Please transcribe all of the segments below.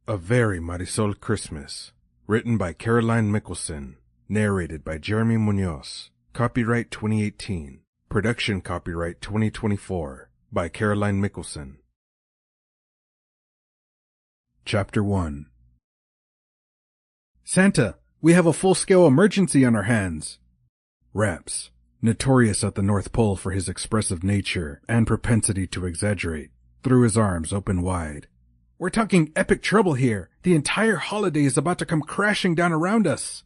A Very Marisol Christmas, written by Caroline Mickelson, narrated by Jeremy Munoz, copyright 2018, production copyright 2024, by Caroline Mickelson. Chapter 1. Santa, we have a full-scale emergency on our hands. Rapz, notorious at the North Pole for his expressive nature and propensity to exaggerate, threw his arms open wide. We're talking epic trouble here. The entire holiday is about to come crashing down around us.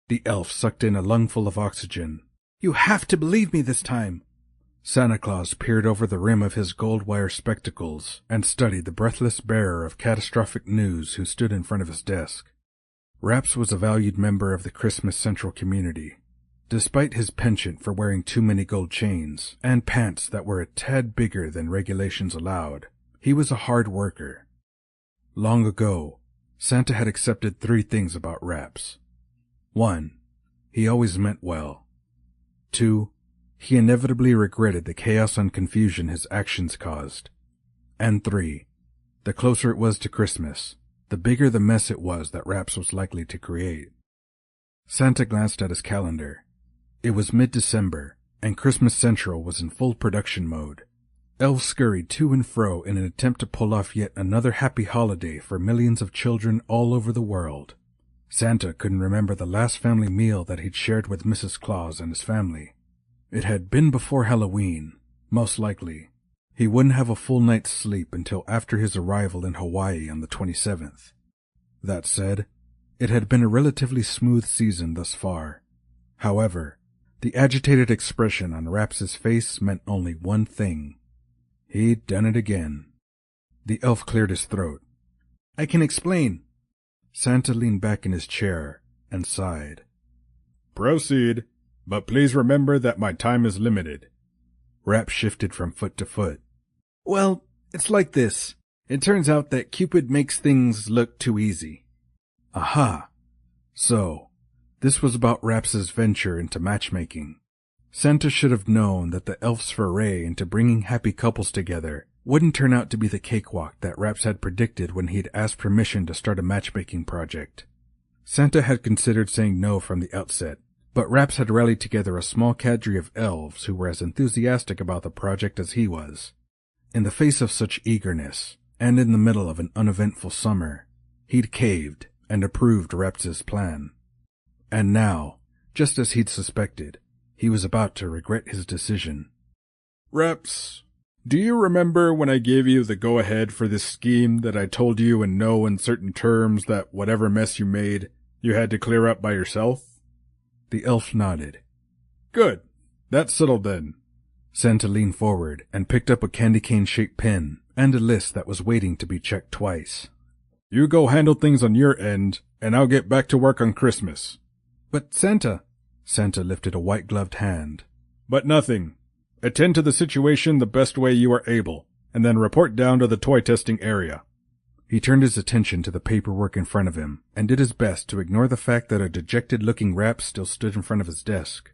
The elf sucked in a lungful of oxygen. You have to believe me this time. Santa Claus peered over the rim of his gold wire spectacles and studied the breathless bearer of catastrophic news who stood in front of his desk. Rapz was a valued member of the Christmas Central community. Despite his penchant for wearing too many gold chains and pants that were a tad bigger than regulations allowed, he was a hard worker. Long ago, Santa had accepted 3 things about Rapz. 1. He always meant well. 2. He inevitably regretted the chaos and confusion his actions caused. And 3. The closer it was to Christmas, the bigger the mess it was that Rapz was likely to create. Santa glanced at his calendar. It was mid-December, and Christmas Central was in full production mode. Elves scurried to and fro in an attempt to pull off yet another happy holiday for millions of children all over the world. Santa couldn't remember the last family meal that he'd shared with Mrs. Claus and his family. It had been before Halloween, most likely. He wouldn't have a full night's sleep until after his arrival in Hawaii on the 27th. That said, it had been a relatively smooth season thus far. However, the agitated expression on Rapz's face meant only one thing. He'd done it again. The elf cleared his throat. I can explain. Santa leaned back in his chair and sighed. Proceed, but please remember that my time is limited. Rapz shifted from foot to foot. Well, it's like this. It turns out that Cupid makes things look too easy. Aha. So, this was about Rapz's venture into matchmaking. Santa should have known that the elf's foray into bringing happy couples together wouldn't turn out to be the cakewalk that Rapz had predicted when he'd asked permission to start a matchmaking project. Santa had considered saying no from the outset, but Rapz had rallied together a small cadre of elves who were as enthusiastic about the project as he was. In the face of such eagerness, and in the middle of an uneventful summer, he'd caved and approved Rapz's plan. And now, just as he'd suspected, he was about to regret his decision. Rapz, do you remember when I gave you the go-ahead for this scheme that I told you in no uncertain terms that whatever mess you made, you had to clear up by yourself? The elf nodded. Good. That's settled then. Santa leaned forward and picked up a candy cane-shaped pen and a list that was waiting to be checked twice. You go handle things on your end, and I'll get back to work on Christmas. But Santa lifted a white-gloved hand. But nothing. Attend to the situation the best way you are able, and then report down to the toy testing area. He turned his attention to the paperwork in front of him and did his best to ignore the fact that a dejected-looking Rapz still stood in front of his desk.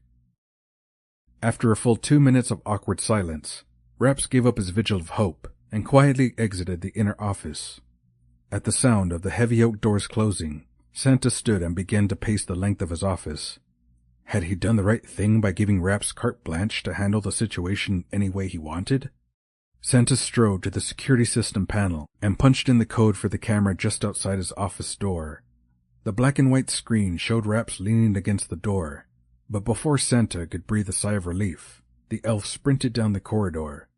After a full 2 minutes of awkward silence, Rapz gave up his vigil of hope and quietly exited the inner office. At the sound of the heavy oak doors closing, Santa stood and began to pace the length of his office. Had he done the right thing by giving Rapz carte blanche to handle the situation any way he wanted? Santa strode to the security system panel and punched in the code for the camera just outside his office door. The black and white screen showed Rapz leaning against the door, but before Santa could breathe a sigh of relief, the elf sprinted down the corridor.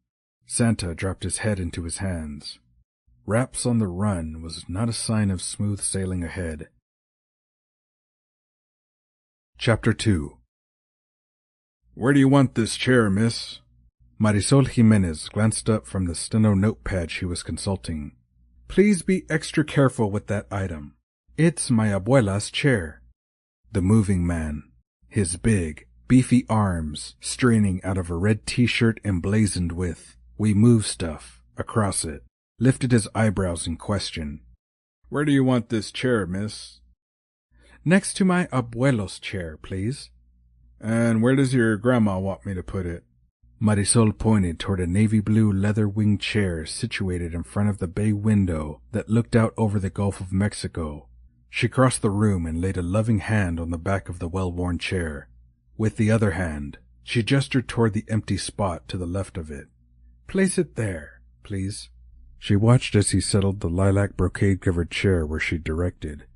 Santa dropped his head into his hands. Rapz on the run was not a sign of smooth sailing ahead. Chapter 2. Where do you want this chair, miss? Marisol Jimenez glanced up from the steno notepad she was consulting. Please be extra careful with that item. It's my abuela's chair. The moving man, his big, beefy arms straining out of a red t-shirt emblazoned with "We Move Stuff" across it, lifted his eyebrows in question. Where do you want this chair, miss? Next to my abuelo's chair, please. And where does your grandma want me to put it? Marisol pointed toward a navy blue leather-winged chair situated in front of the bay window that looked out over the Gulf of Mexico. She crossed the room and laid a loving hand on the back of the well-worn chair. With the other hand, she gestured toward the empty spot to the left of it. "Place it there, please." She watched as he settled the lilac brocade-covered chair where she directed.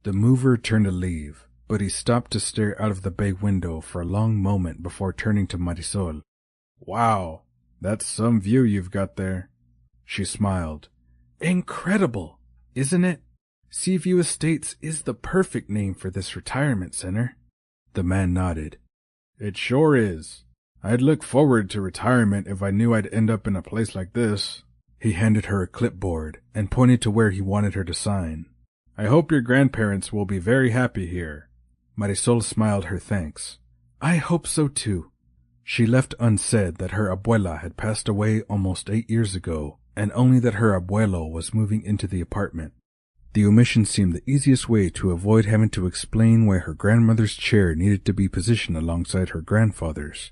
The mover turned to leave, but he stopped to stare out of the bay window for a long moment before turning to Marisol. "Wow, that's some view you've got there." She smiled. "Incredible, isn't it? Seaview Estates is the perfect name for this retirement center." The man nodded. "It sure is. I'd look forward to retirement if I knew I'd end up in a place like this." He handed her a clipboard and pointed to where he wanted her to sign. "I hope your grandparents will be very happy here." Marisol smiled her thanks. "I hope so too." She left unsaid that her abuela had passed away almost 8 years ago, and only that her abuelo was moving into the apartment. The omission seemed the easiest way to avoid having to explain why her grandmother's chair needed to be positioned alongside her grandfather's.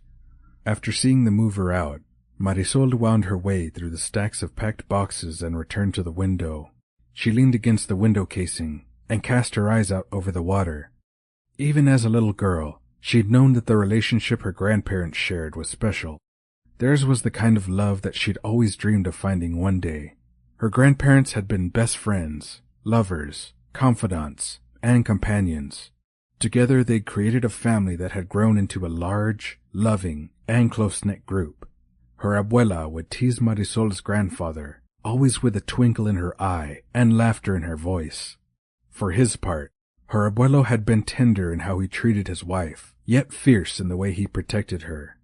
After seeing the mover out, Marisol wound her way through the stacks of packed boxes and returned to the window. She leaned against the window casing and cast her eyes out over the water. Even as a little girl, she'd known that the relationship her grandparents shared was special. Theirs was the kind of love that she'd always dreamed of finding one day. Her grandparents had been best friends, lovers, confidants, and companions. Together they'd created a family that had grown into a large, loving, and close-knit group. Her abuela would tease Marisol's grandfather, always with a twinkle in her eye and laughter in her voice. For his part, her abuelo had been tender in how he treated his wife, yet fierce in the way he protected her.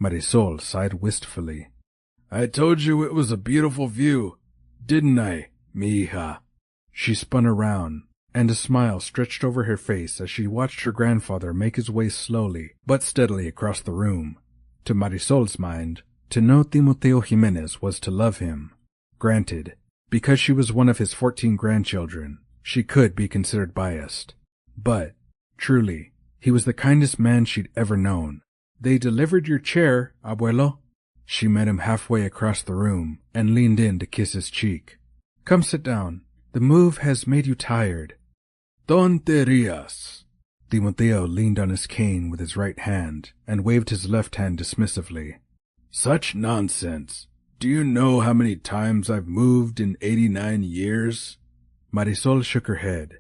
Marisol sighed wistfully. "I told you it was a beautiful view, didn't I, mi hija?" She spun around, and a smile stretched over her face as she watched her grandfather make his way slowly but steadily across the room. To Marisol's mind, to know Timoteo Jimenez was to love him. Granted, because she was one of his 14 grandchildren, she could be considered biased. But, truly, he was the kindest man she'd ever known. "They delivered your chair, abuelo." She met him halfway across the room and leaned in to kiss his cheek. "Come sit down. The move has made you tired." "Tonterías." Timoteo leaned on his cane with his right hand and waved his left hand dismissively. "Such nonsense. Do you know how many times I've moved in 89 years? Marisol shook her head.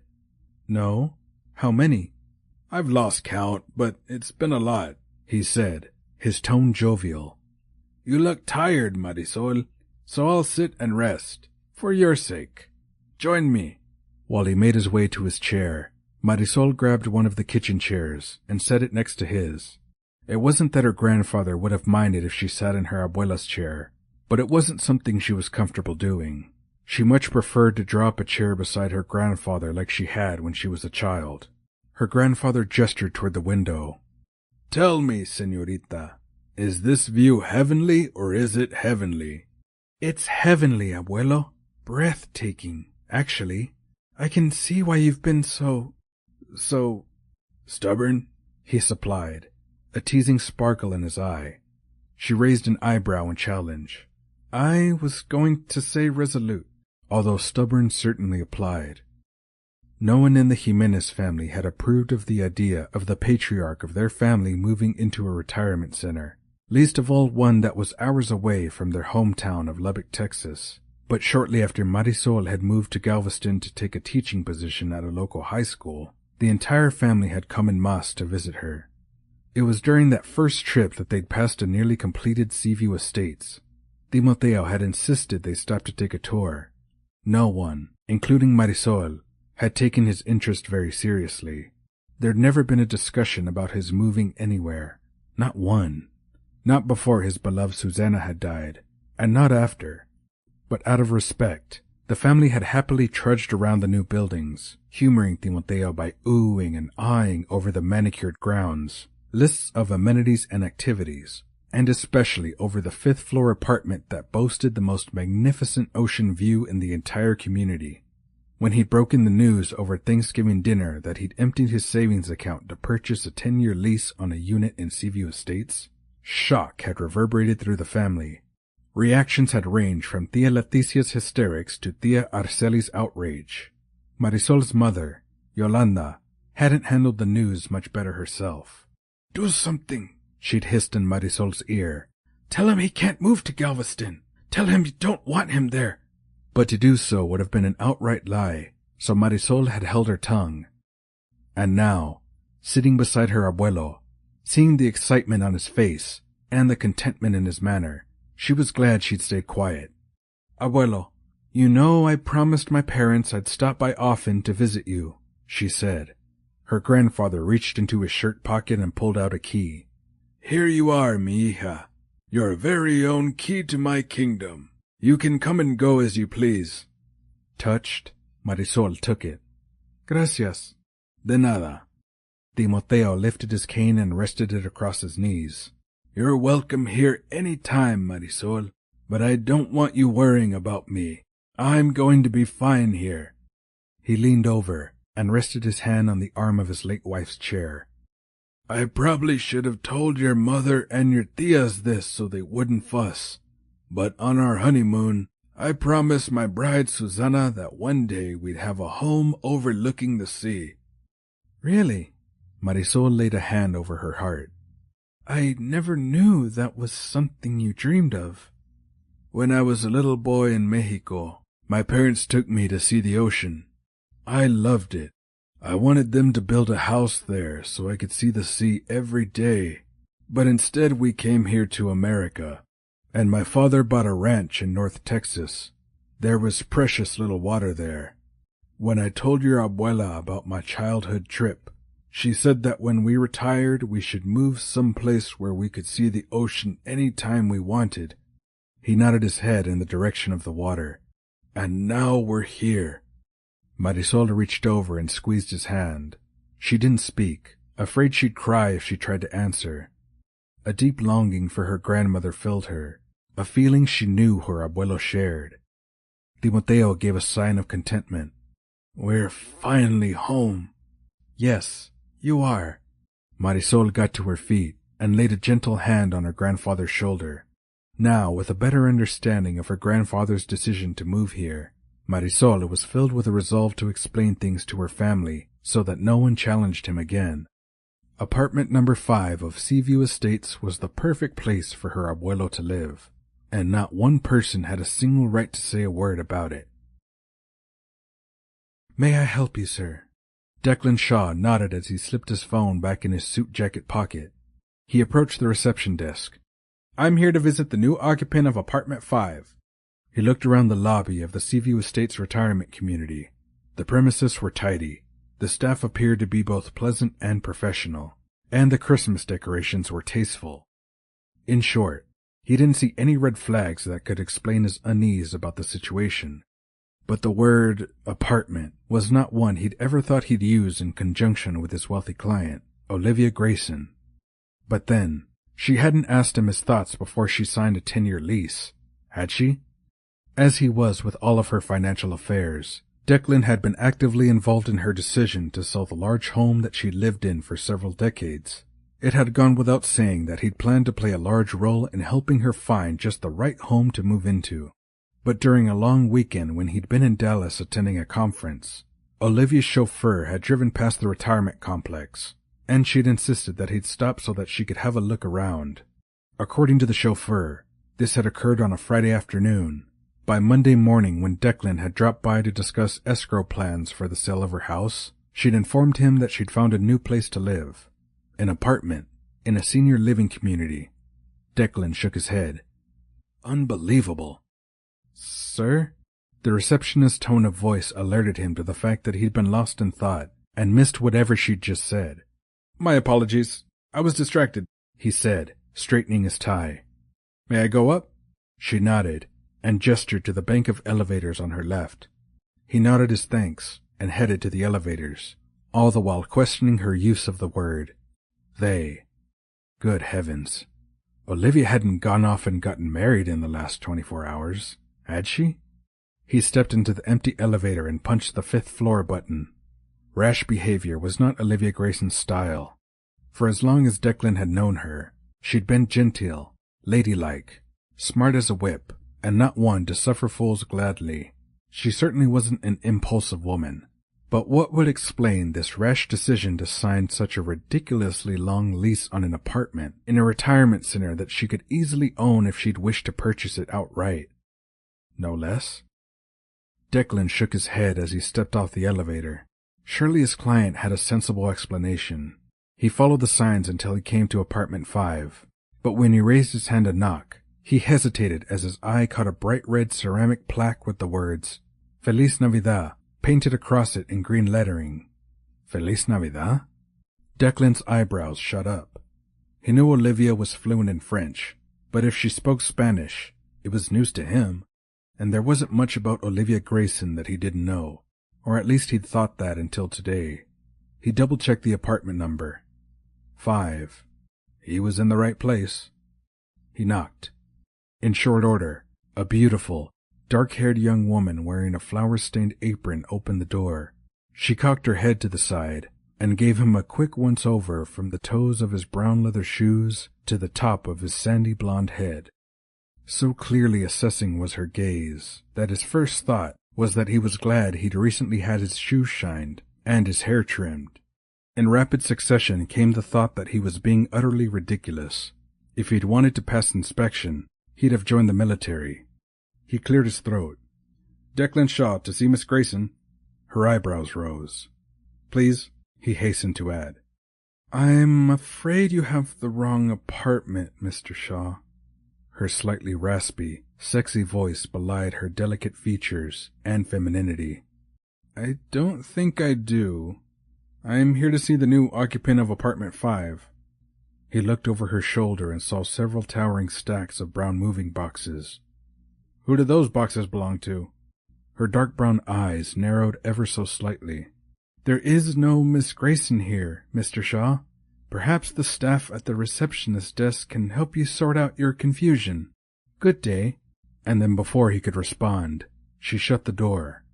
"No? How many?" "I've lost count, but it's been a lot," he said, his tone jovial. "You look tired, Marisol, so I'll sit and rest, for your sake. Join me." While he made his way to his chair, Marisol grabbed one of the kitchen chairs and set it next to his. It wasn't that her grandfather would have minded if she sat in her abuela's chair, but it wasn't something she was comfortable doing. She much preferred to draw up a chair beside her grandfather like she had when she was a child. Her grandfather gestured toward the window. "Tell me, señorita, is this view heavenly or is it heavenly?" "It's heavenly, abuelo. Breathtaking, actually. I can see why you've been so... "Stubborn?" he supplied, a teasing sparkle in his eye. She raised an eyebrow in challenge. "I was going to say resolute, although stubborn certainly applied." No one in the Jimenez family had approved of the idea of the patriarch of their family moving into a retirement center, least of all one that was hours away from their hometown of Lubbock, Texas. But shortly after Marisol had moved to Galveston to take a teaching position at a local high school, the entire family had come en masse to visit her. It was during that first trip that they'd passed a nearly completed Seaview Estates. Timoteo had insisted they stop to take a tour. No one, including Marisol, had taken his interest very seriously. There'd never been a discussion about his moving anywhere. Not one. Not before his beloved Susanna had died, and not after. But out of respect, the family had happily trudged around the new buildings, humoring Timoteo by oohing and eyeing over the manicured grounds, lists of amenities and activities, and especially over the 5th-floor apartment that boasted the most magnificent ocean view in the entire community. When he'd broken the news over Thanksgiving dinner that he'd emptied his savings account to purchase a 10-year lease on a unit in Seaview Estates, Shock had reverberated through the family. Reactions had ranged from Tia Leticia's hysterics to Tia Arceli's outrage. Marisol's mother, Yolanda, hadn't handled the news much better herself. "Do something," she'd hissed in Marisol's ear. "Tell him he can't move to Galveston. Tell him you don't want him there." But to do so would have been an outright lie, so Marisol had held her tongue. And now, sitting beside her abuelo, seeing the excitement on his face and the contentment in his manner, she was glad she'd stayed quiet. "Abuelo, you know I promised my parents I'd stop by often to visit you," she said. Her grandfather reached into his shirt pocket and pulled out a key. "Here you are, mi hija. Your very own key to my kingdom. You can come and go as you please." Touched, Marisol took it. "Gracias." "De nada." Timoteo lifted his cane and rested it across his knees. "You're welcome here any time, Marisol, but I don't want you worrying about me. I'm going to be fine here." He leaned over and rested his hand on the arm of his late wife's chair. "I probably should have told your mother and your tias this so they wouldn't fuss. But on our honeymoon, I promised my bride Susana that one day we'd have a home overlooking the sea." "Really?" Marisol laid a hand over her heart. "I never knew that was something you dreamed of." "When I was a little boy in Mexico, my parents took me to see the ocean. I loved it. I wanted them to build a house there so I could see the sea every day. But instead we came here to America, and my father bought a ranch in North Texas. There was precious little water there. When I told your abuela about my childhood trip, she said that when we retired we should move someplace where we could see the ocean any time we wanted." He nodded his head in the direction of the water. "And now we're here." Marisol reached over and squeezed his hand. She didn't speak, afraid she'd cry if she tried to answer. A deep longing for her grandmother filled her, a feeling she knew her abuelo shared. Timoteo gave a sign of contentment. "We're finally home." "Yes, you are." Marisol got to her feet and laid a gentle hand on her grandfather's shoulder. Now, with a better understanding of her grandfather's decision to move here, Marisol was filled with a resolve to explain things to her family so that no one challenged him again. Apartment number 5 of Seaview Estates was the perfect place for her abuelo to live, and not one person had a single right to say a word about it. "May I help you, sir?" Declan Shaw nodded as he slipped his phone back in his suit jacket pocket. He approached the reception desk. "I'm here to visit the new occupant of apartment 5. He looked around the lobby of the Seaview Estates retirement community. The premises were tidy. The staff appeared to be both pleasant and professional, and the Christmas decorations were tasteful. In short, he didn't see any red flags that could explain his unease about the situation. But the word apartment was not one he'd ever thought he'd use in conjunction with his wealthy client, Olivia Grayson. But then, she hadn't asked him his thoughts before she signed a 10-year lease, had she? As he was with all of her financial affairs, Declan had been actively involved in her decision to sell the large home that she'd lived in for several decades. It had gone without saying that he'd planned to play a large role in helping her find just the right home to move into. But during a long weekend when he'd been in Dallas attending a conference, Olivia's chauffeur had driven past the retirement complex, and she'd insisted that he'd stop so that she could have a look around. According to the chauffeur, this had occurred on a Friday afternoon. By Monday morning, when Declan had dropped by to discuss escrow plans for the sale of her house, she'd informed him that she'd found a new place to live, an apartment in a senior living community. Declan shook his head. "Unbelievable." "Sir?" The receptionist's tone of voice alerted him to the fact that he'd been lost in thought and missed whatever she'd just said. "My apologies. I was distracted," he said, straightening his tie. "May I go up?" She nodded and gestured to the bank of elevators on her left. He nodded his thanks and headed to the elevators, all the while questioning her use of the word they. Good heavens. Olivia hadn't gone off and gotten married in the last 24 hours, had she? He stepped into the empty elevator and punched the 5th floor button. Rash behavior was not Olivia Grayson's style. For as long as Declan had known her, She'd been genteel, ladylike, smart as a whip, and not one to suffer fools gladly. She certainly wasn't an impulsive woman. But what would explain this rash decision to sign such a ridiculously long lease on an apartment in a retirement center that she could easily own if she'd wished to purchase it outright? No less? Declan shook his head as he stepped off the elevator. Surely his client had a sensible explanation. He followed the signs until he came to apartment 5, but when he raised his hand to knock, he hesitated as his eye caught a bright red ceramic plaque with the words, Feliz Navidad, painted across it in green lettering. Feliz Navidad? Declan's eyebrows shot up. He knew Olivia was fluent in French, but if she spoke Spanish, it was news to him, and there wasn't much about Olivia Grayson that he didn't know, or at least he'd thought that until today. He double-checked the apartment number. 5. He was in the right place. He knocked. In short order, a beautiful, dark-haired young woman wearing a flower-stained apron opened the door. She cocked her head to the side and gave him a quick once-over from the toes of his brown leather shoes to the top of his sandy blonde head. So clearly assessing was her gaze that his first thought was that he was glad he'd recently had his shoes shined and his hair trimmed. In rapid succession came the thought that he was being utterly ridiculous. If he'd wanted to pass inspection, he'd have joined the military. He cleared his throat. Declan Shaw to see Miss Grayson. Her eyebrows rose. Please, he hastened to add. I'm afraid you have the wrong apartment, Mr. Shaw. Her slightly raspy, sexy voice belied her delicate features and femininity. I don't think I do. I'm here to see the new occupant of apartment 5. He looked over her shoulder and saw several towering stacks of brown moving boxes. Who do those boxes belong to? Her dark brown eyes narrowed ever so slightly. There is no Miss Grayson here, Mr. Shaw. Perhaps the staff at the receptionist desk can help you sort out your confusion. Good day. And then before he could respond, she shut the door.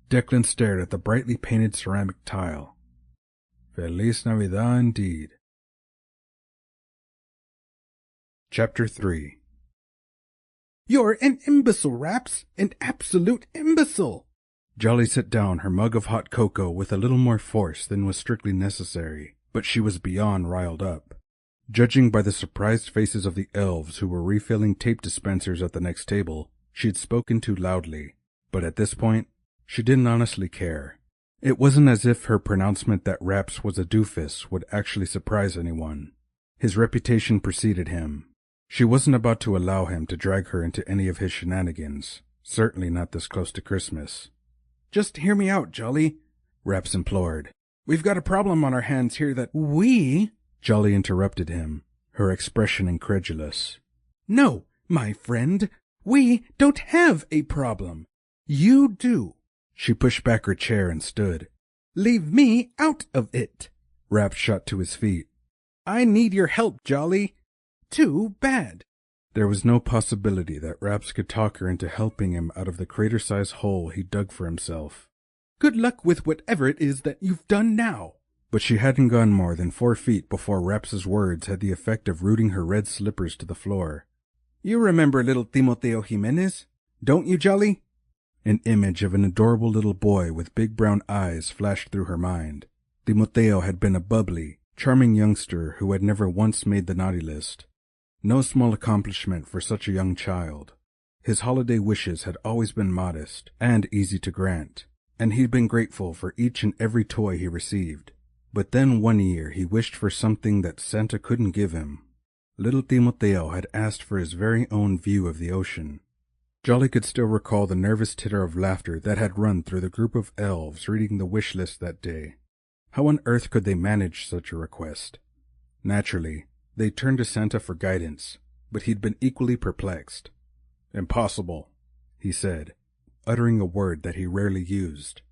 Declan stared at the brightly painted ceramic tile. Feliz Navidad indeed. Chapter 3. You're an imbecile, Rapz, an absolute imbecile. Jolly set down her mug of hot cocoa with a little more force than was strictly necessary, but she was beyond riled up. Judging by the surprised faces of the elves who were refilling tape dispensers at the next table, she had spoken too loudly, but at this point, she didn't honestly care. It wasn't as if her pronouncement that Rapz was a doofus would actually surprise anyone. His reputation preceded him. She wasn't about to allow him to drag her into any of his shenanigans, certainly not this close to Christmas. Just hear me out, Jolly, Rapz implored. We've got a problem on our hands here that we... Jolly interrupted him, her expression incredulous. No, my friend, we don't have a problem. You do. She pushed back her chair and stood. Leave me out of it. Rapz shot to his feet. I need your help, Jolly. Too bad. There was no possibility that Rapz could talk her into helping him out of the crater-sized hole he dug for himself. Good luck with whatever it is that you've done now. But she hadn't gone more than 4 feet before Rapz's words had the effect of rooting her red slippers to the floor. You remember little Timoteo Jimenez, don't you, Jolly? An image of an adorable little boy with big brown eyes flashed through her mind. Timoteo had been a bubbly, charming youngster who had never once made the naughty list. No small accomplishment for such a young child. His holiday wishes had always been modest and easy to grant, and he'd been grateful for each and every toy he received. But then one year he wished for something that Santa couldn't give him. Little Timoteo had asked for his very own view of the ocean. Jolly could still recall the nervous titter of laughter that had run through the group of elves reading the wish list that day. How on earth could they manage such a request? Naturally, they turned to Santa for guidance, but he'd been equally perplexed. Impossible, he said, uttering a word that he rarely used.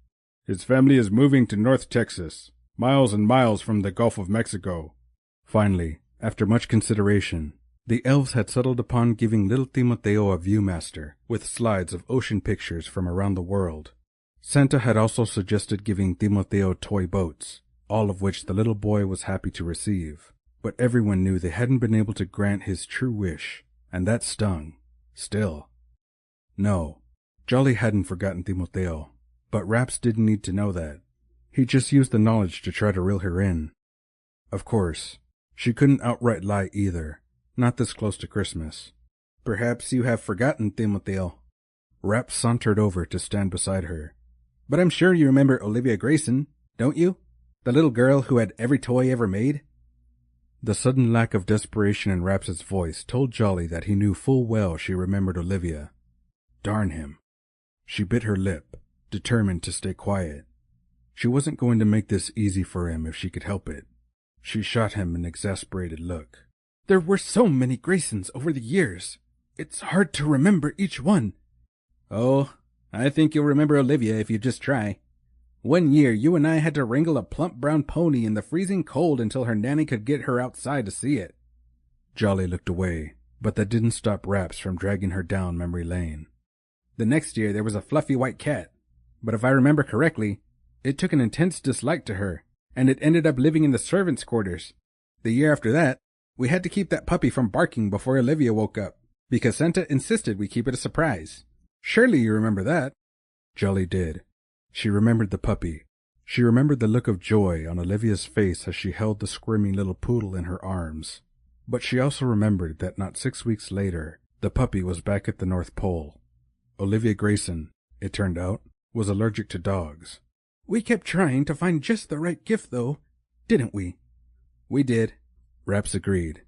His family is moving to North Texas, miles and miles from the Gulf of Mexico. Finally, after much consideration, the elves had settled upon giving little Timoteo a viewmaster with slides of ocean pictures from around the world. Santa had also suggested giving Timoteo toy boats, all of which the little boy was happy to receive. But everyone knew they hadn't been able to grant his true wish, and that stung. Still. No, Jolly hadn't forgotten Timoteo, but Rapz didn't need to know that. He just used the knowledge to try to reel her in. Of course, she couldn't outright lie either, not this close to Christmas. Perhaps you have forgotten Timoteo. Rapz sauntered over to stand beside her. But I'm sure you remember Olivia Grayson, don't you? The little girl who had every toy ever made? The sudden lack of desperation in Rapz's voice told Jolly that he knew full well she remembered Olivia. Darn him. She bit her lip, determined to stay quiet. She wasn't going to make this easy for him if she could help it. She shot him an exasperated look. There were so many Graysons over the years. It's hard to remember each one. Oh, I think you'll remember Olivia if you just try. One year, you and I had to wrangle a plump brown pony in the freezing cold until her nanny could get her outside to see it. Jolly looked away, but that didn't stop Rapz from dragging her down memory lane. The next year, there was a fluffy white cat, but if I remember correctly, it took an intense dislike to her, and it ended up living in the servants' quarters. The year after that, we had to keep that puppy from barking before Olivia woke up, because Santa insisted we keep it a surprise. Surely you remember that. Jolly did. She remembered the puppy. She remembered the look of joy on Olivia's face as she held the squirming little poodle in her arms. But she also remembered that not 6 weeks later, the puppy was back at the North Pole. Olivia Grayson, it turned out, was allergic to dogs. We kept trying to find just the right gift, though, didn't we? We did, Rapz agreed,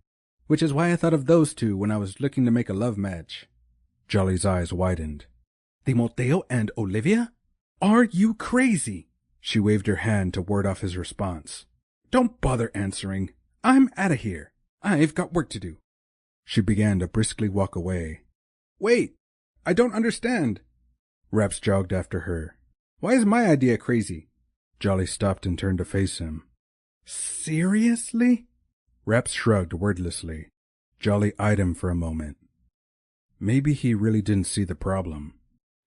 which is why I thought of those two when I was looking to make a love match. Jolly's eyes widened. Timoteo and Olivia? Are you crazy? She waved her hand to ward off his response. Don't bother answering. I'm out of here. I've got work to do. She began to briskly walk away. Wait, I don't understand. Rapz jogged after her. Why is my idea crazy? Jolly stopped and turned to face him. Seriously? Rapz shrugged wordlessly. Jolly eyed him for a moment. Maybe he really didn't see the problem.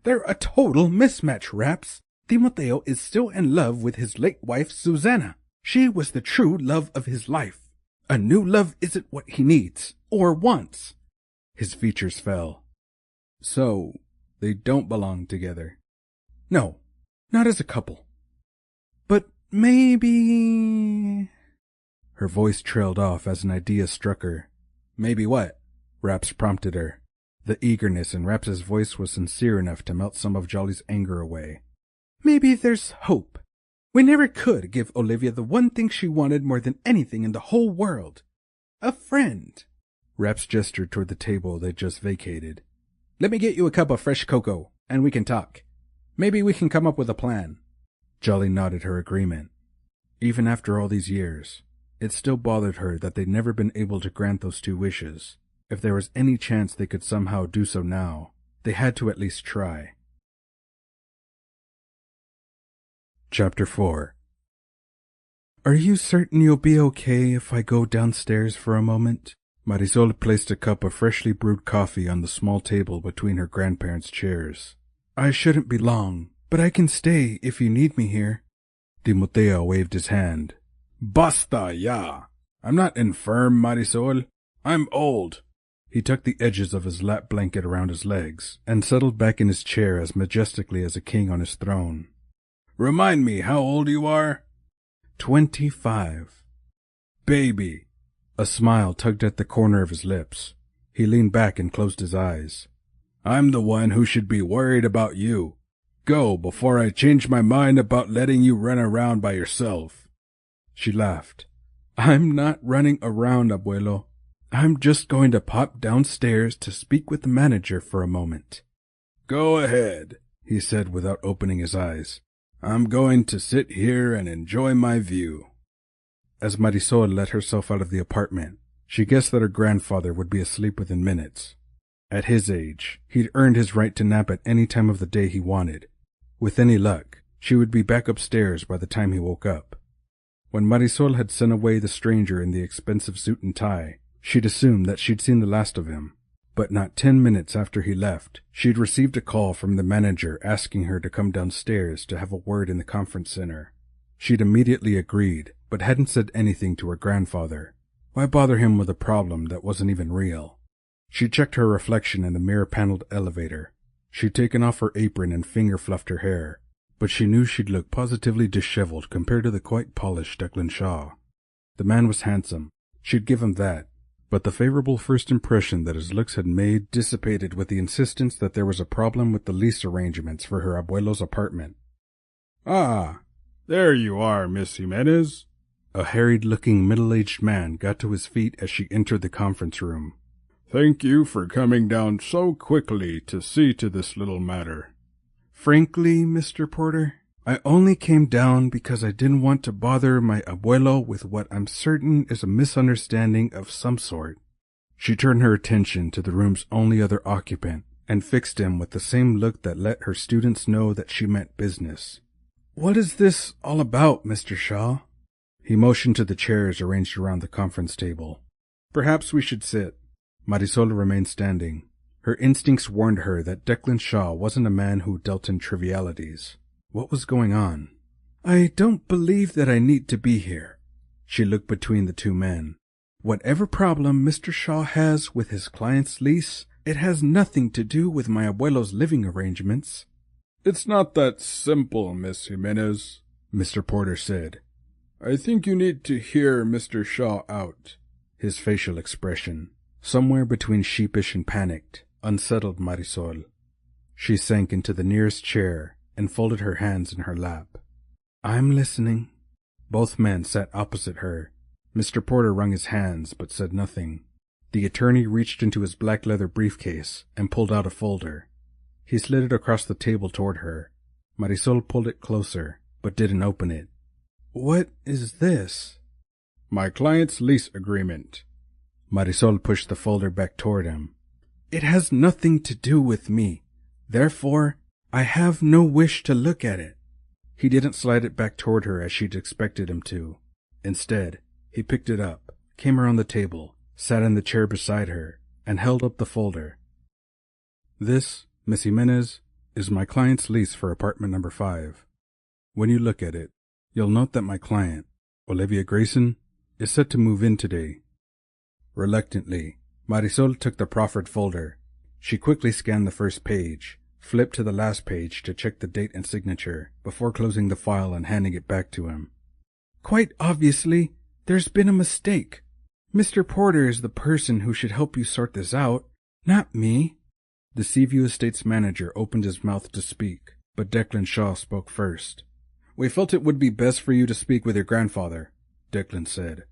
They're a total mismatch, Rapz. Timoteo is still in love with his late wife, Susanna. She was the true love of his life. A new love isn't what he needs, or wants. His features fell. So, they don't belong together. No, not as a couple. But maybe... Her voice trailed off as an idea struck her. Maybe what? Rapz prompted her. The eagerness in Rapz's voice was sincere enough to melt some of Jolly's anger away. Maybe there's hope. We never could give Olivia the one thing she wanted more than anything in the whole world. A friend. Rapz gestured toward the table they just vacated. Let me get you a cup of fresh cocoa, and we can talk. Maybe we can come up with a plan. Jolly nodded her agreement. Even after all these years, it still bothered her that they'd never been able to grant those two wishes. If there was any chance they could somehow do so now, they had to at least try. Chapter 4. Are you certain you'll be okay if I go downstairs for a moment? Marisol placed a cup of freshly brewed coffee on the small table between her grandparents' chairs. I shouldn't be long, but I can stay if you need me here. Timoteo waved his hand. Basta, ya! I'm not infirm, Marisol. I'm old. He tucked the edges of his lap blanket around his legs and settled back in his chair as majestically as a king on his throne. Remind me how old you are? 25. Baby. A smile tugged at the corner of his lips. He leaned back and closed his eyes. I'm the one who should be worried about you. Go before I change my mind about letting you run around by yourself. She laughed. I'm not running around, Abuelo. I'm just going to pop downstairs to speak with the manager for a moment. Go ahead, he said without opening his eyes. I'm going to sit here and enjoy my view. As Marisol let herself out of the apartment, she guessed that her grandfather would be asleep within minutes. At his age, he'd earned his right to nap at any time of the day he wanted. With any luck, she would be back upstairs by the time he woke up. When Marisol had sent away the stranger in the expensive suit and tie, she'd assumed that she'd seen the last of him. But not 10 minutes after he left, she'd received a call from the manager asking her to come downstairs to have a word in the conference center. She'd immediately agreed, but hadn't said anything to her grandfather. Why bother him with a problem that wasn't even real? She checked her reflection in the mirror-paneled elevator. She'd taken off her apron and finger-fluffed her hair, but she knew she'd look positively disheveled compared to the quite polished Declan Shaw. The man was handsome. She'd give him that, but the favorable first impression that his looks had made dissipated with the insistence that there was a problem with the lease arrangements for her abuelo's apartment. "Ah, there you are, Miss Jimenez." A harried-looking middle-aged man got to his feet as she entered the conference room. "Thank you for coming down so quickly to see to this little matter." "Frankly, Mr. Porter, I only came down because I didn't want to bother my abuelo with what I'm certain is a misunderstanding of some sort." She turned her attention to the room's only other occupant and fixed him with the same look that let her students know that she meant business. "What is this all about, Mr. Shaw?" He motioned to the chairs arranged around the conference table. "Perhaps we should sit." Marisol remained standing. Her instincts warned her that Declan Shaw wasn't a man who dealt in trivialities. What was going on? "I don't believe that I need to be here." She looked between the two men. "Whatever problem Mr. Shaw has with his client's lease, it has nothing to do with my abuelo's living arrangements." "It's not that simple, Miss Jimenez," Mr. Porter said. "I think you need to hear Mr. Shaw out." His facial expression, somewhere between sheepish and panicked, unsettled Marisol. She sank into the nearest chair and folded her hands in her lap. "I'm listening." Both men sat opposite her. Mr. Porter wrung his hands but said nothing. The attorney reached into his black leather briefcase and pulled out a folder. He slid it across the table toward her. Marisol pulled it closer, but didn't open it. "What is this?" "My client's lease agreement." Marisol pushed the folder back toward him. "It has nothing to do with me. Therefore, I have no wish to look at it." He didn't slide it back toward her as she'd expected him to. Instead, he picked it up, came around the table, sat in the chair beside her, and held up the folder. "This, Miss Jimenez, is my client's lease for apartment number 5. When you look at it, you'll note that my client, Olivia Grayson, is set to move in today." Reluctantly, Marisol took the proffered folder. She quickly scanned the first page, flipped to the last page to check the date and signature, before closing the file and handing it back to him. "Quite obviously, there's been a mistake. Mr. Porter is the person who should help you sort this out, not me." The Seaview Estates manager opened his mouth to speak, but Declan Shaw spoke first. "We felt it would be best for you to speak with your grandfather," Declan said.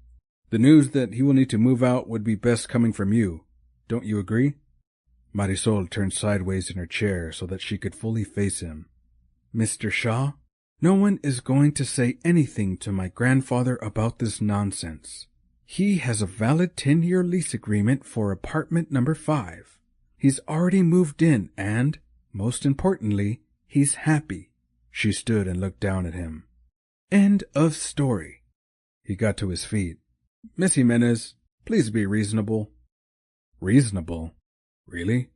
"The news that he will need to move out would be best coming from you. Don't you agree?" Marisol turned sideways in her chair so that she could fully face him. "Mr. Shaw, no one is going to say anything to my grandfather about this nonsense. He has a valid 10-year lease agreement for apartment number 5. He's already moved in and, most importantly, he's happy." She stood and looked down at him. "End of story." He got to his feet. "Miss Jimenez, please be reasonable." "Reasonable? Really?"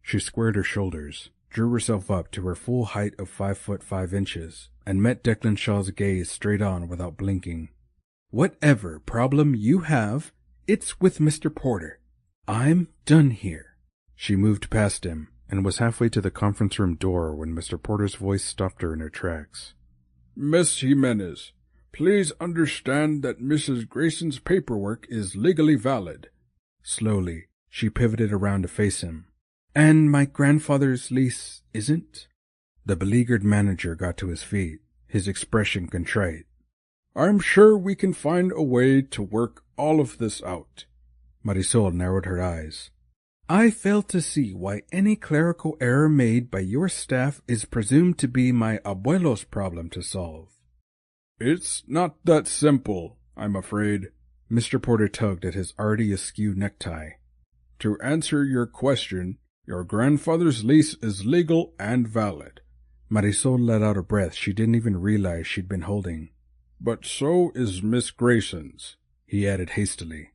She squared her shoulders, drew herself up to her full height of 5'5", and met Declan Shaw's gaze straight on without blinking. "Whatever problem you have, it's with Mr. Porter. I'm done here." She moved past him and was halfway to the conference room door when Mr. Porter's voice stopped her in her tracks. "Miss Jimenez, please understand that Mrs. Grayson's paperwork is legally valid." Slowly, she pivoted around to face him. "And my grandfather's lease isn't?" The beleaguered manager got to his feet, his expression contrite. "I'm sure we can find a way to work all of this out." Marisol narrowed her eyes. "I fail to see why any clerical error made by your staff is presumed to be my abuelo's problem to solve." "It's not that simple, I'm afraid." Mr. Porter tugged at his already askew necktie. "To answer your question, your grandfather's lease is legal and valid." Marisol let out a breath she didn't even realize she'd been holding. "But so is Miss Grayson's," he added hastily.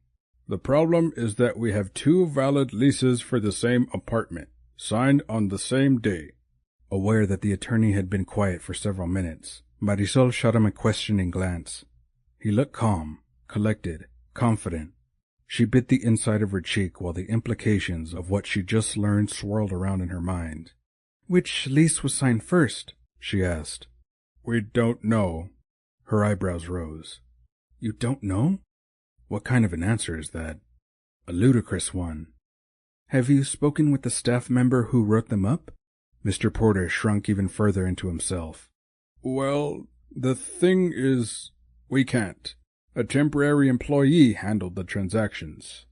"The problem is that we have 2 valid leases for the same apartment, signed on the same day." Aware that the attorney had been quiet for several minutes, Marisol shot him a questioning glance. He looked calm, collected, confident. She bit the inside of her cheek while the implications of what she just learned swirled around in her mind. "Which lease was signed first?" she asked. "We don't know." Her eyebrows rose. "You don't know? What kind of an answer is that? A ludicrous one. Have you spoken with the staff member who wrote them up?" Mr. Porter shrunk even further into himself. "Well, the thing is, we can't. A temporary employee handled the transactions."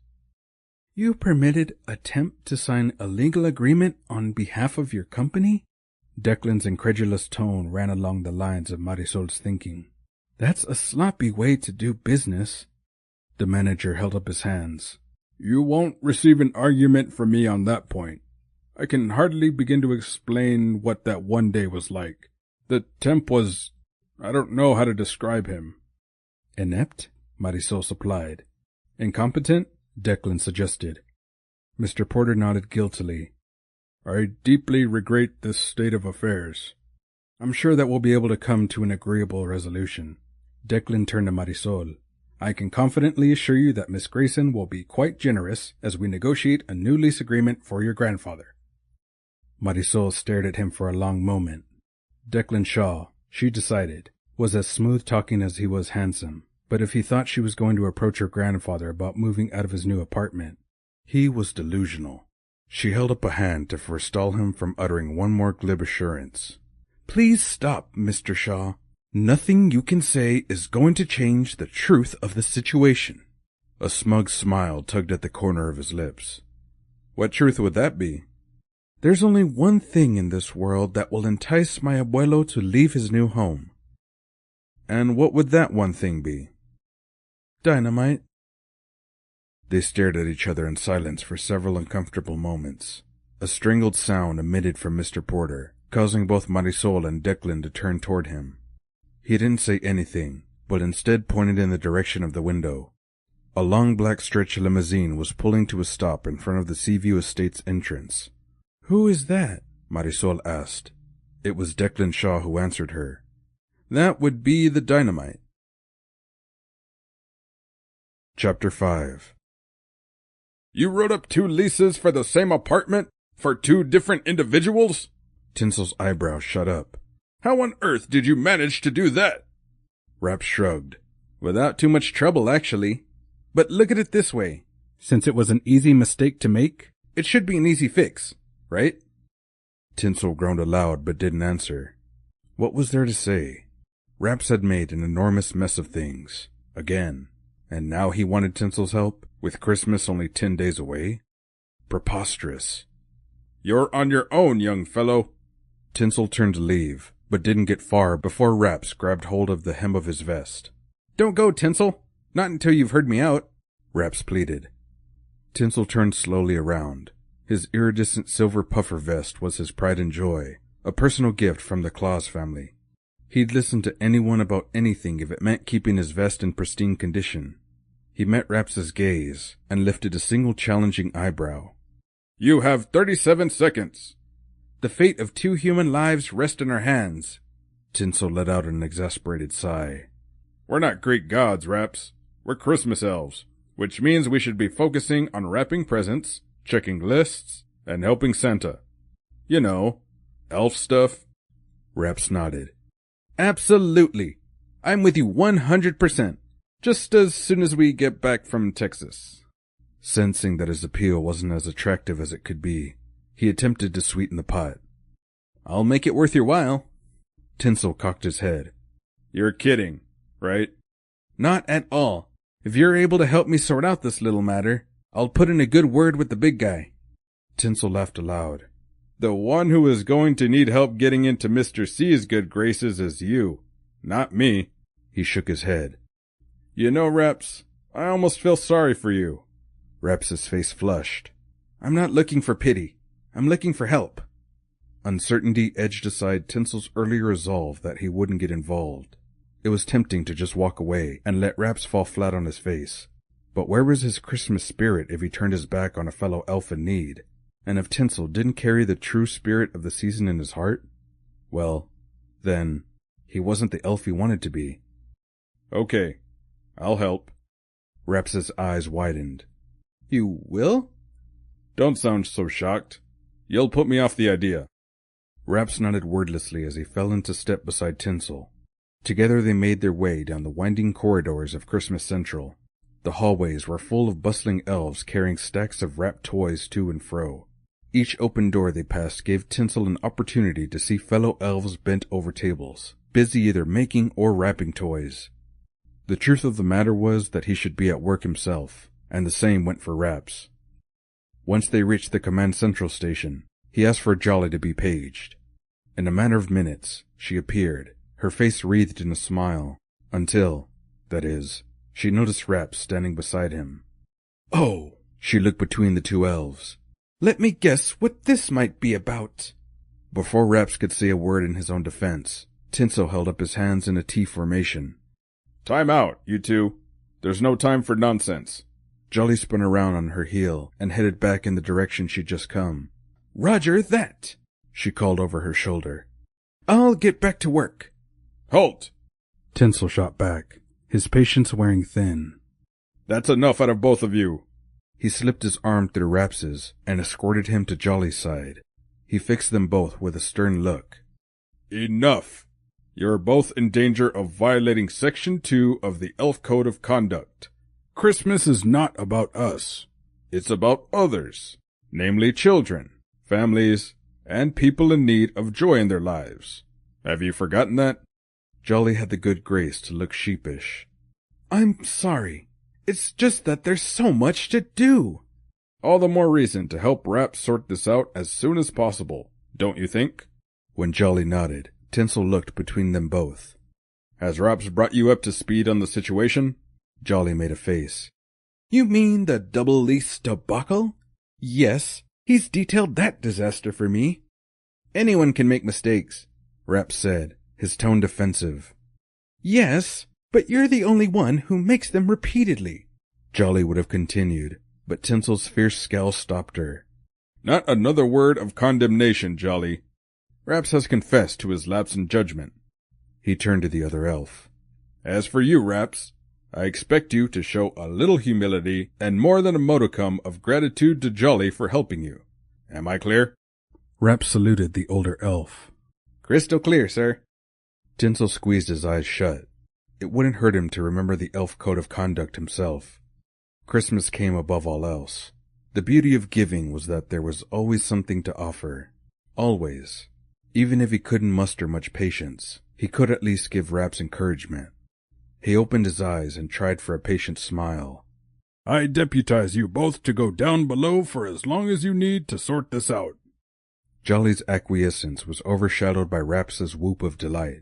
"You permitted a temp to sign a legal agreement on behalf of your company?" Declan's incredulous tone ran along the lines of Marisol's thinking. "That's a sloppy way to do business." The manager held up his hands. "You won't receive an argument from me on that point. I can hardly begin to explain what that one day was like. The temp was... I don't know how to describe him." "Inept?" Marisol supplied. "Incompetent?" Declan suggested. Mr. Porter nodded guiltily. "I deeply regret this state of affairs." "I'm sure that we'll be able to come to an agreeable resolution." Declan turned to Marisol. "I can confidently assure you that Miss Grayson will be quite generous as we negotiate a new lease agreement for your grandfather." Marisol stared at him for a long moment. Declan Shaw, she decided, was as smooth-talking as he was handsome, but if he thought she was going to approach her grandfather about moving out of his new apartment, he was delusional. She held up a hand to forestall him from uttering one more glib assurance. "Please stop, Mr. Shaw. Nothing you can say is going to change the truth of the situation." A smug smile tugged at the corner of his lips. "What truth would that be?" "There's only one thing in this world that will entice my abuelo to leave his new home." "And what would that one thing be?" "Dynamite." They stared at each other in silence for several uncomfortable moments. A strangled sound emitted from Mr. Porter, causing both Marisol and Declan to turn toward him. He didn't say anything, but instead pointed in the direction of the window. A long black stretch limousine was pulling to a stop in front of the Seaview Estates entrance. "Who is that?" Marisol asked. It was Declan Shaw who answered her. "That would be the dynamite." Chapter 5. "You wrote up 2 leases for the same apartment? For 2 different individuals?" Tinsel's eyebrows shot up. "How on earth did you manage to do that?" Rapz shrugged. "Without too much trouble, actually. But look at it this way. Since it was an easy mistake to make, it should be an easy fix, right?" Tinsel groaned aloud but didn't answer. What was there to say? Rapz had made an enormous mess of things. Again. And now he wanted Tinsel's help, with Christmas only 10 days away? Preposterous. "You're on your own, young fellow." Tinsel turned to leave, but didn't get far before Rapz grabbed hold of the hem of his vest. "Don't go, Tinsel. Not until you've heard me out," Rapz pleaded. Tinsel turned slowly around. His iridescent silver puffer vest was his pride and joy, a personal gift from the Claus family. He'd listen to anyone about anything if it meant keeping his vest in pristine condition. He met Rapz's gaze and lifted a single challenging eyebrow. "You have 37 seconds. "The fate of 2 human lives rests in our hands." Tinsel let out an exasperated sigh. "We're not Greek gods, Rapz. We're Christmas elves, which means we should be focusing on wrapping presents, checking lists, and helping Santa. You know, elf stuff." Rapz nodded. "Absolutely. I'm with you 100%. Just as soon as we get back from Texas." Sensing that his appeal wasn't as attractive as it could be, he attempted to sweeten the pot. "I'll make it worth your while." Tinsel cocked his head. "You're kidding, right?" "Not at all. If you're able to help me sort out this little matter, I'll put in a good word with the big guy." Tinsel laughed aloud. "The one who is going to need help getting into Mr. C's good graces is you, not me." He shook his head. "You know, Rapz, I almost feel sorry for you." Rapz's face flushed. "I'm not looking for pity. I'm looking for help." Uncertainty edged aside Tinsel's earlier resolve that he wouldn't get involved. It was tempting to just walk away and let Rapz fall flat on his face. But where was his Christmas spirit if he turned his back on a fellow elf in need? And if Tinsel didn't carry the true spirit of the season in his heart? Well, then, he wasn't the elf he wanted to be. "Okay, I'll help." Rapz's eyes widened. You will? Don't sound so shocked. You'll put me off the idea. Rapz nodded wordlessly as he fell into step beside Tinsel. Together they made their way down the winding corridors of Christmas Central. The hallways were full of bustling elves carrying stacks of wrapped toys to and fro. Each open door they passed gave Tinsel an opportunity to see fellow elves bent over tables, busy either making or wrapping toys. The truth of the matter was that he should be at work himself, and the same went for Rapz. Once they reached the Command Central station, he asked for Jolly to be paged. In a matter of minutes, she appeared, her face wreathed in a smile, until, that is, she noticed Rapz standing beside him. Oh, she looked between the two elves. Let me guess what this might be about. Before Rapz could say a word in his own defense, Tinsel held up his hands in a T formation. Time out, you two. There's no time for nonsense. Jolly spun around on her heel and headed back in the direction she'd just come. Roger that, she called over her shoulder. I'll get back to work. Halt! Tinsel shot back, his patience wearing thin. That's enough out of both of you. He slipped his arm through Rapz's and escorted him to Jolly's side. He fixed them both with a stern look. Enough! You're both in danger of violating Section 2 of the Elf Code of Conduct. Christmas is not about us. It's about others, namely children, families, and people in need of joy in their lives. Have you forgotten that? Jolly had the good grace to look sheepish. I'm sorry. It's just that there's so much to do. All the more reason to help Rapz sort this out as soon as possible, don't you think? When Jolly nodded, Tinsel looked between them both. Has Rapz brought you up to speed on the situation? Jolly made a face. You mean the double lease debacle? Yes, he's detailed that disaster for me. Anyone can make mistakes, Rapz said, his tone defensive. Yes, but you're the only one who makes them repeatedly. Jolly would have continued, but Tinsel's fierce scowl stopped her. Not another word of condemnation, Jolly. Rapz has confessed to his lapse in judgment. He turned to the other elf. As for you, Rapz, I expect you to show a little humility and more than a modicum of gratitude to Jolly for helping you. Am I clear? Rapz saluted the older elf. Crystal clear, sir. Tinsel squeezed his eyes shut. It wouldn't hurt him to remember the elf code of conduct himself. Christmas came above all else. The beauty of giving was that there was always something to offer. Always. Even if he couldn't muster much patience, he could at least give Rapz encouragement. He opened his eyes and tried for a patient smile. I deputize you both to go down below for as long as you need to sort this out. Jolly's acquiescence was overshadowed by Rapz's whoop of delight.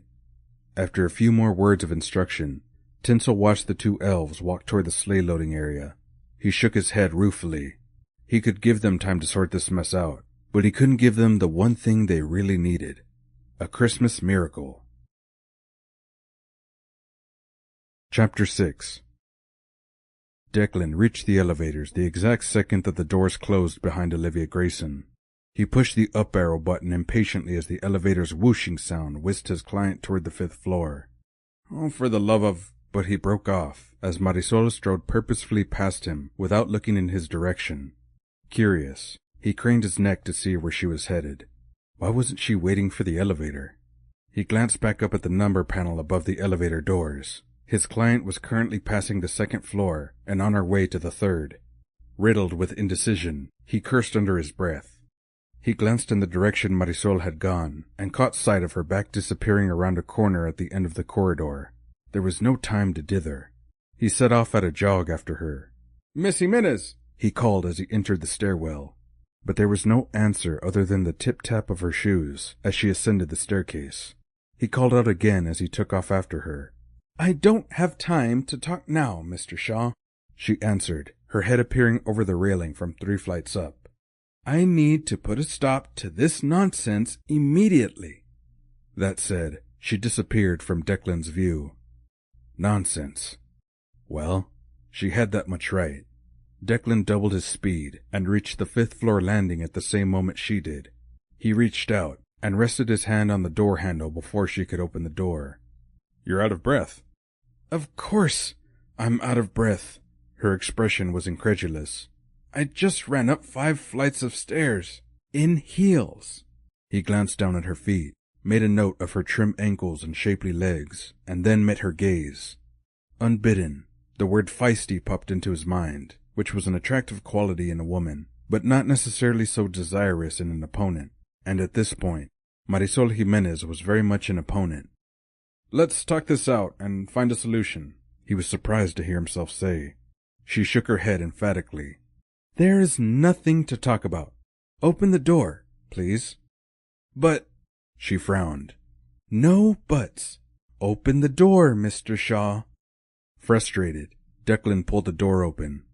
After a few more words of instruction, Tinsel watched the two elves walk toward the sleigh-loading area. He shook his head ruefully. He could give them time to sort this mess out, but he couldn't give them the one thing they really needed. A Christmas miracle. Chapter 6. Declan reached the elevators the exact second that the doors closed behind Olivia Grayson. He pushed the up arrow button impatiently as the elevator's whooshing sound whisked his client toward the 5th floor. Oh, for the love of... But he broke off as Marisol strode purposefully past him without looking in his direction. Curious, he craned his neck to see where she was headed. Why wasn't she waiting for the elevator? He glanced back up at the number panel above the elevator doors. His client was currently passing the 2nd floor and on her way to the 3rd. Riddled with indecision, he cursed under his breath. He glanced in the direction Marisol had gone and caught sight of her back disappearing around a corner at the end of the corridor. There was no time to dither. He set off at a jog after her. Miss Jimenez, he called as he entered the stairwell. But there was no answer other than the tip-tap of her shoes as she ascended the staircase. He called out again as he took off after her. I don't have time to talk now, Mr. Shaw, she answered, her head appearing over the railing from 3 flights up. I need to put a stop to this nonsense immediately. That said, she disappeared from Declan's view. Nonsense. Well, she had that much right. Declan doubled his speed and reached the 5th floor landing at the same moment she did. He reached out and rested his hand on the door handle before she could open the door. You're out of breath. Of course I'm out of breath. Her expression was incredulous. I just ran up 5 flights of stairs. In heels. He glanced down at her feet, made a note of her trim ankles and shapely legs, and then met her gaze. Unbidden, the word feisty popped into his mind, which was an attractive quality in a woman, but not necessarily so desirous in an opponent, and at this point, Marisol Jimenez was very much an opponent. Let's talk this out and find a solution, he was surprised to hear himself say. She shook her head emphatically. There is nothing to talk about. Open the door, please. But, she frowned. No buts. Open the door, Mr. Shaw. Frustrated, Declan pulled the door open.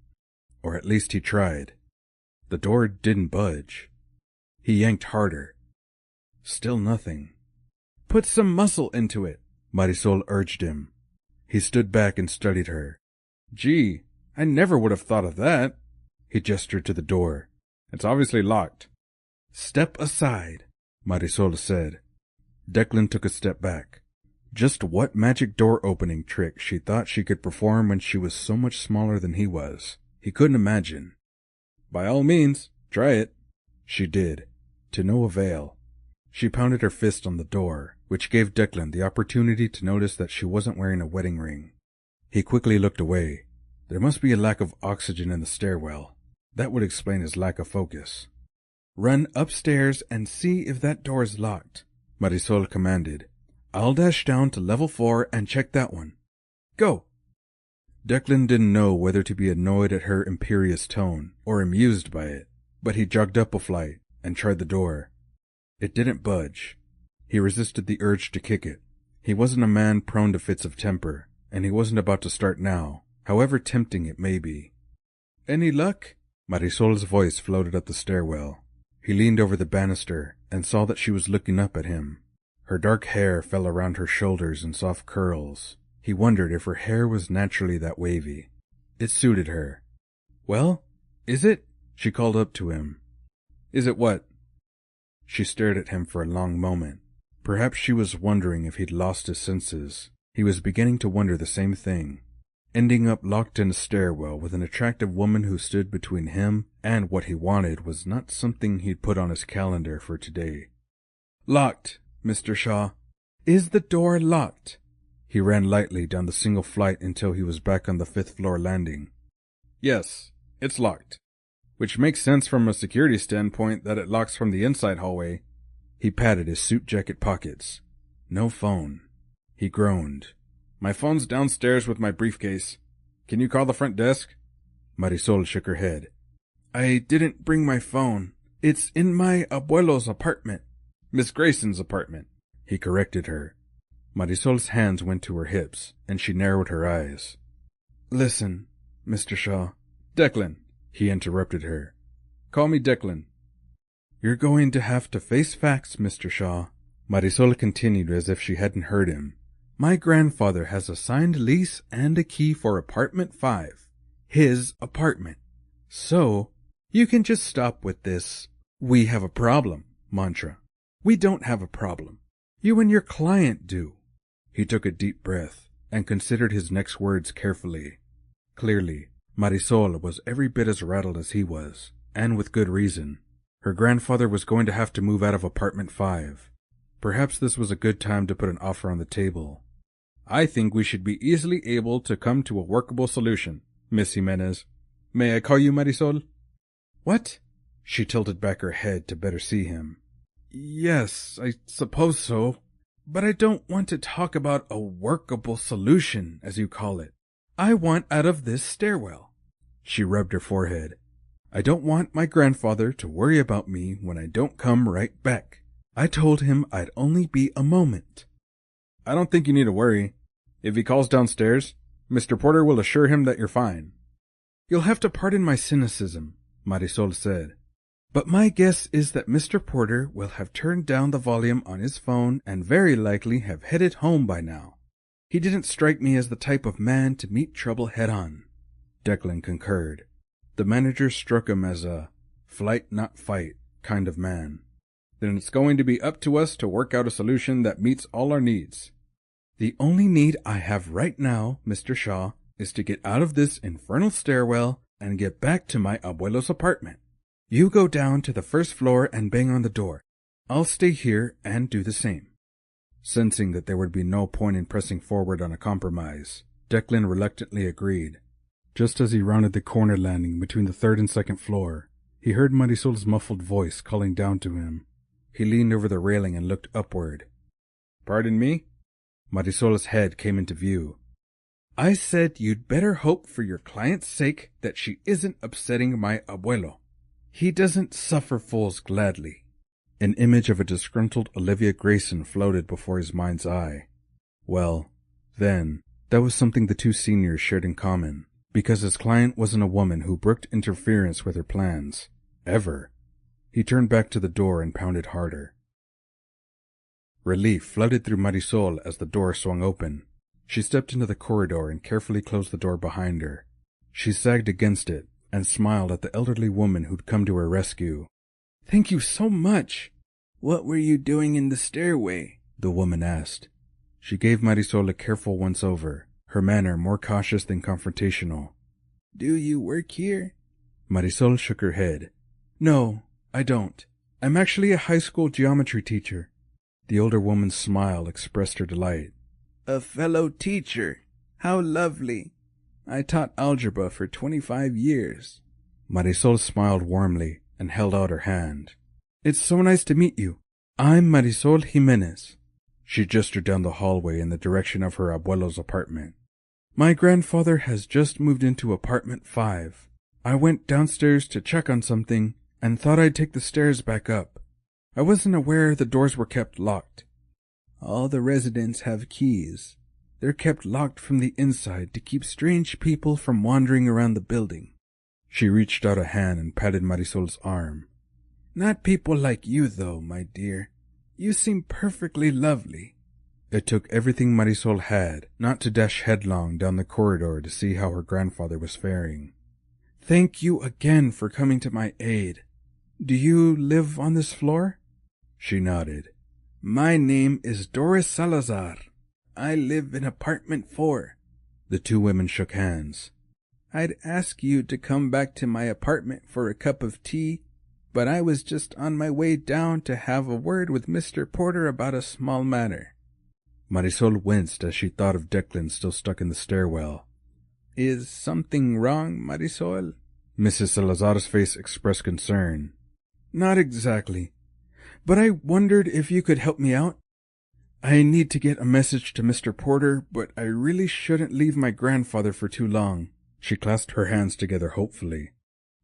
Or at least he tried. The door didn't budge. He yanked harder. Still nothing. Put some muscle into it, Marisol urged him. He stood back and studied her. Gee, I never would have thought of that. He gestured to the door. It's obviously locked. Step aside, Marisol said. Declan took a step back. Just what magic door opening trick she thought she could perform when she was so much smaller than he was, he couldn't imagine. By all means, try it. She did, to no avail. She pounded her fist on the door, which gave Declan the opportunity to notice that she wasn't wearing a wedding ring. He quickly looked away. There must be a lack of oxygen in the stairwell. That would explain his lack of focus. Run upstairs and see if that door is locked, Marisol commanded. I'll dash down to level 4 and check that one. Go! Declan didn't know whether to be annoyed at her imperious tone or amused by it, but he jogged up a flight and tried the door. It didn't budge. He resisted the urge to kick it. He wasn't a man prone to fits of temper, and he wasn't about to start now, however tempting it may be. Any luck? Marisol's voice floated up the stairwell. He leaned over the banister and saw that she was looking up at him. Her dark hair fell around her shoulders in soft curls. He wondered if her hair was naturally that wavy. It suited her. Well, is it? She called up to him. Is it what? She stared at him for a long moment. Perhaps she was wondering if he'd lost his senses. He was beginning to wonder the same thing. Ending up locked in a stairwell with an attractive woman who stood between him and what he wanted was not something he'd put on his calendar for today. Locked, Mr. Shaw. Is the door locked? He ran lightly down the single flight until he was back on the 5th floor landing. Yes, it's locked. Which makes sense from a security standpoint that it locks from the inside hallway. He patted his suit jacket pockets. No phone. He groaned. My phone's downstairs with my briefcase. Can you call the front desk? Marisol shook her head. I didn't bring my phone. It's in my abuelo's apartment. Miss Grayson's apartment. He corrected her. Marisol's hands went to her hips, and she narrowed her eyes. Listen, Mr. Shaw. Declan, he interrupted her. Call me Declan. You're going to have to face facts, Mr. Shaw. Marisol continued as if she hadn't heard him. My grandfather has a signed lease and a key for apartment 5. His apartment. So, you can just stop with this, we have a problem, mantra. We don't have a problem. You and your client do. He took a deep breath and considered his next words carefully. Clearly, Marisol was every bit as rattled as he was, and with good reason. Her grandfather was going to have to move out of apartment 5. Perhaps this was a good time to put an offer on the table. I think we should be easily able to come to a workable solution, Miss Jimenez. May I call you Marisol? What? She tilted back her head to better see him. Yes, I suppose so. But I don't want to talk about a workable solution, as you call it. I want out of this stairwell. She rubbed her forehead. I don't want my grandfather to worry about me when I don't come right back. I told him I'd only be a moment. I don't think you need to worry. If he calls downstairs, Mr. Porter will assure him that you're fine. You'll have to pardon my cynicism, Marisol said. But my guess is that Mr. Porter will have turned down the volume on his phone and very likely have headed home by now. He didn't strike me as the type of man to meet trouble head-on. Declan concurred. The manager struck him as a flight not fight kind of man. Then it's going to be up to us to work out a solution that meets all our needs. The only need I have right now, Mr. Shaw, is to get out of this infernal stairwell and get back to my abuelo's apartment. You go down to the first floor and bang on the door. I'll stay here and do the same." Sensing that there would be no point in pressing forward on a compromise, Declan reluctantly agreed. Just as he rounded the corner landing between the third and second floor, he heard Marisol's muffled voice calling down to him. He leaned over the railing and looked upward. "Pardon me?" Marisol's head came into view. "I said you'd better hope for your client's sake that she isn't upsetting my abuelo. He doesn't suffer fools gladly." An image of a disgruntled Olivia Grayson floated before his mind's eye. Well, then, that was something the two seniors shared in common, because his client wasn't a woman who brooked interference with her plans. Ever. He turned back to the door and pounded harder. Relief flooded through Marisol as the door swung open. She stepped into the corridor and carefully closed the door behind her. She sagged against it and smiled at the elderly woman who'd come to her rescue. "Thank you so much." "What were you doing in the stairway?" the woman asked. She gave Marisol a careful once-over, her manner more cautious than confrontational. "Do you work here?" Marisol shook her head. "No, I don't. I'm actually a high school geometry teacher." The older woman's smile expressed her delight. "A fellow teacher. How lovely. I taught algebra for 25 years. Marisol smiled warmly and held out her hand. "It's so nice to meet you. I'm Marisol Jimenez." She gestured down the hallway in the direction of her abuelo's apartment. "My grandfather has just moved into apartment 5. I went downstairs to check on something and thought I'd take the stairs back up. I wasn't aware the doors were kept locked." "All the residents have keys. They're kept locked from the inside to keep strange people from wandering around the building." She reached out a hand and patted Marisol's arm. "Not people like you, though, my dear. You seem perfectly lovely." It took everything Marisol had not to dash headlong down the corridor to see how her grandfather was faring. "Thank you again for coming to my aid. Do you live on this floor?" She nodded. "My name is Doris Salazar. I live in apartment 4. The two women shook hands. "I'd ask you to come back to my apartment for a cup of tea, but I was just on my way down to have a word with Mr. Porter about a small matter." Marisol winced as she thought of Declan still stuck in the stairwell. "Is something wrong, Marisol?" Mrs. Salazar's face expressed concern. "Not exactly, but I wondered if you could help me out. I need to get a message to Mr. Porter, but I really shouldn't leave my grandfather for too long." She clasped her hands together hopefully.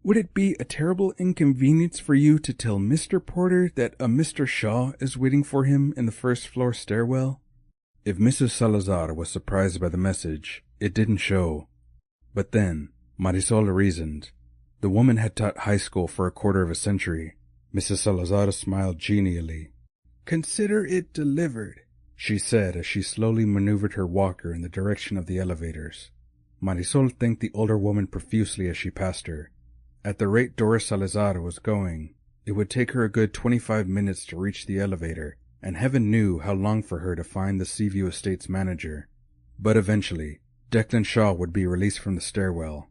"Would it be a terrible inconvenience for you to tell Mr. Porter that a Mr. Shaw is waiting for him in the first-floor stairwell?" If Mrs. Salazar was surprised by the message, it didn't show. But then, Marisol reasoned. The woman had taught high school for a quarter of a century. Mrs. Salazar smiled genially. "Consider it delivered," she said as she slowly maneuvered her walker in the direction of the elevators. Marisol thanked the older woman profusely as she passed her. At the rate Doris Salazar was going, it would take her a good 25 minutes to reach the elevator, and heaven knew how long for her to find the Seaview Estates manager. But eventually, Declan Shaw would be released from the stairwell.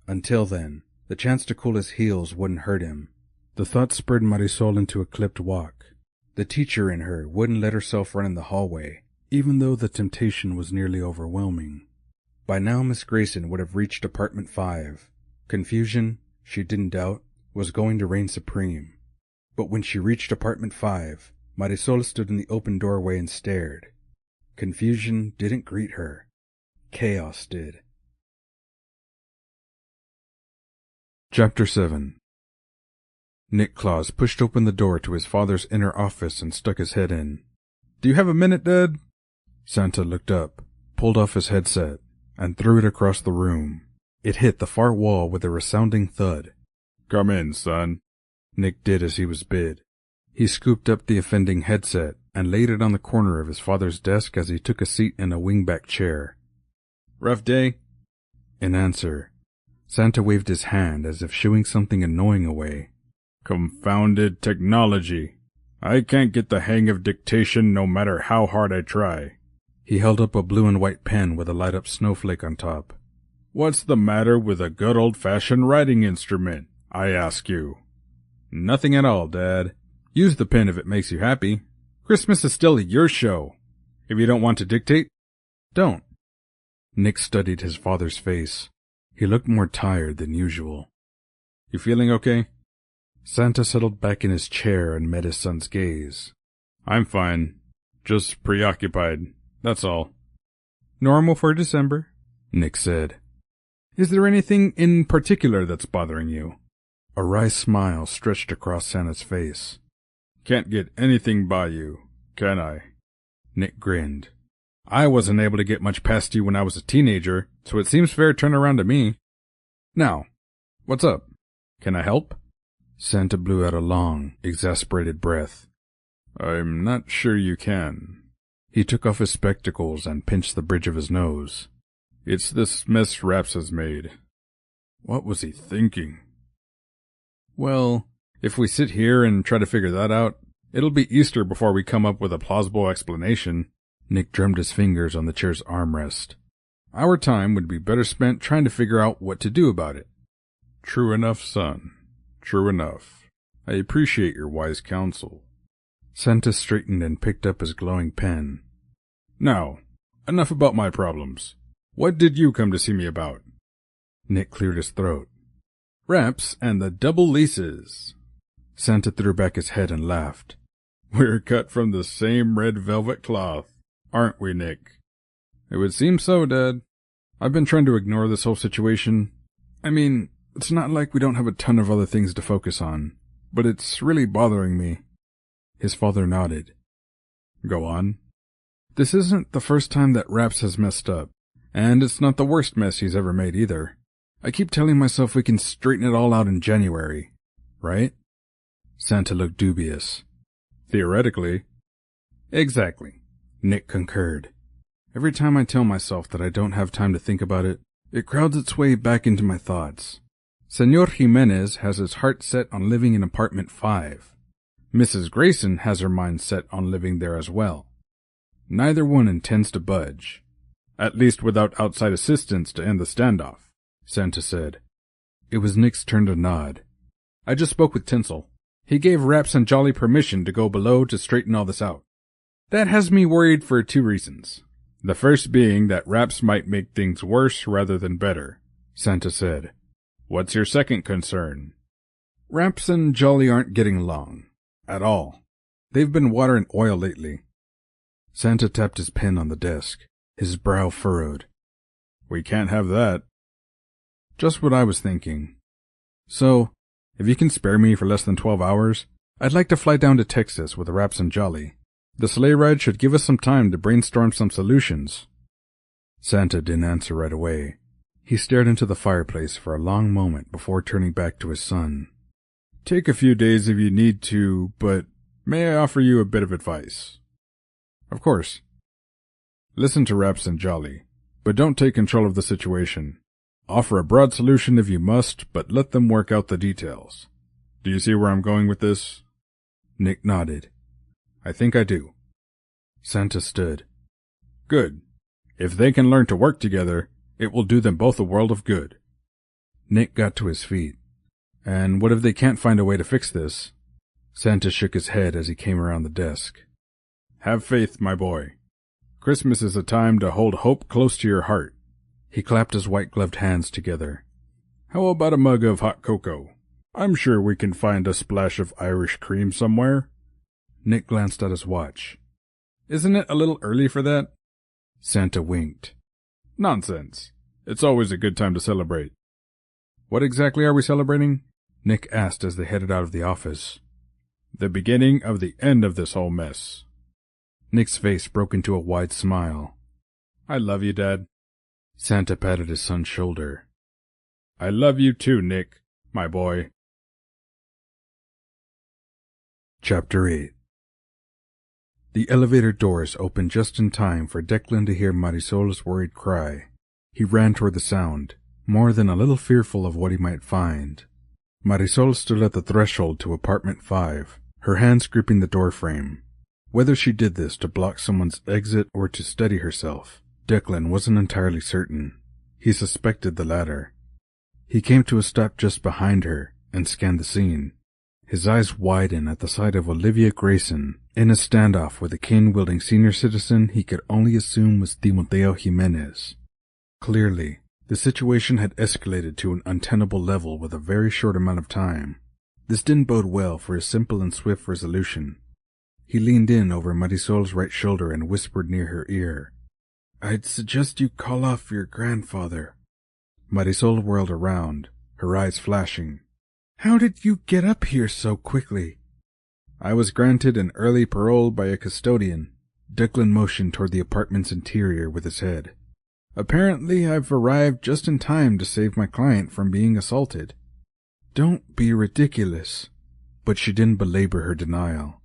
Until then, the chance to cool his heels wouldn't hurt him. The thought spurred Marisol into a clipped walk. The teacher in her wouldn't let herself run in the hallway, even though the temptation was nearly overwhelming. By now Miss Grayson would have reached apartment 5. Confusion, she didn't doubt, was going to reign supreme. But when she reached apartment 5, Marisol stood in the open doorway and stared. Confusion didn't greet her. Chaos did. Chapter 7. Nick Claus pushed open the door to his father's inner office and stuck his head in. "Do you have a minute, Dad?" Santa looked up, pulled off his headset, and threw it across the room. It hit the far wall with a resounding thud. "Come in, son." Nick did as he was bid. He scooped up the offending headset and laid it on the corner of his father's desk as he took a seat in a wingback chair. "Rough day?" In answer, Santa waved his hand as if shooing something annoying away. "Confounded technology. I can't get the hang of dictation no matter how hard I try." He held up a blue and white pen with a light-up snowflake on top. What's the matter with a good old-fashioned writing instrument, I ask you? Nothing at all, Dad. Use the pen if it makes you happy. Christmas is still your show. If you don't want to dictate, don't. Nick studied his father's face. He looked more tired than usual. You feeling okay? Santa settled back in his chair and met his son's gaze. I'm fine. Just preoccupied. That's all. Normal for December, Nick said. Is there anything in particular that's bothering you? A wry smile stretched across Santa's face. Can't get anything by you, can I? Nick grinned. I wasn't able to get much past you when I was a teenager, so it seems fair turnaround to me. Now, what's up? Can I help? Santa blew out a long, exasperated breath. I'm not sure you can. He took off his spectacles and pinched the bridge of his nose. It's this mess Rapz has made. What was he thinking? Well, if we sit here and try to figure that out, it'll be Easter before we come up with a plausible explanation. Nick drummed his fingers on the chair's armrest. Our time would be better spent trying to figure out what to do about it. True enough, son. True enough. I appreciate your wise counsel. Santa straightened and picked up his glowing pen. Now, enough about my problems. What did you come to see me about? Nick cleared his throat. Rapz and the double leases. Santa threw back his head and laughed. We're cut from the same red velvet cloth, aren't we, Nick? It would seem so, Dad. I've been trying to ignore this whole situation. I mean, it's not like we don't have a ton of other things to focus on, but it's really bothering me. His father nodded. Go on. This isn't the first time that Rapz has messed up, and it's not the worst mess he's ever made either. I keep telling myself we can straighten it all out in January, right? Santa looked dubious. Theoretically. Exactly, Nick concurred. Every time I tell myself that I don't have time to think about it, it crowds its way back into my thoughts. Senor Jimenez has his heart set on living in apartment 5. Mrs. Grayson has her mind set on living there as well. Neither one intends to budge. At least without outside assistance to end the standoff, Santa said. It was Nick's turn to nod. I just spoke with Tinsel. He gave Rapz and Jolly permission to go below to straighten all this out. That has me worried for 2 reasons. The first being that Rapz might make things worse rather than better, Santa said. What's your second concern? Rapz and Jolly aren't getting along. At all. They've been water and oil lately. Santa tapped his pen on the desk, his brow furrowed. We can't have that. Just what I was thinking. So, if you can spare me for less than 12 hours, I'd like to fly down to Texas with Rapz and Jolly. The sleigh ride should give us some time to brainstorm some solutions. Santa didn't answer right away. He stared into the fireplace for a long moment before turning back to his son. Take a few days if you need to, but may I offer you a bit of advice? Of course. Listen to Rapz and Jolly, but don't take control of the situation. Offer a broad solution if you must, but let them work out the details. Do you see where I'm going with this? Nick nodded. I think I do. Santa stood. Good. If they can learn to work together, it will do them both a world of good. Nick got to his feet. And what if they can't find a way to fix this? Santa shook his head as he came around the desk. Have faith, my boy. Christmas is a time to hold hope close to your heart. He clapped his white-gloved hands together. How about a mug of hot cocoa? I'm sure we can find a splash of Irish cream somewhere. Nick glanced at his watch. Isn't it a little early for that? Santa winked. Nonsense. It's always a good time to celebrate. What exactly are we celebrating? Nick asked as they headed out of the office. The beginning of the end of this whole mess. Nick's face broke into a wide smile. I love you, Dad. Santa patted his son's shoulder. I love you too, Nick, my boy. Chapter 8. The elevator doors opened just in time for Declan to hear Marisol's worried cry. He ran toward the sound, more than a little fearful of what he might find. Marisol stood at the threshold to apartment 5, her hands gripping the doorframe. Whether she did this to block someone's exit or to steady herself, Declan wasn't entirely certain. He suspected the latter. He came to a stop just behind her and scanned the scene. His eyes widened at the sight of Olivia Grayson in a standoff with a cane-wielding senior citizen he could only assume was Timoteo Jimenez. Clearly, the situation had escalated to an untenable level with a very short amount of time. This didn't bode well for his simple and swift resolution. He leaned in over Marisol's right shoulder and whispered near her ear, "I'd suggest you call off your grandfather." Marisol whirled around, her eyes flashing. "How did you get up here so quickly?" "I was granted an early parole by a custodian." Declan motioned toward the apartment's interior with his head. "Apparently I've arrived just in time to save my client from being assaulted." "Don't be ridiculous." But she didn't belabor her denial.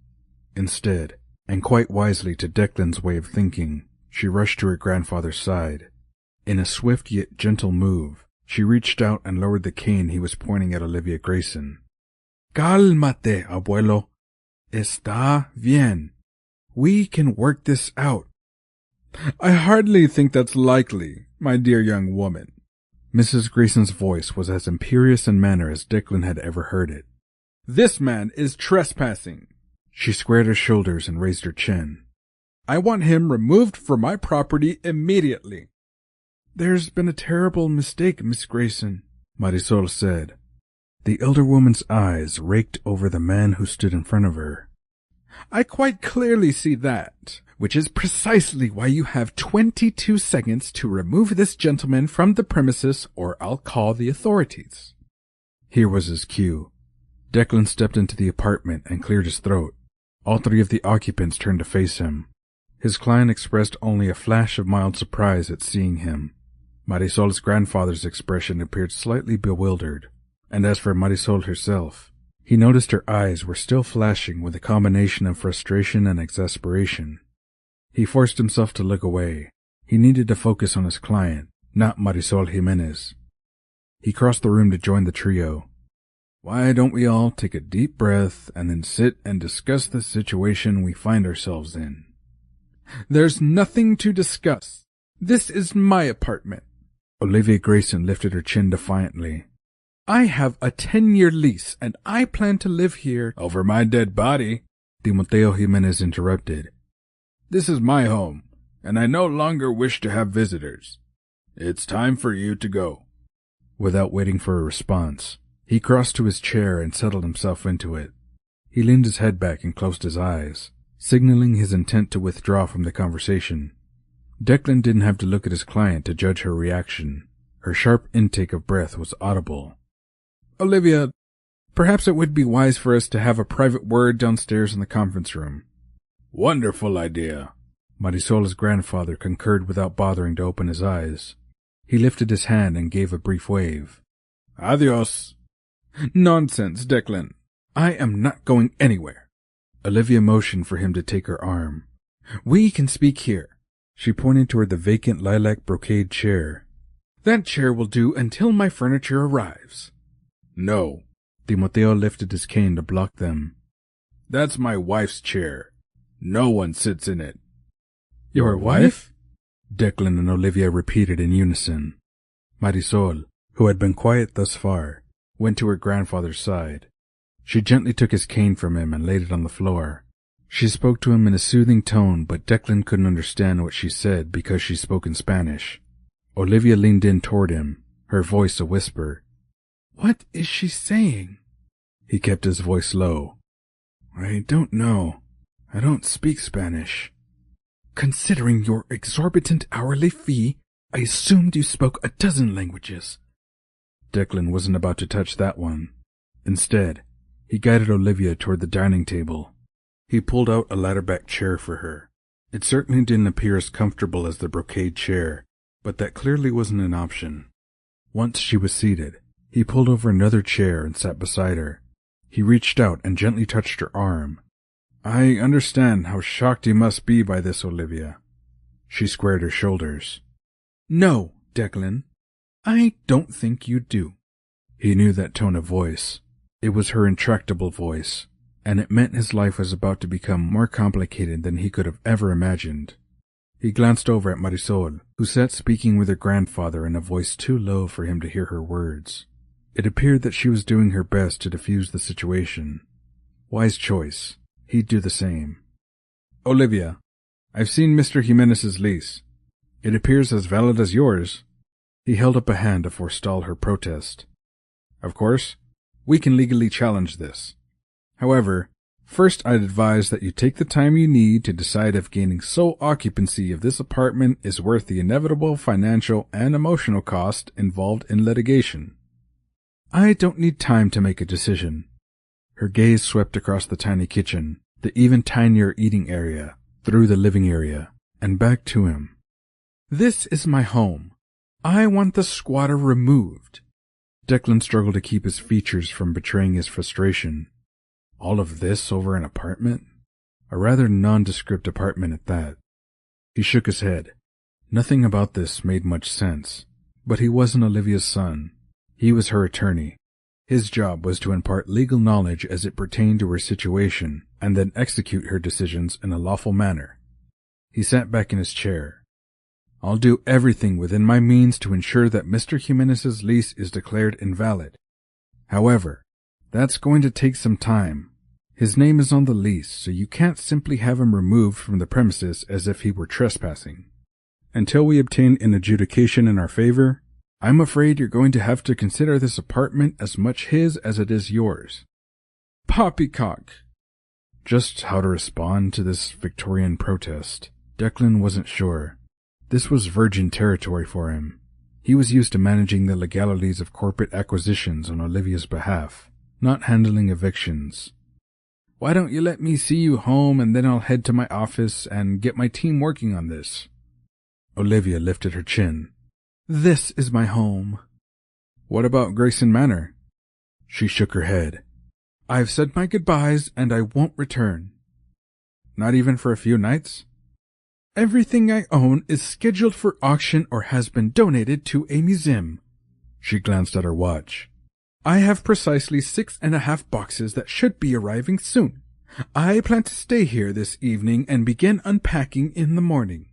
Instead, and quite wisely to Declan's way of thinking, she rushed to her grandfather's side. In a swift yet gentle move, she reached out and lowered the cane he was pointing at Olivia Grayson. "Cálmate, abuelo. Está bien. We can work this out." "I hardly think that's likely, my dear young woman." Mrs. Grayson's voice was as imperious in manner as Declan had ever heard it. "This man is trespassing." She squared her shoulders and raised her chin. "I want him removed from my property immediately." "There's been a terrible mistake, Miss Grayson," Marisol said. The elder woman's eyes raked over the man who stood in front of her. "I quite clearly see that, which is precisely why you have 22 seconds to remove this gentleman from the premises or I'll call the authorities." Here was his cue. Declan stepped into the apartment and cleared his throat. All three of the occupants turned to face him. His client expressed only a flash of mild surprise at seeing him. Marisol's grandfather's expression appeared slightly bewildered, and as for Marisol herself, he noticed her eyes were still flashing with a combination of frustration and exasperation. He forced himself to look away. He needed to focus on his client, not Marisol Jimenez. He crossed the room to join the trio. "Why don't we all take a deep breath and then sit and discuss the situation we find ourselves in?" "There's nothing to discuss. This is my apartment." Olivia Grayson lifted her chin defiantly. "I have a 10-year lease, and I plan to live here." "Over my dead body," Timoteo Jimenez interrupted. "This is my home, and I no longer wish to have visitors. It's time for you to go." Without waiting for a response, he crossed to his chair and settled himself into it. He leaned his head back and closed his eyes, signaling his intent to withdraw from the conversation. Declan didn't have to look at his client to judge her reaction. Her sharp intake of breath was audible. "Olivia, perhaps it would be wise for us to have a private word downstairs in the conference room." "Wonderful idea." Marisol's grandfather concurred without bothering to open his eyes. He lifted his hand and gave a brief wave. "Adios." "Nonsense, Declan. I am not going anywhere." Olivia motioned for him to take her arm. "We can speak here." She pointed toward the vacant lilac brocade chair. "That chair will do until my furniture arrives." "No." Timoteo lifted his cane to block them. "That's my wife's chair. No one sits in it." "Your wife?" Declan and Olivia repeated in unison. Marisol, who had been quiet thus far, went to her grandfather's side. She gently took his cane from him and laid it on the floor. She spoke to him in a soothing tone, but Declan couldn't understand what she said because she spoke in Spanish. Olivia leaned in toward him, her voice a whisper. "What is she saying?" He kept his voice low. "I don't know. I don't speak Spanish." "Considering your exorbitant hourly fee, I assumed you spoke a dozen languages." Declan wasn't about to touch that one. Instead, he guided Olivia toward the dining table. He pulled out a ladder-back chair for her. It certainly didn't appear as comfortable as the brocade chair, but that clearly wasn't an option. Once she was seated, he pulled over another chair and sat beside her. He reached out and gently touched her arm. "I understand how shocked you must be by this, Olivia." She squared her shoulders. "No, Declan, I don't think you do." He knew that tone of voice. It was her intractable voice, and it meant his life was about to become more complicated than he could have ever imagined. He glanced over at Marisol, who sat speaking with her grandfather in a voice too low for him to hear her words. It appeared that she was doing her best to defuse the situation. Wise choice. He'd do the same. Olivia, I've seen Mr. Jimenez's lease. It appears as valid as yours. He held up a hand to forestall her protest. Of course, we can legally challenge this. However, first I'd advise that you take the time you need to decide if gaining sole occupancy of this apartment is worth the inevitable financial and emotional cost involved in litigation. I don't need time to make a decision. Her gaze swept across the tiny kitchen, the even tinier eating area, through the living area, and back to him. This is my home. I want the squatter removed. Declan struggled to keep his features from betraying his frustration. All of this over an apartment? A rather nondescript apartment at that. He shook his head. Nothing about this made much sense, but he wasn't Olivia's son. He was her attorney. His job was to impart legal knowledge as it pertained to her situation, and then execute her decisions in a lawful manner. He sat back in his chair. I'll do everything within my means to ensure that Mr. Jimenez's lease is declared invalid. However, that's going to take some time. His name is on the lease, so you can't simply have him removed from the premises as if he were trespassing. Until we obtain an adjudication in our favor, I'm afraid you're going to have to consider this apartment as much his as it is yours. Poppycock! Just how to respond to this Victorian protest, Declan wasn't sure. This was virgin territory for him. He was used to managing the legalities of corporate acquisitions on Olivia's behalf, not handling evictions. Why don't you let me see you home and then I'll head to my office and get my team working on this? Olivia lifted her chin. This is my home. What about Grayson Manor? She shook her head. I've said my goodbyes and I won't return. Not even for a few nights? Everything I own is scheduled for auction or has been donated to a museum. She glanced at her watch. I have precisely 6.5 boxes that should be arriving soon. I plan to stay here this evening and begin unpacking in the morning.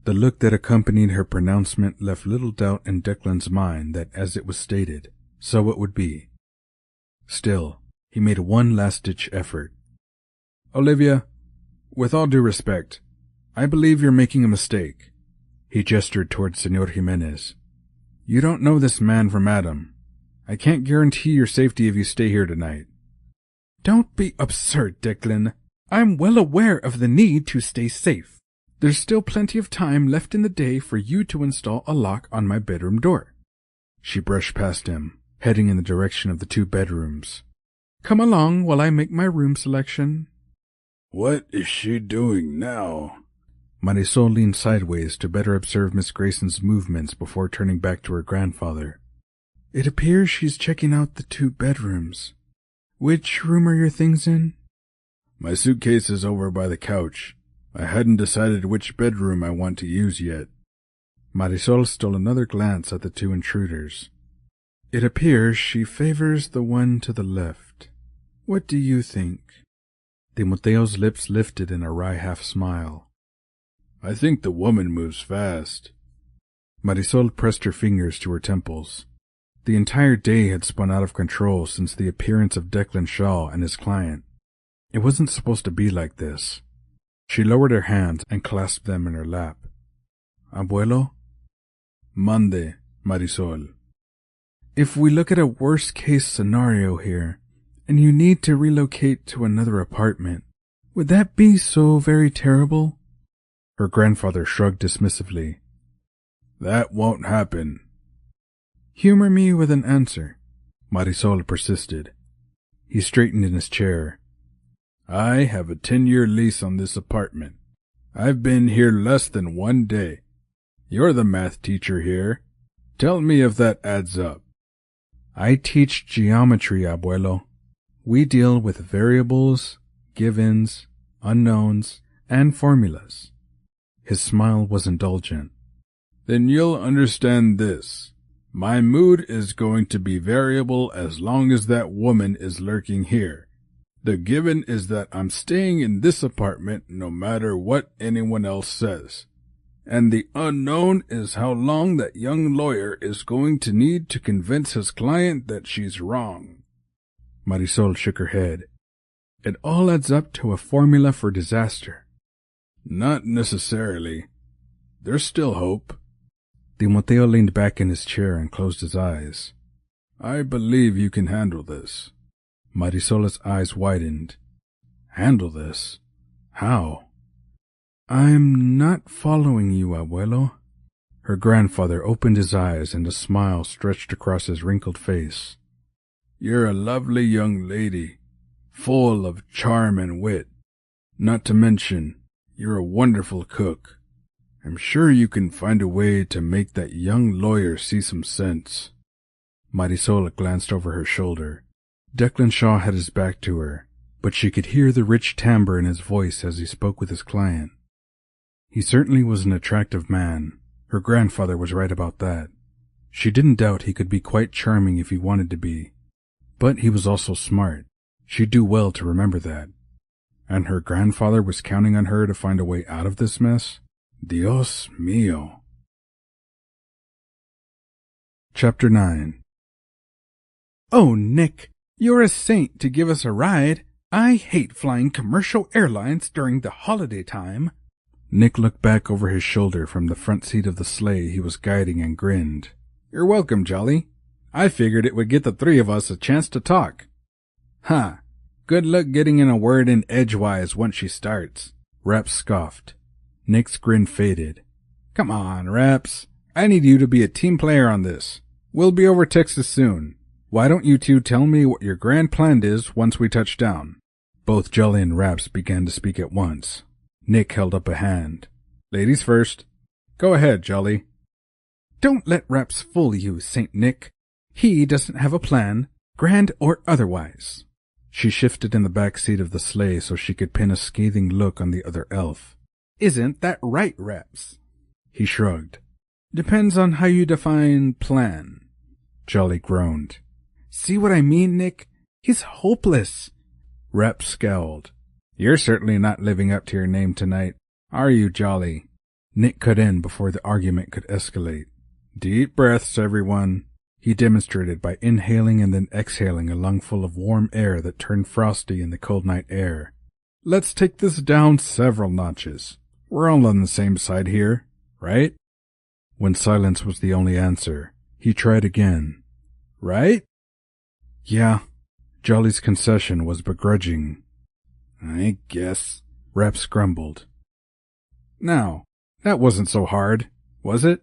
The look that accompanied her pronouncement left little doubt in Declan's mind that as it was stated, so it would be. Still, he made one last-ditch effort. Olivia, with all due respect, I believe you're making a mistake. He gestured toward Señor Jimenez. You don't know this man from Adam. I can't guarantee your safety if you stay here tonight. Don't be absurd, Declan. I'm well aware of the need to stay safe. There's still plenty of time left in the day for you to install a lock on my bedroom door. She brushed past him, heading in the direction of the 2 bedrooms. Come along while I make my room selection. What is she doing now? Marisol leaned sideways to better observe Miss Grayson's movements before turning back to her grandfather. It appears she's checking out the 2 bedrooms. Which room are your things in? My suitcase is over by the couch. I hadn't decided which bedroom I want to use yet. Marisol stole another glance at the 2 intruders. It appears she favors the one to the left. What do you think? Timoteo's lips lifted in a wry half-smile. I think the woman moves fast. Marisol pressed her fingers to her temples. The entire day had spun out of control since the appearance of Declan Shaw and his client. It wasn't supposed to be like this. She lowered her hands and clasped them in her lap. Abuelo? Mande, Marisol. If we look at a worst-case scenario here, and you need to relocate to another apartment, would that be so very terrible? Her grandfather shrugged dismissively. That won't happen. Humor me with an answer, Marisol persisted. He straightened in his chair. I have a 10-year lease on this apartment. I've been here less than 1 day. You're the math teacher here. Tell me if that adds up. I teach geometry, abuelo. We deal with variables, givens, unknowns, and formulas. His smile was indulgent. Then you'll understand this. My mood is going to be variable as long as that woman is lurking here. The given is that I'm staying in this apartment no matter what anyone else says. And the unknown is how long that young lawyer is going to need to convince his client that she's wrong. Marisol shook her head. It all adds up to a formula for disaster. Not necessarily. There's still hope. Timoteo leaned back in his chair and closed his eyes. I believe you can handle this. Marisol's eyes widened. Handle this? How? I'm not following you, abuelo. Her grandfather opened his eyes and a smile stretched across his wrinkled face. You're a lovely young lady, full of charm and wit. Not to mention, you're a wonderful cook. I'm sure you can find a way to make that young lawyer see some sense. Marisol glanced over her shoulder. Declan Shaw had his back to her, but she could hear the rich timbre in his voice as he spoke with his client. He certainly was an attractive man. Her grandfather was right about that. She didn't doubt he could be quite charming if he wanted to be. But he was also smart. She'd do well to remember that. And her grandfather was counting on her to find a way out of this mess? Dios mío. Chapter 9. Oh, Nick, you're a saint to give us a ride. I hate flying commercial airlines during the holiday time. Nick looked back over his shoulder from the front seat of the sleigh he was guiding and grinned. You're welcome, Jolly. I figured it would get the three of us a chance to talk. Huh. Good luck getting in a word in edgewise once she starts. Rapz scoffed. Nick's grin faded. Come on, Rapz. I need you to be a team player on this. We'll be over Texas soon. Why don't you two tell me what your grand plan is once we touch down? Both Jolly and Rapz began to speak at once. Nick held up a hand. Ladies first. Go ahead, Jolly. Don't let Rapz fool you, Saint Nick. He doesn't have a plan, grand or otherwise. She shifted in the back seat of the sleigh so she could pin a scathing look on the other elf. Isn't that right, Rapz? He shrugged. Depends on how you define plan. Jolly groaned. See what I mean, Nick? He's hopeless. Rapz scowled. You're certainly not living up to your name tonight, are you, Jolly? Nick cut in before the argument could escalate. Deep breaths, everyone. He demonstrated by inhaling and then exhaling a lungful of warm air that turned frosty in the cold night air. Let's take this down several notches. We're all on the same side here, right? When silence was the only answer, he tried again. Right? Yeah. Jolly's concession was begrudging. I guess. Rapz grumbled. Now, that wasn't so hard, was it?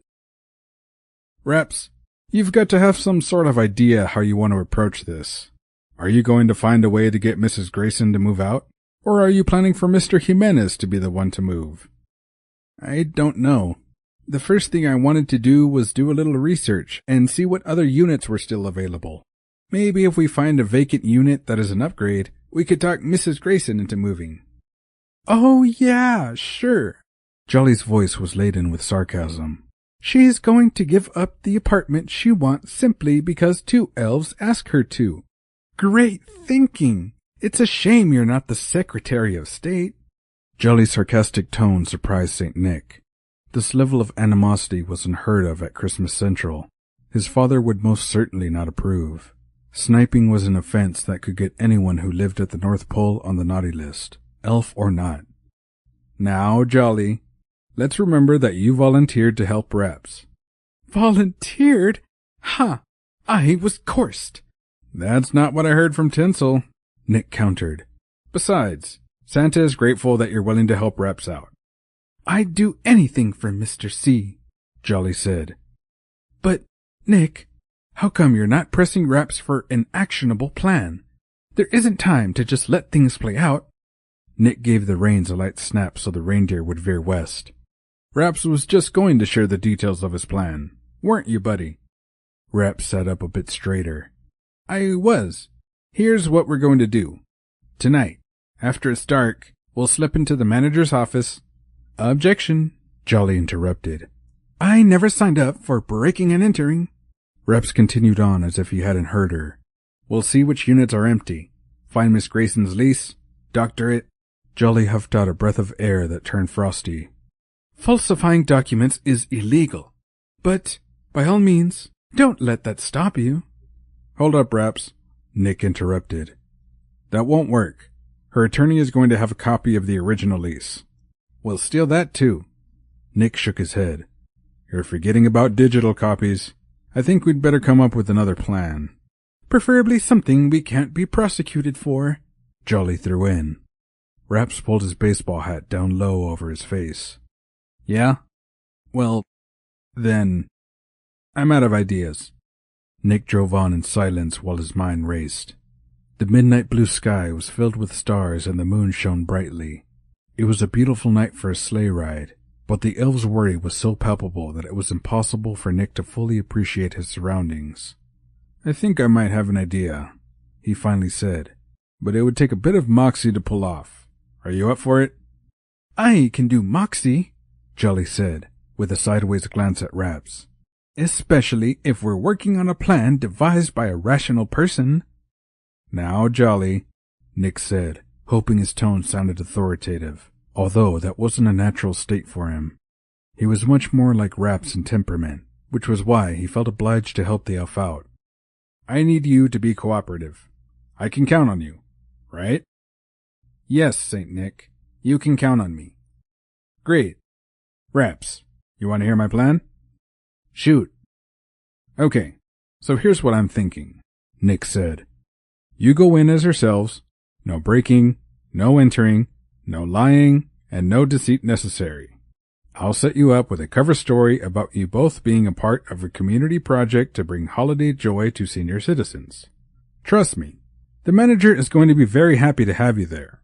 Rapz, you've got to have some sort of idea how you want to approach this. Are you going to find a way to get Mrs. Grayson to move out? Or are you planning for Mr. Jimenez to be the one to move? I don't know. The first thing I wanted to do was do a little research and see what other units were still available. Maybe if we find a vacant unit that is an upgrade, we could talk Mrs. Grayson into moving. Oh yeah, sure. Jolly's voice was laden with sarcasm. She's going to give up the apartment she wants simply because two elves ask her to. Great thinking. It's a shame you're not the Secretary of State. Jolly's sarcastic tone surprised St. Nick. This level of animosity was unheard of at Christmas Central. His father would most certainly not approve. Sniping was an offense that could get anyone who lived at the North Pole on the naughty list, elf or not. Now, Jolly, let's remember that you volunteered to help Rapz. Volunteered? Ha! I was coursed. That's not what I heard from Tinsel, Nick countered. Besides, Santa is grateful that you're willing to help Rapz out. I'd do anything for Mr. C, Jolly said. But, Nick, how come you're not pressing Rapz for an actionable plan? There isn't time to just let things play out. Nick gave the reins a light snap so the reindeer would veer west. Rapz was just going to share the details of his plan, weren't you, buddy? Rapz sat up a bit straighter. I was. Here's what we're going to do. Tonight, after it's dark, we'll slip into the manager's office. Objection, Jolly interrupted. I never signed up for breaking and entering. Rapz continued on as if he hadn't heard her. We'll see which units are empty. Find Miss Grayson's lease. Doctor it. Jolly huffed out a breath of air that turned frosty. Falsifying documents is illegal. But, by all means, don't let that stop you. Hold up, Rapz, Nick interrupted. That won't work. Her attorney is going to have a copy of the original lease. We'll steal that too. Nick shook his head. You're forgetting about digital copies. I think we'd better come up with another plan. Preferably something we can't be prosecuted for, Jolly threw in. Rapz pulled his baseball hat down low over his face. Yeah? Well, then, I'm out of ideas. Nick drove on in silence while his mind raced. The midnight blue sky was filled with stars and the moon shone brightly. It was a beautiful night for a sleigh ride, but the elves' worry was so palpable that it was impossible for Nick to fully appreciate his surroundings. I think I might have an idea, he finally said, but it would take a bit of moxie to pull off. Are you up for it? I can do moxie, Jolly said, with a sideways glance at Rapz. Especially if we're working on a plan devised by a rational person. Now, Jolly, Nick said, hoping his tone sounded authoritative, although that wasn't a natural state for him. He was much more like Rapz in temperament, which was why he felt obliged to help the elf out. I need you to be cooperative. I can count on you, right? Yes, Saint Nick, you can count on me. Great. Rapz, you want to hear my plan? Shoot. Okay, so here's what I'm thinking, Nick said. You go in as yourselves, no breaking, no entering, no lying, and no deceit necessary. I'll set you up with a cover story about you both being a part of a community project to bring holiday joy to senior citizens. Trust me, the manager is going to be very happy to have you there.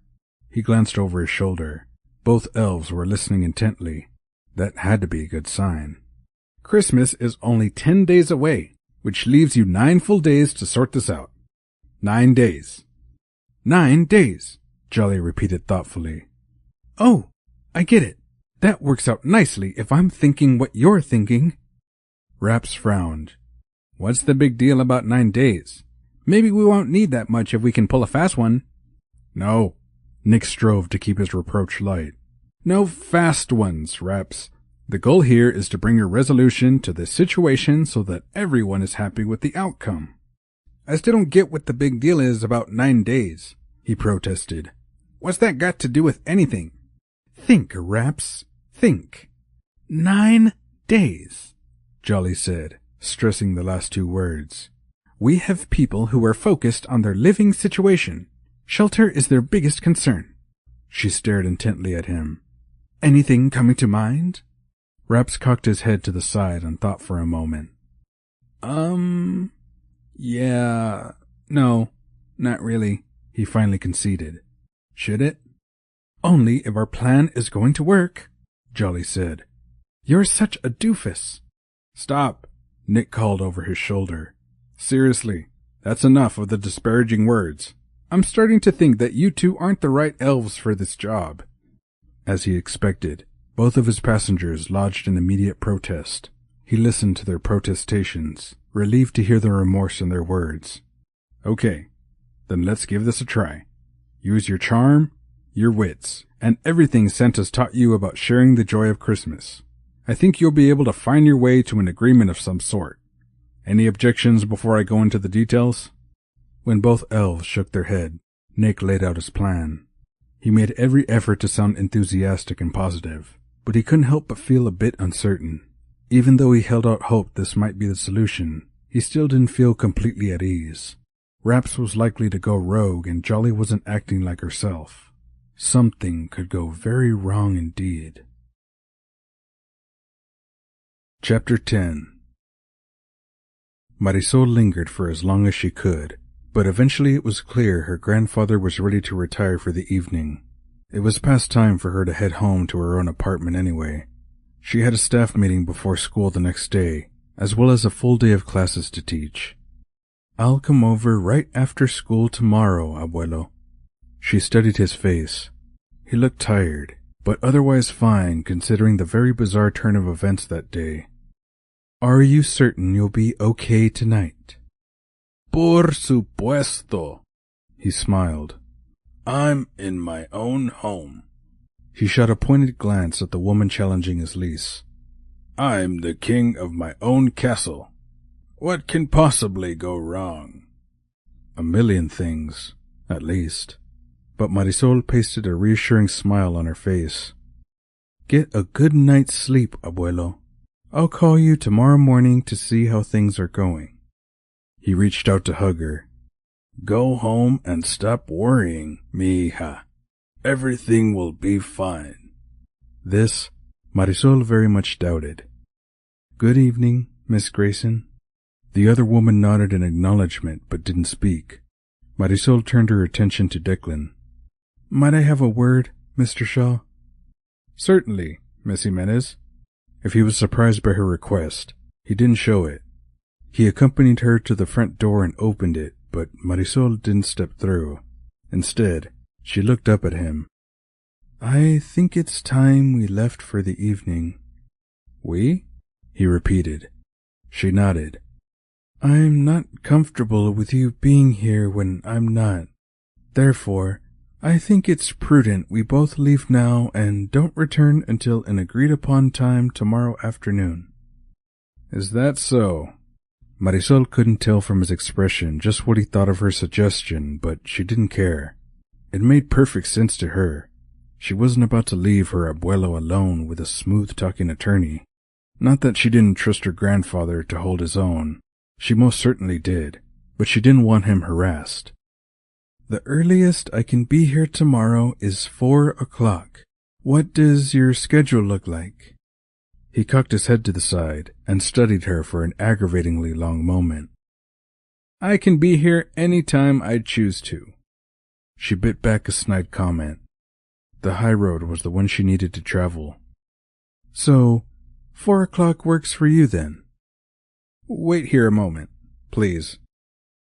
He glanced over his shoulder. Both elves were listening intently. That had to be a good sign. Christmas is only 10 days away, which leaves you 9 full days to sort this out. 9 days. 9 days, Jolly repeated thoughtfully. Oh, I get it. That works out nicely if I'm thinking what you're thinking. Rapz frowned. What's the big deal about 9 days? Maybe we won't need that much if we can pull a fast one. No. Nick strove to keep his reproach light. No fast ones, Rapz. The goal here is to bring a resolution to this situation so that everyone is happy with the outcome. I still don't get what the big deal is about 9 days, he protested. What's that got to do with anything? Think, Rapz. Think. 9 days, Jolly said, stressing the last 2 words. We have people who are focused on their living situation. Shelter is their biggest concern. She stared intently at him. Anything coming to mind? Rapz cocked his head to the side and thought for a moment. Yeah, no, not really, he finally conceded. Should it? Only if our plan is going to work, Jolly said. You're such a doofus. Stop, Nick called over his shoulder. Seriously, that's enough of the disparaging words. I'm starting to think that you two aren't the right elves for this job. As he expected, both of his passengers lodged an immediate protest. He listened to their protestations, relieved to hear the remorse in their words. Okay, then let's give this a try. Use your charm, your wits, and everything Santa's taught you about sharing the joy of Christmas. I think you'll be able to find your way to an agreement of some sort. Any objections before I go into the details? When both elves shook their head, Nick laid out his plan. He made every effort to sound enthusiastic and positive, but he couldn't help but feel a bit uncertain. Even though he held out hope this might be the solution, he still didn't feel completely at ease. Rapz was likely to go rogue and Jolly wasn't acting like herself. Something could go very wrong indeed. Chapter 10. Marisol lingered for as long as she could, but eventually it was clear her grandfather was ready to retire for the evening. It was past time for her to head home to her own apartment anyway. She had a staff meeting before school the next day, as well as a full day of classes to teach. I'll come over right after school tomorrow, abuelo. She studied his face. He looked tired, but otherwise fine considering the very bizarre turn of events that day. Are you certain you'll be okay tonight? Por supuesto. He smiled. I'm in my own home. He shot a pointed glance at the woman challenging his lease. I'm the king of my own castle. What can possibly go wrong? A million things, at least. But Marisol pasted a reassuring smile on her face. Get a good night's sleep, abuelo. I'll call you tomorrow morning to see how things are going. He reached out to hug her. Go home and stop worrying, mija. Everything will be fine. This, Marisol very much doubted. Good evening, Miss Grayson. The other woman nodded in acknowledgement but didn't speak. Marisol turned her attention to Declan. Might I have a word, Mr. Shaw? Certainly, Miss Jimenez. If he was surprised by her request, he didn't show it. He accompanied her to the front door and opened it, but Marisol didn't step through. Instead, she looked up at him. I think it's time we left for the evening. We? He repeated. She nodded. I'm not comfortable with you being here when I'm not. Therefore, I think it's prudent we both leave now and don't return until an agreed-upon time tomorrow afternoon. Is that so? Marisol couldn't tell from his expression just what he thought of her suggestion, but she didn't care. It made perfect sense to her. She wasn't about to leave her abuelo alone with a smooth-talking attorney. Not that she didn't trust her grandfather to hold his own. She most certainly did, but she didn't want him harassed. The earliest I can be here tomorrow is 4 o'clock. What does your schedule look like? He cocked his head to the side and studied her for an aggravatingly long moment. I can be here any time I choose to. She bit back a snide comment. The high road was the one she needed to travel. So, 4 o'clock works for you then? Wait here a moment, please.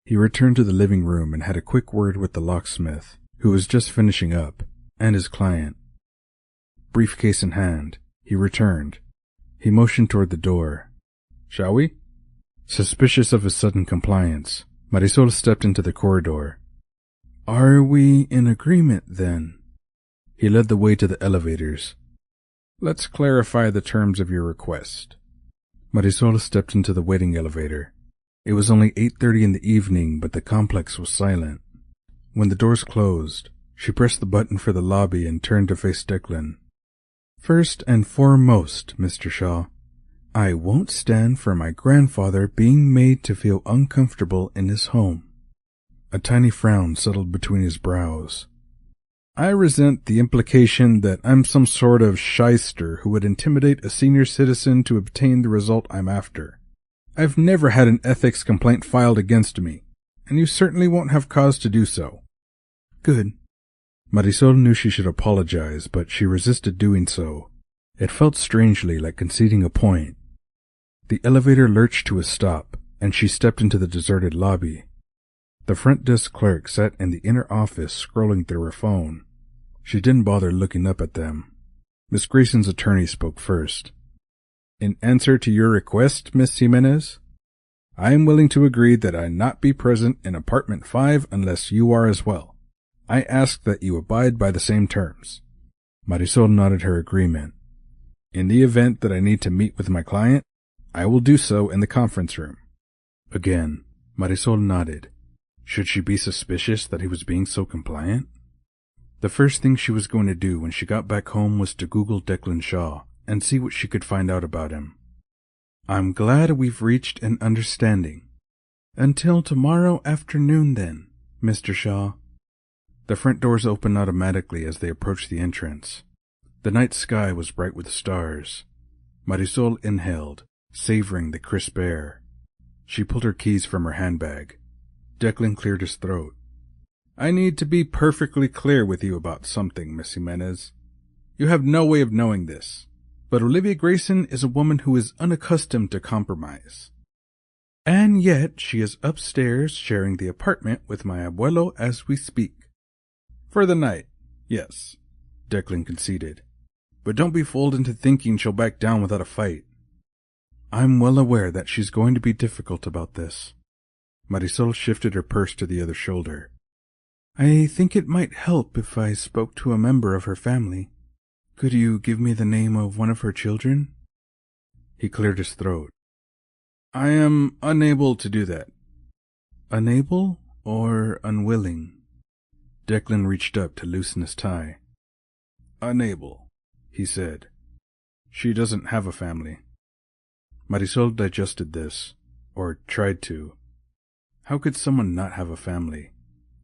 He returned to the living room and had a quick word with the locksmith, who was just finishing up, and his client. Briefcase in hand, he returned. He motioned toward the door. Shall we? Suspicious of his sudden compliance, Marisol stepped into the corridor. Are we in agreement, then? He led the way to the elevators. Let's clarify the terms of your request. Marisol stepped into the waiting elevator. It was only 8:30 in the evening, but the complex was silent. When the doors closed, she pressed the button for the lobby and turned to face Declan. First and foremost, Mr. Shaw, I won't stand for my grandfather being made to feel uncomfortable in his home. A tiny frown settled between his brows. I resent the implication that I'm some sort of shyster who would intimidate a senior citizen to obtain the result I'm after. I've never had an ethics complaint filed against me, and you certainly won't have cause to do so. Good. Marisol knew she should apologize, but she resisted doing so. It felt strangely like conceding a point. The elevator lurched to a stop, and she stepped into the deserted lobby. The front desk clerk sat in the inner office scrolling through her phone. She didn't bother looking up at them. Miss Grayson's attorney spoke first. In answer to your request, Miss Jimenez, I am willing to agree that I not be present in apartment 5 unless you are as well. I ask that you abide by the same terms. Marisol nodded her agreement. In the event that I need to meet with my client, I will do so in the conference room. Again, Marisol nodded. Should she be suspicious that he was being so compliant? The first thing she was going to do when she got back home was to Google Declan Shaw and see what she could find out about him. I'm glad we've reached an understanding. Until tomorrow afternoon, then, Mr. Shaw. The front doors opened automatically as they approached the entrance. The night sky was bright with stars. Marisol inhaled, savoring the crisp air. She pulled her keys from her handbag. Declan cleared his throat. I need to be perfectly clear with you about something, Miss Jimenez. You have no way of knowing this, but Olivia Grayson is a woman who is unaccustomed to compromise. And yet she is upstairs sharing the apartment with my abuelo as we speak. For the night, yes, Declan conceded. But don't be fooled into thinking she'll back down without a fight. I'm well aware that she's going to be difficult about this. Marisol shifted her purse to the other shoulder. I think it might help if I spoke to a member of her family. Could you give me the name of one of her children? He cleared his throat. I am unable to do that. Unable or unwilling? Declan reached up to loosen his tie. Unable, he said. She doesn't have a family. Marisol digested this, or tried to. How could someone not have a family?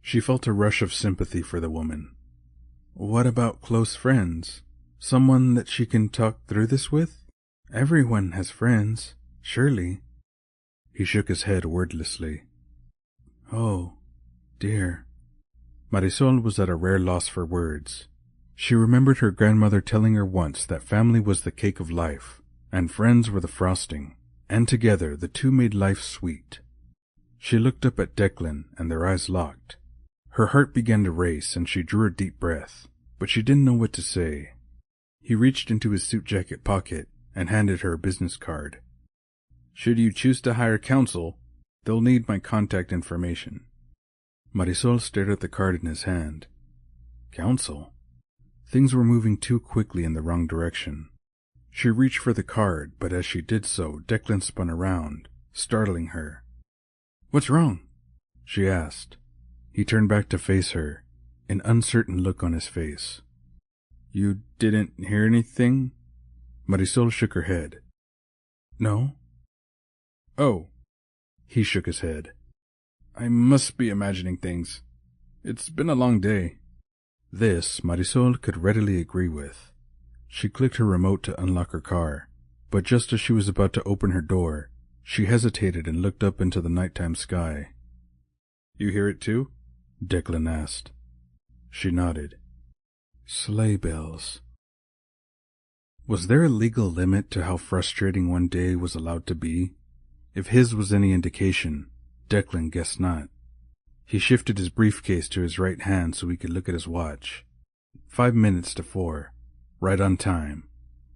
She felt a rush of sympathy for the woman. What about close friends? Someone that she can talk through this with? Everyone has friends, surely. He shook his head wordlessly. Oh, dear. Marisol was at a rare loss for words. She remembered her grandmother telling her once that family was the cake of life, and friends were the frosting, and together the two made life sweet. She looked up at Declan, and their eyes locked. Her heart began to race, and she drew a deep breath, but she didn't know what to say. He reached into his suit jacket pocket and handed her a business card. Should you choose to hire counsel, they'll need my contact information. Marisol stared at the card in his hand. Counsel? Things were moving too quickly in the wrong direction. She reached for the card, but as she did so, Declan spun around, startling her. "What's wrong?" she asked. He turned back to face her, an uncertain look on his face. You didn't hear anything? Marisol shook her head. No. Oh. He shook his head. I must be imagining things. It's been a long day. This Marisol could readily agree with. She clicked her remote to unlock her car, but just as she was about to open her door, she hesitated and looked up into the nighttime sky. You hear it too? Declan asked. She nodded. Sleigh bells. Was there a legal limit to how frustrating one day was allowed to be? If his was any indication, Declan guessed not. He shifted his briefcase to his right hand so he could look at his watch. 5 minutes to 4. Right on time.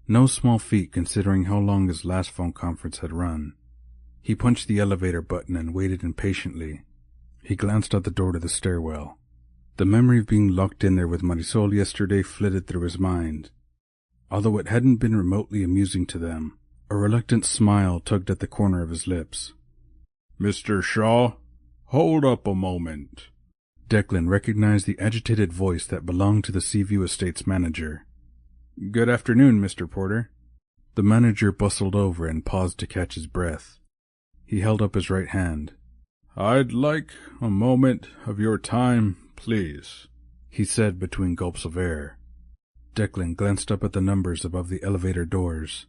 No small feat considering how long his last phone conference had run. He punched the elevator button and waited impatiently. He glanced out the door to the stairwell. The memory of being locked in there with Marisol yesterday flitted through his mind. Although it hadn't been remotely amusing to them, a reluctant smile tugged at the corner of his lips. Mr. Shaw, hold up a moment. Declan recognized the agitated voice that belonged to the Seaview Estates manager. Good afternoon, Mr. Porter. The manager bustled over and paused to catch his breath. He held up his right hand. I'd like a moment of your time, please, he said between gulps of air. Declan glanced up at the numbers above the elevator doors.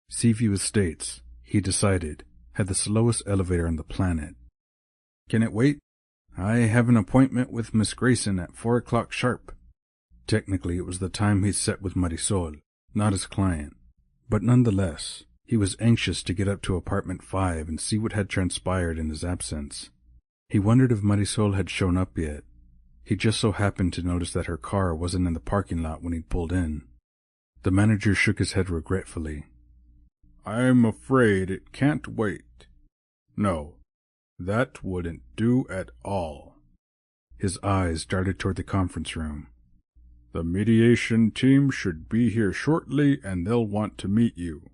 Seaview Estates, he decided, had the slowest elevator on the planet. Can it wait? I have an appointment with Miss Grayson at 4 o'clock sharp. Technically, it was the time he'd set with Marisol, not his client. But nonetheless, he was anxious to get up to apartment 5 and see what had transpired in his absence. He wondered if Marisol had shown up yet. He just so happened to notice that her car wasn't in the parking lot when he'd pulled in. The manager shook his head regretfully. I'm afraid it can't wait. No, that wouldn't do at all. His eyes darted toward the conference room. The mediation team should be here shortly and they'll want to meet you.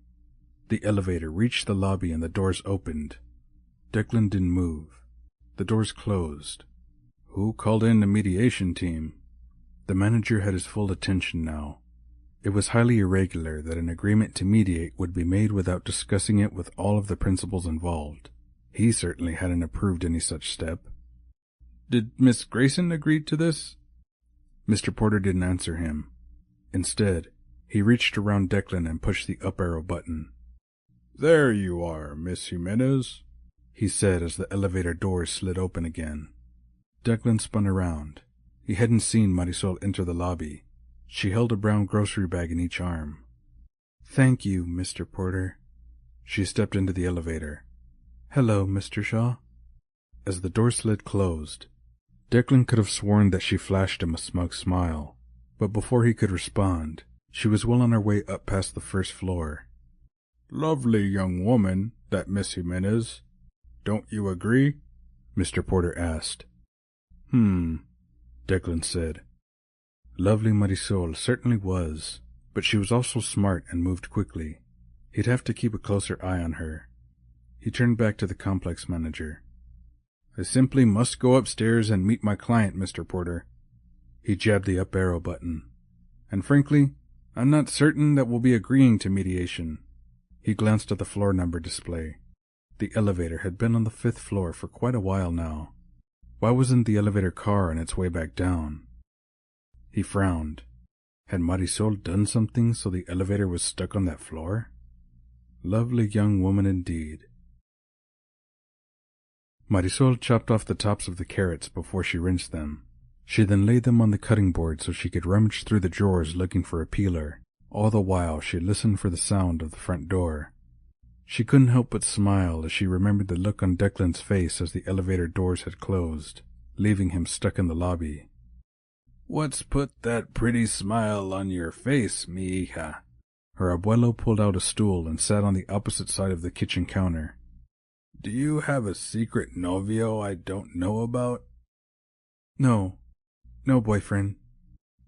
The elevator reached the lobby and the doors opened. Declan didn't move. The doors closed. Who called in the mediation team? The manager had his full attention now. It was highly irregular that an agreement to mediate would be made without discussing it with all of the principals involved. He certainly hadn't approved any such step. Did Miss Grayson agree to this? Mr. Porter didn't answer him. Instead, he reached around Declan and pushed the up arrow button. There you are, Miss Jimenez, he said as the elevator doors slid open again. Declan spun around. He hadn't seen Marisol enter the lobby. She held a brown grocery bag in each arm. Thank you, Mr. Porter. She stepped into the elevator. Hello, Mr. Shaw. As the door slid closed, Declan could have sworn that she flashed him a smug smile, but before he could respond, she was well on her way up past the first floor. Lovely young woman, that Miss Jimenez. Don't you agree? Mr. Porter asked. Declan said. Lovely Marisol certainly was, but she was also smart and moved quickly. He'd have to keep a closer eye on her. He turned back to the complex manager. I simply must go upstairs and meet my client, Mr. Porter. He jabbed the up arrow button. And frankly, I'm not certain that we'll be agreeing to mediation. He glanced at the floor number display. The elevator had been on the 5th floor for quite a while now. Why wasn't the elevator car on its way back down? He frowned. Had Marisol done something so the elevator was stuck on that floor? Lovely young woman indeed. Marisol chopped off the tops of the carrots before she rinsed them. She then laid them on the cutting board so she could rummage through the drawers looking for a peeler. All the while she listened for the sound of the front door. She couldn't help but smile as she remembered the look on Declan's face as the elevator doors had closed, leaving him stuck in the lobby. "What's put that pretty smile on your face, mi hija?" Her abuelo pulled out a stool and sat on the opposite side of the kitchen counter. "Do you have a secret novio I don't know about?" No, boyfriend.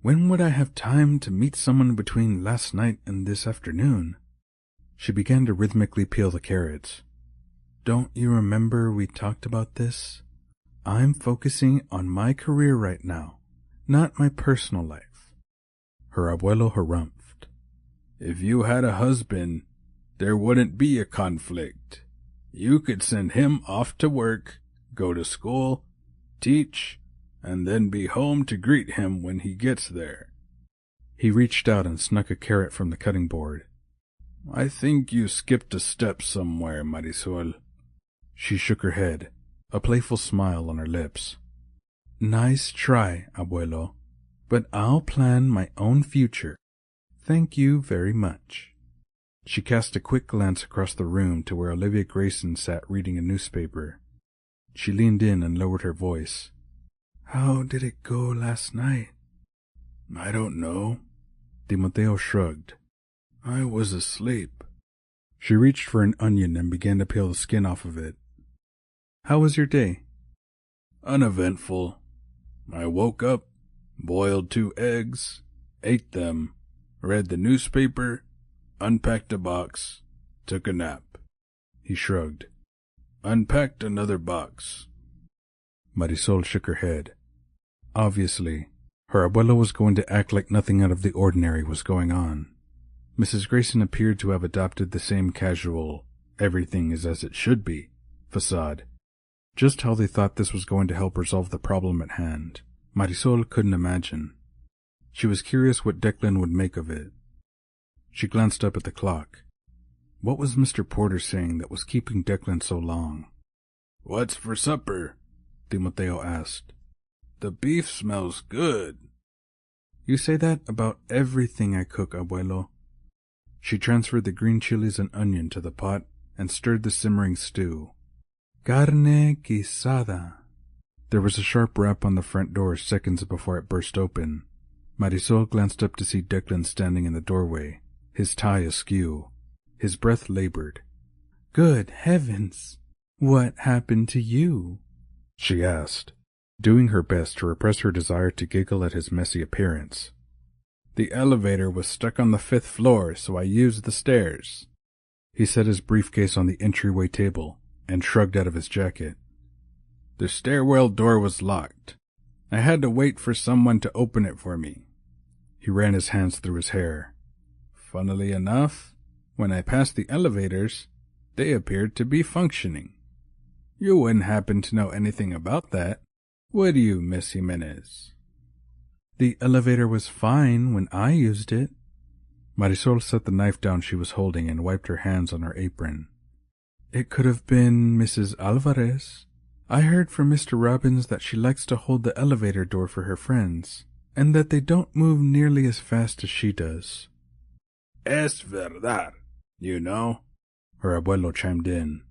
When would I have time to meet someone between last night and this afternoon? She began to rhythmically peel the carrots. Don't you remember we talked about this? I'm focusing on my career right now, not my personal life. Her abuelo harumphed. If you had a husband, there wouldn't be a conflict. You could send him off to work, go to school, teach, and then be home to greet him when he gets there. He reached out and snuck a carrot from the cutting board. I think you skipped a step somewhere, Marisol. She shook her head, a playful smile on her lips. Nice try, abuelo, but I'll plan my own future. Thank you very much. She cast a quick glance across the room to where Olivia Grayson sat reading a newspaper. She leaned in and lowered her voice. How did it go last night? I don't know. Timoteo shrugged. I was asleep. She reached for an onion and began to peel the skin off of it. How was your day? Uneventful. I woke up, boiled 2 eggs, ate them, read the newspaper, unpacked a box, took a nap. He shrugged. Unpacked another box. Marisol shook her head. Obviously, her abuela was going to act like nothing out of the ordinary was going on. Mrs. Grayson appeared to have adopted the same casual, everything is as it should be, facade. Just how they thought this was going to help resolve the problem at hand, Marisol couldn't imagine. She was curious what Declan would make of it. She glanced up at the clock. What was Mr. Porter saying that was keeping Declan so long? What's for supper? Timoteo asked. The beef smells good. You say that about everything I cook, abuelo. She transferred the green chilies and onion to the pot and stirred the simmering stew. Carne guisada. There was a sharp rap on the front door seconds before it burst open. Marisol glanced up to see Declan standing in the doorway, his tie askew. His breath labored. Good heavens! What happened to you? She asked, doing her best to repress her desire to giggle at his messy appearance. The elevator was stuck on the 5th floor, so I used the stairs. He set his briefcase on the entryway table and shrugged out of his jacket. The stairwell door was locked. I had to wait for someone to open it for me. He ran his hands through his hair. Funnily enough, when I passed the elevators, they appeared to be functioning. You wouldn't happen to know anything about that, would you, Miss Jimenez? The elevator was fine when I used it. Marisol set the knife down she was holding and wiped her hands on her apron. It could have been Mrs. Alvarez. I heard from Mr. Robbins that she likes to hold the elevator door for her friends, and that they don't move nearly as fast as she does. Es verdad, you know, her abuelo chimed in.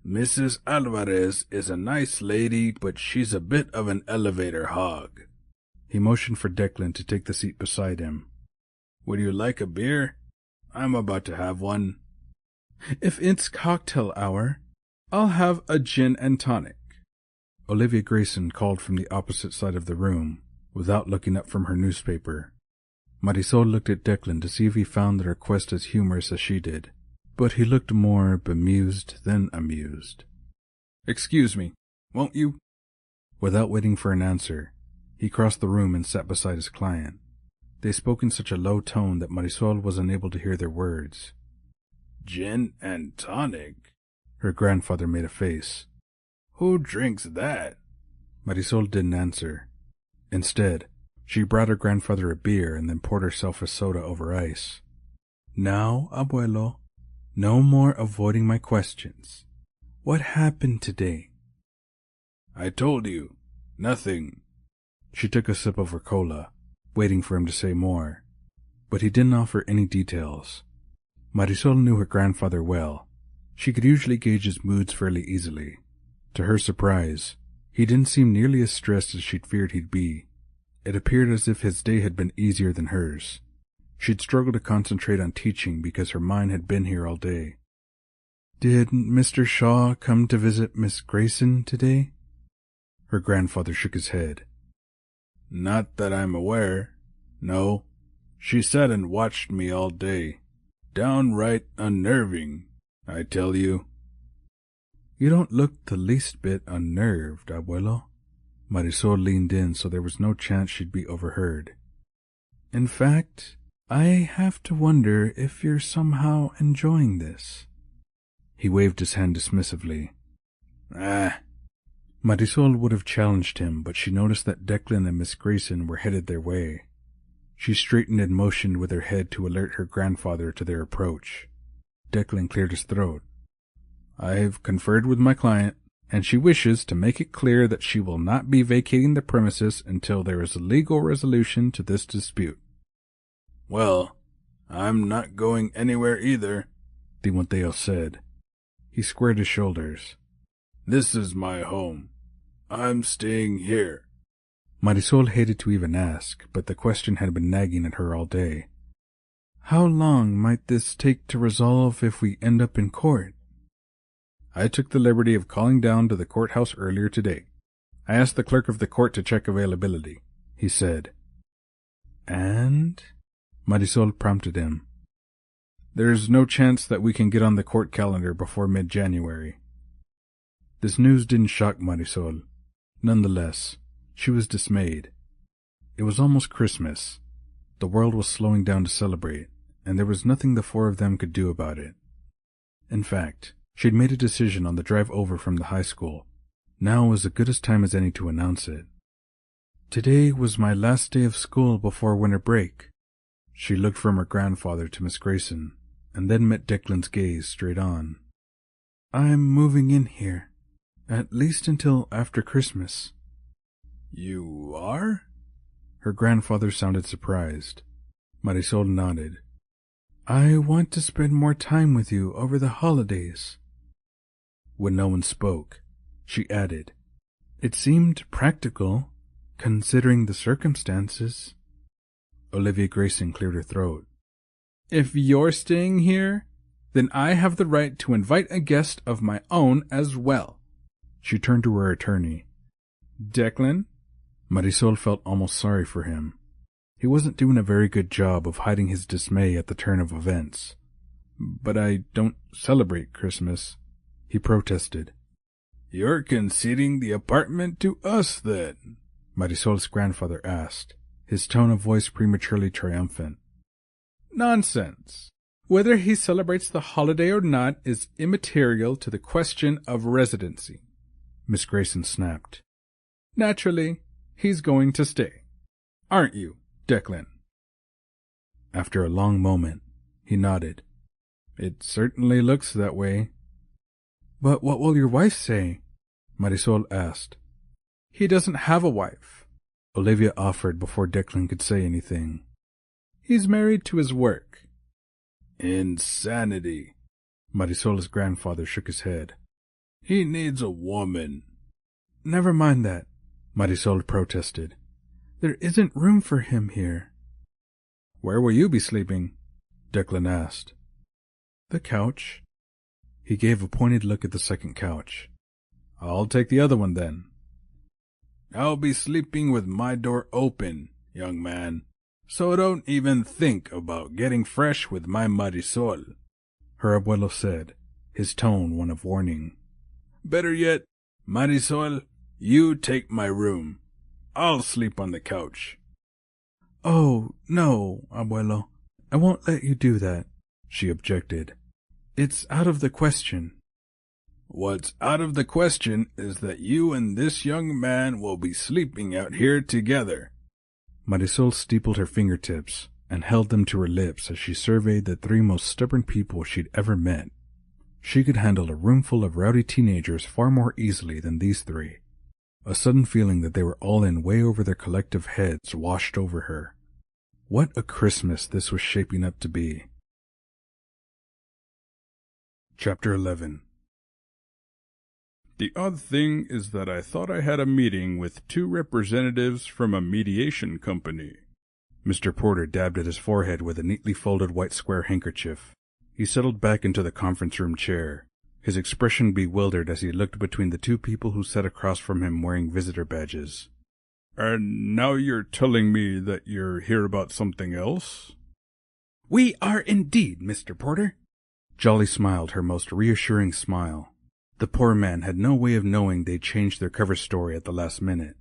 Mrs. Alvarez is a nice lady, but she's a bit of an elevator hog. He motioned for Declan to take the seat beside him. Would you like a beer? I'm about to have one. If it's cocktail hour, I'll have a gin and tonic. Olivia Grayson called from the opposite side of the room, without looking up from her newspaper. Marisol looked at Declan to see if he found the request as humorous as she did, but he looked more bemused than amused. "Excuse me, won't you?" Without waiting for an answer, he crossed the room and sat beside his client. They spoke in such a low tone that Marisol was unable to hear their words. "Gin and tonic?" Her grandfather made a face. "Who drinks that?" Marisol didn't answer. Instead, she brought her grandfather a beer and then poured herself a soda over ice. "Now, abuelo, no more avoiding my questions. What happened today?" "I told you, nothing." She took a sip of her cola, waiting for him to say more, but he didn't offer any details. Marisol knew her grandfather well. She could usually gauge his moods fairly easily. To her surprise, he didn't seem nearly as stressed as she'd feared he'd be. It appeared as if his day had been easier than hers. She'd struggled to concentrate on teaching because her mind had been here all day. "Did Mr. Shaw come to visit Miss Grayson today?" Her grandfather shook his head. "Not that I'm aware. No. She sat and watched me all day. Downright unnerving, I tell you." "You don't look the least bit unnerved, abuelo." Marisol leaned in so there was no chance she'd be overheard. "In fact, I have to wonder if you're somehow enjoying this." He waved his hand dismissively. "Ah." Marisol would have challenged him, but she noticed that Declan and Miss Grayson were headed their way. She straightened and motioned with her head to alert her grandfather to their approach. Declan cleared his throat. "I've conferred with my client, and she wishes to make it clear that she will not be vacating the premises until there is a legal resolution to this dispute." "Well, I'm not going anywhere either," Timoteo said. He squared his shoulders. "This is my home. I'm staying here." Marisol hated to even ask, but the question had been nagging at her all day. "How long might this take to resolve if we end up in court?" "I took the liberty of calling down to the courthouse earlier today. I asked the clerk of the court to check availability," he said. "And?" Marisol prompted him. "There's no chance that we can get on the court calendar before mid-January." This news didn't shock Marisol. Nonetheless, she was dismayed. It was almost Christmas. The world was slowing down to celebrate, and there was nothing the four of them could do about it. In fact, she'd made a decision on the drive over from the high school. Now was as good a time as any to announce it. "Today was my last day of school before winter break." She looked from her grandfather to Miss Grayson, and then met Declan's gaze straight on. "I'm moving in here, at least until after Christmas." "You are?" Her grandfather sounded surprised. Marisol nodded. "I want to spend more time with you over the holidays." When no one spoke, she added, "It seemed practical, considering the circumstances." Olivia Grayson cleared her throat. "If you're staying here, then I have the right to invite a guest of my own as well." She turned to her attorney. "Declan?" Marisol felt almost sorry for him. He wasn't doing a very good job of hiding his dismay at the turn of events. "But I don't celebrate Christmas," he protested. "You're conceding the apartment to us, then?" Marisol's grandfather asked, his tone of voice prematurely triumphant. "Nonsense. Whether he celebrates the holiday or not is immaterial to the question of residency," Miss Grayson snapped. "Naturally, he's going to stay. Aren't you, Declan?" After a long moment, he nodded. "It certainly looks that way." "But what will your wife say?" Marisol asked. "He doesn't have a wife," Olivia offered before Declan could say anything. "He's married to his work." "Insanity." Marisol's grandfather shook his head. "He needs a woman." "Never mind that," Marisol protested. "There isn't room for him here." "Where will you be sleeping?" Declan asked. "The couch." He gave a pointed look at the second couch. "I'll take the other one then." "I'll be sleeping with my door open, young man," So don't even think about getting fresh with my Marisol, her abuelo said, his tone one of warning. Better yet, Marisol, you take my room. I'll sleep on the couch. Oh, no, abuelo. I won't let you do that, she objected. It's out of the question. What's out of the question is that you and this young man will be sleeping out here together. Marisol steepled her fingertips and held them to her lips as she surveyed the three most stubborn people she'd ever met. She could handle a room full of rowdy teenagers far more easily than these three. A sudden feeling that they were all in way over their collective heads washed over her. What a Christmas this was shaping up to be. Chapter 11. The odd thing is that I thought I had a meeting with 2 representatives from a mediation company. Mr. Porter dabbed at his forehead with a neatly folded white square handkerchief. He settled back into the conference room chair, his expression bewildered as he looked between the 2 people who sat across from him wearing visitor badges. And now you're telling me that you're here about something else? We are indeed, Mr. Porter. Jolly smiled her most reassuring smile. The poor man had no way of knowing they'd changed their cover story at the last minute.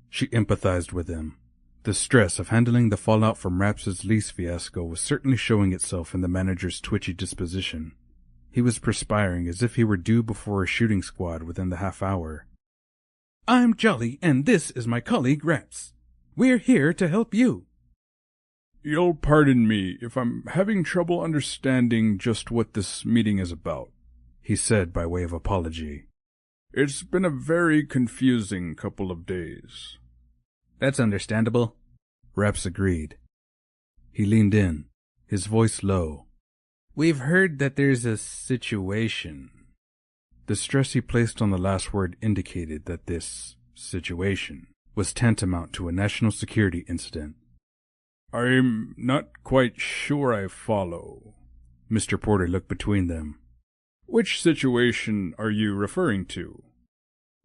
She empathized with him. The stress of handling the fallout from Rapz's lease fiasco was certainly showing itself in the manager's twitchy disposition. He was perspiring as if he were due before a shooting squad within the half hour. I'm Jolly, and this is my colleague Rapz. We're here to help you. You'll pardon me if I'm having trouble understanding just what this meeting is about, he said by way of apology. It's been a very confusing couple of days. That's understandable, Rapz agreed. He leaned in, his voice low. We've heard that there's a situation. The stress he placed on the last word indicated that this situation was tantamount to a national security incident. I'm not quite sure I follow. Mr. Porter looked between them. Which situation are you referring to?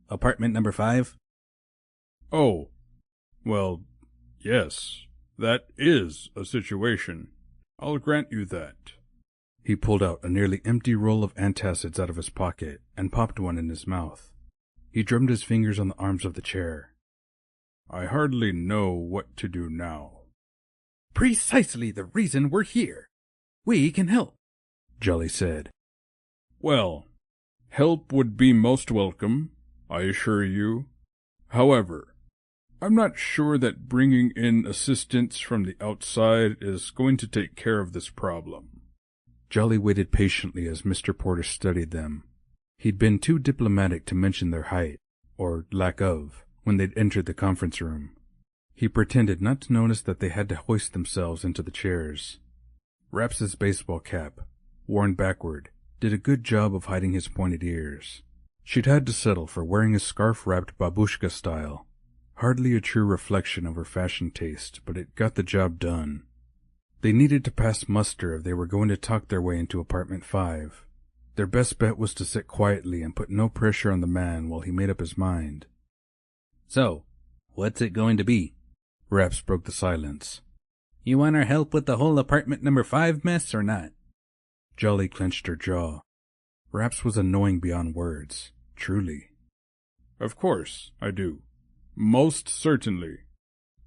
Apartment number 5? Oh, well, yes, that is a situation. I'll grant you that. He pulled out a nearly empty roll of antacids out of his pocket and popped one in his mouth. He drummed his fingers on the arms of the chair. I hardly know what to do now. Precisely the reason we're here. We can help, Jolly said. Well, help would be most welcome, I assure you. However, I'm not sure that bringing in assistance from the outside is going to take care of this problem. Jolly waited patiently as Mr. Porter studied them. He'd been too diplomatic to mention their height, or lack of, when they'd entered the conference room. He pretended not to notice that they had to hoist themselves into the chairs. Rapz's baseball cap, worn backward, did a good job of hiding his pointed ears. She'd had to settle for wearing a scarf wrapped babushka style. Hardly a true reflection of her fashion taste, but it got the job done. They needed to pass muster if they were going to talk their way into apartment 5. Their best bet was to sit quietly and put no pressure on the man while he made up his mind. So, what's it going to be? Rapz broke the silence. You want our help with the whole apartment number 5 mess or not? Jolly clenched her jaw. Rapz was annoying beyond words, truly. Of course, I do. Most certainly.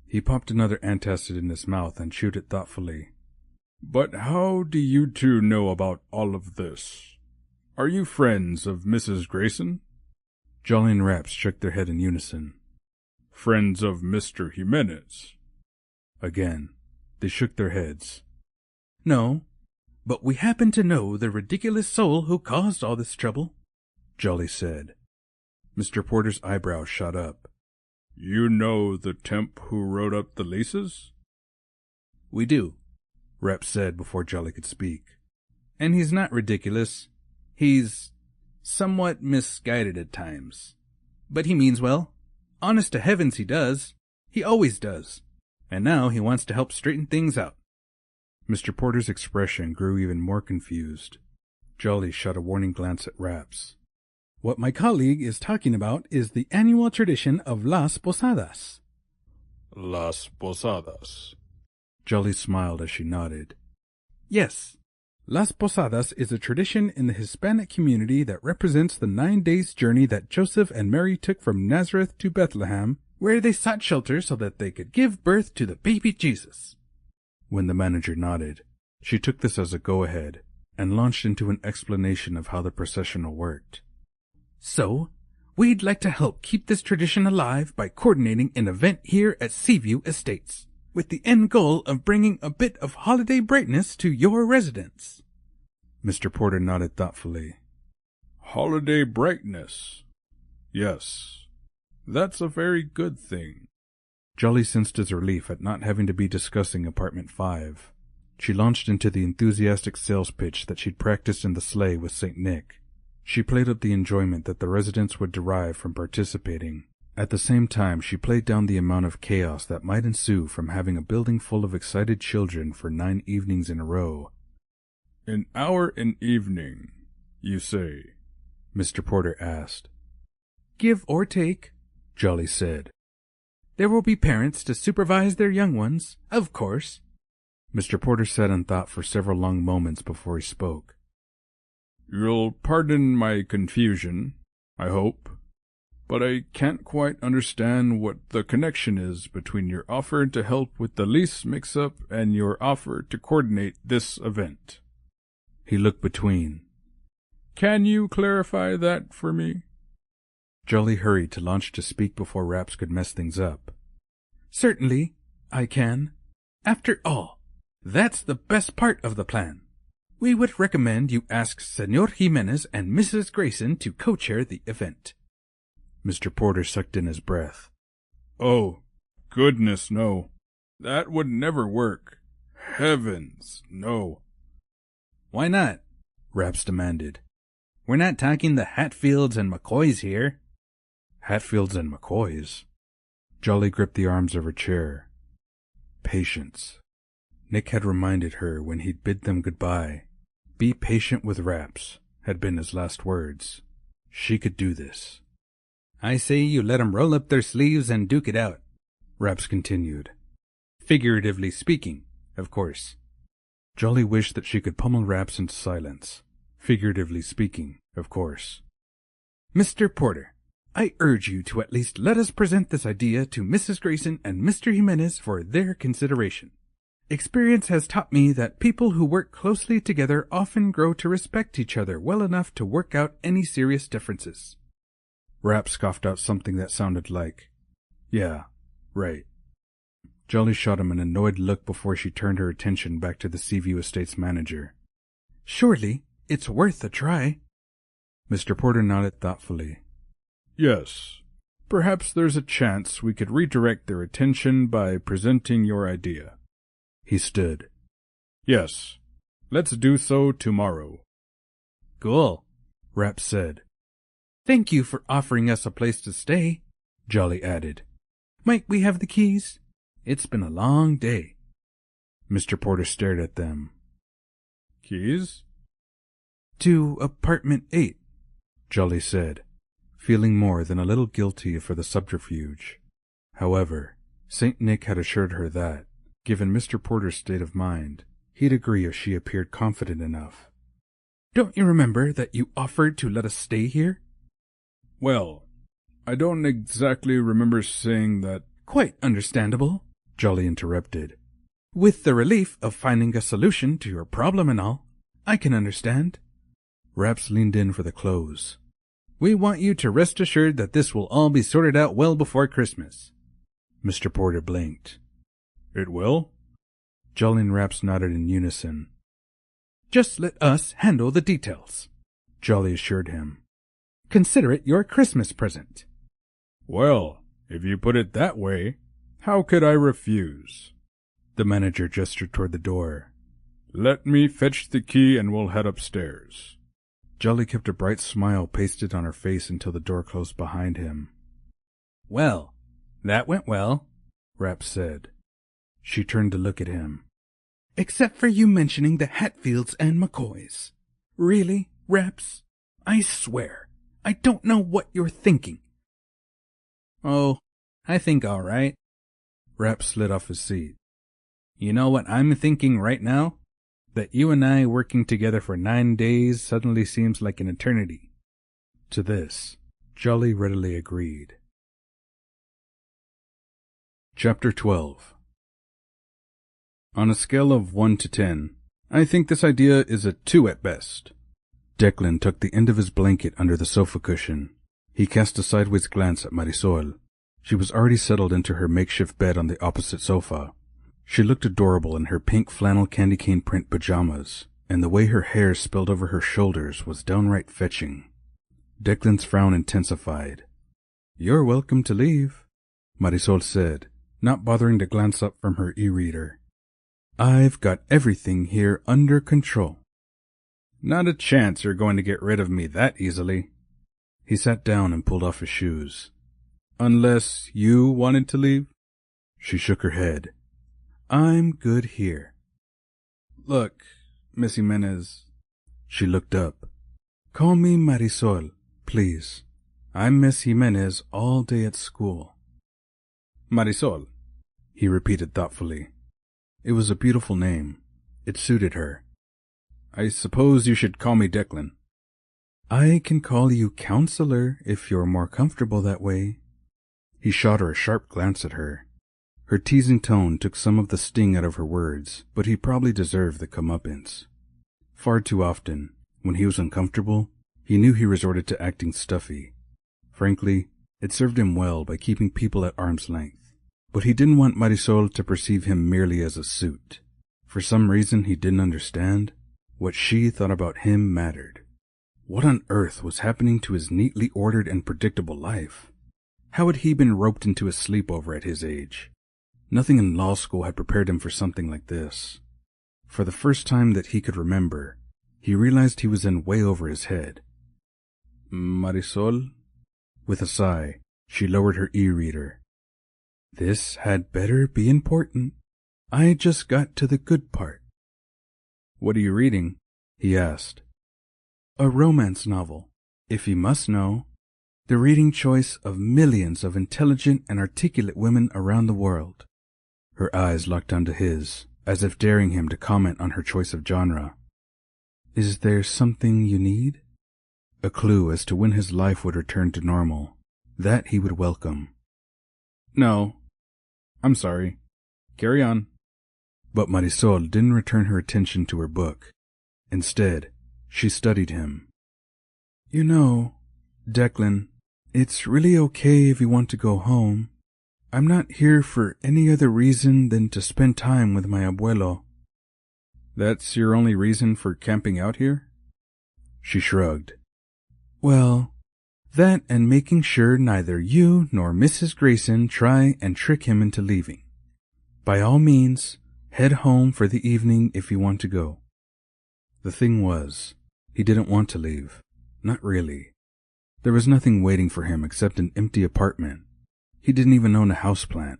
He popped another antacid in his mouth and chewed it thoughtfully. But how do you 2 know about all of this? Are you friends of Mrs. Grayson? Jolly and Rapz shook their head in unison. Friends of Mr. Jimenez? Again, they shook their heads. No, but we happen to know the ridiculous soul who caused all this trouble, Jolly said. Mr. Porter's eyebrows shot up. You know the temp who wrote up the leases? We do, Rapz said before Jolly could speak. And he's not ridiculous. He's somewhat misguided at times. But he means well. Honest to heavens he does. He always does. And now he wants to help straighten things out. Mr. Porter's expression grew even more confused. Jolly shot a warning glance at Rapz. What my colleague is talking about is the annual tradition of Las Posadas. Las Posadas. Jolly smiled as she nodded. Yes. Las Posadas is a tradition in the Hispanic community that represents the 9 days' journey that Joseph and Mary took from Nazareth to Bethlehem, where they sought shelter so that they could give birth to the baby Jesus. When the manager nodded, she took this as a go-ahead and launched into an explanation of how the processional worked. So, we'd like to help keep this tradition alive by coordinating an event here at Seaview Estates, with the end goal of bringing a bit of holiday brightness to your residence. Mr. Porter nodded thoughtfully. Holiday brightness. Yes, that's a very good thing. Jolly sensed his relief at not having to be discussing apartment 5. She launched into the enthusiastic sales pitch that she'd practiced in the sleigh with St. Nick. She played up the enjoyment that the residents would derive from participating. At the same time, she played down the amount of chaos that might ensue from having a building full of excited children for 9 evenings in a row. An hour an evening, you say? Mr. Porter asked. Give or take, Jolly said. There will be parents to supervise their young ones, of course. Mr. Porter sat and thought for several long moments before he spoke. You'll pardon my confusion, I hope, but I can't quite understand what the connection is between your offer to help with the lease mix-up and your offer to coordinate this event. He looked between. Can you clarify that for me? Jolly hurried to launch to speak before Rapz could mess things up. Certainly, I can. After all, that's the best part of the plan. We would recommend you ask Senor Jimenez and Mrs. Grayson to co-chair the event. Mr. Porter sucked in his breath. Oh, goodness, no. That would never work. Heavens, no. Why not? Rapz demanded. We're not talking the Hatfields and McCoys here. Hatfields and McCoys? Jolly gripped the arms of her chair. Patience. Nick had reminded her when he'd bid them goodbye. Be patient with Rapz, had been his last words. She could do this. I say you let 'em roll up their sleeves and duke it out, Rapz continued. Figuratively speaking, of course. Jolly wished that she could pummel Rapz into silence. Figuratively speaking, of course. Mr. Porter, I urge you to at least let us present this idea to Mrs. Grayson and Mr. Jimenez for their consideration. Experience has taught me that people who work closely together often grow to respect each other well enough to work out any serious differences. Rapz scoffed out something that sounded like, yeah, right. Jolly shot him an annoyed look before she turned her attention back to the Seaview Estates manager. Surely, it's worth a try. Mr. Porter nodded thoughtfully. Yes. Perhaps there's a chance we could redirect their attention by presenting your idea. He stood. Yes. Let's do so tomorrow. Cool, Rapz said. Thank you for offering us a place to stay, Jolly added. Might we have the keys? It's been a long day. Mr. Porter stared at them. Keys? To apartment 8, Jolly said, feeling more than a little guilty for the subterfuge. However, St. Nick had assured her that, given Mr. Porter's state of mind, he'd agree if she appeared confident enough. Don't you remember that you offered to let us stay here? Well, I don't exactly remember saying that. Quite understandable, Jolly interrupted. With the relief of finding a solution to your problem and all, I can understand. Rapz leaned in for the close. We want you to rest assured that this will all be sorted out well before Christmas. Mr. Porter blinked. It will? Jolly and Rapz nodded in unison. Just let us handle the details, Jolly assured him. Consider it your Christmas present. Well, if you put it that way, how could I refuse? The manager gestured toward the door. Let me fetch the key and we'll head upstairs. Jolly kept a bright smile pasted on her face until the door closed behind him. Well, that went well, Rapz said. She turned to look at him. Except for you mentioning the Hatfields and McCoys. Really, Rapz? I swear, I don't know what you're thinking. Oh, I think all right. Rapz slid off his seat. You know what I'm thinking right now? That you and I working together for 9 days suddenly seems like an eternity. To this, Jolly readily agreed. Chapter 12. On a scale of 1 to 10, I think this idea is a 2 at best. Declan tucked the end of his blanket under the sofa cushion. He cast a sideways glance at Marisol. She was already settled into her makeshift bed on the opposite sofa. She looked adorable in her pink flannel candy cane print pajamas, and the way her hair spilled over her shoulders was downright fetching. Declan's frown intensified. "You're welcome to leave," Marisol said, not bothering to glance up from her e-reader. "I've got everything here under control." "Not a chance you're going to get rid of me that easily." He sat down and pulled off his shoes. "Unless you wanted to leave?" She shook her head. "I'm good here." "Look, Miss Jimenez." She looked up. "Call me Marisol, please. I'm Miss Jimenez all day at school." "Marisol," he repeated thoughtfully. It was a beautiful name. It suited her. "I suppose you should call me Declan." "I can call you Counselor if you're more comfortable that way." He shot her a sharp glance at her. Her teasing tone took some of the sting out of her words, but he probably deserved the comeuppance. Far too often, when he was uncomfortable, he knew he resorted to acting stuffy. Frankly, it served him well by keeping people at arm's length. But he didn't want Marisol to perceive him merely as a suit. For some reason he didn't understand, what she thought about him mattered. What on earth was happening to his neatly ordered and predictable life? How had he been roped into a sleepover at his age? Nothing in law school had prepared him for something like this. For the first time that he could remember, he realized he was in way over his head. "Marisol?" With a sigh, she lowered her e-reader. "This had better be important. I just got to the good part." "What are you reading?" he asked. "A romance novel, if you must know. The reading choice of millions of intelligent and articulate women around the world." Her eyes locked onto his, as if daring him to comment on her choice of genre. "Is there something you need?" A clue as to when his life would return to normal. That he would welcome. "No. I'm sorry. Carry on." But Marisol didn't return her attention to her book. Instead, she studied him. "You know, Declan, it's really okay if you want to go home. I'm not here for any other reason than to spend time with my abuelo." "That's your only reason for camping out here?" She shrugged. "Well, that and making sure neither you nor Mrs. Grayson try and trick him into leaving. By all means, head home for the evening if you want to go." The thing was, he didn't want to leave. Not really. There was nothing waiting for him except an empty apartment. He didn't even own a houseplant.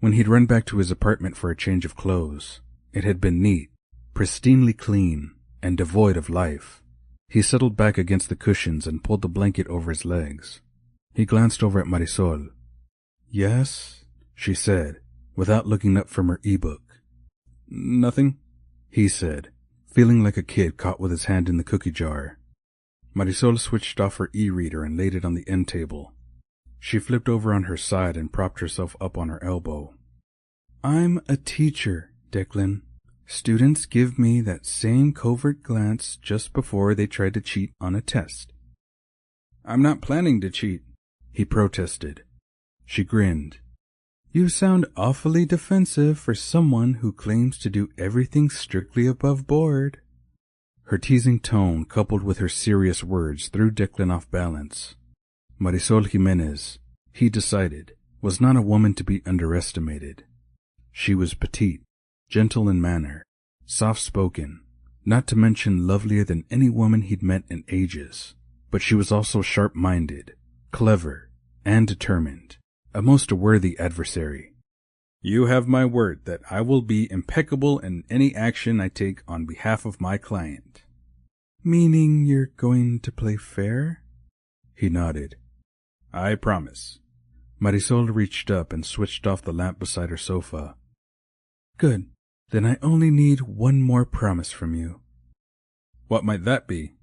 When he'd run back to his apartment for a change of clothes, it had been neat, pristinely clean, and devoid of life. He settled back against the cushions and pulled the blanket over his legs. He glanced over at Marisol. "Yes?" she said, without looking up from her e-book. "Nothing," he said, feeling like a kid caught with his hand in the cookie jar. Marisol switched off her e-reader and laid it on the end table. She flipped over on her side and propped herself up on her elbow. "I'm a teacher, Declan. Students give me that same covert glance just before they try to cheat on a test." "I'm not planning to cheat," he protested. She grinned. "You sound awfully defensive for someone who claims to do everything strictly above board." Her teasing tone coupled with her serious words threw Declan off balance. Marisol Jimenez, he decided, was not a woman to be underestimated. She was petite, gentle in manner, soft-spoken, not to mention lovelier than any woman he'd met in ages. But she was also sharp-minded, clever, and determined, a most worthy adversary. "You have my word that I will be impeccable in any action I take on behalf of my client." "Meaning you're going to play fair?" He nodded. "I promise." Marisol reached up and switched off the lamp beside her sofa. "Good. Then I only need one more promise from you. What might that be?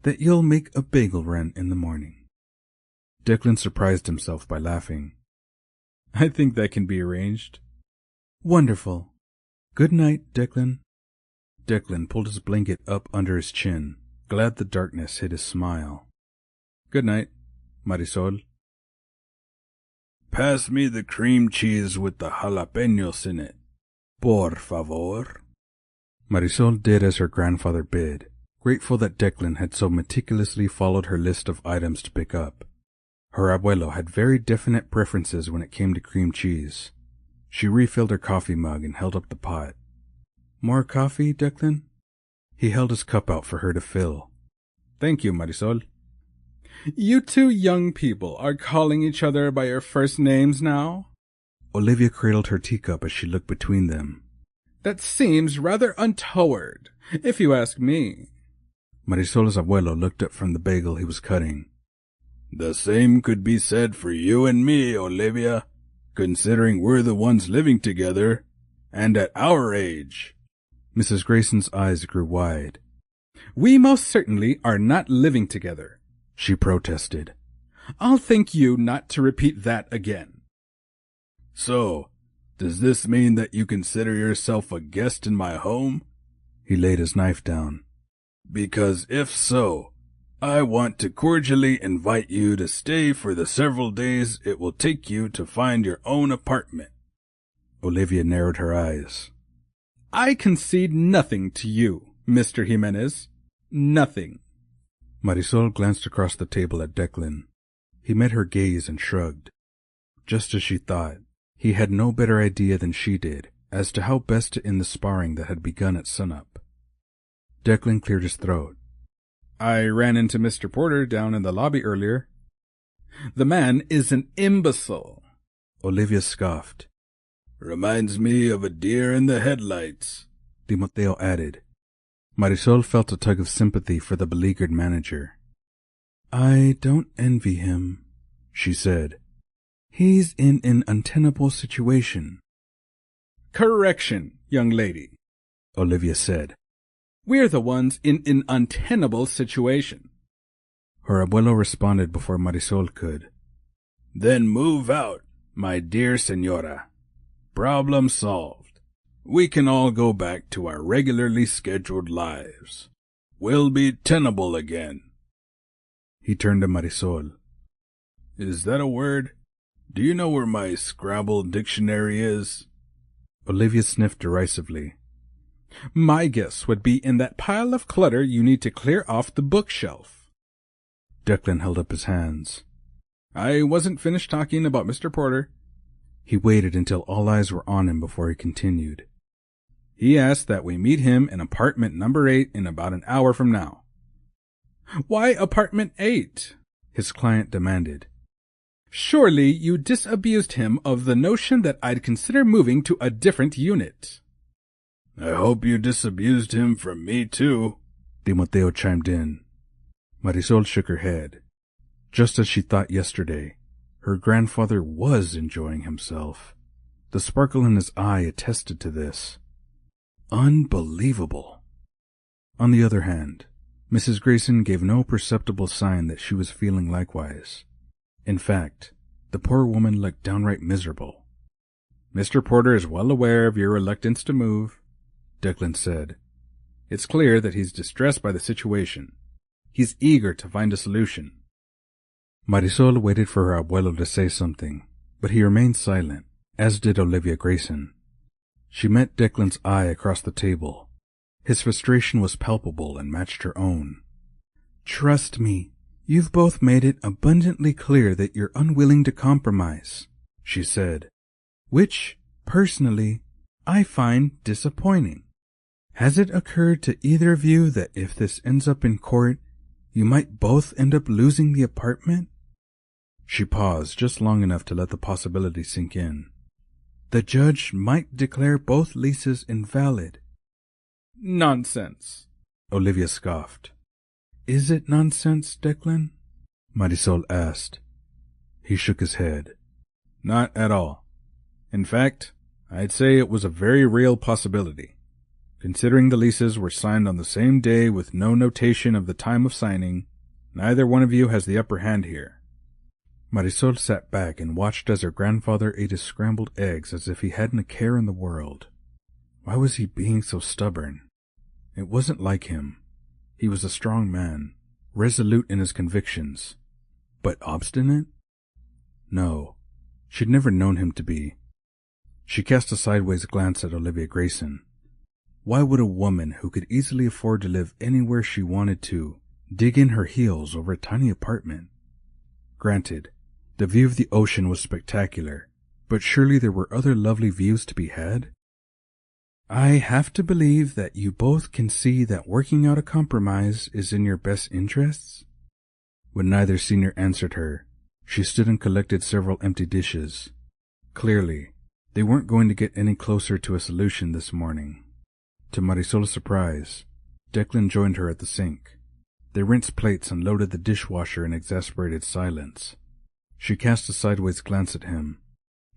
That you'll make a bagel run in the morning. Declan surprised himself by laughing. I think that can be arranged. Wonderful. Good night, Declan. Declan pulled his blanket up under his chin, glad the darkness hid his smile. Good night, Marisol. Pass me the cream cheese with the jalapenos in it. Por favor. Marisol did as her grandfather bid, grateful that Declan had so meticulously followed her list of items to pick up. Her abuelo had very definite preferences when it came to cream cheese. She refilled her coffee mug and held up the pot. More coffee, Declan? He held his cup out for her to fill. Thank you, Marisol. You two young people are calling each other by your first names now? Olivia cradled her teacup as she looked between them. That seems rather untoward, if you ask me. Marisol's abuelo looked up from the bagel he was cutting. The same could be said for you and me, Olivia, considering we're the ones living together, and at our age. Mrs. Grayson's eyes grew wide. We most certainly are not living together, she protested. I'll thank you not to repeat that again. So, does this mean that you consider yourself a guest in my home? He laid his knife down. Because if so, I want to cordially invite you to stay for the several days it will take you to find your own apartment. Olivia narrowed her eyes. I concede nothing to you, Mr. Jimenez. Nothing. Marisol glanced across the table at Declan. He met her gaze and shrugged. Just as she thought, he had no better idea than she did as to how best to end the sparring that had begun at sunup. Declan cleared his throat. I ran into Mr. Porter down in the lobby earlier. The man is an imbecile. Olivia scoffed. Reminds me of a deer in the headlights, Timoteo added. Marisol felt a tug of sympathy for the beleaguered manager. I don't envy him, she said. He's in an untenable situation. Correction, young lady, Olivia said. We're the ones in an untenable situation. Her abuelo responded before Marisol could. Then move out, my dear senora. Problem solved. We can all go back to our regularly scheduled lives. We'll be tenable again. He turned to Marisol. Is that a word? Do you know where my Scrabble dictionary is? Olivia sniffed derisively. My guess would be in that pile of clutter you need to clear off the bookshelf. Declan held up his hands. I wasn't finished talking about Mr. Porter. He waited until all eyes were on him before he continued. He asked that we meet him in apartment number 8 in about an hour from now. Why apartment 8? His client demanded. Surely you disabused him of the notion that I'd consider moving to a different unit. I hope you disabused him from me too, Timoteo chimed in. Marisol shook her head. Just as she thought yesterday, her grandfather was enjoying himself. The sparkle in his eye attested to this. Unbelievable. On the other hand, Mrs. Grayson gave no perceptible sign that she was feeling likewise. In fact, the poor woman looked downright miserable. Mr. Porter is well aware of your reluctance to move, Declan said. It's clear that he's distressed by the situation. He's eager to find a solution. Marisol waited for her abuelo to say something, but he remained silent, as did Olivia Grayson. She met Declan's eye across the table. His frustration was palpable and matched her own. Trust me, you've both made it abundantly clear that you're unwilling to compromise, she said, which, personally, I find disappointing. Has it occurred to either of you that if this ends up in court, you might both end up losing the apartment? She paused just long enough to let the possibility sink in. The judge might declare both leases invalid. Nonsense, Olivia scoffed. Is it nonsense, Declan? Marisol asked. He shook his head. Not at all. In fact, I'd say it was a very real possibility. Considering the leases were signed on the same day with no notation of the time of signing, neither one of you has the upper hand here. Marisol sat back and watched as her grandfather ate his scrambled eggs as if he hadn't a care in the world. Why was he being so stubborn? It wasn't like him. He was a strong man, resolute in his convictions. But obstinate? No, she'd never known him to be. She cast a sideways glance at Olivia Grayson. Why would a woman who could easily afford to live anywhere she wanted to dig in her heels over a tiny apartment? Granted, the view of the ocean was spectacular, but surely there were other lovely views to be had? I have to believe that you both can see that working out a compromise is in your best interests? When neither senior answered her, she stood and collected several empty dishes. Clearly, they weren't going to get any closer to a solution this morning. To Marisol's surprise, Declan joined her at the sink. They rinsed plates and loaded the dishwasher in exasperated silence. She cast a sideways glance at him.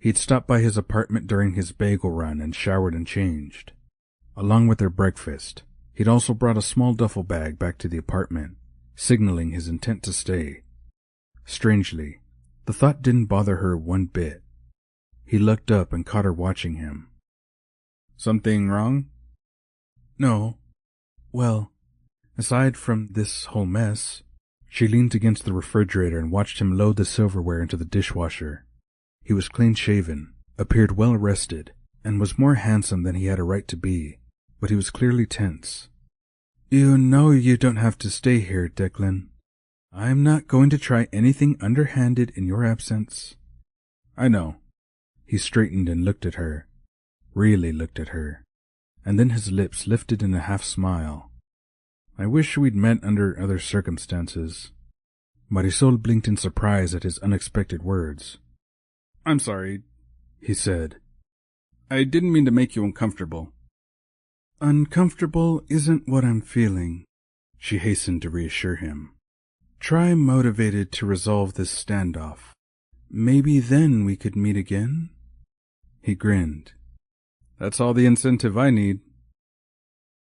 He'd stopped by his apartment during his bagel run and showered and changed. Along with their breakfast, he'd also brought a small duffel bag back to the apartment, signaling his intent to stay. Strangely, the thought didn't bother her one bit. He looked up and caught her watching him. Something wrong? No. Well, aside from this whole mess. She leaned against the refrigerator and watched him load the silverware into the dishwasher. He was clean-shaven, appeared well-rested, and was more handsome than he had a right to be, but he was clearly tense. You know you don't have to stay here, Declan. I'm not going to try anything underhanded in your absence. I know. He straightened and looked at her, really looked at her, and then his lips lifted in a half-smile. I wish we'd met under other circumstances. Marisol blinked in surprise at his unexpected words. I'm sorry, he said. I didn't mean to make you uncomfortable. Uncomfortable isn't what I'm feeling, she hastened to reassure him. Try motivated to resolve this standoff. Maybe then we could meet again? He grinned. That's all the incentive I need.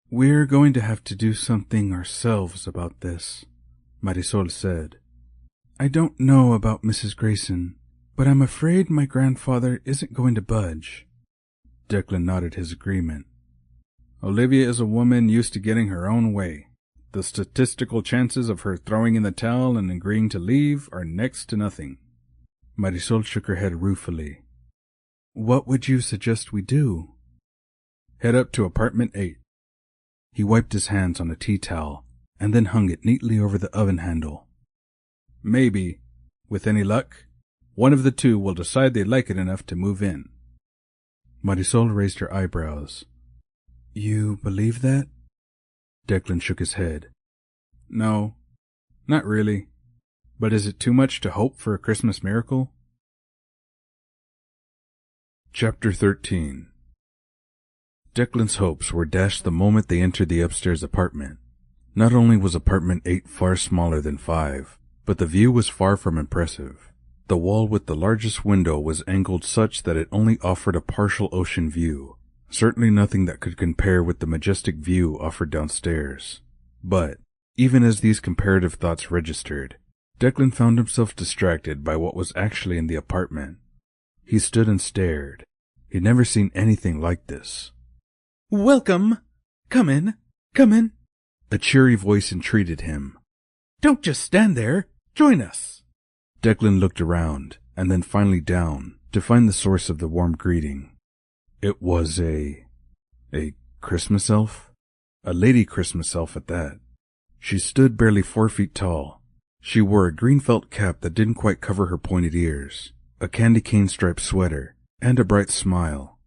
We're going to have to do something ourselves about this, Marisol said. I don't know about Mrs. Grayson, but I'm afraid my grandfather isn't going to budge. Declan nodded his agreement. Olivia is a woman used to getting her own way. The statistical chances of her throwing in the towel and agreeing to leave are next to nothing. Marisol shook her head ruefully. What would you suggest we do? Head up to apartment 8. He wiped his hands on a tea towel and then hung it neatly over the oven handle. Maybe, with any luck, one of the two will decide they like it enough to move in. Marisol raised her eyebrows. You believe that? Declan shook his head. No, not really. But is it too much to hope for a Christmas miracle? Chapter 13. Declan's hopes were dashed the moment they entered the upstairs apartment. Not only was apartment 8 far smaller than 5, but the view was far from impressive. The wall with the largest window was angled such that it only offered a partial ocean view, certainly nothing that could compare with the majestic view offered downstairs. But, even as these comparative thoughts registered, Declan found himself distracted by what was actually in the apartment. He stood and stared. He'd never seen anything like this. Welcome! Come in, come in. A cheery voice entreated him. Don't just stand there. Join us. Declan looked around, and then finally down, to find the source of the warm greeting. It was a Christmas elf? A lady Christmas elf at that. She stood barely 4 feet tall. She wore a green felt cap that didn't quite cover her pointed ears, a candy cane striped sweater, and a bright smile.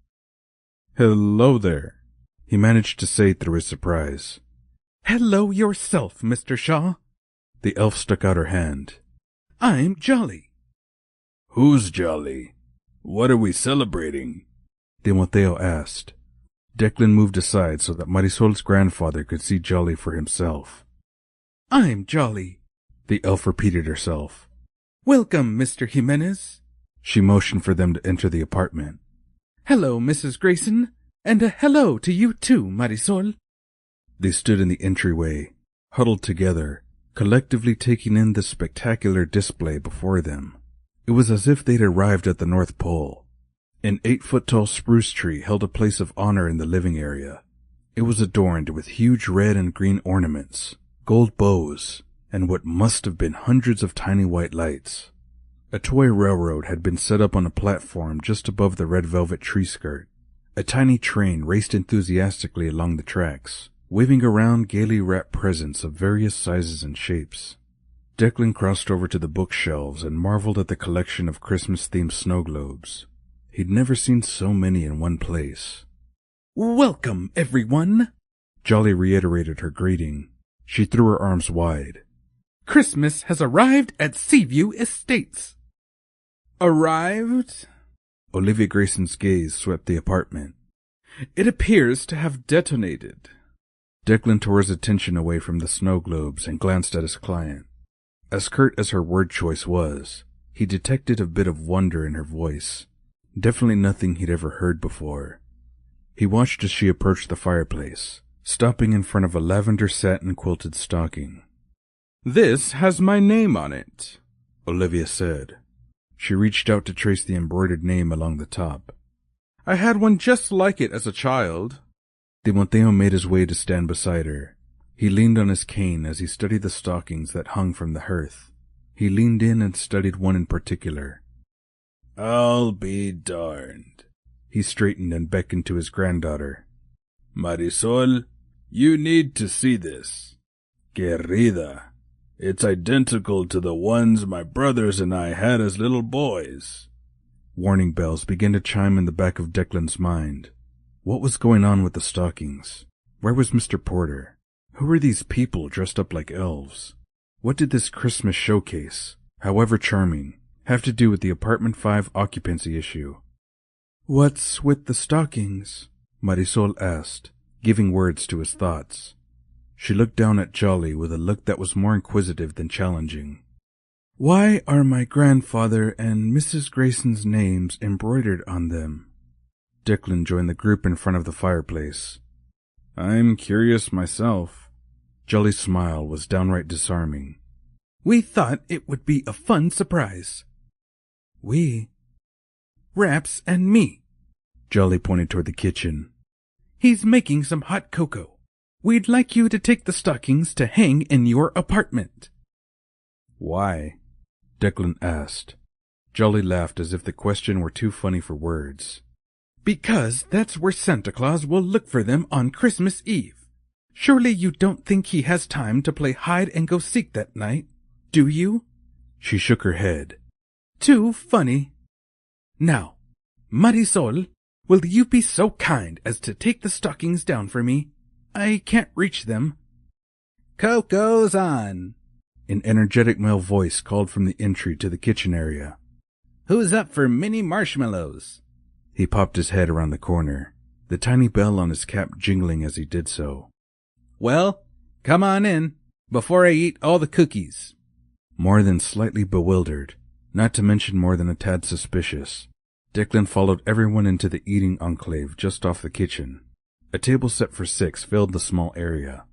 Hello there, he managed to say through his surprise. Hello yourself, Mr. Shaw. The elf stuck out her hand. I'm Jolly. Who's Jolly? What are we celebrating? Timoteo asked. Declan moved aside so that Marisol's grandfather could see Jolly for himself. I'm Jolly, the elf repeated herself. Welcome, Mr. Jimenez. She motioned for them to enter the apartment. Hello, Mrs. Grayson, and a hello to you too, Marisol. They stood in the entryway, huddled together, collectively taking in the spectacular display before them. It was as if they'd arrived at the North Pole. An 8-foot-tall spruce tree held a place of honor in the living area. It was adorned with huge red and green ornaments, gold bows, and what must have been hundreds of tiny white lights. A toy railroad had been set up on a platform just above the red velvet tree skirt. A tiny train raced enthusiastically along the tracks, waving around gaily wrapped presents of various sizes and shapes. Declan crossed over to the bookshelves and marveled at the collection of Christmas-themed snow globes. He'd never seen so many in one place. Welcome, everyone! Jolly reiterated her greeting. She threw her arms wide. Christmas has arrived at Seaview Estates. Arrived? Olivia Grayson's gaze swept the apartment. It appears to have detonated. Declan tore his attention away from the snow globes and glanced at his client. As curt as her word choice was, he detected a bit of wonder in her voice. Definitely nothing he'd ever heard before. He watched as she approached the fireplace, stopping in front of a lavender satin quilted stocking. This has my name on it, Olivia said. She reached out to trace the embroidered name along the top. I had one just like it as a child. Timoteo made his way to stand beside her. He leaned on his cane as he studied the stockings that hung from the hearth. He leaned in and studied one in particular. I'll be darned. He straightened and beckoned to his granddaughter. Marisol, you need to see this. Querida, it's identical to the ones my brothers and I had as little boys. Warning bells began to chime in the back of Declan's mind. What was going on with the stockings? Where was Mr. Porter? Who were these people dressed up like elves? What did this Christmas showcase, however charming, have to do with the apartment 5 occupancy issue? What's with the stockings? Marisol asked, giving words to his thoughts. She looked down at Jolly with a look that was more inquisitive than challenging. Why are my grandfather and Mrs. Grayson's names embroidered on them? Declan joined the group in front of the fireplace. I'm curious myself. Jolly's smile was downright disarming. We thought it would be a fun surprise. We? Rapz and me. Jolly pointed toward the kitchen. He's making some hot cocoa. We'd like you to take the stockings to hang in your apartment. Why? Declan asked. Jolly laughed as if the question were too funny for words. Because that's where Santa Claus will look for them on Christmas Eve. Surely you don't think he has time to play hide-and-go-seek that night, do you? She shook her head. Too funny. Now, Marisol, will you be so kind as to take the stockings down for me? I can't reach them. Coco's on. An energetic male voice called from the entry to the kitchen area. Who's up for mini marshmallows? He popped his head around the corner, the tiny bell on his cap jingling as he did so. Well, come on in, before I eat all the cookies. More than slightly bewildered, not to mention more than a tad suspicious, Declan followed everyone into the eating enclave just off the kitchen. A table set for 6 filled the small area.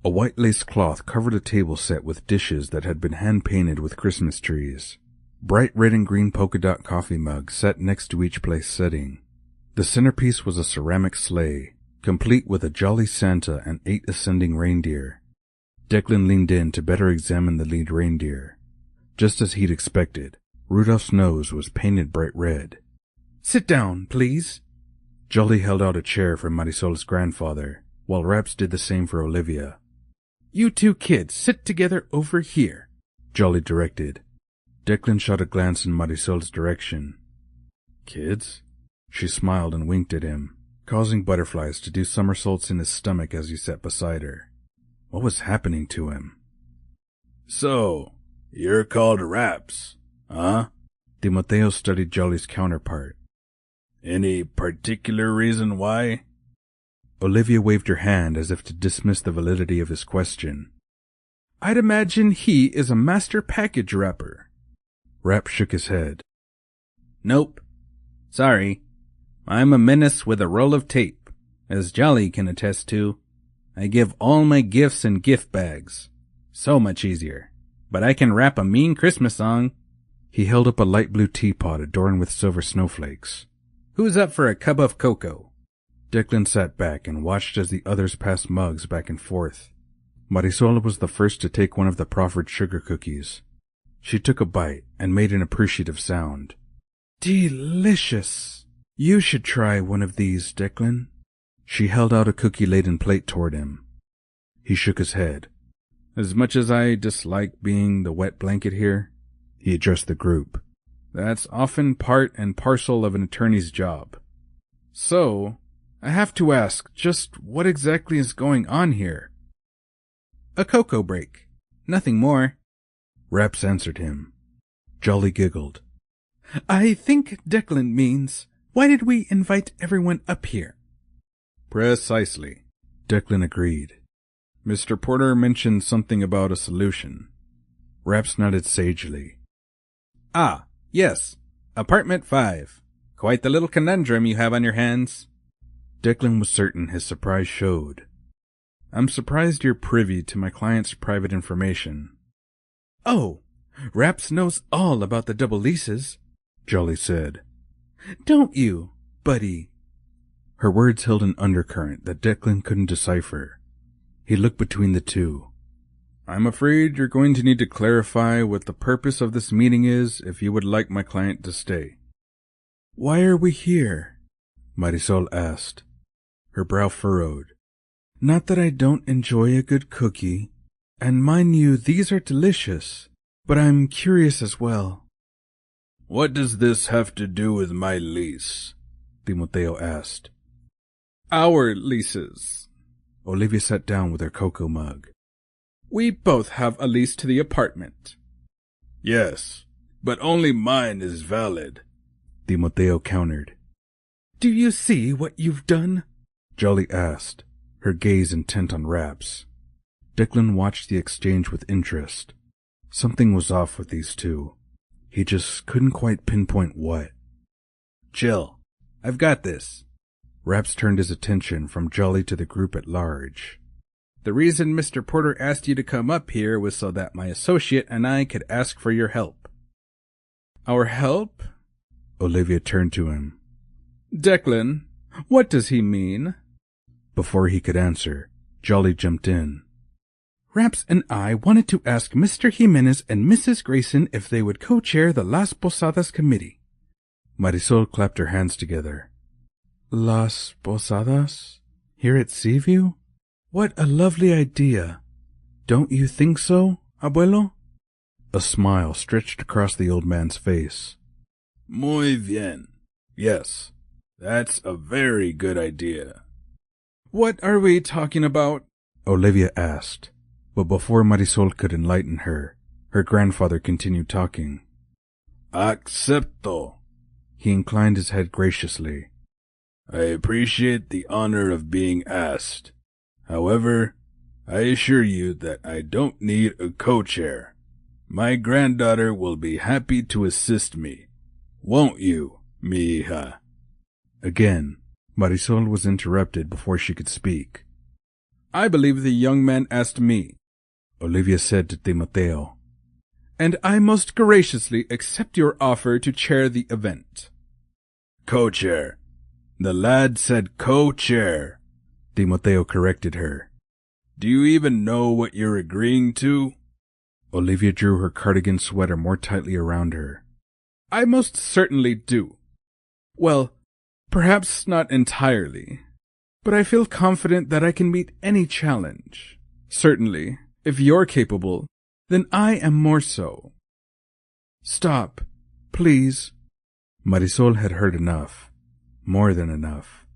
A white lace cloth covered a table set with dishes that had been hand-painted with Christmas trees. Bright red and green polka dot coffee mugs sat next to each place setting. The centerpiece was a ceramic sleigh, complete with a jolly Santa and 8 ascending reindeer. Declan leaned in to better examine the lead reindeer. Just as he'd expected, Rudolph's nose was painted bright red. Sit down, please. Jolly held out a chair for Marisol's grandfather, while Rapz did the same for Olivia. You 2 kids sit together over here, Jolly directed. Declan shot a glance in Marisol's direction. Kids? She smiled and winked at him, causing butterflies to do somersaults in his stomach as he sat beside her. What was happening to him? So, you're called Rapz, huh? Timoteo studied Jolly's counterpart. Any particular reason why? Olivia waved her hand as if to dismiss the validity of his question. I'd imagine he is a master package wrapper. Rapz shook his head. Nope. Sorry. I'm a menace with a roll of tape, as Jolly can attest to. I give all my gifts in gift bags. So much easier. But I can rap a mean Christmas song. He held up a light blue teapot adorned with silver snowflakes. Who's up for a cup of cocoa? Declan sat back and watched as the others passed mugs back and forth. Marisol was the first to take one of the proffered sugar cookies. She took a bite and made an appreciative sound. Delicious! You should try one of these, Declan. She held out a cookie-laden plate toward him. He shook his head. As much as I dislike being the wet blanket here, he addressed the group, that's often part and parcel of an attorney's job. So, I have to ask, just what exactly is going on here? A cocoa break. Nothing more. Rapz answered him. Jolly giggled. I think Declan means, why did we invite everyone up here? Precisely. Declan agreed. Mr. Porter mentioned something about a solution. Rapz nodded sagely. Ah, yes. Apartment 5. Quite the little conundrum you have on your hands. Declan was certain his surprise showed. I'm surprised you're privy to my client's private information. Oh, Rapz knows all about the double leases, Jolly said. Don't you, buddy? Her words held an undercurrent that Declan couldn't decipher. He looked between the two. I'm afraid you're going to need to clarify what the purpose of this meeting is if you would like my client to stay. Why are we here? Marisol asked. Her brow furrowed. Not that I don't enjoy a good cookie, and mind you, these are delicious, but I'm curious as well. What does this have to do with my lease? Timoteo asked. Our leases. Olivia sat down with her cocoa mug. We both have a lease to the apartment. Yes, but only mine is valid, Timoteo countered. Do you see what you've done? Jolly asked, her gaze intent on Rapz. Declan watched the exchange with interest. Something was off with these two. He just couldn't quite pinpoint what. Chill. I've got this. Rapz turned his attention from Jolly to the group at large. The reason Mr. Porter asked you to come up here was so that my associate and I could ask for your help. Our help? Olivia turned to him. Declan, what does he mean? Before he could answer, Jolly jumped in. Rapz and I wanted to ask Mr. Jimenez and Mrs. Grayson if they would co-chair the Las Posadas committee. Marisol clapped her hands together. Las Posadas? Here at Seaview? What a lovely idea. Don't you think so, abuelo? A smile stretched across the old man's face. Muy bien. Yes, that's a very good idea. What are we talking about? Olivia asked, but before Marisol could enlighten her, her grandfather continued talking. Acepto. He inclined his head graciously. I appreciate the honor of being asked. However, I assure you that I don't need a co-chair. My granddaughter will be happy to assist me. Won't you, mi hija? Again, Marisol was interrupted before she could speak. I believe the young man asked me, Olivia said to Timoteo. And I most graciously accept your offer to chair the event. Co-chair. The lad said co-chair. Timoteo corrected her. Do you even know what you're agreeing to? Olivia drew her cardigan sweater more tightly around her. I most certainly do. Well, perhaps not entirely, but I feel confident that I can meet any challenge. Certainly, if you're capable, then I am more so. Stop, please. Marisol had heard enough. More than enough.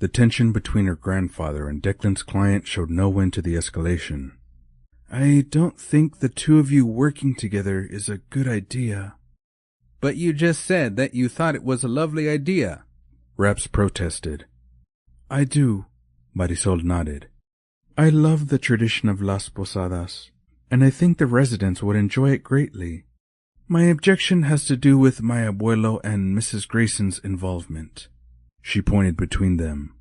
The tension between her grandfather and Declan's client showed no end to the escalation. I don't think the two of you working together is a good idea. But you just said that you thought it was a lovely idea, Rapz protested. I do, Marisol nodded. I love the tradition of Las Posadas, and I think the residents would enjoy it greatly. My objection has to do with my abuelo and Mrs. Grayson's involvement. She pointed between them.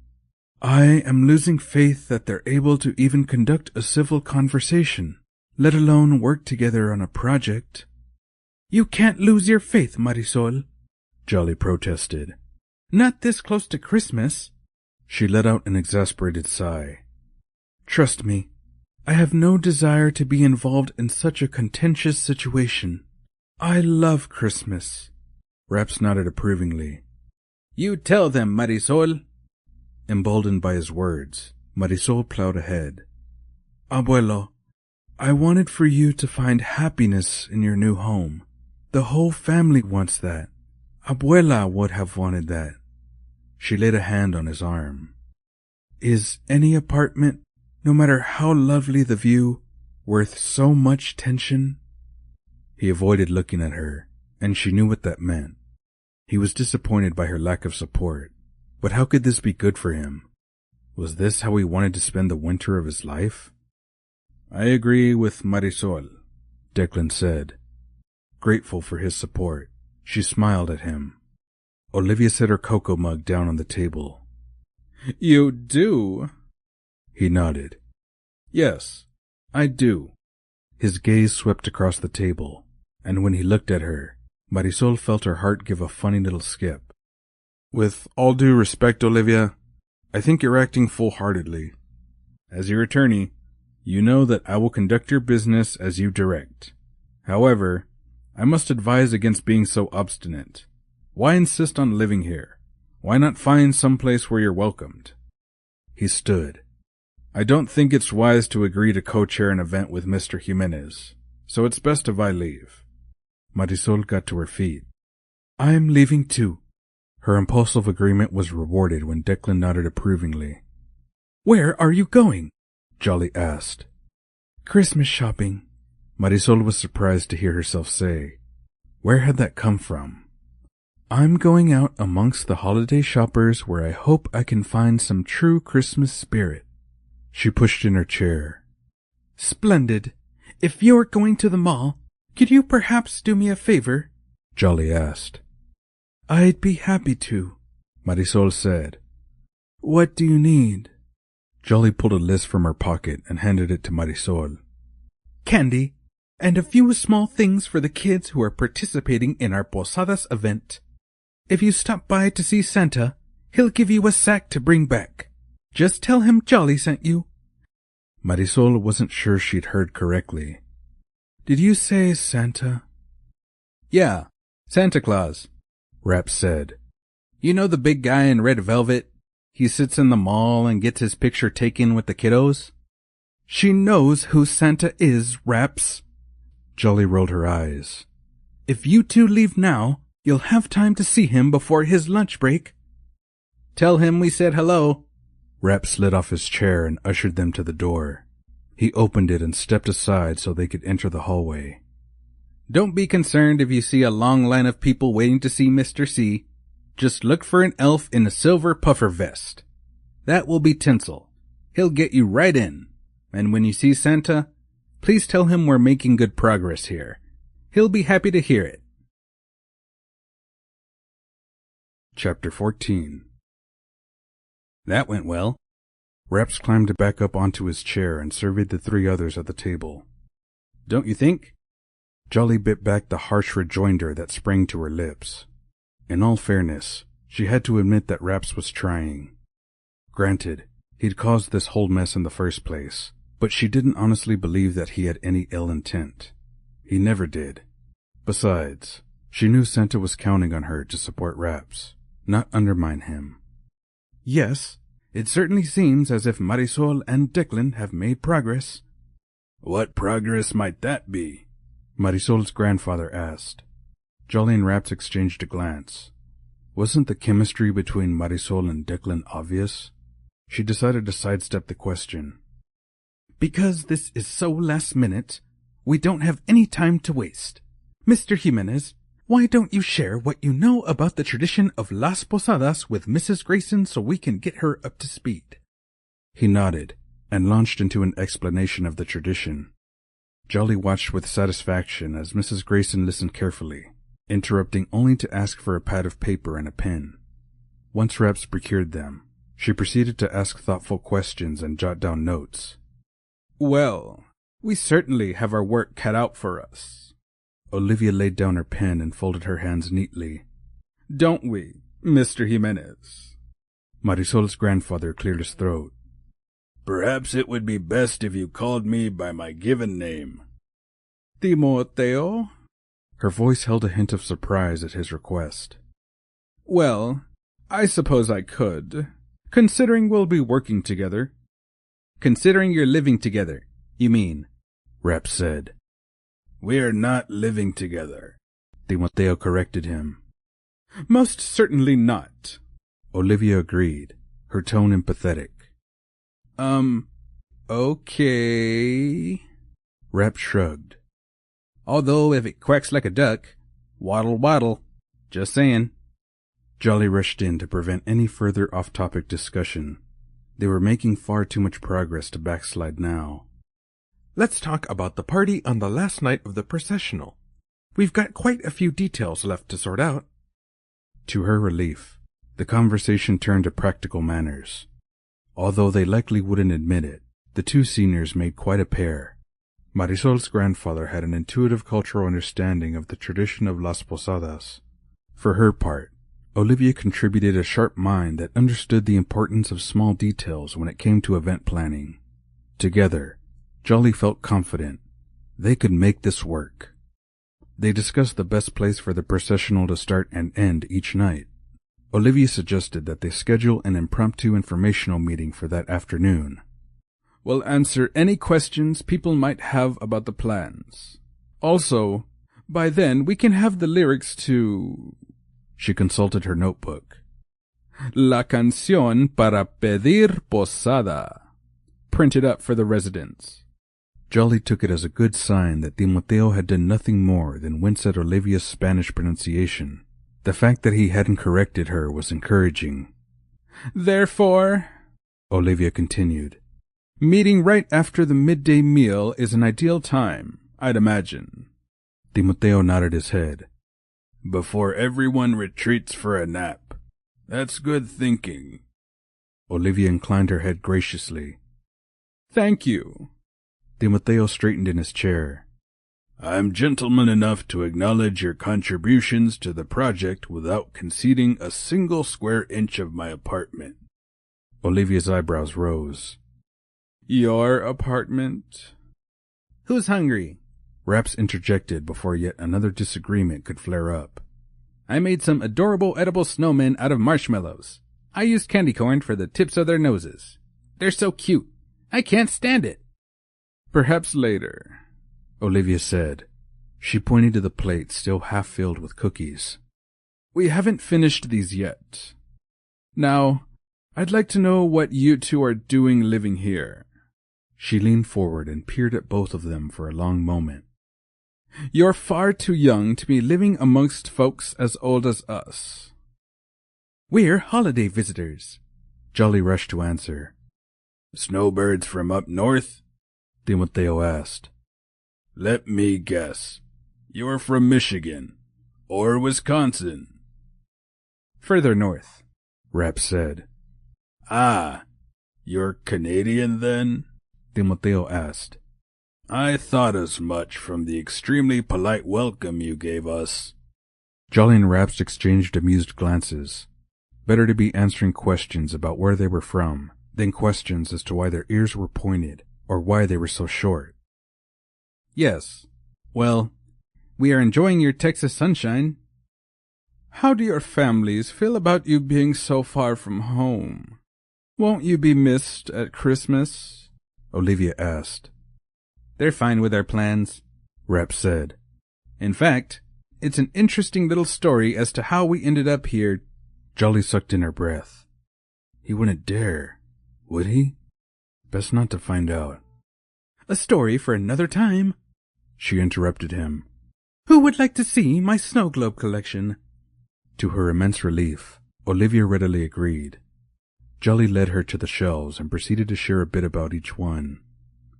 I am losing faith that they're able to even conduct a civil conversation, let alone work together on a project. You can't lose your faith, Marisol, Jolly protested. Not this close to Christmas. She let out an exasperated sigh. Trust me, I have no desire to be involved in such a contentious situation. I love Christmas. Rapz nodded approvingly. You tell them, Marisol. Emboldened by his words, Marisol plowed ahead. Abuelo, I wanted for you to find happiness in your new home. The whole family wants that. Abuela would have wanted that. She laid a hand on his arm. Is any apartment, no matter how lovely the view, worth so much tension? He avoided looking at her, and she knew what that meant. He was disappointed by her lack of support, but how could this be good for him? Was this how he wanted to spend the winter of his life? I agree with Marisol, Declan said. Grateful for his support, she smiled at him. Olivia set her cocoa mug down on the table. You do? He nodded. Yes, I do. His gaze swept across the table, and when he looked at her, Marisol felt her heart give a funny little skip. With all due respect, Olivia, I think you're acting full-heartedly. As your attorney, you know that I will conduct your business as you direct. However, I must advise against being so obstinate. Why insist on living here? Why not find some place where you're welcomed? He stood. I don't think it's wise to agree to co-chair an event with Mr. Jimenez, so it's best if I leave. Marisol got to her feet. I'm leaving too. Her impulsive agreement was rewarded when Declan nodded approvingly. Where are you going? Jolly asked. Christmas shopping. Marisol was surprised to hear herself say. Where had that come from? I'm going out amongst the holiday shoppers where I hope I can find some true Christmas spirit. She pushed in her chair. Splendid. If you're going to the mall, could you perhaps do me a favor? Jolly asked. I'd be happy to, Marisol said. What do you need? Jolly pulled a list from her pocket and handed it to Marisol. Candy, and a few small things for the kids who are participating in our Posadas event. If you stop by to see Santa, he'll give you a sack to bring back. Just tell him Jolly sent you. Marisol wasn't sure she'd heard correctly. Did you say Santa? Yeah, Santa Claus, Rapz said. You know the big guy in red velvet? He sits in the mall and gets his picture taken with the kiddos? She knows who Santa is, Rapz. Jolly rolled her eyes. If you two leave now, you'll have time to see him before his lunch break. Tell him we said hello. Rapz slid off his chair and ushered them to the door. He opened it and stepped aside so they could enter the hallway. Don't be concerned if you see a long line of people waiting to see Mr. C. Just look for an elf in a silver puffer vest. That will be Tinsel. He'll get you right in. And when you see Santa, please tell him we're making good progress here. He'll be happy to hear it. Chapter 14. That went well. Rapz climbed back up onto his chair and surveyed the three others at the table. Don't you think? Jolly bit back the harsh rejoinder that sprang to her lips. In all fairness, she had to admit that Rapz was trying. Granted, he'd caused this whole mess in the first place, but she didn't honestly believe that he had any ill intent. He never did. Besides, she knew Santa was counting on her to support Rapz, not undermine him. Yes, it certainly seems as if Marisol and Declan have made progress. What progress might that be? Marisol's grandfather asked. Jolly and Rapz exchanged a glance. Wasn't the chemistry between Marisol and Declan obvious? She decided to sidestep the question. Because this is so last minute, we don't have any time to waste. Mr. Jimenez, why don't you share what you know about the tradition of Las Posadas with Mrs. Grayson so we can get her up to speed? He nodded and launched into an explanation of the tradition. Jolly watched with satisfaction as Mrs. Grayson listened carefully, interrupting only to ask for a pad of paper and a pen. Once Rapz procured them, she proceeded to ask thoughtful questions and jot down notes. Well, we certainly have our work cut out for us. Olivia laid down her pen and folded her hands neatly. Don't we, Mr. Jimenez? Marisol's grandfather cleared his throat. Perhaps it would be best if you called me by my given name. Timoteo? Her voice held a hint of surprise at his request. Well, I suppose I could, considering we'll be working together. Considering you're living together, you mean? Rapz said. We are not living together, Timoteo corrected him. Most certainly not. Olivia agreed, her tone empathetic. Okay. Rapz shrugged. Although if it quacks like a duck, waddle waddle. Just saying. Jolly rushed in to prevent any further off-topic discussion. They were making far too much progress to backslide now. Let's talk about the party on the last night of the processional. We've got quite a few details left to sort out. To her relief, the conversation turned to practical matters. Although they likely wouldn't admit it, the two seniors made quite a pair. Marisol's grandfather had an intuitive cultural understanding of the tradition of Las Posadas. For her part, Olivia contributed a sharp mind that understood the importance of small details when it came to event planning. Together, Jolly felt confident. They could make this work. They discussed the best place for the processional to start and end each night. Olivia suggested that they schedule an impromptu informational meeting for that afternoon. We'll answer any questions people might have about the plans. Also, by then we can have the lyrics to... She consulted her notebook. La canción para pedir posada, printed up for the residents. Jolly took it as a good sign that Timoteo had done nothing more than wince at Olivia's Spanish pronunciation. The fact that he hadn't corrected her was encouraging. Therefore, Olivia continued, meeting right after the midday meal is an ideal time, I'd imagine. Timoteo nodded his head. Before everyone retreats for a nap. That's good thinking. Olivia inclined her head graciously. Thank you. Timoteo straightened in his chair. I'm gentleman enough to acknowledge your contributions to the project without conceding a single square inch of my apartment. Olivia's eyebrows rose. Your apartment? Who's hungry? Rapz interjected before yet another disagreement could flare up. I made some adorable edible snowmen out of marshmallows. I used candy corn for the tips of their noses. They're so cute. I can't stand it. Perhaps later, Olivia said. She pointed to the plate still half filled with cookies. We haven't finished these yet. Now, I'd like to know what you two are doing living here. She leaned forward and peered at both of them for a long moment. You're far too young to be living amongst folks as old as us. We're holiday visitors, Jolly rushed to answer. Snowbirds from up north? Timoteo asked. Let me guess. You're from Michigan. Or Wisconsin. Further north, Rapz said. Ah, you're Canadian then? Timoteo asked. I thought as much from the extremely polite welcome you gave us. Jolly and Rapz exchanged amused glances. Better to be answering questions about where they were from than questions as to why their ears were pointed or why they were so short. Yes. Well, we are enjoying your Texas sunshine. How do your families feel about you being so far from home? Won't you be missed at Christmas? Olivia asked. They're fine with our plans, Rapz said. In fact, it's an interesting little story as to how we ended up here. Jolly sucked in her breath. He wouldn't dare, would he? Best not to find out. A story for another time, she interrupted him. Who would like to see my snow globe collection? To her immense relief, Olivia readily agreed. Jolly led her to the shelves and proceeded to share a bit about each one.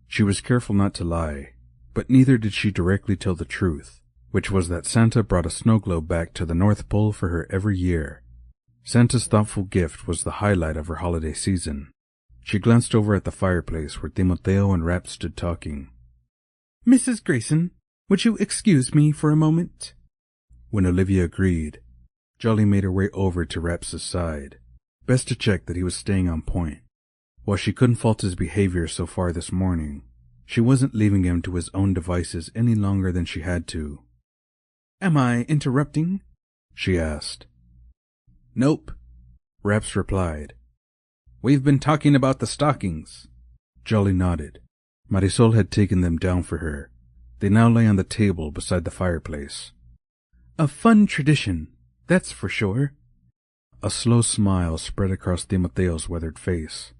She was careful not to lie, but neither did she directly tell the truth, which was that Santa brought a snow globe back to the North Pole for her every year. Santa's thoughtful gift was the highlight of her holiday season. She glanced over at the fireplace where Timoteo and Rapz stood talking. Mrs. Grayson, would you excuse me for a moment? When Olivia agreed, Jolly made her way over to Rapz's side, best to check that he was staying on point. While she couldn't fault his behavior so far this morning, she wasn't leaving him to his own devices any longer than she had to. Am I interrupting? She asked. Nope, Rapz replied. We've been talking about the stockings. Jolly nodded. Marisol had taken them down for her. They now lay on the table beside the fireplace. A fun tradition, that's for sure. A slow smile spread across Timoteo's weathered face.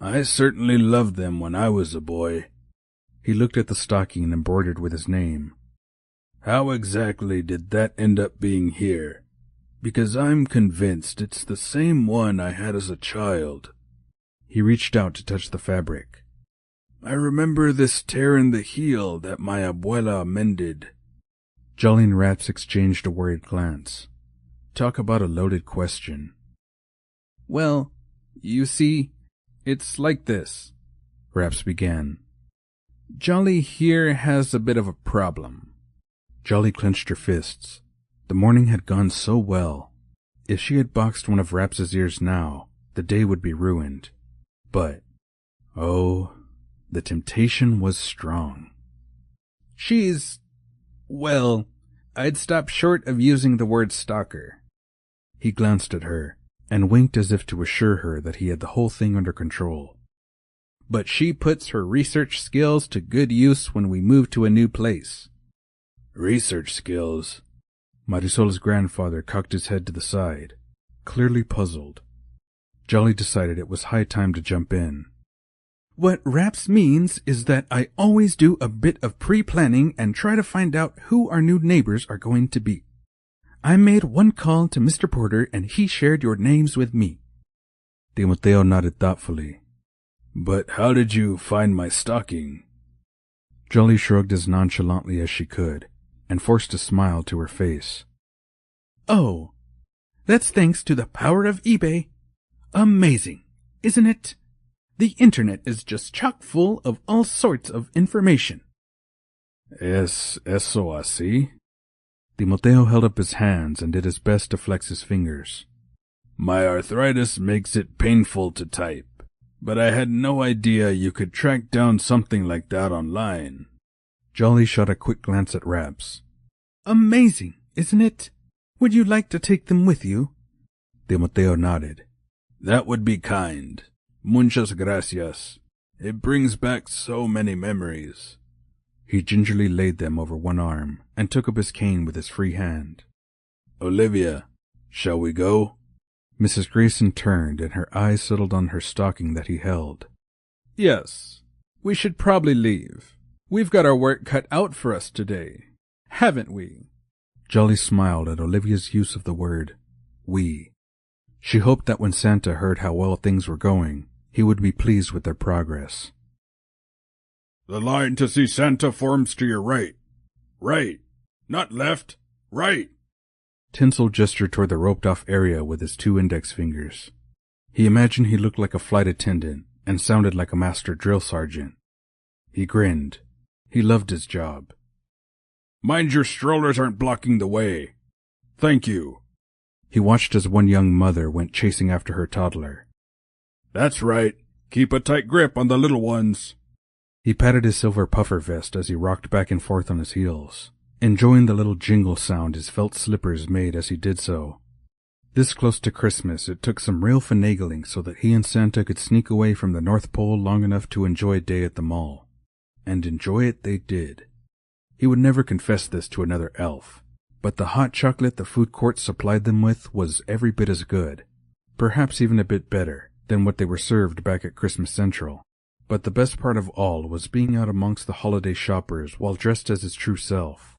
I certainly loved them when I was a boy. He looked at the stocking embroidered with his name. How exactly did that end up being here? Because I'm convinced it's the same one I had as a child. He reached out to touch the fabric. I remember this tear in the heel that my abuela mended. Jolly and Rapz exchanged a worried glance. Talk about a loaded question. Well, you see, it's like this, Rapz began. Jolly here has a bit of a problem. Jolly clenched her fists. The morning had gone so well. If she had boxed one of Rapz's ears now, the day would be ruined. But, oh, the temptation was strong. Well, I'd stop short of using the word stalker. He glanced at her and winked as if to assure her that he had the whole thing under control. But she puts her research skills to good use when we move to a new place. Research skills? Marisol's grandfather cocked his head to the side, clearly puzzled. Jolly decided it was high time to jump in. What Rapz means is that I always do a bit of pre-planning and try to find out who our new neighbors are going to be. I made one call to Mr. Porter and he shared your names with me. Timoteo nodded thoughtfully. But how did you find my stocking? Jolly shrugged as nonchalantly as she could and forced a smile to her face. Oh, that's thanks to the power of eBay. Amazing, isn't it? The internet is just chock full of all sorts of information. Es eso así? Timoteo held up his hands and did his best to flex his fingers. My arthritis makes it painful to type, but I had no idea you could track down something like that online. Jolly shot a quick glance at Rapz. Amazing, isn't it? Would you like to take them with you? Timoteo nodded. That would be kind. Muchas gracias. It brings back so many memories. He gingerly laid them over one arm and took up his cane with his free hand. Olivia, shall we go? Mrs. Grayson turned and her eyes settled on her stocking that he held. Yes, we should probably leave. We've got our work cut out for us today, haven't we? Jolly smiled at Olivia's use of the word we. She hoped that when Santa heard how well things were going, he would be pleased with their progress. The line to see Santa forms to your right. Right. Not left. Right. Tinsel gestured toward the roped-off area with his two index fingers. He imagined he looked like a flight attendant and sounded like a master drill sergeant. He grinned. He loved his job. Mind your strollers aren't blocking the way. Thank you. He watched as one young mother went chasing after her toddler. That's right. Keep a tight grip on the little ones. He patted his silver puffer vest as he rocked back and forth on his heels, enjoying the little jingle sound his felt slippers made as he did so. This close to Christmas, it took some real finagling so that he and Santa could sneak away from the North Pole long enough to enjoy a day at the mall. And enjoy it they did. He would never confess this to another elf, but the hot chocolate the food court supplied them with was every bit as good, perhaps even a bit better, than what they were served back at Christmas Central. But the best part of all was being out amongst the holiday shoppers while dressed as his true self.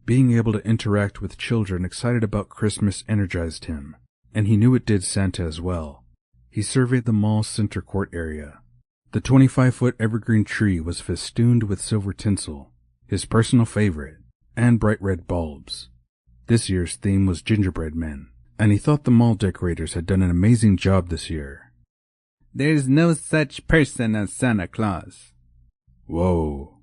Being able to interact with children excited about Christmas energized him, and he knew it did Santa as well. He surveyed the mall's center court area. The 25-foot evergreen tree was festooned with silver tinsel, his personal favorite, and bright red bulbs. This year's theme was gingerbread men, and he thought the mall decorators had done an amazing job this year. There's no such person as Santa Claus. Whoa.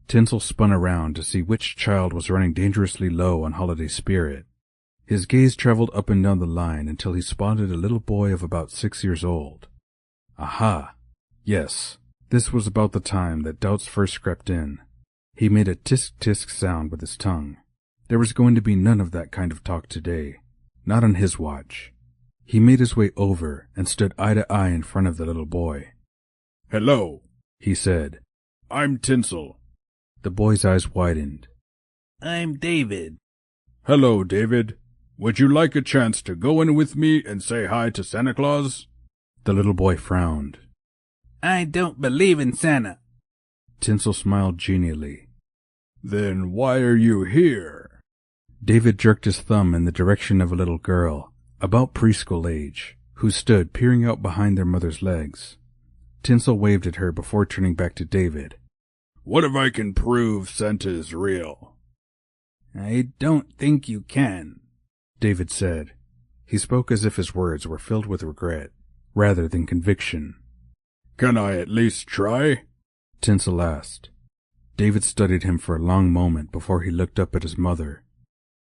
Tinsel spun around to see which child was running dangerously low on holiday spirit. His gaze traveled up and down the line until he spotted a little boy of about 6 years old. Aha! Yes, this was about the time that doubts first crept in. He made a tisk-tisk sound with his tongue. There was going to be none of that kind of talk today. Not on his watch. He made his way over and stood eye to eye in front of the little boy. "Hello," he said. "I'm Tinsel." The boy's eyes widened. I'm David. "Hello, David. Would you like a chance to go in with me and say hi to Santa Claus?" The little boy frowned. I don't believe in Santa. Tinsel smiled genially. "Then why are you here?" David jerked his thumb in the direction of a little girl, about preschool age, who stood peering out behind their mother's legs. Tinsel waved at her before turning back to David. "What if I can prove Santa is real?" I don't think you can. David said. He spoke as if his words were filled with regret, rather than conviction. "Can I at least try?" Tinsel asked. David studied him for a long moment before he looked up at his mother.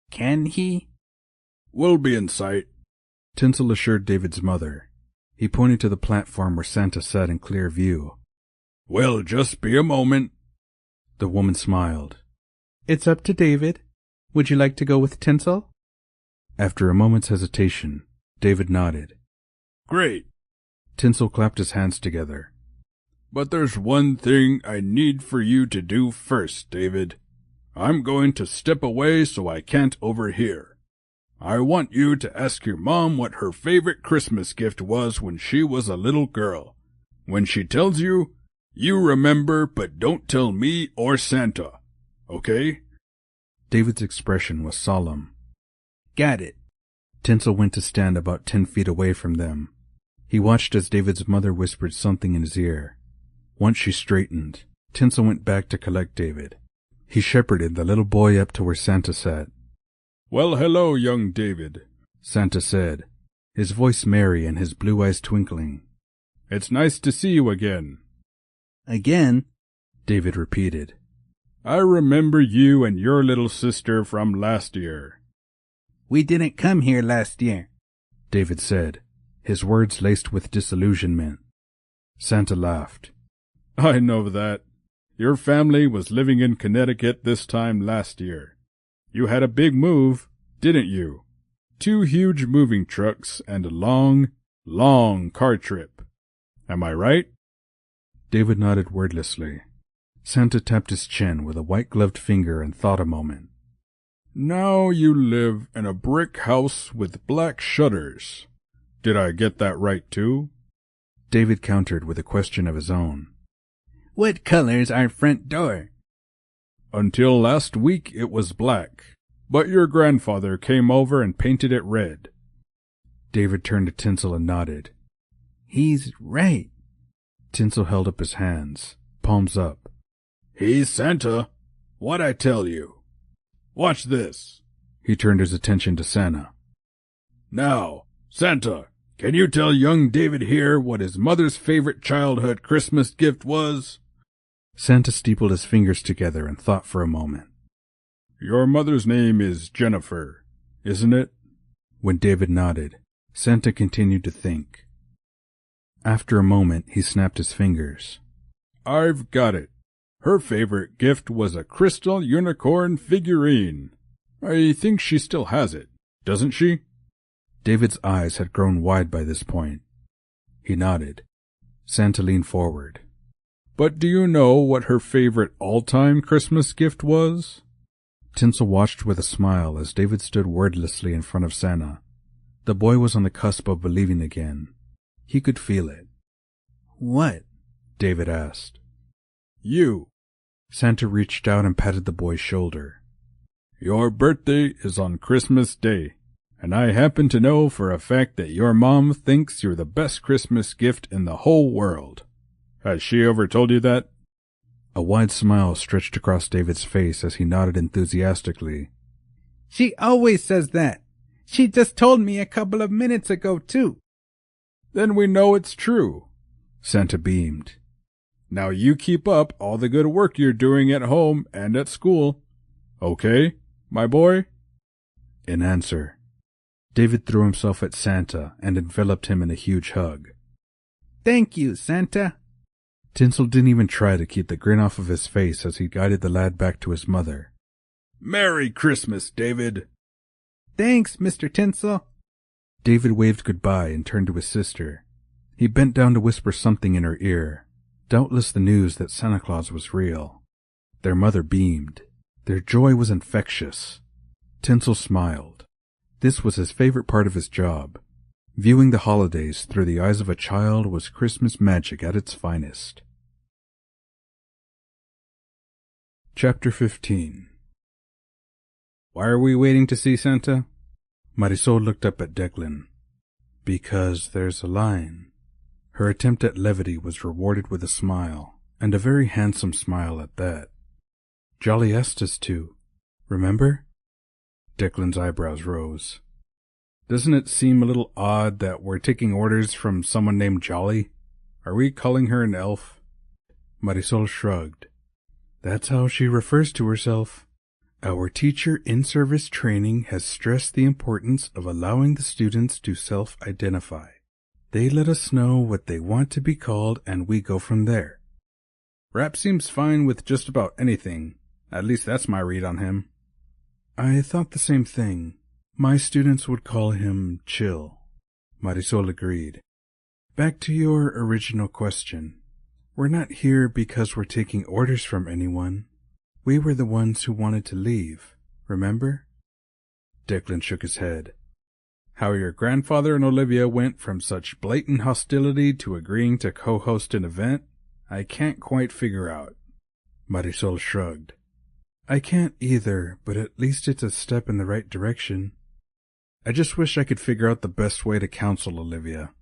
Can he? "We'll be in sight," Tinsel assured David's mother. He pointed to the platform where Santa sat in clear view. "Well, just be a moment." The woman smiled. It's up to David. Would you like to go with Tinsel? After a moment's hesitation, David nodded. "Great. Tinsel clapped his hands together. But there's one thing I need for you to do first, David. I'm going to step away so I can't overhear. I want you to ask your mom what her favorite Christmas gift was when she was a little girl. When she tells you, you remember, but don't tell me or Santa. Okay?" David's expression was solemn. Got it. Tinsel went to stand about 10 feet away from them. He watched as David's mother whispered something in his ear. Once she straightened, Tinsel went back to collect David. He shepherded the little boy up to where Santa sat. "Well, hello, young David," Santa said, his voice merry and his blue eyes twinkling. "It's nice to see you again." Again? David repeated. "I remember you and your little sister from last year." We didn't come here last year. David said, his words laced with disillusionment. Santa laughed. "I know that. Your family was living in Connecticut this time last year. You had a big move, didn't you? 2 huge moving trucks and a long, long car trip. Am I right?" David nodded wordlessly. Santa tapped his chin with a white-gloved finger and thought a moment. "Now you live in a brick house with black shutters. Did I get that right, too?" David countered with a question of his own. What color's our front door? "Until last week it was black, but your grandfather came over and painted it red." David turned to Tinsel and nodded. He's right. Tinsel held up his hands, palms up. "He's Santa. What'd I tell you? Watch this." He turned his attention to Santa. "Now, Santa, can you tell young David here what his mother's favorite childhood Christmas gift was?" Santa steepled his fingers together and thought for a moment. "Your mother's name is Jennifer, isn't it?" When David nodded, Santa continued to think. After a moment, he snapped his fingers. "I've got it. Her favorite gift was a crystal unicorn figurine. I think she still has it, doesn't she?" David's eyes had grown wide by this point. He nodded. Santa leaned forward. "But do you know what her favorite all-time Christmas gift was?" Tinsel watched with a smile as David stood wordlessly in front of Santa. The boy was on the cusp of believing again. He could feel it. What? David asked. "You." Santa reached out and patted the boy's shoulder. "Your birthday is on Christmas Day, and I happen to know for a fact that your mom thinks you're the best Christmas gift in the whole world. Has she ever told you that?" A wide smile stretched across David's face as he nodded enthusiastically. She always says that. She just told me a couple of minutes ago, too. Then we know it's true. Santa beamed. Now you keep up all the good work you're doing at home and at school. Okay, my boy? In answer, David threw himself at Santa and enveloped him in a huge hug. Thank you, Santa. Tinsel didn't even try to keep the grin off of his face as he guided the lad back to his mother. Merry Christmas, David. Thanks, Mr. Tinsel. David waved goodbye and turned to his sister. He bent down to whisper something in her ear, doubtless the news that Santa Claus was real. Their mother beamed. Their joy was infectious. Tinsel smiled. This was his favorite part of his job. Viewing the holidays through the eyes of a child was Christmas magic at its finest. Chapter 15. Why are we waiting to see Santa? Marisol looked up at Declan. Because there's a line. Her attempt at levity was rewarded with a smile, and a very handsome smile at that. Jolly asked us to. Remember? Declan's eyebrows rose. Doesn't it seem a little odd that we're taking orders from someone named Jolly? Are we calling her an elf? Marisol shrugged. That's how she refers to herself. Our teacher in-service training has stressed the importance of allowing the students to self-identify. They let us know what they want to be called and we go from there. Rapz seems fine with just about anything. At least that's my read on him. I thought the same thing. My students would call him Chill. Marisol agreed. Back to your original question. We're not here because we're taking orders from anyone. We were the ones who wanted to leave, remember? Declan shook his head. How your grandfather and Olivia went from such blatant hostility to agreeing to co-host an event, I can't quite figure out. Marisol shrugged. I can't either, but at least it's a step in the right direction. I just wish I could figure out the best way to counsel Olivia.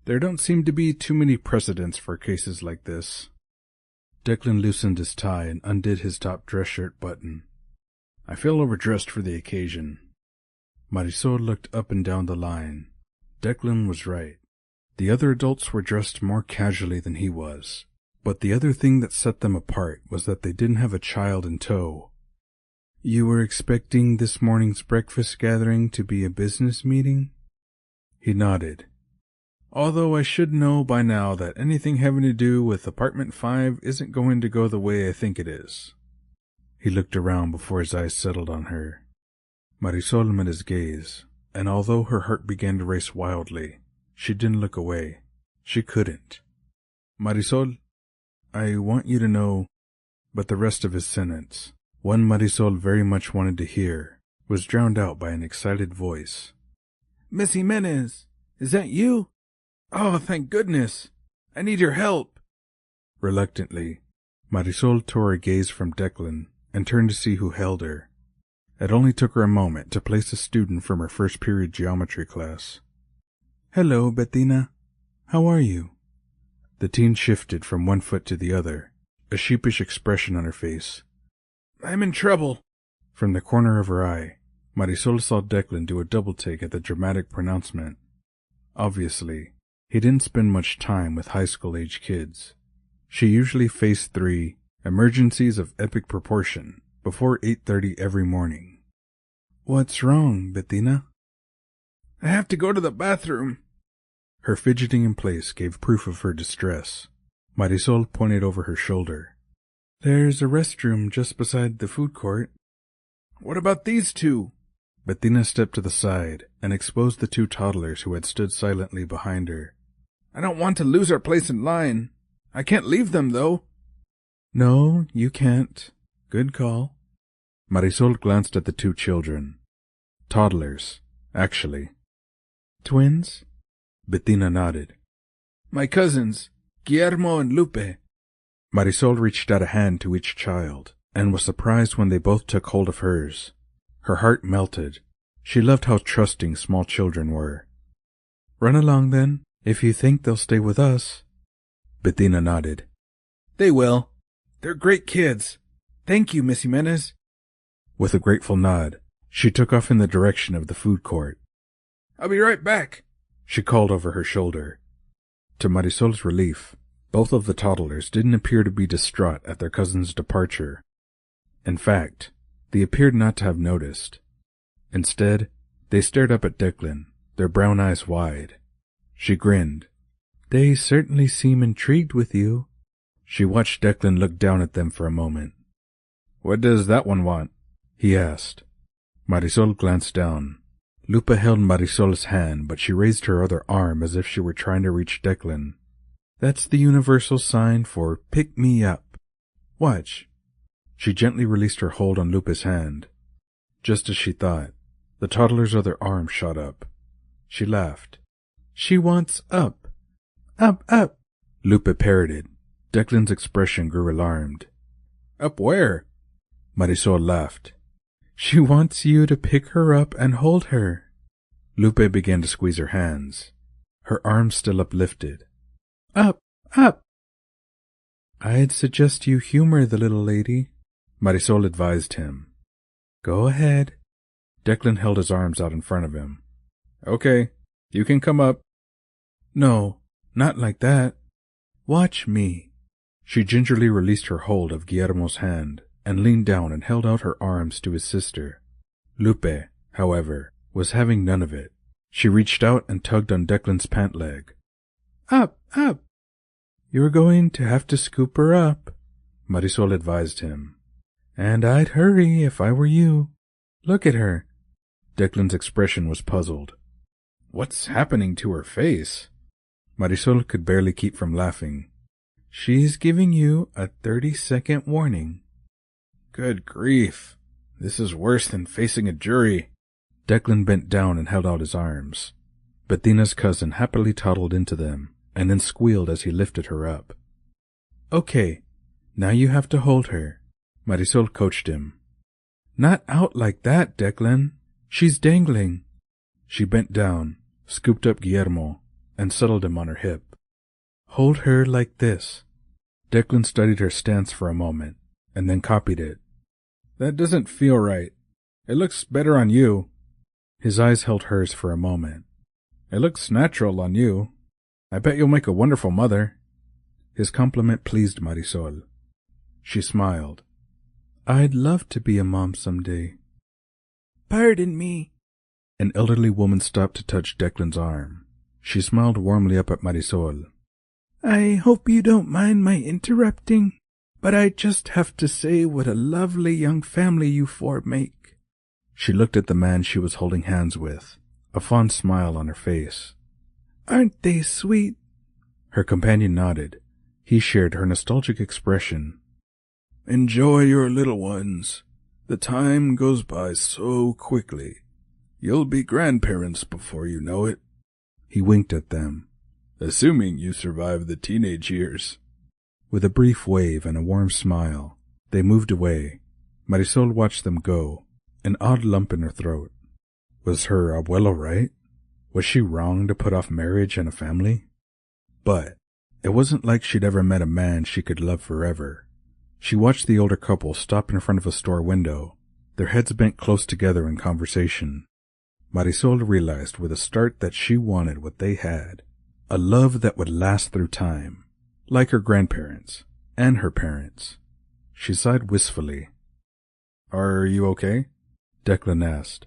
There don't seem to be too many precedents for cases like this. Declan loosened his tie and undid his top dress shirt button. I feel overdressed for the occasion. Marisol looked up and down the line. Declan was right. The other adults were dressed more casually than he was, but the other thing that set them apart was that they didn't have a child in tow. You were expecting this morning's breakfast gathering to be a business meeting? He nodded. Although I should know by now that anything having to do with Apartment 5 isn't going to go the way I think it is. He looked around before his eyes settled on her. Marisol met his gaze, and although her heart began to race wildly, she didn't look away. She couldn't. Marisol, I want you to know, but the rest of his sentence, one Marisol very much wanted to hear, was drowned out by an excited voice. Miss Jimenez, is that you? Oh, thank goodness. I need your help. Reluctantly, Marisol tore her gaze from Declan and turned to see who held her. It only took her a moment to place a student from her first period geometry class. Hello, Bettina. How are you? The teen shifted from one foot to the other, a sheepish expression on her face. I'm in trouble. From the corner of her eye, Marisol saw Declan do a double-take at the dramatic pronouncement. Obviously, he didn't spend much time with high school-age kids. She usually faced 3 emergencies of epic proportion before 8:30 every morning. What's wrong, Bettina? I have to go to the bathroom. Her fidgeting in place gave proof of her distress. Marisol pointed over her shoulder. There's a restroom just beside the food court. What about these 2? Bettina stepped to the side and exposed the 2 toddlers who had stood silently behind her. I don't want to lose our place in line. I can't leave them, though. No, you can't. Good call. Marisol glanced at the 2 children. Toddlers, actually. Twins? Bettina nodded. My cousins, Guillermo and Lupe. Marisol reached out a hand to each child, and was surprised when they both took hold of hers. Her heart melted. She loved how trusting small children were. Run along, then, if you think they'll stay with us. Bettina nodded. They will. They're great kids. Thank you, Miss Jimenez. With a grateful nod, she took off in the direction of the food court, I'll be right back, she called over her shoulder. To Marisol's relief, both of the toddlers didn't appear to be distraught at their cousin's departure. In fact, they appeared not to have noticed. Instead, they stared up at Declan, their brown eyes wide. She grinned. They certainly seem intrigued with you. She watched Declan look down at them for a moment. What does that one want? He asked. Marisol glanced down. Lupe held Marisol's hand, but she raised her other arm as if she were trying to reach Declan. That's the universal sign for pick me up. Watch. She gently released her hold on Lupe's hand. Just as she thought, the toddler's other arm shot up. She laughed. She wants up. Up, up, Lupe parroted. Declan's expression grew alarmed. Up where? Marisol laughed. She wants you to pick her up and hold her. Lupe began to squeeze her hands, her arms still uplifted. Up, up. I'd suggest you humor the little lady, Marisol advised him. Go ahead. Declan held his arms out in front of him. Okay, you can come up. No, not like that. Watch me. She gingerly released her hold of Guillermo's hand and leaned down and held out her arms to his sister. Lupe, however, was having none of it. She reached out and tugged on Declan's pant leg. Up, up. You're going to have to scoop her up, Marisol advised him. And I'd hurry if I were you. Look at her. Declan's expression was puzzled. What's happening to her face? Marisol could barely keep from laughing. She's giving you a 30-second warning. Good grief. This is worse than facing a jury. Declan bent down and held out his arms. Bettina's cousin happily toddled into them and then squealed as he lifted her up. Okay, now you have to hold her, Marisol coached him. Not out like that, Declan. She's dangling. She bent down, scooped up Guillermo, and settled him on her hip. Hold her like this. Declan studied her stance for a moment, and then copied it. That doesn't feel right. It looks better on you. His eyes held hers for a moment. It looks natural on you. I bet you'll make a wonderful mother. His compliment pleased Marisol. She smiled. I'd love to be a mom someday. Pardon me. An elderly woman stopped to touch Declan's arm. She smiled warmly up at Marisol. I hope you don't mind my interrupting, but I just have to say what a lovely young family you four make. She looked at the man she was holding hands with, a fond smile on her face. Aren't they sweet? Her companion nodded. He shared her nostalgic expression. Enjoy your little ones. The time goes by so quickly. You'll be grandparents before you know it. He winked at them. Assuming you survive the teenage years. With a brief wave and a warm smile, they moved away. Marisol watched them go, an odd lump in her throat. Was her abuelo right? Was she wrong to put off marriage and a family? But it wasn't like she'd ever met a man she could love forever. She watched the older couple stop in front of a store window, their heads bent close together in conversation. Marisol realized with a start that she wanted what they had, a love that would last through time, like her grandparents and her parents. She sighed wistfully. Are you okay? Declan asked.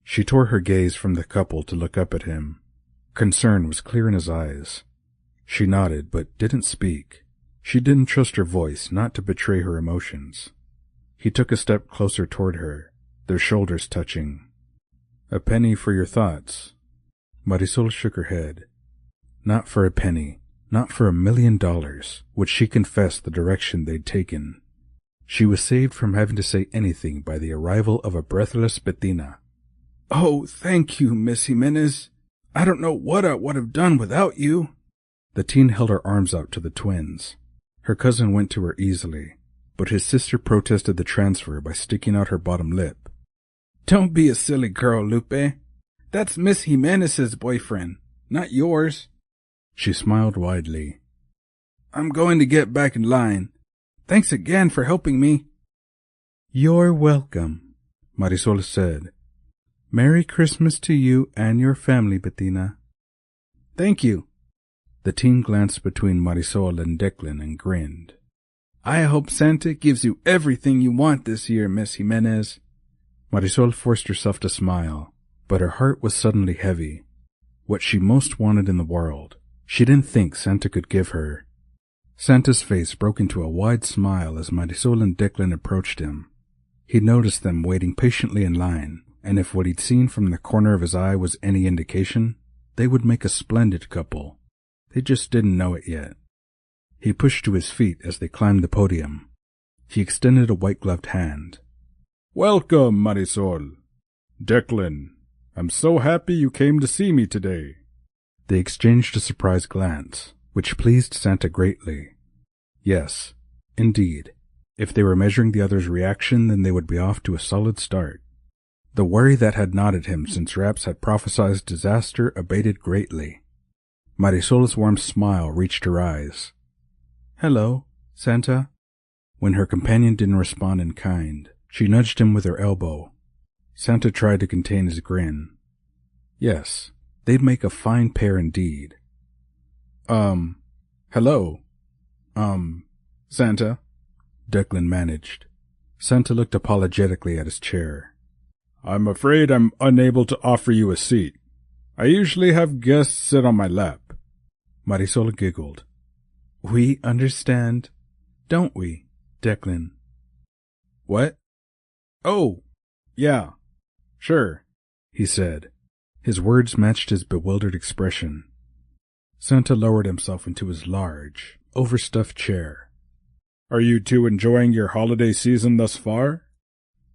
She tore her gaze from the couple to look up at him. Concern was clear in his eyes. She nodded, but didn't speak. She didn't trust her voice not to betray her emotions. He took a step closer toward her, their shoulders touching. A penny for your thoughts. Marisol shook her head. Not for a penny, not for $1 million, would she confess the direction they'd taken. She was saved from having to say anything by the arrival of a breathless Bettina. Oh, thank you, Miss Jimenez. I don't know what I would have done without you. The teen held her arms out to the twins. Her cousin went to her easily, but his sister protested the transfer by sticking out her bottom lip. Don't be a silly girl, Lupe. That's Miss Jimenez's boyfriend, not yours. She smiled widely. I'm going to get back in line. Thanks again for helping me. You're welcome, Marisol said. Merry Christmas to you and your family, Bettina. Thank you. The teen glanced between Marisol and Declan and grinned. I hope Santa gives you everything you want this year, Miss Jimenez. Marisol forced herself to smile, but her heart was suddenly heavy. What she most wanted in the world, she didn't think Santa could give her. Santa's face broke into a wide smile as Marisol and Declan approached him. He noticed them waiting patiently in line, and if what he'd seen from the corner of his eye was any indication, they would make a splendid couple. They just didn't know it yet. He pushed to his feet as they climbed the podium. He extended a white-gloved hand. Welcome, Marisol. Declan, I'm so happy you came to see me today. They exchanged a surprised glance, which pleased Santa greatly. Yes, indeed. If they were measuring the other's reaction, then they would be off to a solid start. The worry that had gnawed at him since Rapz had prophesied disaster abated greatly. Marisol's warm smile reached her eyes. Hello, Santa. When her companion didn't respond in kind, she nudged him with her elbow. Santa tried to contain his grin. Yes, they'd make a fine pair indeed. Hello. Santa. Declan managed. Santa looked apologetically at his chair. I'm afraid I'm unable to offer you a seat. I usually have guests sit on my lap. Marisol giggled. We understand, don't we, Declan? What? Oh, yeah, sure, he said. His words matched his bewildered expression. Santa lowered himself into his large, overstuffed chair. Are you two enjoying your holiday season thus far?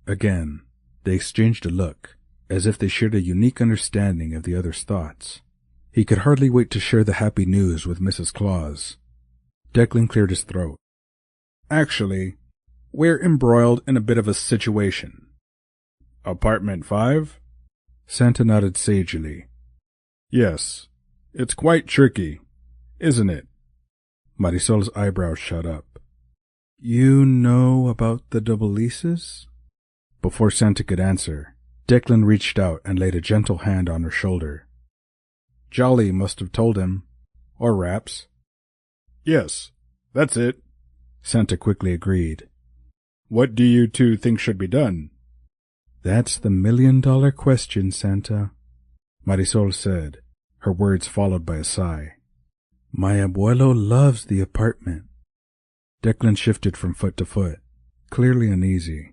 Again, they exchanged a look, as if they shared a unique understanding of the other's thoughts. He could hardly wait to share the happy news with Mrs. Claus. Declan cleared his throat. Actually, we're embroiled in a bit of a situation. Apartment 5? Santa nodded sagely. Yes, it's quite tricky, isn't it? Marisol's eyebrows shot up. You know about the double leases? Before Santa could answer, Declan reached out and laid a gentle hand on her shoulder. Jolly must have told him. Or Rapz. Yes, that's it, Santa quickly agreed. What do you two think should be done? That's the $1,000,000 question, Santa, Marisol said, her words followed by a sigh. My abuelo loves the apartment. Declan shifted from foot to foot, clearly uneasy.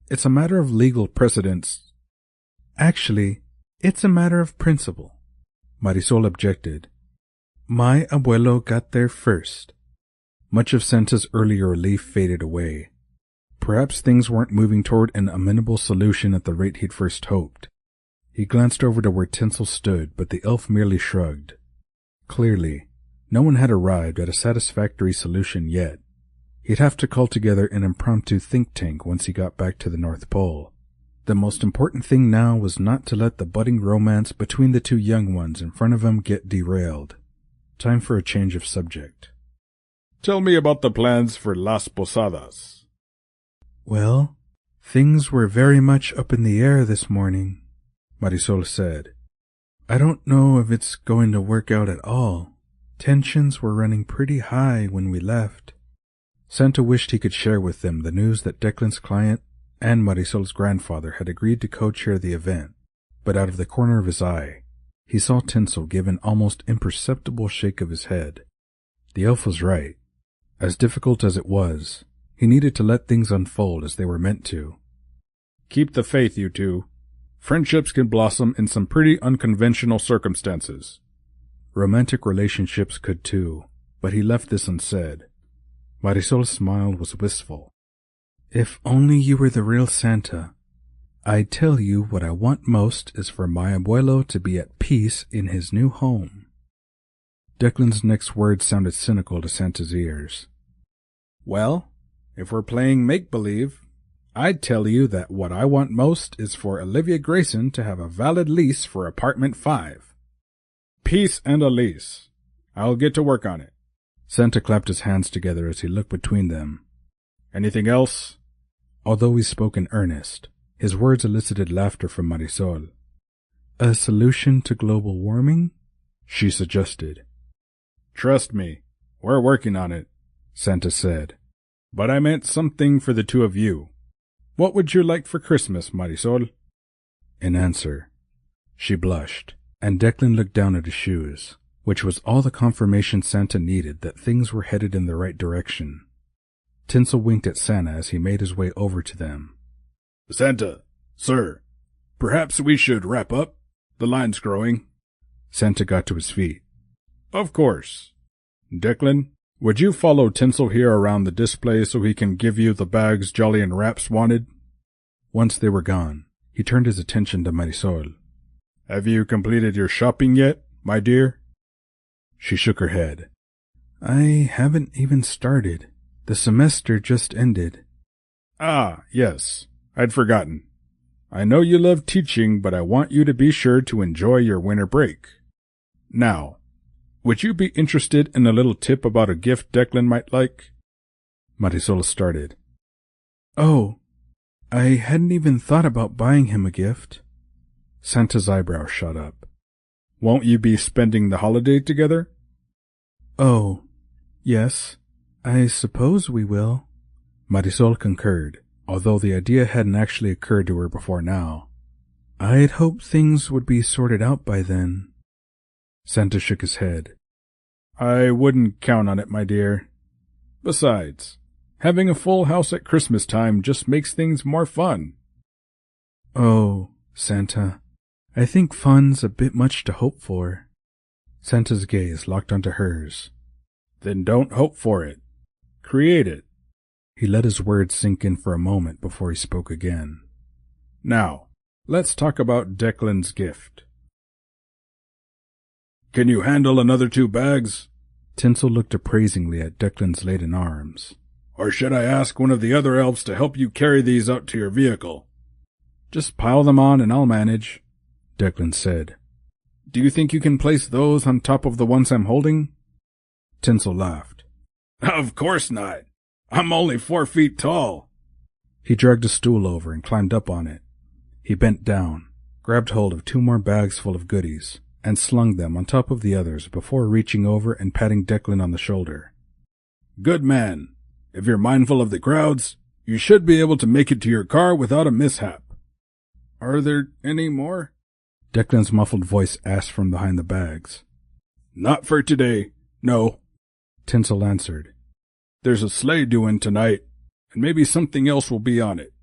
It's a matter of legal precedence. Actually, it's a matter of principle, Marisol objected. My abuelo got there first. Much of Santa's earlier relief faded away. Perhaps things weren't moving toward an amenable solution at the rate he'd first hoped. He glanced over to where Tinsel stood, but the elf merely shrugged. Clearly, no one had arrived at a satisfactory solution yet. He'd have to call together an impromptu think tank once he got back to the North Pole. The most important thing now was not to let the budding romance between the two young ones in front of him get derailed. Time for a change of subject. Tell me about the plans for Las Posadas. Well, things were very much up in the air this morning, Marisol said. I don't know if it's going to work out at all. Tensions were running pretty high when we left. Santa wished he could share with them the news that Declan's client and Marisol's grandfather had agreed to co-chair the event, but out of the corner of his eye, he saw Tinsel give an almost imperceptible shake of his head. The elf was right. As difficult as it was, he needed to let things unfold as they were meant to. Keep the faith, you two. Friendships can blossom in some pretty unconventional circumstances. Romantic relationships could too, but he left this unsaid. Marisol's smile was wistful. If only you were the real Santa. I tell you what I want most is for my abuelo to be at peace in his new home. Declan's next words sounded cynical to Santa's ears. Well, if we're playing make-believe, I'd tell you that what I want most is for Olivia Grayson to have a valid lease for apartment 5. Peace and a lease. I'll get to work on it. Santa clapped his hands together as he looked between them. Anything else? Although he spoke in earnest, His words elicited laughter from Marisol. A solution to global warming? She suggested. Trust me, we're working on it, Santa said. But I meant something for the two of you. What would you like for Christmas, Marisol? In answer, she blushed, and Declan looked down at his shoes, which was all the confirmation Santa needed that things were headed in the right direction. Tinsel winked at Santa as he made his way over to them. Santa, sir, perhaps we should wrap up. The line's growing. Santa got to his feet. Of course. Declan, would you follow Tinsel here around the display so he can give you the bags Jolly and Rapz wanted? Once they were gone, he turned his attention to Marisol. Have you completed your shopping yet, my dear? She shook her head. I haven't even started. The semester just ended. Ah, yes. I'd forgotten. I know you love teaching, but I want you to be sure to enjoy your winter break. Now, would you be interested in a little tip about a gift Declan might like? Marisol started. Oh, I hadn't even thought about buying him a gift. Santa's eyebrows shot up. Won't you be spending the holiday together? Oh, yes, I suppose we will. Marisol concurred, although the idea hadn't actually occurred to her before now. I'd hoped things would be sorted out by then. Santa shook his head. I wouldn't count on it, my dear. Besides, having a full house at Christmas time just makes things more fun. Oh, Santa, I think fun's a bit much to hope for. Santa's gaze locked onto hers. Then don't hope for it. Create it. He let his words sink in for a moment before he spoke again. Now, let's talk about Declan's gift. Can you handle another 2 bags? Tinsel looked appraisingly at Declan's laden arms. Or should I ask one of the other elves to help you carry these out to your vehicle? Just pile them on and I'll manage, Declan said. Do you think you can place those on top of the ones I'm holding? Tinsel laughed. Of course not. I'm only 4 feet tall. He dragged a stool over and climbed up on it. He bent down, grabbed hold of 2 more bags full of goodies, and slung them on top of the others before reaching over and patting Declan on the shoulder. Good man. If you're mindful of the crowds, you should be able to make it to your car without a mishap. Are there any more? Declan's muffled voice asked from behind the bags. Not for today, no, Tinsel answered. There's a sleigh due in tonight, and maybe something else will be on it.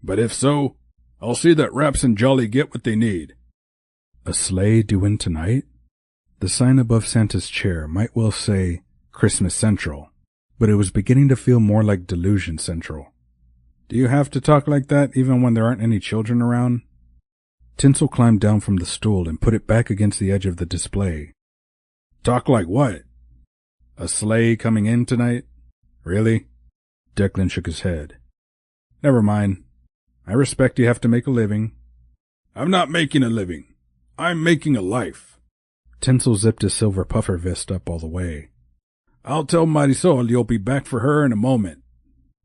But if so, I'll see that Rapz and Jolly get what they need. A sleigh due in tonight? The sign above Santa's chair might well say Christmas Central, but it was beginning to feel more like Delusion Central. Do you have to talk like that even when there aren't any children around? Tinsel climbed down from the stool and put it back against the edge of the display. Talk like what? A sleigh coming in tonight? Really? Declan shook his head. Never mind. I respect you have to make a living. I'm not making a living. I'm making a life. Tinsel zipped his silver puffer vest up all the way. I'll tell Marisol you'll be back for her in a moment.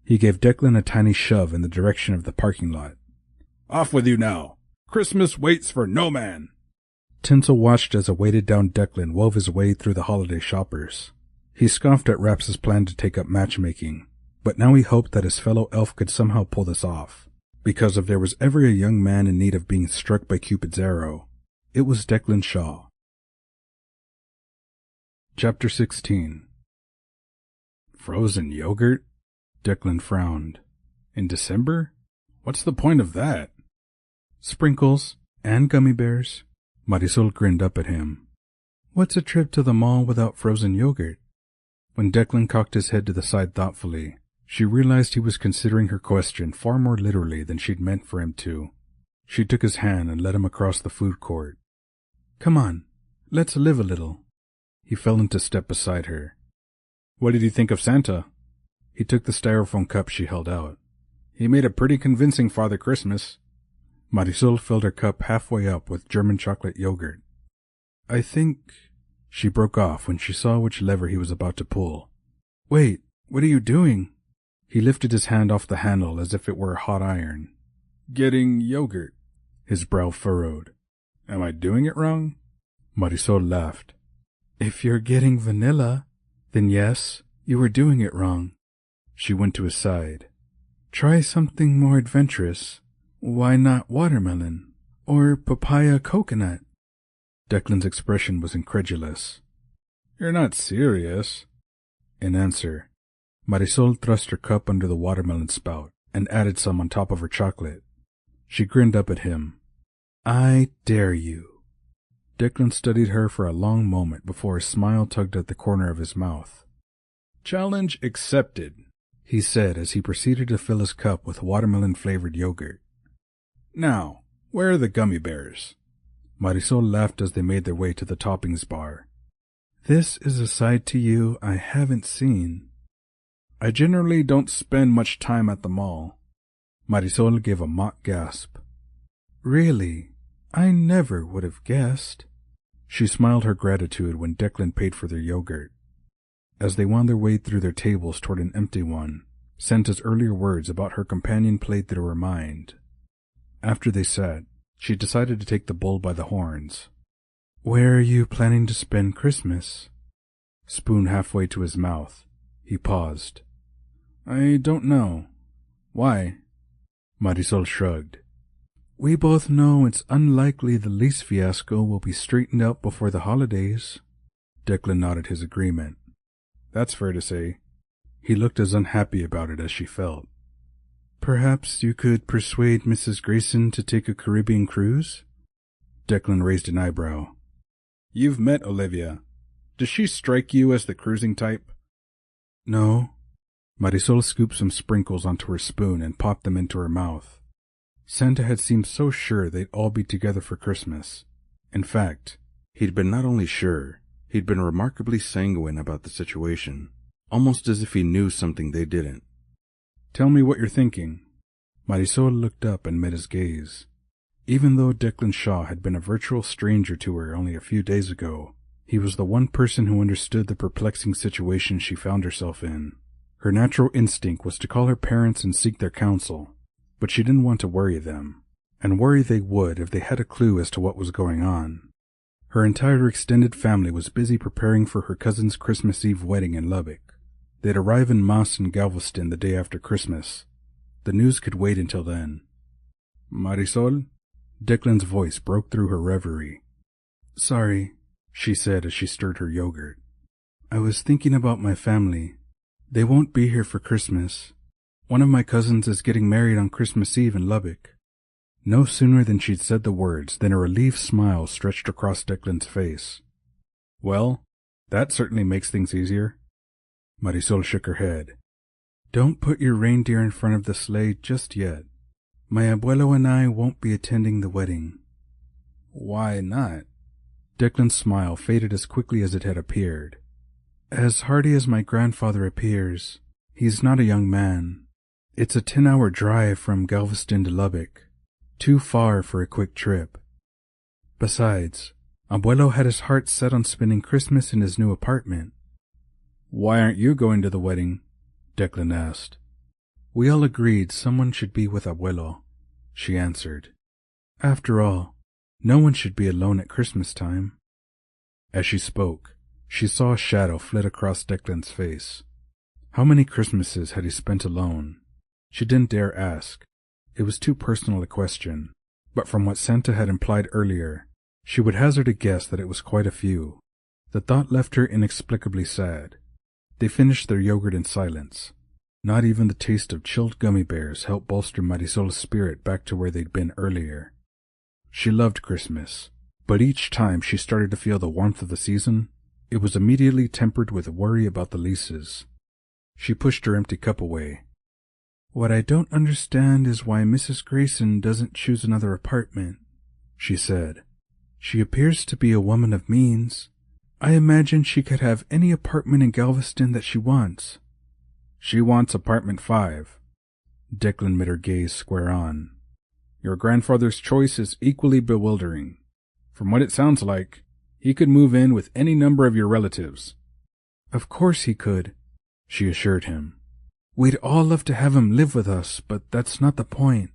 He gave Declan a tiny shove in the direction of the parking lot. Off with you now. Christmas waits for no man. Tinsel watched as a weighted-down Declan wove his way through the holiday shoppers. He scoffed at Rapz's plan to take up matchmaking, but now he hoped that his fellow elf could somehow pull this off, because if there was ever a young man in need of being struck by Cupid's arrow, it was Declan Shaw. Chapter 16. Frozen yogurt? Declan frowned. In December? What's the point of that? Sprinkles and gummy bears. Marisol grinned up at him. What's a trip to the mall without frozen yogurt? When Declan cocked his head to the side thoughtfully, she realized he was considering her question far more literally than she'd meant for him to. She took his hand and led him across the food court. Come on, let's live a little. He fell into step beside her. What did you think of Santa? He took the styrofoam cup she held out. He made a pretty convincing Father Christmas. Marisol filled her cup halfway up with German chocolate yogurt. I think... She broke off when she saw which lever he was about to pull. Wait, what are you doing? He lifted his hand off the handle as if it were a hot iron. Getting yogurt. His brow furrowed. Am I doing it wrong? Marisol laughed. If you're getting vanilla, then yes, you were doing it wrong. She went to his side. Try something more adventurous. Why not watermelon? Or papaya coconut? Declan's expression was incredulous. You're not serious. In answer, Marisol thrust her cup under the watermelon spout and added some on top of her chocolate. She grinned up at him. I dare you. Declan studied her for a long moment before a smile tugged at the corner of his mouth. Challenge accepted, he said as he proceeded to fill his cup with watermelon-flavored yogurt. Now, where are the gummy bears? Marisol laughed as they made their way to the toppings bar. This is a side to you I haven't seen. I generally don't spend much time at the mall. Marisol gave a mock gasp. Really? I never would have guessed. She smiled her gratitude when Declan paid for their yogurt. As they wound their way through their tables toward an empty one, Santa's earlier words about her companion played through her mind. After they sat, she decided to take the bull by the horns. Where are you planning to spend Christmas? Spoon halfway to his mouth, he paused. I don't know. Why? Marisol shrugged. We both know it's unlikely the lease fiasco will be straightened out before the holidays. Declan nodded his agreement. That's fair to say. He looked as unhappy about it as she felt. Perhaps you could persuade Mrs. Grayson to take a Caribbean cruise? Declan raised an eyebrow. You've met Olivia. Does she strike you as the cruising type? No. Marisol scooped some sprinkles onto her spoon and popped them into her mouth. Santa had seemed so sure they'd all be together for Christmas. In fact, he'd been not only sure, he'd been remarkably sanguine about the situation, almost as if he knew something they didn't. Tell me what you're thinking. Marisol looked up and met his gaze. Even though Declan Shaw had been a virtual stranger to her only a few days ago, he was the one person who understood the perplexing situation she found herself in. Her natural instinct was to call her parents and seek their counsel, but she didn't want to worry them, and worry they would if they had a clue as to what was going on. Her entire extended family was busy preparing for her cousin's Christmas Eve wedding in Lubbock. They'd arrive en masse in Galveston the day after Christmas. The news could wait until then. Marisol? Declan's voice broke through her reverie. Sorry, she said as she stirred her yogurt. I was thinking about my family. They won't be here for Christmas. One of my cousins is getting married on Christmas Eve in Lubbock. No sooner than she'd said the words than a relieved smile stretched across Declan's face. Well, that certainly makes things easier. Marisol shook her head. Don't put your reindeer in front of the sleigh just yet. My abuelo and I won't be attending the wedding. Why not? Declan's smile faded as quickly as it had appeared. As hardy as my grandfather appears, he's not a young man. It's a 10-hour drive from Galveston to Lubbock. Too far for a quick trip. Besides, Abuelo had his heart set on spending Christmas in his new apartment. Why aren't you going to the wedding? Declan asked. We all agreed someone should be with Abuelo, she answered. After all, no one should be alone at Christmas time. As she spoke, she saw a shadow flit across Declan's face. How many Christmases had he spent alone? She didn't dare ask. It was too personal a question, but from what Santa had implied earlier, she would hazard a guess that it was quite a few. The thought left her inexplicably sad. They finished their yogurt in silence. Not even the taste of chilled gummy bears helped bolster Marisol's spirit back to where they'd been earlier. She loved Christmas, but each time she started to feel the warmth of the season, it was immediately tempered with worry about the leases. She pushed her empty cup away. What I don't understand is why Mrs. Grayson doesn't choose another apartment, she said. She appears to be a woman of means. I imagine she could have any apartment in Galveston that she wants. She wants apartment 5. Declan met her gaze square on. Your grandfather's choice is equally bewildering. From what it sounds like, he could move in with any number of your relatives. Of course he could, she assured him. We'd all love to have him live with us, but that's not the point.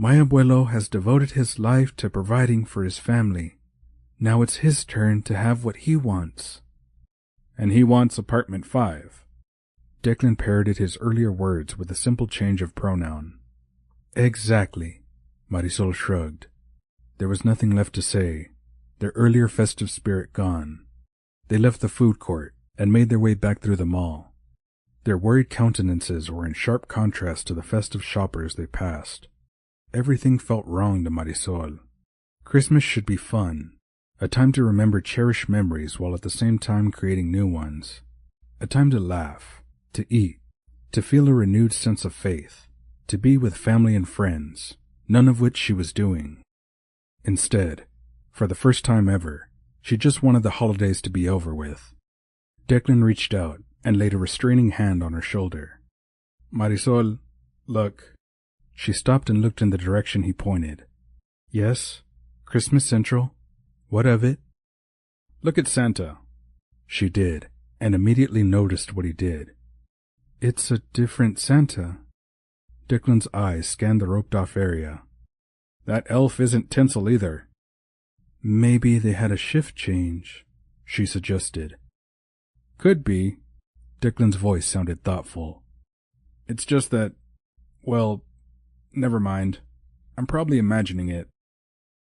My abuelo has devoted his life to providing for his family. Now it's his turn to have what he wants. And he wants apartment 5. Declan parroted his earlier words with a simple change of pronoun. Exactly, Marisol shrugged. There was nothing left to say, their earlier festive spirit gone. They left the food court and made their way back through the mall. Their worried countenances were in sharp contrast to the festive shoppers they passed. Everything felt wrong to Marisol. Christmas should be fun, a time to remember cherished memories while at the same time creating new ones. A time to laugh, to eat, to feel a renewed sense of faith, to be with family and friends, none of which she was doing. Instead, for the first time ever, she just wanted the holidays to be over with. Declan reached out and laid a restraining hand on her shoulder. Marisol, look. She stopped and looked in the direction he pointed. Yes, Christmas Central. What of it? Look at Santa. She did, and immediately noticed what he did. It's a different Santa. Declan's eyes scanned the roped-off area. That elf isn't tinsel either. Maybe they had a shift change, she suggested. Could be. Declan's voice sounded thoughtful. It's just that, well, never mind. I'm probably imagining it.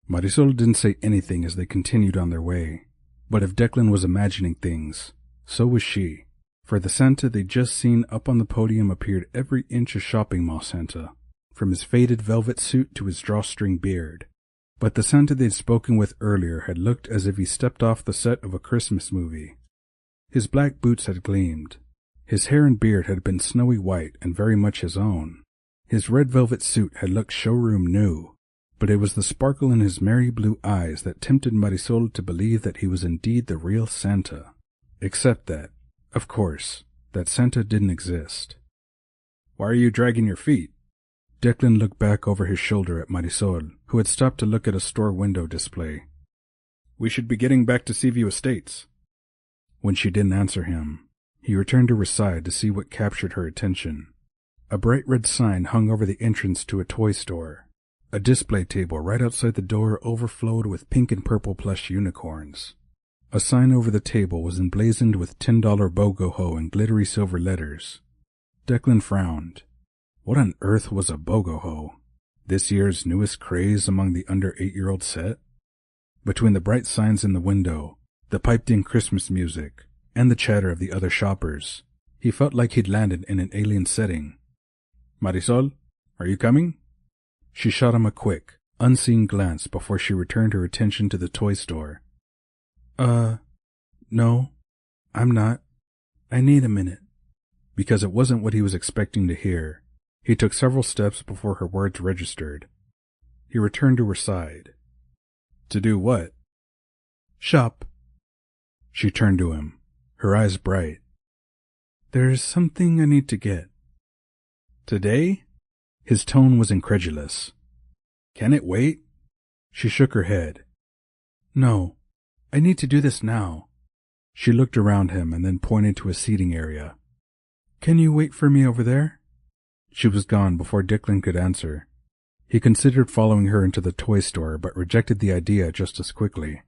Marisol didn't say anything as they continued on their way. But if Declan was imagining things, so was she. For the Santa they'd just seen up on the podium appeared every inch a shopping mall Santa, from his faded velvet suit to his drawstring beard. But the Santa they'd spoken with earlier had looked as if he stepped off the set of a Christmas movie. His black boots had gleamed. His hair and beard had been snowy white and very much his own. His red velvet suit had looked showroom new, but it was the sparkle in his merry blue eyes that tempted Marisol to believe that he was indeed the real Santa. Except that, of course, that Santa didn't exist. Why are you dragging your feet? Declan looked back over his shoulder at Marisol, who had stopped to look at a store window display. We should be getting back to Seaview Estates. When she didn't answer him, he returned to her side to see what captured her attention. A bright red sign hung over the entrance to a toy store. A display table right outside the door overflowed with pink and purple plush unicorns. A sign over the table was emblazoned with $10 BOGO-HO in glittery silver letters. Declan frowned. What on earth was a BOGO-HO? This year's newest craze among the under 8-year-old set? Between the bright signs in the window, the piped-in Christmas music, and the chatter of the other shoppers, he felt like he'd landed in an alien setting. Marisol, are you coming? She shot him a quick, unseeing glance before she returned her attention to the toy store. No, I'm not. I need a minute. Because it wasn't what he was expecting to hear, he took several steps before her words registered. He returned to her side. To do what? Shop. She turned to him, her eyes bright. There's something I need to get. Today? His tone was incredulous. Can it wait? She shook her head. No, I need to do this now. She looked around him and then pointed to a seating area. Can you wait for me over there? She was gone before Declan could answer. He considered following her into the toy store but rejected the idea just as quickly.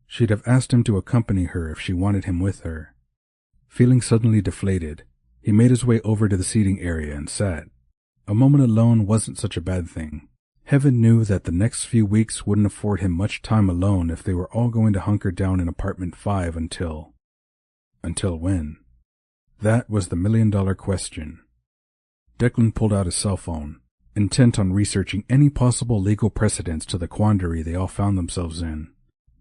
She'd have asked him to accompany her if she wanted him with her. Feeling suddenly deflated, he made his way over to the seating area and sat. A moment alone wasn't such a bad thing. Heaven knew that the next few weeks wouldn't afford him much time alone if they were all going to hunker down in apartment 5 until... Until when? That was the million-dollar question. Declan pulled out his cell phone, intent on researching any possible legal precedents to the quandary they all found themselves in.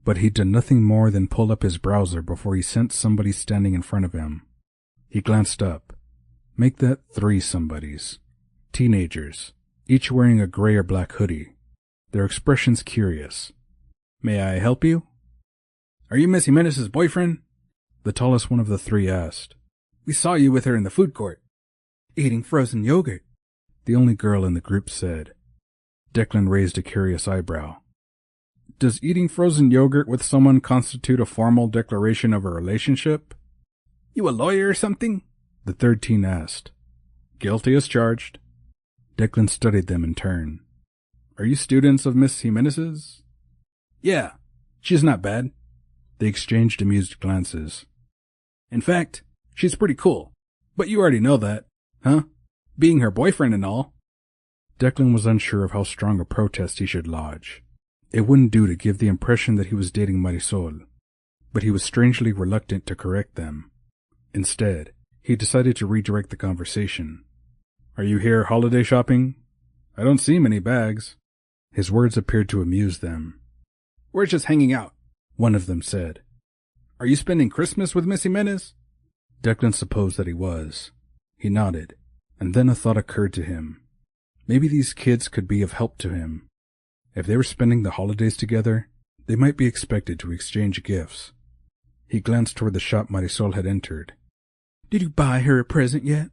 But he'd done nothing more than pull up his browser before he sensed somebody standing in front of him. He glanced up. Make that 3 somebodies. Teenagers, each wearing a gray or black hoodie. Their expressions curious. May I help you? Are you Miss Jimenez's boyfriend? The tallest one of the 3 asked. We saw you with her in the food court. Eating frozen yogurt, the only girl in the group said. Declan raised a curious eyebrow. Does eating frozen yogurt with someone constitute a formal declaration of a relationship? You a lawyer or something? The 3rd teen asked. Guilty as charged. Declan studied them in turn. Are you students of Miss Jimenez's? Yeah, she's not bad. They exchanged amused glances. In fact, she's pretty cool. But you already know that, huh? Being her boyfriend and all. Declan was unsure of how strong a protest he should lodge. It wouldn't do to give the impression that he was dating Marisol, but he was strangely reluctant to correct them. Instead, he decided to redirect the conversation. Are you here holiday shopping? I don't see many bags. His words appeared to amuse them. We're just hanging out, one of them said. Are you spending Christmas with Miss Jimenez? Declan supposed that he was. He nodded, and then a thought occurred to him. Maybe these kids could be of help to him. If they were spending the holidays together, they might be expected to exchange gifts. He glanced toward the shop Marisol had entered. Did you buy her a present yet?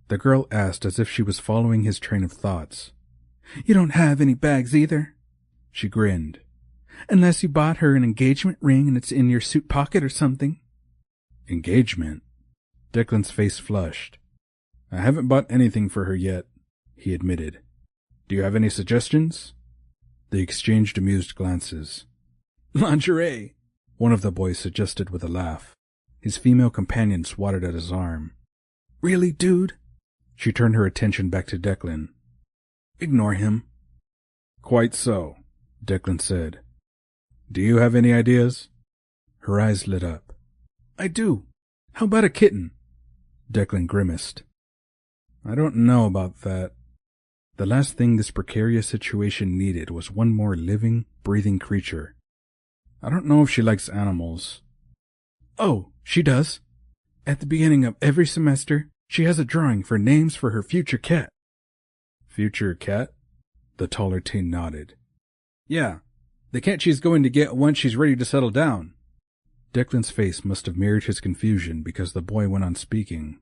The girl asked as if she was following his train of thoughts. You don't have any bags either. She grinned. Unless you bought her an engagement ring and it's in your suit pocket or something. Engagement? Declan's face flushed. I haven't bought anything for her yet, he admitted. Do you have any suggestions? They exchanged amused glances. Lingerie, one of the boys suggested with a laugh. His female companion swatted at his arm. Really, dude? She turned her attention back to Declan. Ignore him. Quite so, Declan said. Do you have any ideas? Her eyes lit up. I do. How about a kitten? Declan grimaced. I don't know about that. The last thing this precarious situation needed was one more living, breathing creature. I don't know if she likes animals. Oh, she does. At the beginning of every semester, she has a drawing for names for her future cat. Future cat? The taller teen nodded. Yeah, the cat she's going to get once she's ready to settle down. Declan's face must have mirrored his confusion because the boy went on speaking.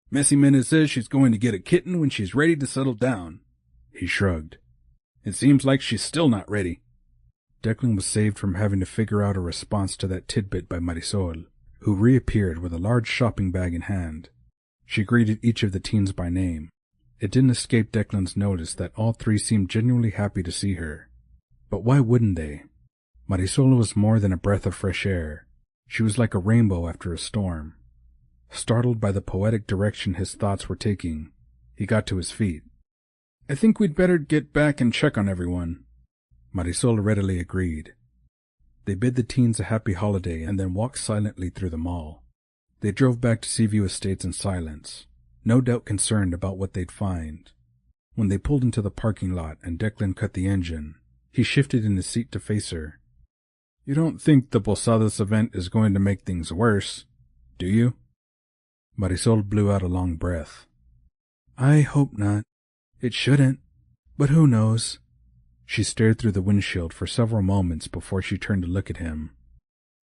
Miss Jimenez says she's going to get a kitten when she's ready to settle down. He shrugged. It seems like she's still not ready. Declan was saved from having to figure out a response to that tidbit by Marisol, who reappeared with a large shopping bag in hand. She greeted each of the teens by name. It didn't escape Declan's notice that all three seemed genuinely happy to see her. But why wouldn't they? Marisol was more than a breath of fresh air. She was like a rainbow after a storm. Startled by the poetic direction his thoughts were taking, he got to his feet. I think we'd better get back and check on everyone. Marisol readily agreed. They bid the teens a happy holiday and then walked silently through the mall. They drove back to Seaview Estates in silence, no doubt concerned about what they'd find. When they pulled into the parking lot and Declan cut the engine, he shifted in his seat to face her. You don't think the Posadas event is going to make things worse, do you? Marisol blew out a long breath. I hope not. It shouldn't, but who knows? She stared through the windshield for several moments before she turned to look at him.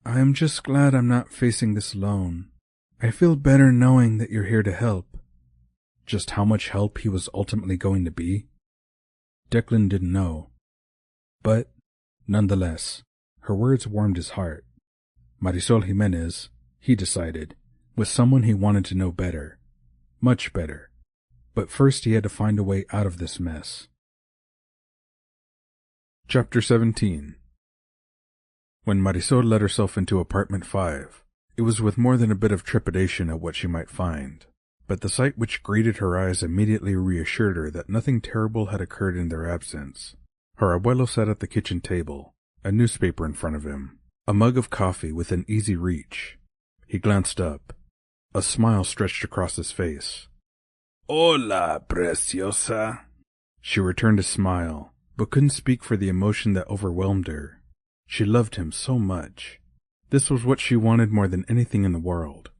I'm just glad I'm not facing this alone. I feel better knowing that you're here to help. Just how much help he was ultimately going to be? Declan didn't know. But, nonetheless, her words warmed his heart. Marisol Jimenez, he decided, was someone he wanted to know better. Much better. But first he had to find a way out of this mess. Chapter 17. When Marisol let herself into apartment 5, it was with more than a bit of trepidation at what she might find. But the sight which greeted her eyes immediately reassured her that nothing terrible had occurred in their absence. Her abuelo sat at the kitchen table, a newspaper in front of him, a mug of coffee within easy reach. He glanced up. A smile stretched across his face. Hola, preciosa. She returned a smile, but couldn't speak for the emotion that overwhelmed her. She loved him so much. This was what she wanted more than anything in the world,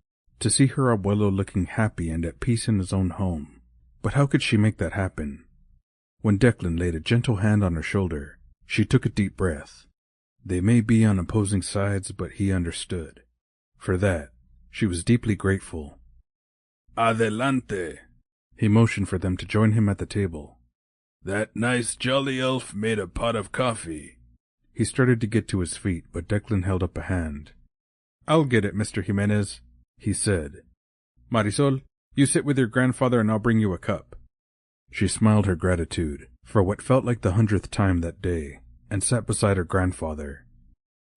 to see her abuelo looking happy and at peace in his own home. But how could she make that happen? When Declan laid a gentle hand on her shoulder, she took a deep breath. They may be on opposing sides, but he understood. For that, she was deeply grateful. Adelante. He motioned for them to join him at the table. That nice jolly elf made a pot of coffee. He started to get to his feet, but Declan held up a hand. I'll get it, Mr. Jimenez, he said. Marisol, you sit with your grandfather and I'll bring you a cup. She smiled her gratitude, for what felt like the 100th time that day, and sat beside her grandfather.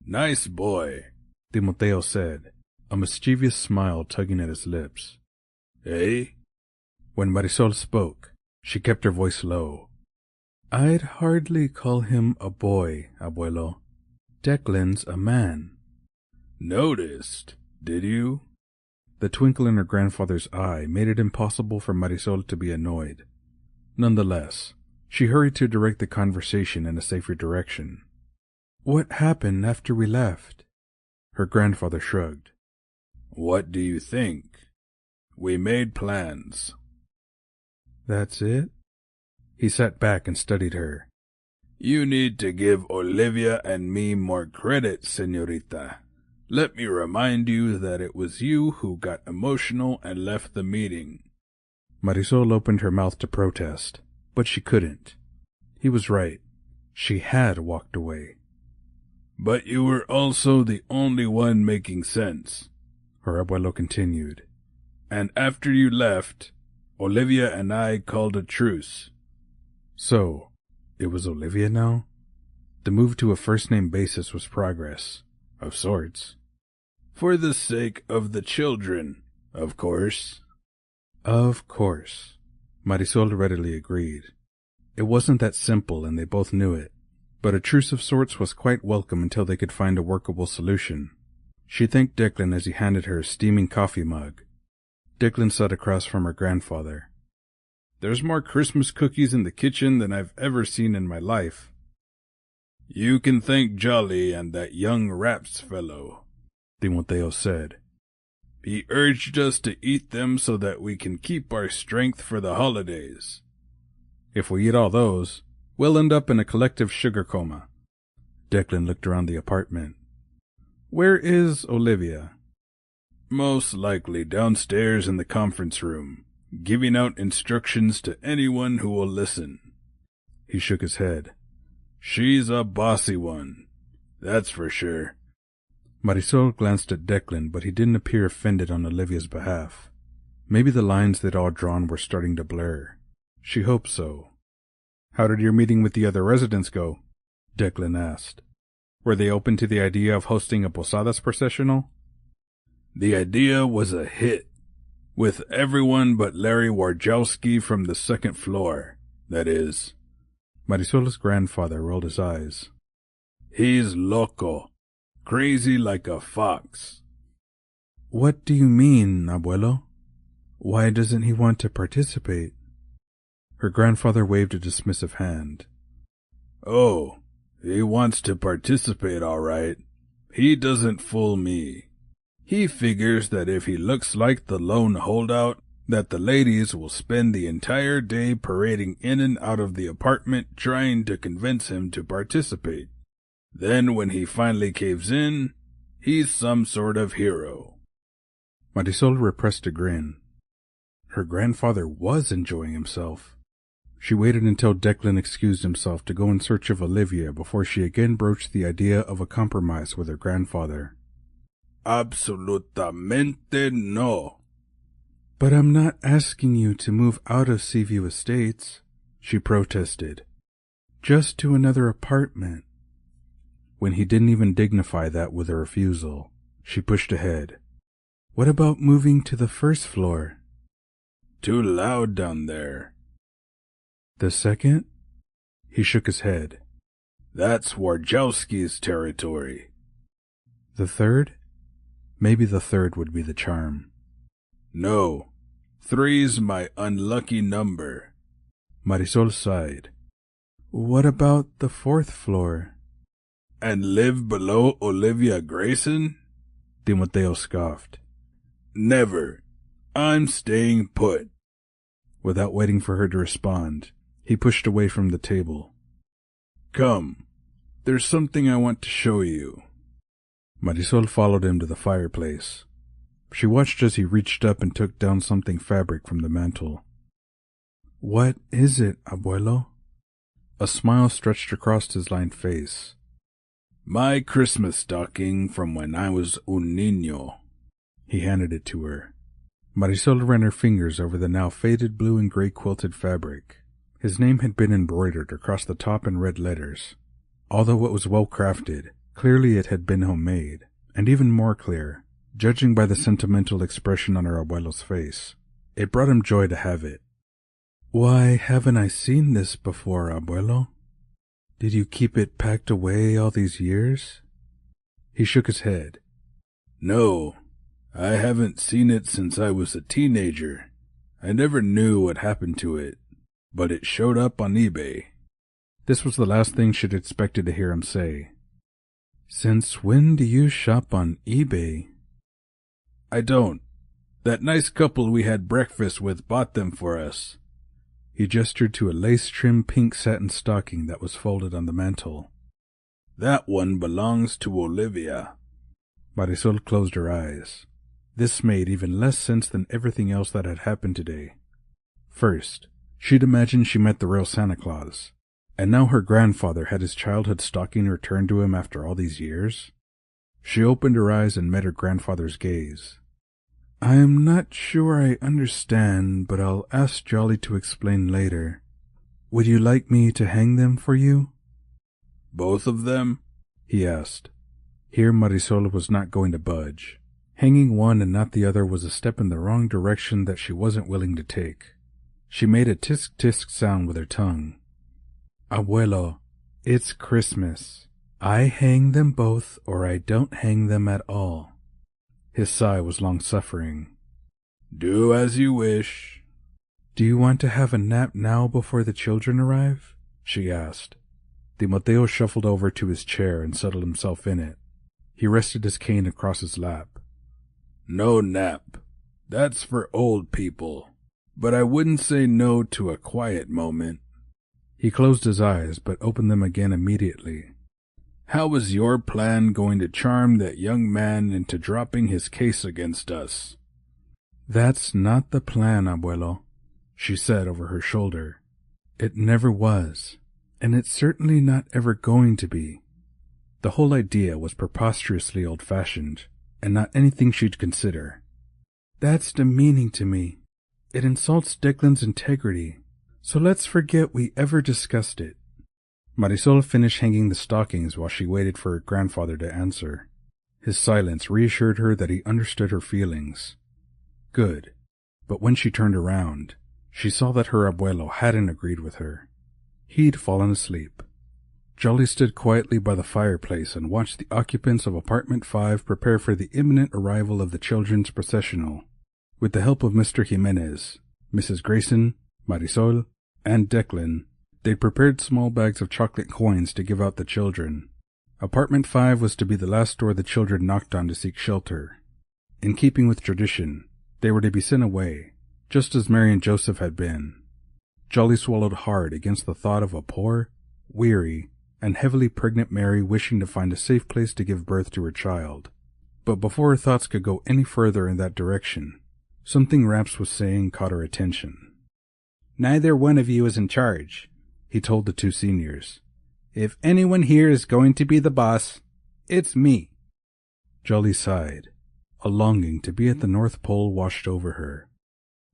"Nice boy," Timoteo said, a mischievous smile tugging at his lips. "Eh?" When Marisol spoke, she kept her voice low. "I'd hardly call him a boy, abuelo. Declan's a man." "Noticed, did you?" The twinkle in her grandfather's eye made it impossible for Marisol to be annoyed. Nonetheless, she hurried to direct the conversation in a safer direction. "What happened after we left?" Her grandfather shrugged. "What do you think? We made plans." "That's it?" He sat back and studied her. "You need to give Olivia and me more credit, señorita. Let me remind you that it was you who got emotional and left the meeting." Marisol opened her mouth to protest, but she couldn't. He was right. She had walked away. "But you were also the only one making sense," her abuelo continued. "And after you left, Olivia and I called a truce." So, it was Olivia now? The move to a first-name basis was progress, of sorts. "For the sake of the children, of course." Of course, Marisol readily agreed. It wasn't that simple, and they both knew it, but a truce of sorts was quite welcome until they could find a workable solution. She thanked Declan as he handed her a steaming coffee mug. Declan sat across from her grandfather. "There's more Christmas cookies in the kitchen than I've ever seen in my life." "You can thank Jolly and that young Rapz fellow," Timoteo said. "He urged us to eat them so that we can keep our strength for the holidays." "If we eat all those, we'll end up in a collective sugar coma." Declan looked around the apartment. "Where is Olivia?" "Most likely downstairs in the conference room, giving out instructions to anyone who will listen." He shook his head. "She's a bossy one, that's for sure." Marisol glanced at Declan, but he didn't appear offended on Olivia's behalf. Maybe the lines they'd all drawn were starting to blur. She hoped so. "How did your meeting with the other residents go?" Declan asked. "Were they open to the idea of hosting a Posadas processional?" "The idea was a hit, with everyone but Larry Warjowski from the second floor, that is." Marisol's grandfather rolled his eyes. "He's loco, crazy like a fox." "What do you mean, abuelo? Why doesn't he want to participate?" Her grandfather waved a dismissive hand. "Oh, he wants to participate all right. He doesn't fool me. He figures that if he looks like the lone holdout, that the ladies will spend the entire day parading in and out of the apartment trying to convince him to participate. Then when he finally caves in, he's some sort of hero." Marisol repressed a grin. Her grandfather was enjoying himself. She waited until Declan excused himself to go in search of Olivia before she again broached the idea of a compromise with her grandfather. "Absolutamente no." "But I'm not asking you to move out of Seaview Estates," she protested. "Just to another apartment." When he didn't even dignify that with a refusal, she pushed ahead. "What about moving to the first floor?" "Too loud down there." "The second?" He shook his head. "That's Warjowski's territory." "The third?" Maybe the third would be the charm. "No, 3's my unlucky number." Marisol sighed. "What about the fourth floor?" "And live below Olivia Grayson?" Timoteo scoffed. "Never. I'm staying put." Without waiting for her to respond, he pushed away from the table. "Come, there's something I want to show you." Marisol followed him to the fireplace. She watched as he reached up and took down something fabric from the mantel. "What is it, abuelo?" A smile stretched across his lined face. "My Christmas stocking from when I was un niño." He handed it to her. Marisol ran her fingers over the now faded blue and gray quilted fabric. His name had been embroidered across the top in red letters. Although it was well crafted, clearly it had been homemade, and even more clear, judging by the sentimental expression on her abuelo's face, it brought him joy to have it. "Why haven't I seen this before, abuelo? Did you keep it packed away all these years?" He shook his head. "No, I haven't seen it since I was a teenager. I never knew what happened to it, but it showed up on eBay." This was the last thing she'd expected to hear him say. "Since when do you shop on eBay?" "I don't. That nice couple we had breakfast with bought them for us." He gestured to a lace-trimmed pink satin stocking that was folded on the mantel. "That one belongs to Olivia." Marisol closed her eyes. This made even less sense than everything else that had happened today. First, she'd imagined she met the real Santa Claus, and now her grandfather had his childhood stocking returned to him after all these years. She opened her eyes and met her grandfather's gaze. "I'm not sure I understand, but I'll ask Jolly to explain later. Would you like me to hang them for you?" "Both of them?" he asked. Here Marisol was not going to budge. Hanging one and not the other was a step in the wrong direction that she wasn't willing to take. She made a tisk-tisk sound with her tongue. "Abuelo, it's Christmas. I hang them both or I don't hang them at all." His sigh was long-suffering. "Do as you wish." "Do you want to have a nap now before the children arrive?" she asked. Timoteo shuffled over to his chair and settled himself in it. He rested his cane across his lap. "No nap. That's for old people. But I wouldn't say no to a quiet moment." He closed his eyes, but opened them again immediately. "How was your plan going to charm that young man into dropping his case against us?" "That's not the plan, abuelo," she said over her shoulder. "It never was, and it's certainly not ever going to be." The whole idea was preposterously old-fashioned, and not anything she'd consider. "That's demeaning to me. It insults Declan's integrity, so let's forget we ever discussed it." Marisol finished hanging the stockings while she waited for her grandfather to answer. His silence reassured her that he understood her feelings. Good. But when she turned around, she saw that her abuelo hadn't agreed with her. He'd fallen asleep. Jolly stood quietly by the fireplace and watched the occupants of apartment 5 prepare for the imminent arrival of the children's processional. With the help of Mr. Jimenez, Mrs. Grayson, Marisol, and Declan, they prepared small bags of chocolate coins to give out the children. Apartment 5 was to be the last door the children knocked on to seek shelter. In keeping with tradition, they were to be sent away, just as Mary and Joseph had been. Jolly swallowed hard against the thought of a poor, weary, and heavily pregnant Mary wishing to find a safe place to give birth to her child. But before her thoughts could go any further in that direction, something Rapz was saying caught her attention. "Neither one of you is in charge," he told the two seniors. "If anyone here is going to be the boss, it's me." Jolly sighed. A longing to be at the North Pole washed over her.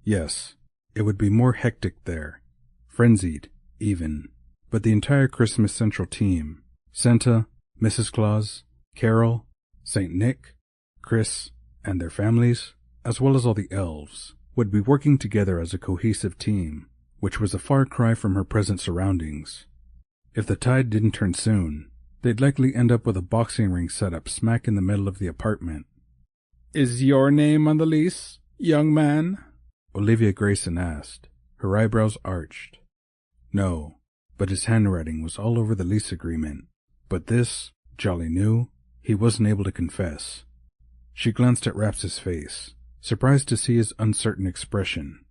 Yes, it would be more hectic there, frenzied, even, but the entire Christmas Central team, Santa, Mrs. Claus, Carol, St. Nick, Chris, and their families, as well as all the elves, would be working together as a cohesive team, which was a far cry from her present surroundings. If the tide didn't turn soon, they'd likely end up with a boxing ring set up smack in the middle of the apartment. "Is your name on the lease, young man?" Olivia Grayson asked, her eyebrows arched. No, but his handwriting was all over the lease agreement. But this, Jolly knew, he wasn't able to confess. She glanced at Rapz's face, surprised to see his uncertain expression.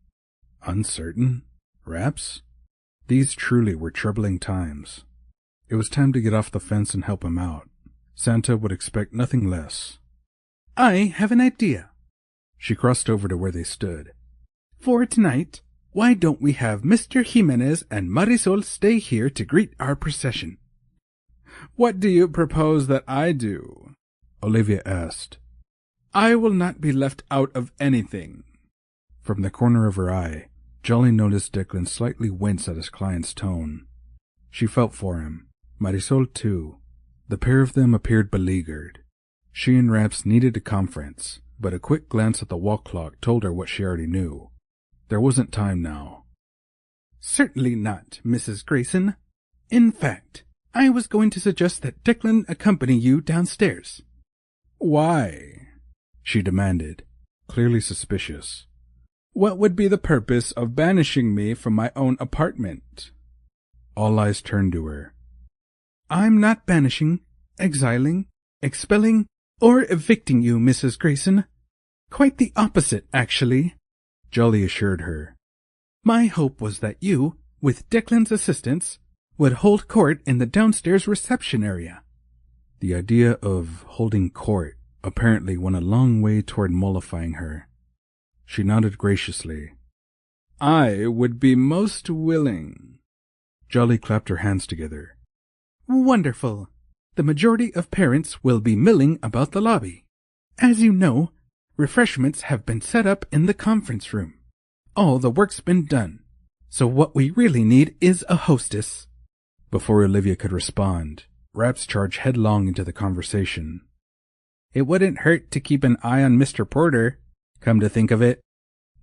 Uncertain? Rapz? These truly were troubling times. It was time to get off the fence and help him out. Santa would expect nothing less. "I have an idea." She crossed over to where they stood. "For tonight, why don't we have Mr. Jimenez and Marisol stay here to greet our procession?" "What do you propose that I do?" Olivia asked. "I will not be left out of anything." From the corner of her eye, Jolly noticed Declan slightly wince at his client's tone. She felt for him. Marisol, too. The pair of them appeared beleaguered. She and Rapz needed a conference, but a quick glance at the wall clock told her what she already knew. There wasn't time now. Certainly not, Mrs. Grayson. In fact, I was going to suggest that Declan accompany you downstairs. Why? She demanded, clearly suspicious. What would be the purpose of banishing me from my own apartment? All eyes turned to her. I'm not banishing, exiling, expelling, or evicting you, Mrs. Grayson. Quite the opposite, actually, Jolly assured her. My hope was that you, with Declan's assistance, would hold court in the downstairs reception area. The idea of holding court apparently went a long way toward mollifying her. She nodded graciously. I would be most willing. Jolly clapped her hands together. Wonderful. The majority of parents will be milling about the lobby. As you know, refreshments have been set up in the conference room. All the work's been done. So what we really need is a hostess. Before Olivia could respond, Rapz charged headlong into the conversation. It wouldn't hurt to keep an eye on Mr. Porter, come to think of it.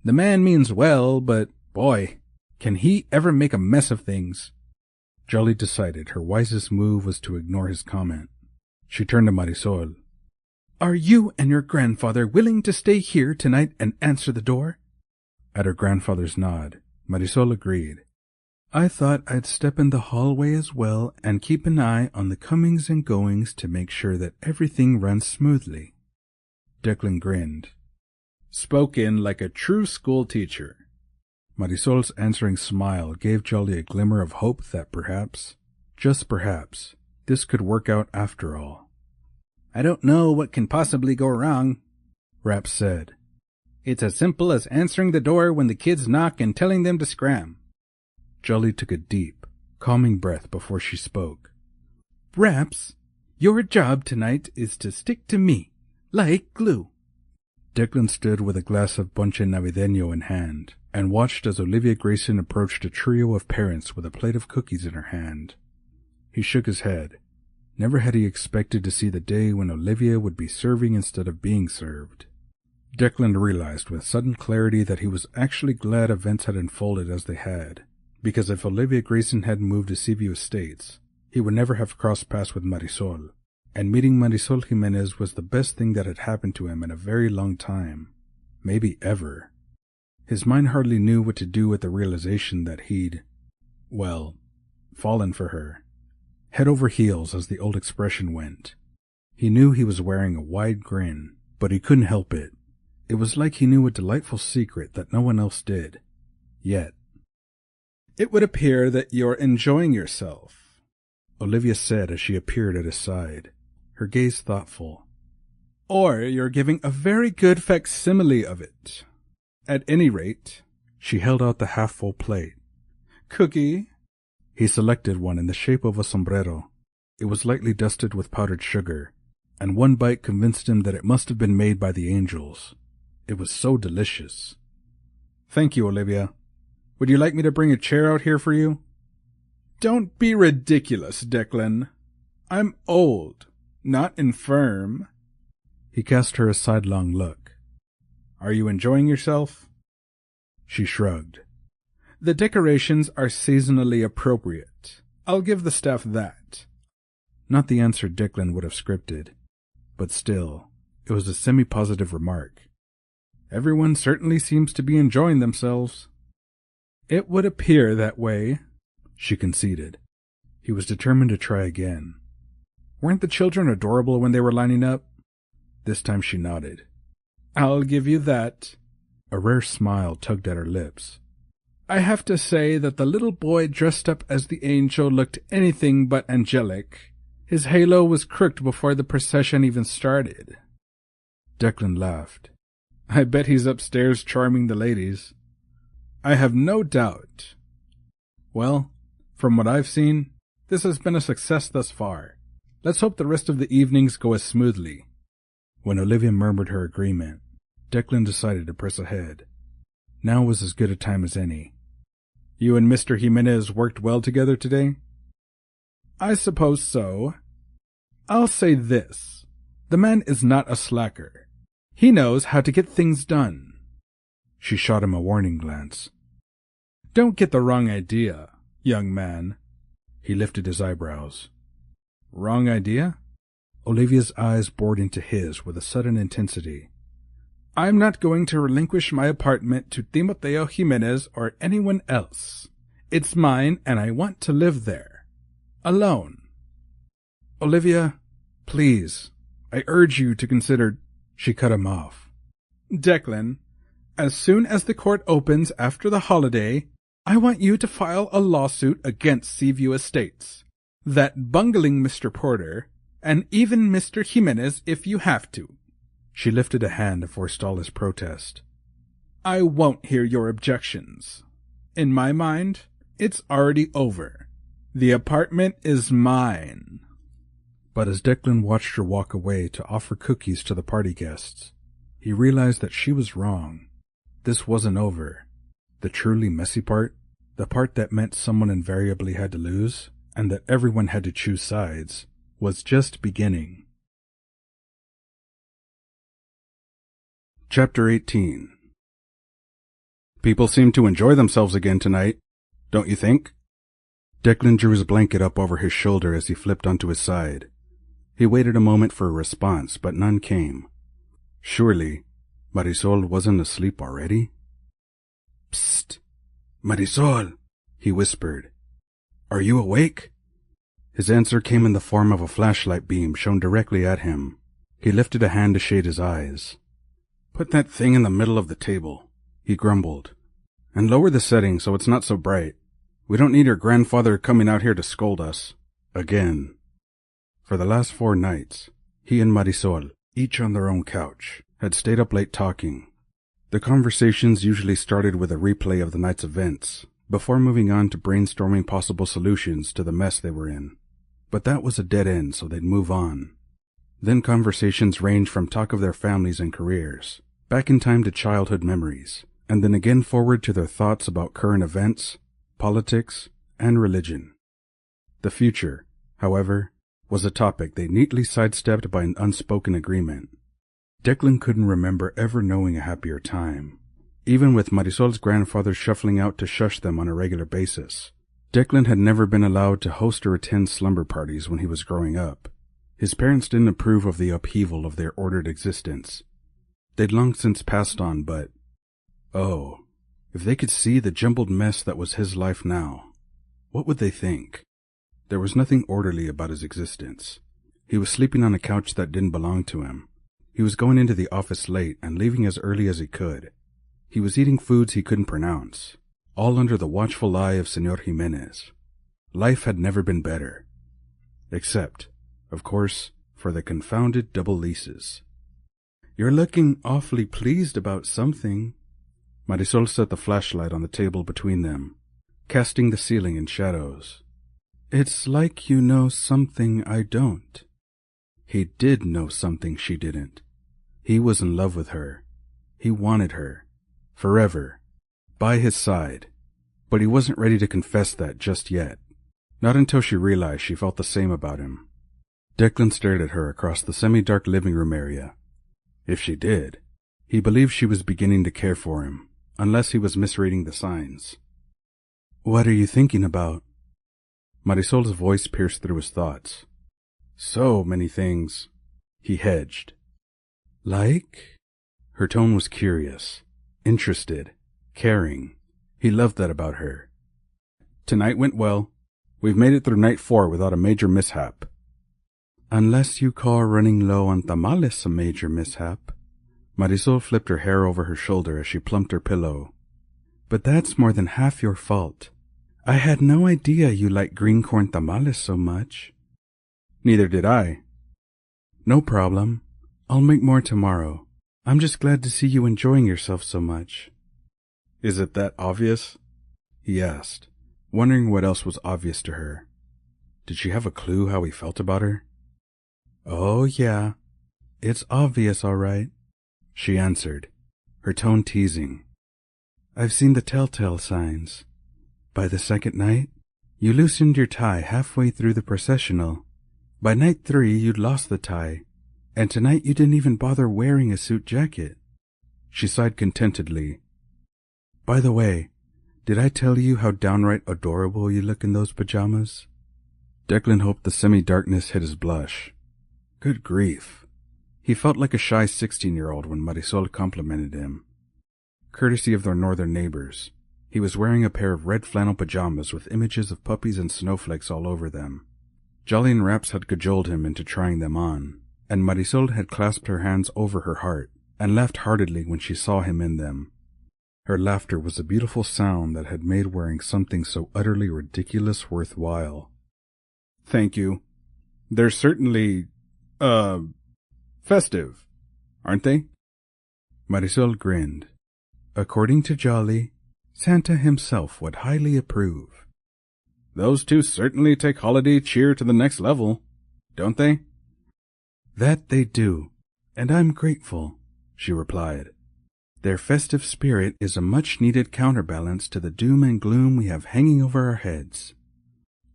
The man means well, but boy, can he ever make a mess of things. Jolly decided her wisest move was to ignore his comment. She turned to Marisol. Are you and your grandfather willing to stay here tonight and answer the door? At her grandfather's nod, Marisol agreed. I thought I'd step in the hallway as well and keep an eye on the comings and goings to make sure that everything runs smoothly. Declan grinned. Spoken like a true school teacher. Marisol's answering smile gave Jolly a glimmer of hope that perhaps, just perhaps, this could work out after all. I don't know what can possibly go wrong, Rapz said. It's as simple as answering the door when the kids knock and telling them to scram. Jolly took a deep, calming breath before she spoke. Rapz, your job tonight is to stick to me, like glue. Declan stood with a glass of ponche navideño in hand and watched as Olivia Grayson approached a trio of parents with a plate of cookies in her hand. He shook his head. Never had he expected to see the day when Olivia would be serving instead of being served. Declan realized with sudden clarity that he was actually glad events had unfolded as they had, because if Olivia Grayson hadn't moved to Seaview Estates, he would never have crossed paths with Marisol, and meeting Marisol Jimenez was the best thing that had happened to him in a very long time, maybe ever. His mind hardly knew what to do with the realization that he'd, well, fallen for her. Head over heels, as the old expression went. He knew he was wearing a wide grin, but he couldn't help it. It was like he knew a delightful secret that no one else did. Yet. It would appear that you're enjoying yourself, Olivia said as she appeared at his side, her gaze thoughtful. Or you're giving a very good facsimile of it. At any rate, she held out the half-full plate. Cookie? He selected one in the shape of a sombrero. It was lightly dusted with powdered sugar, and one bite convinced him that it must have been made by the angels. It was so delicious. Thank you, Olivia. Would you like me to bring a chair out here for you? Don't be ridiculous, Declan. I'm old, not infirm. He cast her a sidelong look. Are you enjoying yourself? She shrugged. The decorations are seasonally appropriate. I'll give the staff that. Not the answer Declan would have scripted, but still, it was a semi-positive remark. Everyone certainly seems to be enjoying themselves. It would appear that way, she conceded. He was determined to try again. Weren't the children adorable when they were lining up? This time she nodded. I'll give you that. A rare smile tugged at her lips. I have to say that the little boy dressed up as the angel looked anything but angelic. His halo was crooked before the procession even started. Declan laughed. I bet he's upstairs charming the ladies. I have no doubt. Well, from what I've seen, this has been a success thus far. Let's hope the rest of the evenings go as smoothly. When Olivia murmured her agreement, Declan decided to press ahead. Now was as good a time as any. You and Mr. Jimenez worked well together today? I suppose so. I'll say this. The man is not a slacker. He knows how to get things done. She shot him a warning glance. Don't get the wrong idea, young man. He lifted his eyebrows. Wrong idea? Olivia's eyes bored into his with a sudden intensity. I'm not going to relinquish my apartment to Timoteo Jimenez or anyone else. It's mine and I want to live there. Alone. Olivia, please, I urge you to consider... She cut him off. Declan, as soon as the court opens after the holiday, I want you to file a lawsuit against Seaview Estates, that bungling Mr. Porter, and even Mr. Jimenez if you have to. She lifted a hand to forestall his protest. I won't hear your objections. In my mind, it's already over. The apartment is mine. But as Declan watched her walk away to offer cookies to the party guests, he realized that she was wrong. This wasn't over. The truly messy part, the part that meant someone invariably had to lose, and that everyone had to choose sides, was just beginning. Chapter 18. People seem to enjoy themselves again tonight, don't you think? Declan drew his blanket up over his shoulder as he flipped onto his side. He waited a moment for a response, but none came. Surely, Marisol wasn't asleep already? Psst! Marisol! He whispered. Are you awake? His answer came in the form of a flashlight beam shown directly at him. He lifted a hand to shade his eyes. Put that thing in the middle of the table, he grumbled. And lower the setting so it's not so bright. We don't need your grandfather coming out here to scold us. Again. For the last 4 nights, he and Marisol, each on their own couch, had stayed up late talking. The conversations usually started with a replay of the night's events, before moving on to brainstorming possible solutions to the mess they were in. But that was a dead end, so they'd move on. Then conversations ranged from talk of their families and careers, back in time to childhood memories, and then again forward to their thoughts about current events, politics, and religion. The future, however, was a topic they neatly sidestepped by an unspoken agreement. Declan couldn't remember ever knowing a happier time, even with Marisol's grandfather shuffling out to shush them on a regular basis. Declan had never been allowed to host or attend slumber parties when he was growing up. His parents didn't approve of the upheaval of their ordered existence. They'd long since passed on, but... oh, if they could see the jumbled mess that was his life now, what would they think? There was nothing orderly about his existence. He was sleeping on a couch that didn't belong to him. He was going into the office late and leaving as early as he could. He was eating foods he couldn't pronounce, all under the watchful eye of Señor Jimenez. Life had never been better. Except, of course, for the confounded double leases. You're looking awfully pleased about something. Marisol set the flashlight on the table between them, casting the ceiling in shadows. It's like you know something I don't. He did know something she didn't. He was in love with her. He wanted her. Forever. By his side. But he wasn't ready to confess that just yet. Not until she realized she felt the same about him. Declan stared at her across the semi-dark living room area. If she did, he believed she was beginning to care for him, unless he was misreading the signs. What are you thinking about? Marisol's voice pierced through his thoughts. So many things. He hedged. Like? Her tone was curious, interested, caring. He loved that about her. Tonight went well. We've made it through night 4 without a major mishap. Unless you call running low on tamales a major mishap. Marisol flipped her hair over her shoulder as she plumped her pillow. But that's more than half your fault. I had no idea you liked green corn tamales so much. Neither did I. No problem. I'll make more tomorrow. I'm just glad to see you enjoying yourself so much. Is it that obvious? He asked, wondering what else was obvious to her. Did she have a clue how he felt about her? Oh, yeah. It's obvious, all right, she answered, her tone teasing. I've seen the telltale signs. By the second night, you loosened your tie halfway through the processional. By night 3, you'd lost the tie, and tonight you didn't even bother wearing a suit jacket. She sighed contentedly. By the way, did I tell you how downright adorable you look in those pajamas? Declan hoped the semi-darkness hid his blush. Good grief. He felt like a shy 16-year-old when Marisol complimented him. Courtesy of their northern neighbors, he was wearing a pair of red flannel pajamas with images of puppies and snowflakes all over them. Jolly and Rapz had cajoled him into trying them on, and Marisol had clasped her hands over her heart and laughed heartily when she saw him in them. Her laughter was a beautiful sound that had made wearing something so utterly ridiculous worthwhile. Thank you. They're certainly, festive, aren't they? Marisol grinned. According to Jolly, Santa himself would highly approve. Those two certainly take holiday cheer to the next level, don't they? That they do, and I'm grateful, she replied. Their festive spirit is a much-needed counterbalance to the doom and gloom we have hanging over our heads.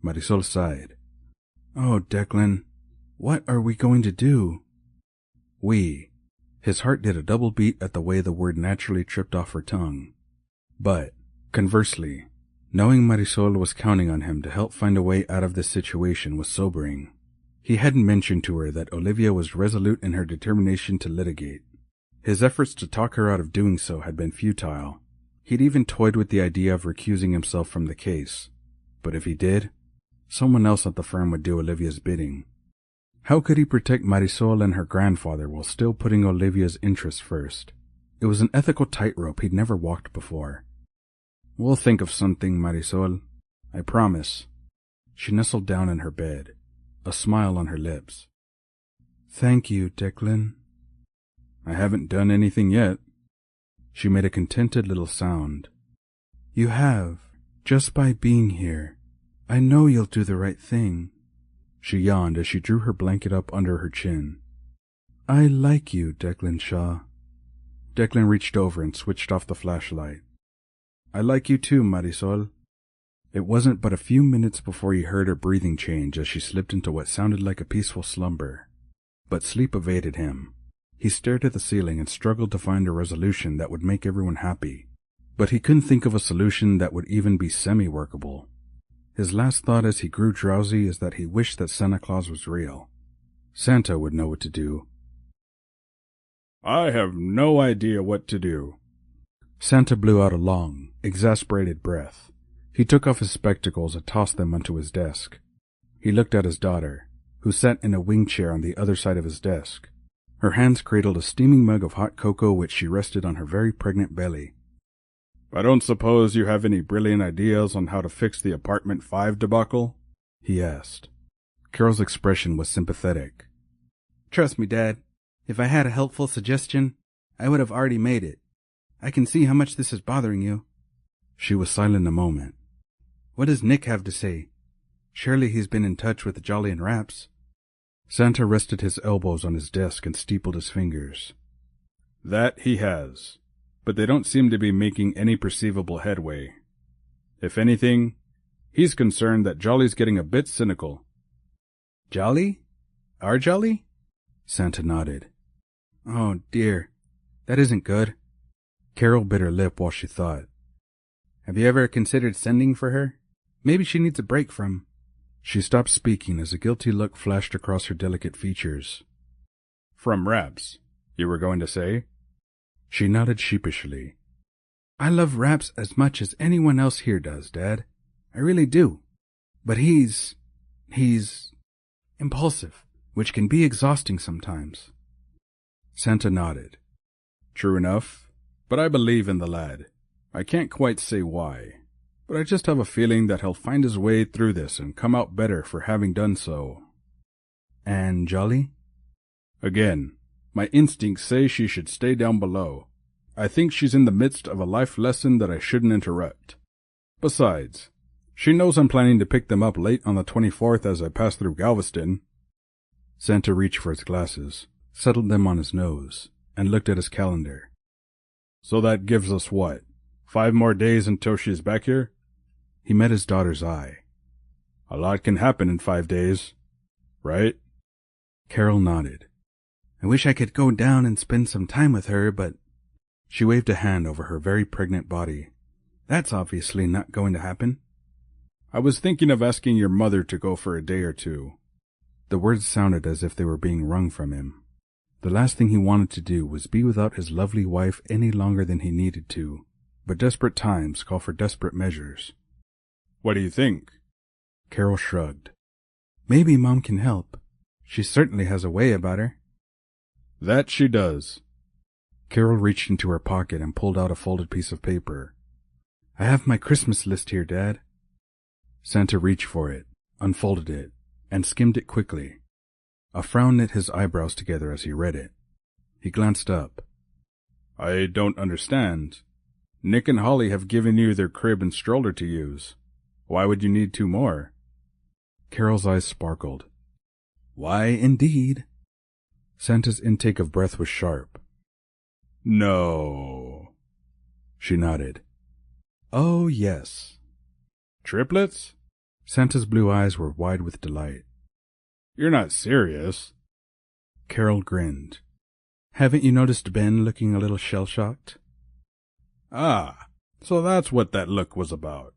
Marisol sighed. Oh, Declan, what are we going to do? We. His heart did a double beat at the way the word naturally tripped off her tongue. But, conversely, knowing Marisol was counting on him to help find a way out of this situation was sobering. He hadn't mentioned to her that Olivia was resolute in her determination to litigate. His efforts to talk her out of doing so had been futile. He'd even toyed with the idea of recusing himself from the case. But if he did, someone else at the firm would do Olivia's bidding. How could he protect Marisol and her grandfather while still putting Olivia's interests first? It was an ethical tightrope he'd never walked before. We'll think of something, Marisol. I promise. She nestled down in her bed, a smile on her lips. Thank you, Declan. I haven't done anything yet. She made a contented little sound. You have, just by being here. I know you'll do the right thing. She yawned as she drew her blanket up under her chin. I like you, Declan Shaw. Declan reached over and switched off the flashlight. I like you too, Marisol. It wasn't but a few minutes before he heard her breathing change as she slipped into what sounded like a peaceful slumber. But sleep evaded him. He stared at the ceiling and struggled to find a resolution that would make everyone happy. But he couldn't think of a solution that would even be semi-workable. His last thought as he grew drowsy is that he wished that Santa Claus was real. Santa would know what to do. I have no idea what to do. Santa blew out a long, exasperated breath. He took off his spectacles and tossed them onto his desk. He looked at his daughter, who sat in a wing chair on the other side of his desk. Her hands cradled a steaming mug of hot cocoa which she rested on her very pregnant belly. I don't suppose you have any brilliant ideas on how to fix the apartment 5 debacle? He asked. Carol's expression was sympathetic. Trust me, Dad. If I had a helpful suggestion, I would have already made it. I can see how much this is bothering you. She was silent a moment. What does Nick have to say? Surely he's been in touch with Jolly and Rapz. Santa rested his elbows on his desk and steepled his fingers. That he has, but they don't seem to be making any perceivable headway. If anything, he's concerned that Jolly's getting a bit cynical. Jolly? Our Jolly? Santa nodded. Oh, dear. That isn't good. Carol bit her lip while she thought. Have you ever considered sending for her? Maybe she needs a break from... She stopped speaking as a guilty look flashed across her delicate features. From Rapz, you were going to say? She nodded sheepishly. I love Rapz as much as anyone else here does, Dad. I really do. But he's impulsive, which can be exhausting sometimes. Santa nodded. True enough, but I believe in the lad. I can't quite say why, but I just have a feeling that he'll find his way through this and come out better for having done so. And Jolly? Again, my instincts say she should stay down below. I think she's in the midst of a life lesson that I shouldn't interrupt. Besides, she knows I'm planning to pick them up late on the 24th as I pass through Galveston. Santa reached for his glasses, settled them on his nose, and looked at his calendar. So that gives us what? 5 more days until she's back here? He met his daughter's eye. A lot can happen in 5 days, right? Carol nodded. I wish I could go down and spend some time with her, but... She waved a hand over her very pregnant body. That's obviously not going to happen. I was thinking of asking your mother to go for a day or 2. The words sounded as if they were being wrung from him. The last thing he wanted to do was be without his lovely wife any longer than he needed to, but desperate times call for desperate measures. What do you think? Carol shrugged. Maybe Mom can help. She certainly has a way about her. That she does. Carol reached into her pocket and pulled out a folded piece of paper. I have my Christmas list here, Dad. Santa reached for it, unfolded it, and skimmed it quickly. A frown knit his eyebrows together as he read it. He glanced up. I don't understand. Nick and Holly have given you their crib and stroller to use. Why would you need 2 more? Carol's eyes sparkled. Why, indeed. Santa's intake of breath was sharp. No. She nodded. Oh, yes. Triplets? Santa's blue eyes were wide with delight. You're not serious. Carol grinned. Haven't you noticed Ben looking a little shell-shocked? Ah, so that's what that look was about.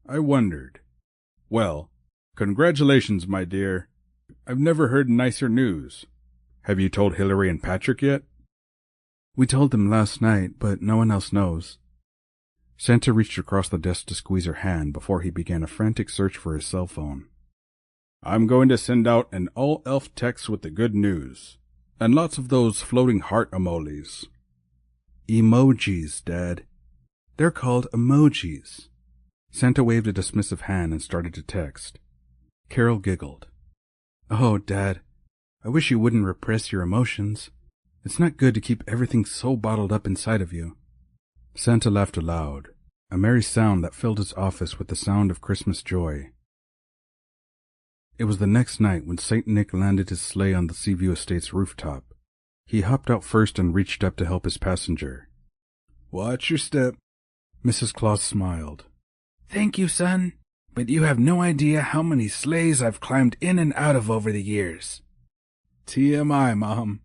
I wondered. Well, congratulations, my dear. I've never heard nicer news. Have you told Hillary and Patrick yet? We told them last night, but no one else knows. Santa reached across the desk to squeeze her hand before he began a frantic search for his cell phone. I'm going to send out an all-elf text with the good news. And lots of those floating heart emojis. Emojis, Dad. They're called emojis. Santa waved a dismissive hand and started to text. Carol giggled. Oh, Dad, I wish you wouldn't repress your emotions. It's not good to keep everything so bottled up inside of you. Santa laughed aloud, a merry sound that filled his office with the sound of Christmas joy. It was the next night when St. Nick landed his sleigh on the Seaview Estate's rooftop. He hopped out first and reached up to help his passenger. Watch your step. Mrs. Claus smiled. Thank you, son, but you have no idea how many sleighs I've climbed in and out of over the years. TMI, Mom.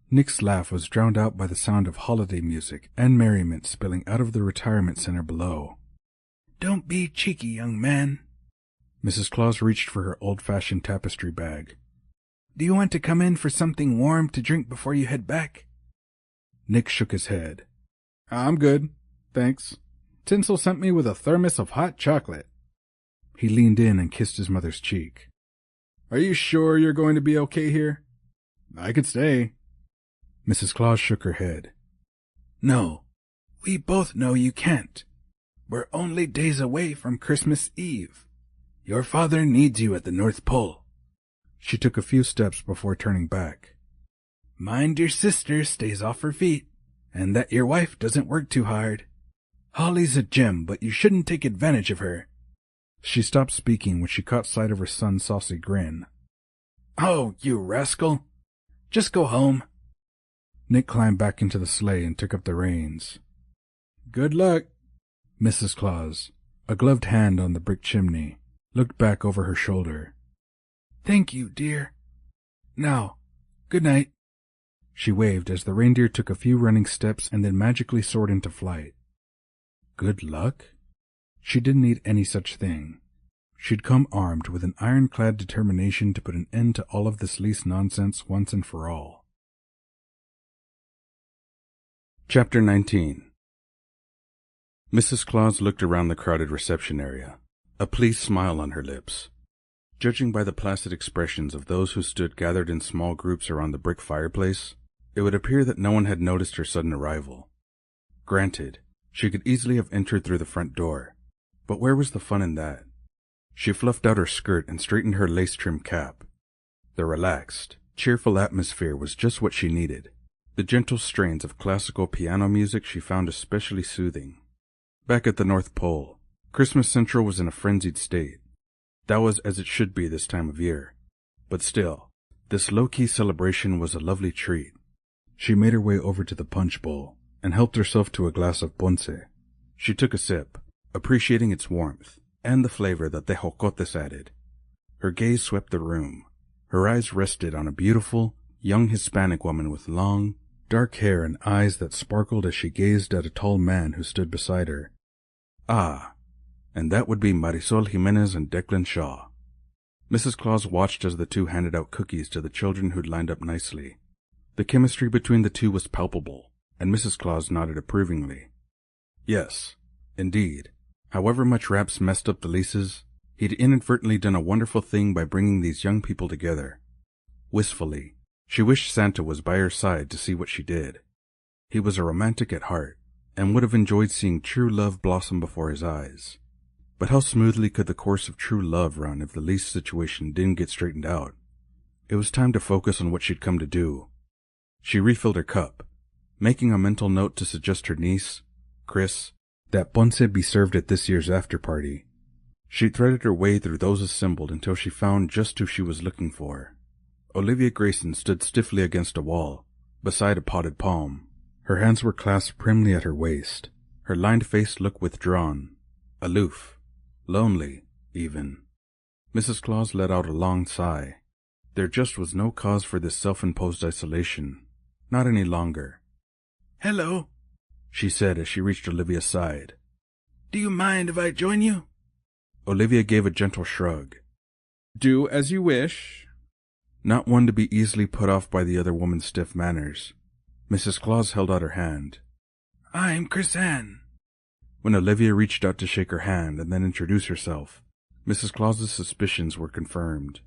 Nick's laugh was drowned out by the sound of holiday music and merriment spilling out of the retirement center below. Don't be cheeky, young man. Mrs. Claus reached for her old-fashioned tapestry bag. Do you want to come in for something warm to drink before you head back? Nick shook his head. I'm good, thanks. Tinsel sent me with a thermos of hot chocolate. He leaned in and kissed his mother's cheek. Are you sure you're going to be okay here? I could stay. Mrs. Claus shook her head. No, we both know you can't. We're only days away from Christmas Eve. Your father needs you at the North Pole. She took a few steps before turning back. Mind your sister stays off her feet, and that your wife doesn't work too hard. Holly's a gem, but you shouldn't take advantage of her. She stopped speaking when she caught sight of her son's saucy grin. Oh, you rascal. Just go home. Nick climbed back into the sleigh and took up the reins. Good luck. Mrs. Claus, a gloved hand on the brick chimney, looked back over her shoulder. Thank you, dear. Now, good night. She waved as the reindeer took a few running steps and then magically soared into flight. Good luck? She didn't need any such thing. She'd come armed with an ironclad determination to put an end to all of this lease nonsense once and for all. Chapter 19. Mrs. Claus looked around the crowded reception area, a pleased smile on her lips. Judging by the placid expressions of those who stood gathered in small groups around the brick fireplace, it would appear that no one had noticed her sudden arrival. Granted, she could easily have entered through the front door, but where was the fun in that? She fluffed out her skirt and straightened her lace-trimmed cap. The relaxed, cheerful atmosphere was just what she needed. The gentle strains of classical piano music she found especially soothing. Back at the North Pole, Christmas Central was in a frenzied state. That was as it should be this time of year. But still, this low-key celebration was a lovely treat. She made her way over to the punch bowl and helped herself to a glass of ponce. She took a sip, appreciating its warmth and the flavor that tejocotes added. Her gaze swept the room. Her eyes rested on a beautiful, young Hispanic woman with long, dark hair and eyes that sparkled as she gazed at a tall man who stood beside her. Ah, and that would be Marisol Jimenez and Declan Shaw. Mrs. Claus watched as the two handed out cookies to the children who'd lined up nicely. The chemistry between the two was palpable, and Mrs. Claus nodded approvingly. Yes, indeed. However much Rapz messed up the leases, he'd inadvertently done a wonderful thing by bringing these young people together. Wistfully, she wished Santa was by her side to see what she did. He was a romantic at heart, and would have enjoyed seeing true love blossom before his eyes. But how smoothly could the course of true love run if the lease situation didn't get straightened out? It was time to focus on what she'd come to do. She refilled her cup, making a mental note to suggest her niece, Chris, that ponce be served at this year's after-party. She threaded her way through those assembled until she found just who she was looking for. Olivia Grayson stood stiffly against a wall, beside a potted palm. Her hands were clasped primly at her waist. Her lined face looked withdrawn, aloof. Lonely, even. Mrs. Claus let out a long sigh. There just was no cause for this self-imposed isolation. Not any longer. "Hello," she said as she reached Olivia's side. "Do you mind if I join you?" Olivia gave a gentle shrug. "Do as you wish." Not one to be easily put off by the other woman's stiff manners, Mrs. Claus held out her hand. "I'm Chris-Anne." When Olivia reached out to shake her hand and then introduce herself, Mrs. Claus's suspicions were confirmed.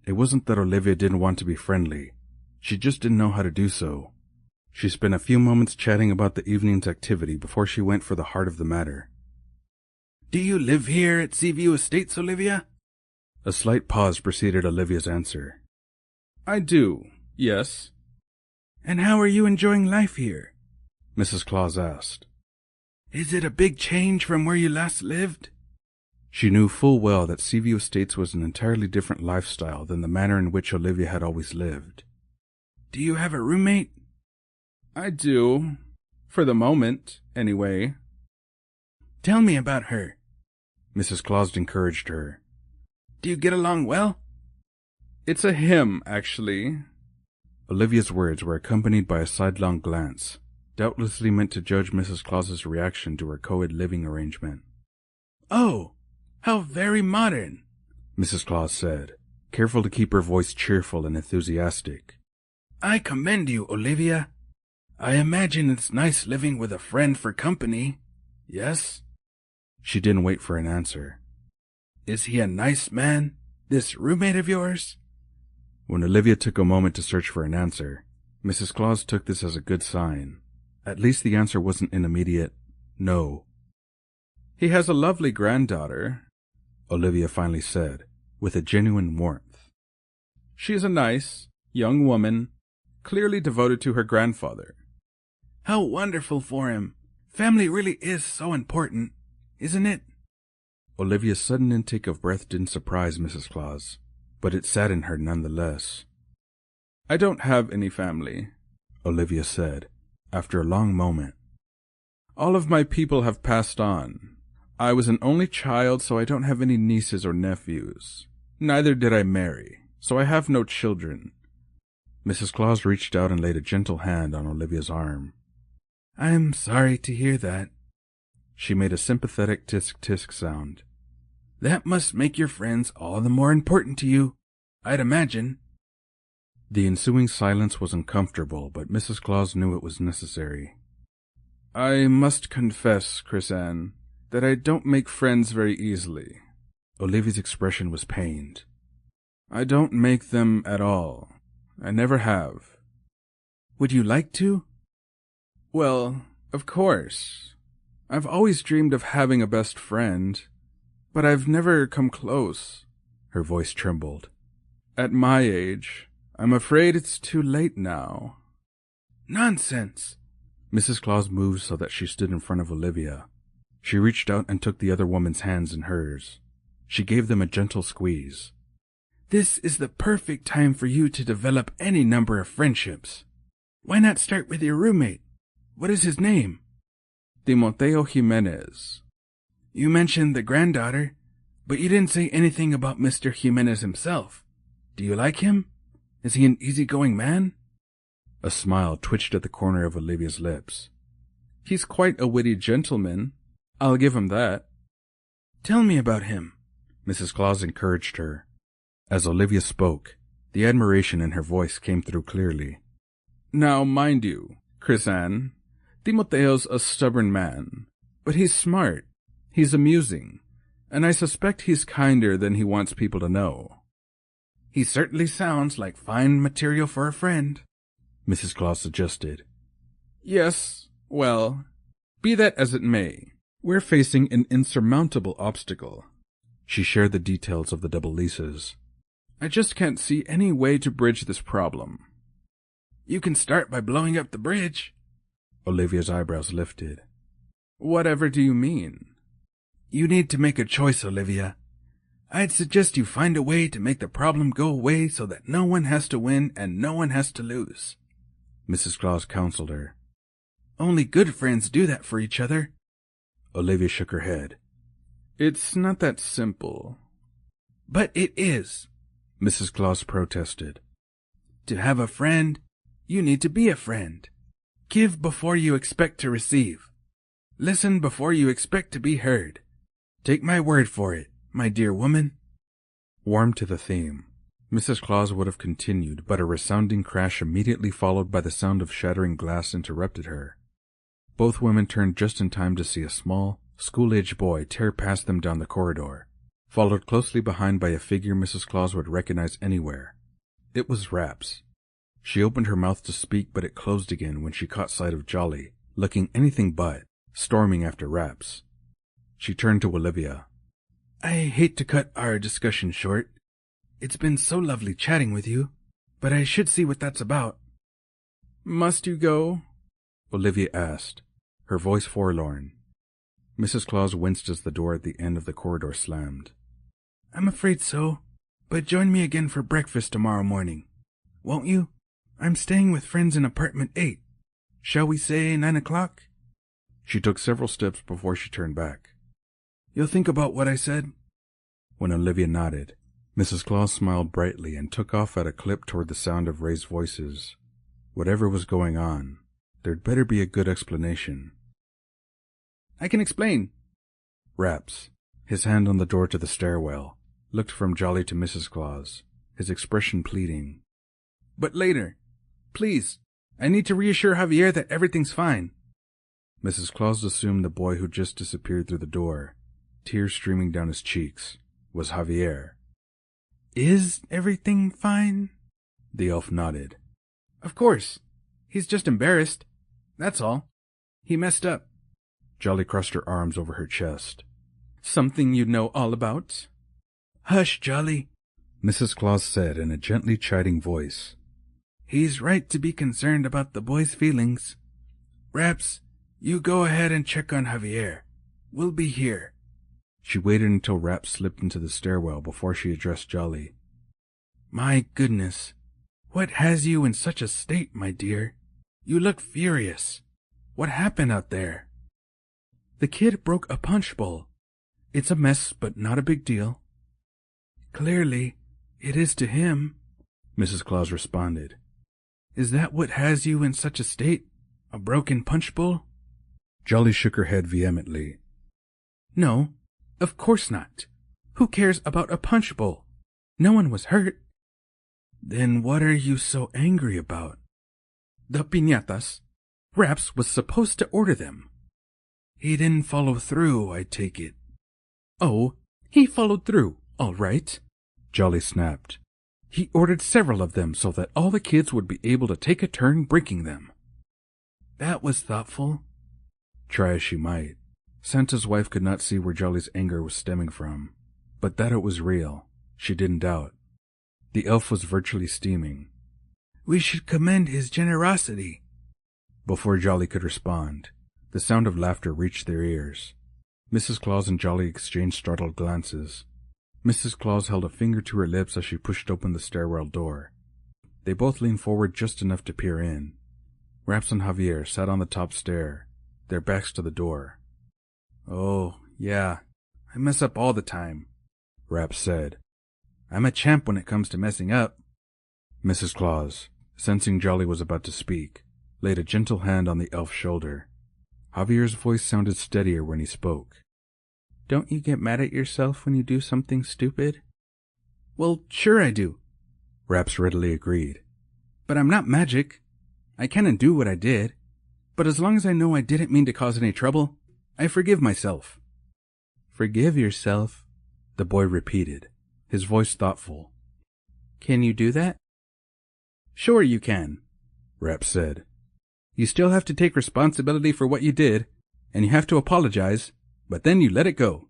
It wasn't that Olivia didn't want to be friendly. She just didn't know how to do so. She spent a few moments chatting about the evening's activity before she went for the heart of the matter. "Do you live here at Seaview Estates, Olivia?" A slight pause preceded Olivia's answer. "I do, yes." "And how are you enjoying life here?" Mrs. Claus asked. "Is it a big change from where you last lived?" She knew full well that Seaview Estates was an entirely different lifestyle than the manner in which Olivia had always lived. "Do you have a roommate?" "I do. For the moment, anyway." "Tell me about her." Mrs. Claus encouraged her. "Do you get along well?" "It's a him, actually." Olivia's words were accompanied by a sidelong glance, doubtlessly meant to judge Mrs. Claus's reaction to her co-ed living arrangement. "Oh, how very modern," Mrs. Claus said, careful to keep her voice cheerful and enthusiastic. "I commend you, Olivia. I imagine it's nice living with a friend for company, yes?" She didn't wait for an answer. "Is he a nice man, this roommate of yours?" When Olivia took a moment to search for an answer, Mrs. Claus took this as a good sign. At least the answer wasn't an immediate no. "He has a lovely granddaughter," Olivia finally said, with a genuine warmth. "She's a nice, young woman, clearly devoted to her grandfather." "How wonderful for him. Family really is so important, isn't it?" Olivia's sudden intake of breath didn't surprise Mrs. Claus, but it saddened her nonetheless. "I don't have any family," Olivia said, after a long moment. "All of my people have passed on. I was an only child, so I don't have any nieces or nephews. Neither did I marry, so I have no children." Mrs. Claus reached out and laid a gentle hand on Olivia's arm. "I'm sorry to hear that." She made a sympathetic tisk-tisk sound. "That must make your friends all the more important to you, I'd imagine." The ensuing silence was uncomfortable, but Mrs. Claus knew it was necessary. "I must confess, Chris-Anne, that I don't make friends very easily." Olivia's expression was pained. "I don't make them at all. I never have." "Would you like to?" "Well, of course. I've always dreamed of having a best friend, but I've never come close." Her voice trembled. "At my age, I'm afraid it's too late now." "Nonsense." Mrs. Claus moved so that she stood in front of Olivia. She reached out and took the other woman's hands in hers. She gave them a gentle squeeze. "This is the perfect time for you to develop any number of friendships. Why not start with your roommate? What is his name?" Timoteo Jimenez. You mentioned the granddaughter, but you didn't say anything about Mr. Jimenez himself. Do you like him? Is he an easygoing man? A smile twitched at the corner of Olivia's lips. He's quite a witty gentleman. I'll give him that. Tell me about him, Mrs. Claus encouraged her. As Olivia spoke, the admiration in her voice came through clearly. Now, mind you, Chris-Anne, Timoteo's a stubborn man, but he's smart, he's amusing, and I suspect he's kinder than he wants people to know. He certainly sounds like fine material for a friend, Mrs. Claus suggested. Yes, well, be that as it may, we're facing an insurmountable obstacle. She shared the details of the double leases. I just can't see any way to bridge this problem. You can start by blowing up the bridge. Olivia's eyebrows lifted. Whatever do you mean? You need to make a choice, Olivia. I'd suggest you find a way to make the problem go away so that no one has to win and no one has to lose, Mrs. Claus counseled her. Only good friends do that for each other. Olivia shook her head. It's not that simple. But it is, Mrs. Claus protested. To have a friend, you need to be a friend. Give before you expect to receive. Listen before you expect to be heard. Take my word for it, my dear woman. Warm to the theme, Mrs. Claus would have continued, but a resounding crash immediately followed by the sound of shattering glass interrupted her. Both women turned just in time to see a small, school-aged boy tear past them down the corridor, followed closely behind by a figure Mrs. Claus would recognize anywhere. It was Rapz. She opened her mouth to speak, but it closed again when she caught sight of Jolly, looking anything but, storming after Rapz. She turned to Olivia. I hate to cut our discussion short. It's been so lovely chatting with you, but I should see what that's about. Must you go? Olivia asked, her voice forlorn. Mrs. Claus winced as the door at the end of the corridor slammed. I'm afraid so, but join me again for breakfast tomorrow morning. Won't you? I'm staying with friends in apartment 8. Shall we say 9 o'clock? She took several steps before she turned back. You'll think about what I said? When Olivia nodded, Mrs. Claus smiled brightly and took off at a clip toward the sound of raised voices. Whatever was going on, there'd better be a good explanation. I can explain. Rapz, his hand on the door to the stairwell, looked from Jolly to Mrs. Claus, his expression pleading. But later. Please, I need to reassure Javier that everything's fine. Mrs. Claus assumed the boy who just disappeared through the door, tears streaming down his cheeks, was Javier. Is everything fine? The elf nodded. Of course. He's just embarrassed. That's all. He messed up. Jolly crossed her arms over her chest. Something you know all about? Hush, Jolly, Mrs. Claus said in a gently chiding voice. He's right to be concerned about the boy's feelings. Rapz, you go ahead and check on Javier. We'll be here. She waited until Rapz slipped into the stairwell before she addressed Jolly. My goodness, what has you in such a state, my dear? You look furious. What happened out there? The kid broke a punch bowl. It's a mess, but not a big deal. Clearly, it is to him, Mrs. Claus responded. Is that what has you in such a state? A broken punch bowl? Jolly shook her head vehemently. No, of course not. Who cares about a punch bowl? No one was hurt. Then what are you so angry about? The piñatas. Rapz was supposed to order them. He didn't follow through, I take it. Oh, he followed through, all right, Jolly snapped. He ordered several of them so that all the kids would be able to take a turn breaking them. That was thoughtful. Try as she might, Santa's wife could not see where Jolly's anger was stemming from, but that it was real, she didn't doubt. The elf was virtually steaming. We should commend his generosity. Before Jolly could respond, the sound of laughter reached their ears. Mrs. Claus and Jolly exchanged startled glances. Mrs. Claus held a finger to her lips as she pushed open the stairwell door. They both leaned forward just enough to peer in. Rapz and Javier sat on the top stair, their backs to the door. "Oh, yeah, I mess up all the time," Rapz said. "I'm a champ when it comes to messing up." Mrs. Claus, sensing Jolly was about to speak, laid a gentle hand on the elf's shoulder. Javier's voice sounded steadier when he spoke. "Don't you get mad at yourself when you do something stupid?" "Well, sure I do," Rapz readily agreed. "But I'm not magic. I can undo what I did. But as long as I know I didn't mean to cause any trouble, I forgive myself." "Forgive yourself?" the boy repeated, his voice thoughtful. "Can you do that?" "Sure you can," Rapz said. "You still have to take responsibility for what you did, and you have to apologize, but then you let it go."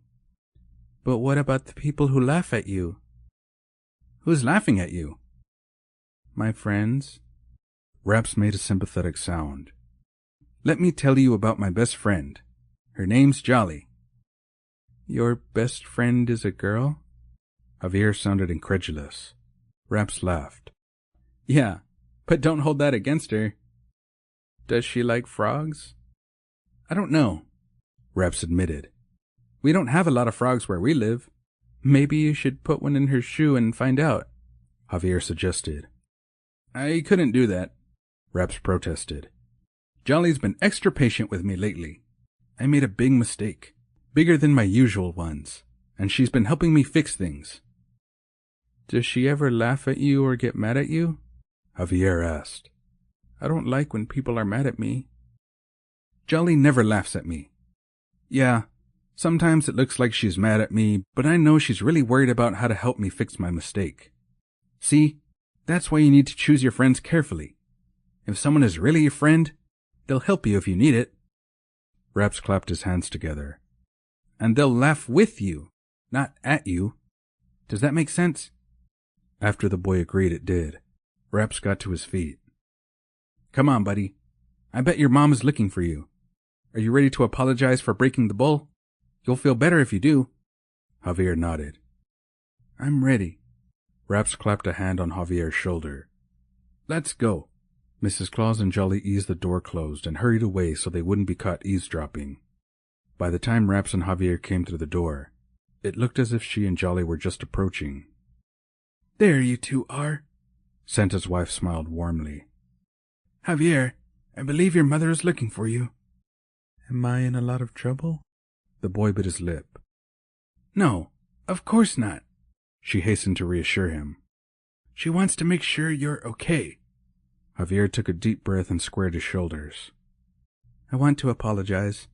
"But what about the people who laugh at you?" "Who's laughing at you?" "My friends." Rapz made a sympathetic sound. "Let me tell you about my best friend. Her name's Jolly." "Your best friend is a girl?" Javier sounded incredulous. Rapz laughed. "Yeah, but don't hold that against her." "Does she like frogs?" "I don't know," Rapz admitted. "We don't have a lot of frogs where we live." "Maybe you should put one in her shoe and find out," Javier suggested. "I couldn't do that," Rapz protested. "Jolly's been extra patient with me lately. I made a big mistake, bigger than my usual ones, and she's been helping me fix things." "Does she ever laugh at you or get mad at you?" Javier asked. "I don't like when people are mad at me." "Jolly never laughs at me. Yeah, sometimes it looks like she's mad at me, but I know she's really worried about how to help me fix my mistake. See, that's why you need to choose your friends carefully. If someone is really your friend, they'll help you if you need it." Rapz clapped his hands together. "And they'll laugh with you, not at you. Does that make sense?" After the boy agreed it did, Rapz got to his feet. "Come on, buddy. I bet your mom is looking for you. Are you ready to apologize for breaking the bull? You'll feel better if you do." Javier nodded. "I'm ready." Rapz clapped a hand on Javier's shoulder. "Let's go." Mrs. Claus and Jolly eased the door closed and hurried away so they wouldn't be caught eavesdropping. By the time Rapz and Javier came through the door, it looked as if she and Jolly were just approaching. "There you two are." Santa's wife smiled warmly. "Javier, I believe your mother is looking for you." "Am I in a lot of trouble?" The boy bit his lip. "No, of course not," she hastened to reassure him. "She wants to make sure you're okay." Javier took a deep breath and squared his shoulders. "I want to apologize."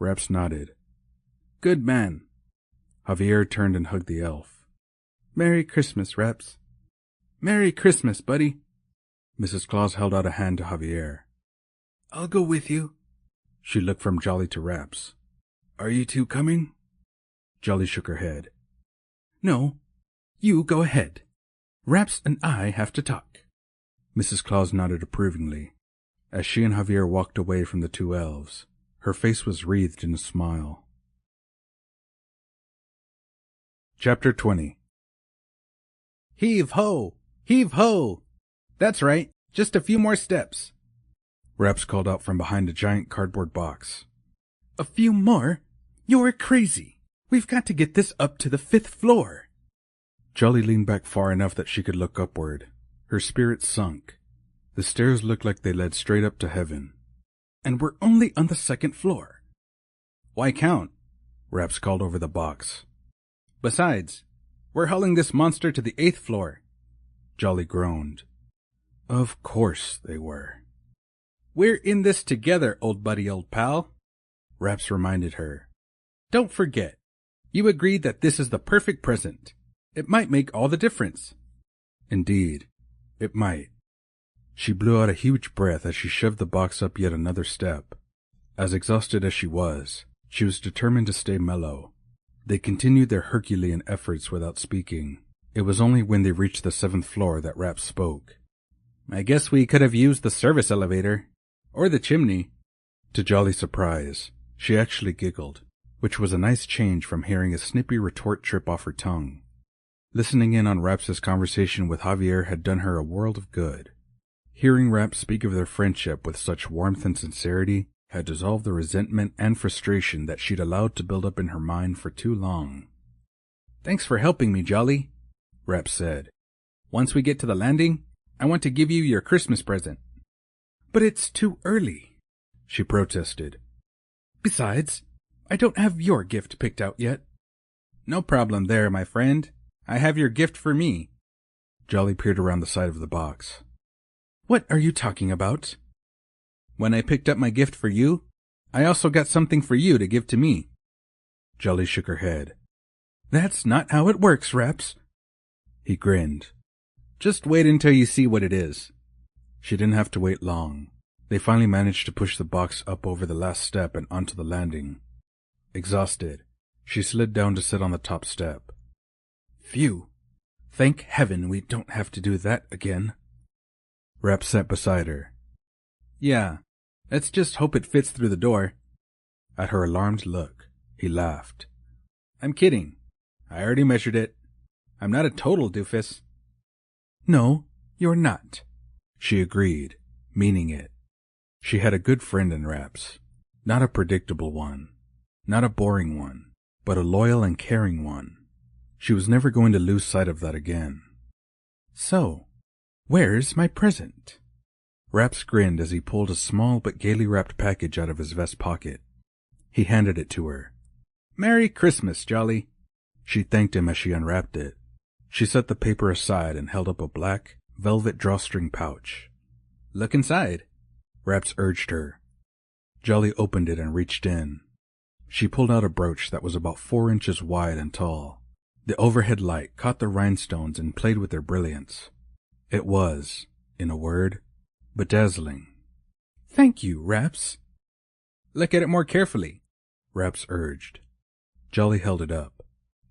Rapz nodded. "Good man." Javier turned and hugged the elf. "Merry Christmas, Rapz." "Merry Christmas, buddy." Mrs. Claus held out a hand to Javier. "I'll go with you." She looked from Jolly to Rapz. "Are you two coming?" Jolly shook her head. "No, you go ahead. Rapz and I have to talk." Mrs. Claus nodded approvingly. As she and Javier walked away from the two elves, her face was wreathed in a smile. Chapter 20. "Heave ho! Heave ho! That's right, just a few more steps." Rapz called out from behind a giant cardboard box. "A few more? You're crazy. We've got to get this up to the 5th floor." Jolly leaned back far enough that she could look upward. Her spirits sunk. The stairs looked like they led straight up to heaven. "And we're only on the 2nd floor." "Why count?" Rapz called over the box. "Besides, we're hauling this monster to the 8th floor." Jolly groaned. Of course they were. "We're in this together, old buddy, old pal," Rapz reminded her. "Don't forget, you agreed that this is the perfect present. It might make all the difference." Indeed, it might. She blew out a huge breath as she shoved the box up yet another step. As exhausted as she was determined to stay mellow. They continued their Herculean efforts without speaking. It was only when they reached the 7th floor that Rapz spoke. "I guess we could have used the service elevator. Or the chimney." To Jolly's surprise, she actually giggled, which was a nice change from hearing a snippy retort trip off her tongue. Listening in on Rapz's conversation with Javier had done her a world of good. Hearing Rapz speak of their friendship with such warmth and sincerity had dissolved the resentment and frustration that she'd allowed to build up in her mind for too long. "Thanks for helping me, Jolly," Rapz said. "Once we get to the landing, I want to give you your Christmas present." "But it's too early," she protested. "Besides, I don't have your gift picked out yet." "No problem there, my friend. I have your gift for me." Jolly peered around the side of the box. "What are you talking about?" "When I picked up my gift for you, I also got something for you to give to me." Jolly shook her head. "That's not how it works, Rapz." He grinned. "Just wait until you see what it is." She didn't have to wait long. They finally managed to push the box up over the last step and onto the landing. Exhausted, she slid down to sit on the top step. "Phew. Thank heaven we don't have to do that again." Rapz sat beside her. "Yeah, let's just hope it fits through the door." At her alarmed look, he laughed. "I'm kidding. I already measured it. I'm not a total doofus." "No, you're not," she agreed, meaning it. She had a good friend in Rapz. Not a predictable one, not a boring one, but a loyal and caring one. She was never going to lose sight of that again. "So, where's my present?" Rapz grinned as he pulled a small but gaily wrapped package out of his vest pocket. He handed it to her. "Merry Christmas, Jolly." She thanked him as she unwrapped it. She set the paper aside and held up a black, velvet drawstring pouch. "Look inside," Rapz urged her. Jolly opened it and reached in. She pulled out a brooch that was about 4 inches wide and tall. The overhead light caught the rhinestones and played with their brilliance. It was, in a word, bedazzling. "Thank you, Rapz." "Look at it more carefully," Rapz urged. Jolly held it up.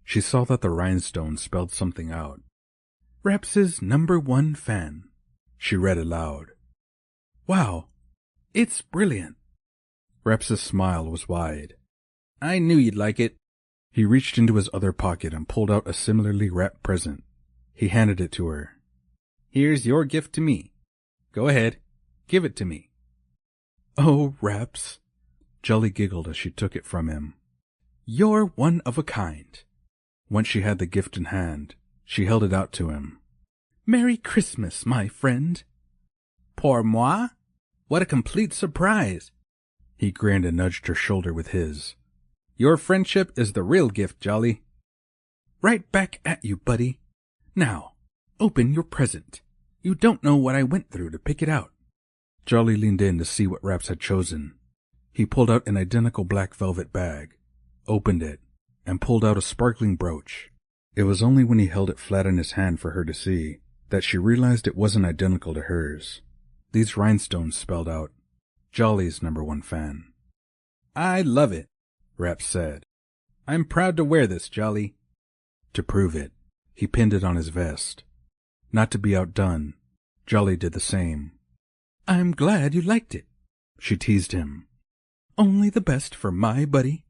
She saw that the rhinestones spelled something out. "Rapz's #1 fan," she read aloud. "Wow, it's brilliant." Rapz's smile was wide. "I knew you'd like it." He reached into his other pocket and pulled out a similarly wrapped present. He handed it to her. "Here's your gift to me. Go ahead, give it to me." "Oh, Rapz." Jolly giggled as she took it from him. "You're one of a kind." Once she had the gift in hand, she held it out to him. "Merry Christmas, my friend." "Pour moi? What a complete surprise." He grinned and nudged her shoulder with his. "Your friendship is the real gift, Jolly." "Right back at you, buddy. Now, open your present. You don't know what I went through to pick it out." Jolly leaned in to see what Rapz had chosen. He pulled out an identical black velvet bag, opened it, and pulled out a sparkling brooch. It was only when he held it flat in his hand for her to see that she realized it wasn't identical to hers. These rhinestones spelled out, Jolly's #1 fan. "I love it," Rapz said. "I'm proud to wear this, Jolly." To prove it, he pinned it on his vest. Not to be outdone, Jolly did the same. "I'm glad you liked it," she teased him. "Only the best for my buddy."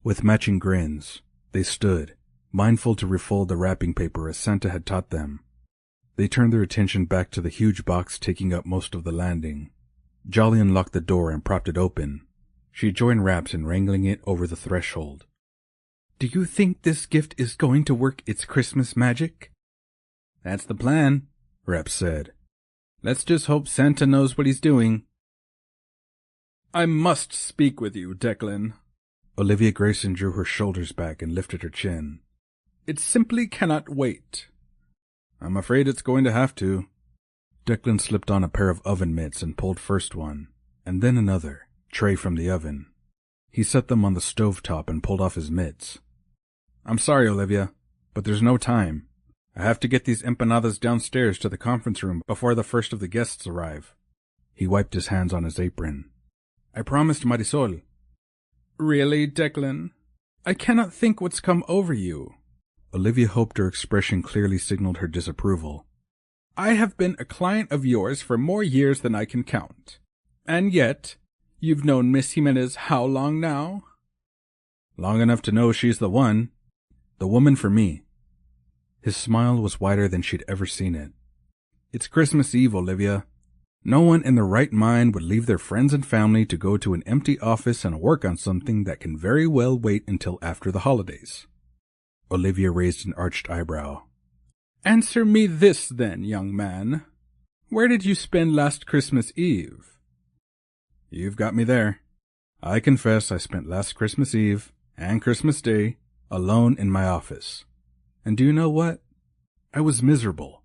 With matching grins, they stood, mindful to refold the wrapping paper as Santa had taught them. They turned their attention back to the huge box taking up most of the landing. Jolly unlocked the door and propped it open. She joined Rapz in wrangling it over the threshold. "Do you think this gift is going to work its Christmas magic?" "That's the plan," Rapz said. "Let's just hope Santa knows what he's doing." "I must speak with you, Declan." Olivia Grayson drew her shoulders back and lifted her chin. "It simply cannot wait." "I'm afraid it's going to have to." Declan slipped on a pair of oven mitts and pulled first one, and then another, tray from the oven. He set them on the stove top and pulled off his mitts. "I'm sorry, Olivia, but there's no time. I have to get these empanadas downstairs to the conference room before the first of the guests arrive." He wiped his hands on his apron. "I promised Marisol." "Really, Declan? I cannot think what's come over you." Olivia hoped her expression clearly signaled her disapproval. "I have been a client of yours for more years than I can count. And yet, you've known Miss Jimenez how long now?" "Long enough to know she's the one. The woman for me." His smile was wider than she'd ever seen it. "It's Christmas Eve, Olivia. No one in their right mind would leave their friends and family to go to an empty office and work on something that can very well wait until after the holidays. Olivia raised an arched eyebrow. Answer me this then, young man. Where did you spend last Christmas Eve? You've got me there. I confess I spent last Christmas Eve and Christmas Day alone in my office. And do you know what? I was miserable,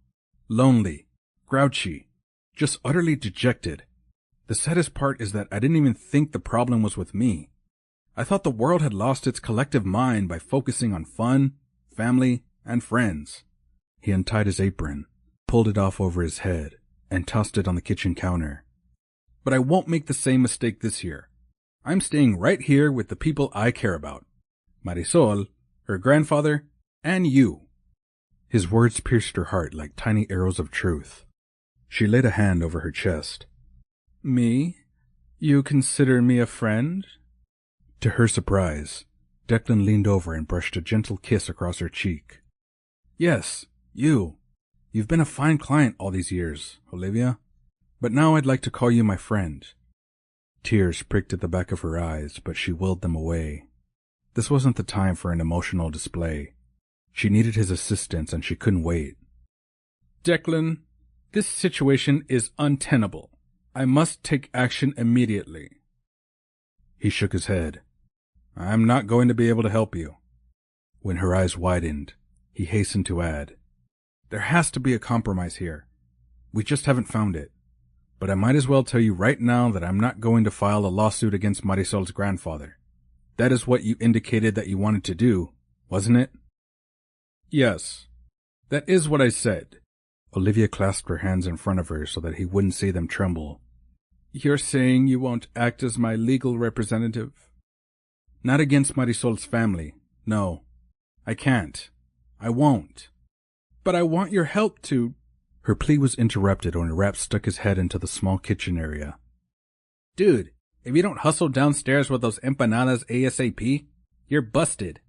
lonely, grouchy, just utterly dejected. The saddest part is that I didn't even think the problem was with me. I thought the world had lost its collective mind by focusing on fun, family, and friends. He untied his apron, pulled it off over his head, and tossed it on the kitchen counter. But I won't make the same mistake this year. I'm staying right here with the people I care about. Marisol, her grandfather, and you. His words pierced her heart like tiny arrows of truth. She laid a hand over her chest. Me? You consider me a friend? To her surprise, Declan leaned over and brushed a gentle kiss across her cheek. Yes, you. You've been a fine client all these years, Olivia. But now I'd like to call you my friend. Tears pricked at the back of her eyes, but she willed them away. This wasn't the time for an emotional display. She needed his assistance and she couldn't wait. Declan, this situation is untenable. I must take action immediately. He shook his head. I'm not going to be able to help you. When her eyes widened, he hastened to add, There has to be a compromise here. We just haven't found it. But I might as well tell you right now that I'm not going to file a lawsuit against Marisol's grandfather. That is what you indicated that you wanted to do, wasn't it? Yes, that is what I said. Olivia clasped her hands in front of her so that he wouldn't see them tremble. You're saying you won't act as my legal representative? Not against Marisol's family. No, I can't. I won't. But I want your help to... Her plea was interrupted when Rapz stuck his head into the small kitchen area. Dude, if you don't hustle downstairs with those empanadas ASAP, you're busted.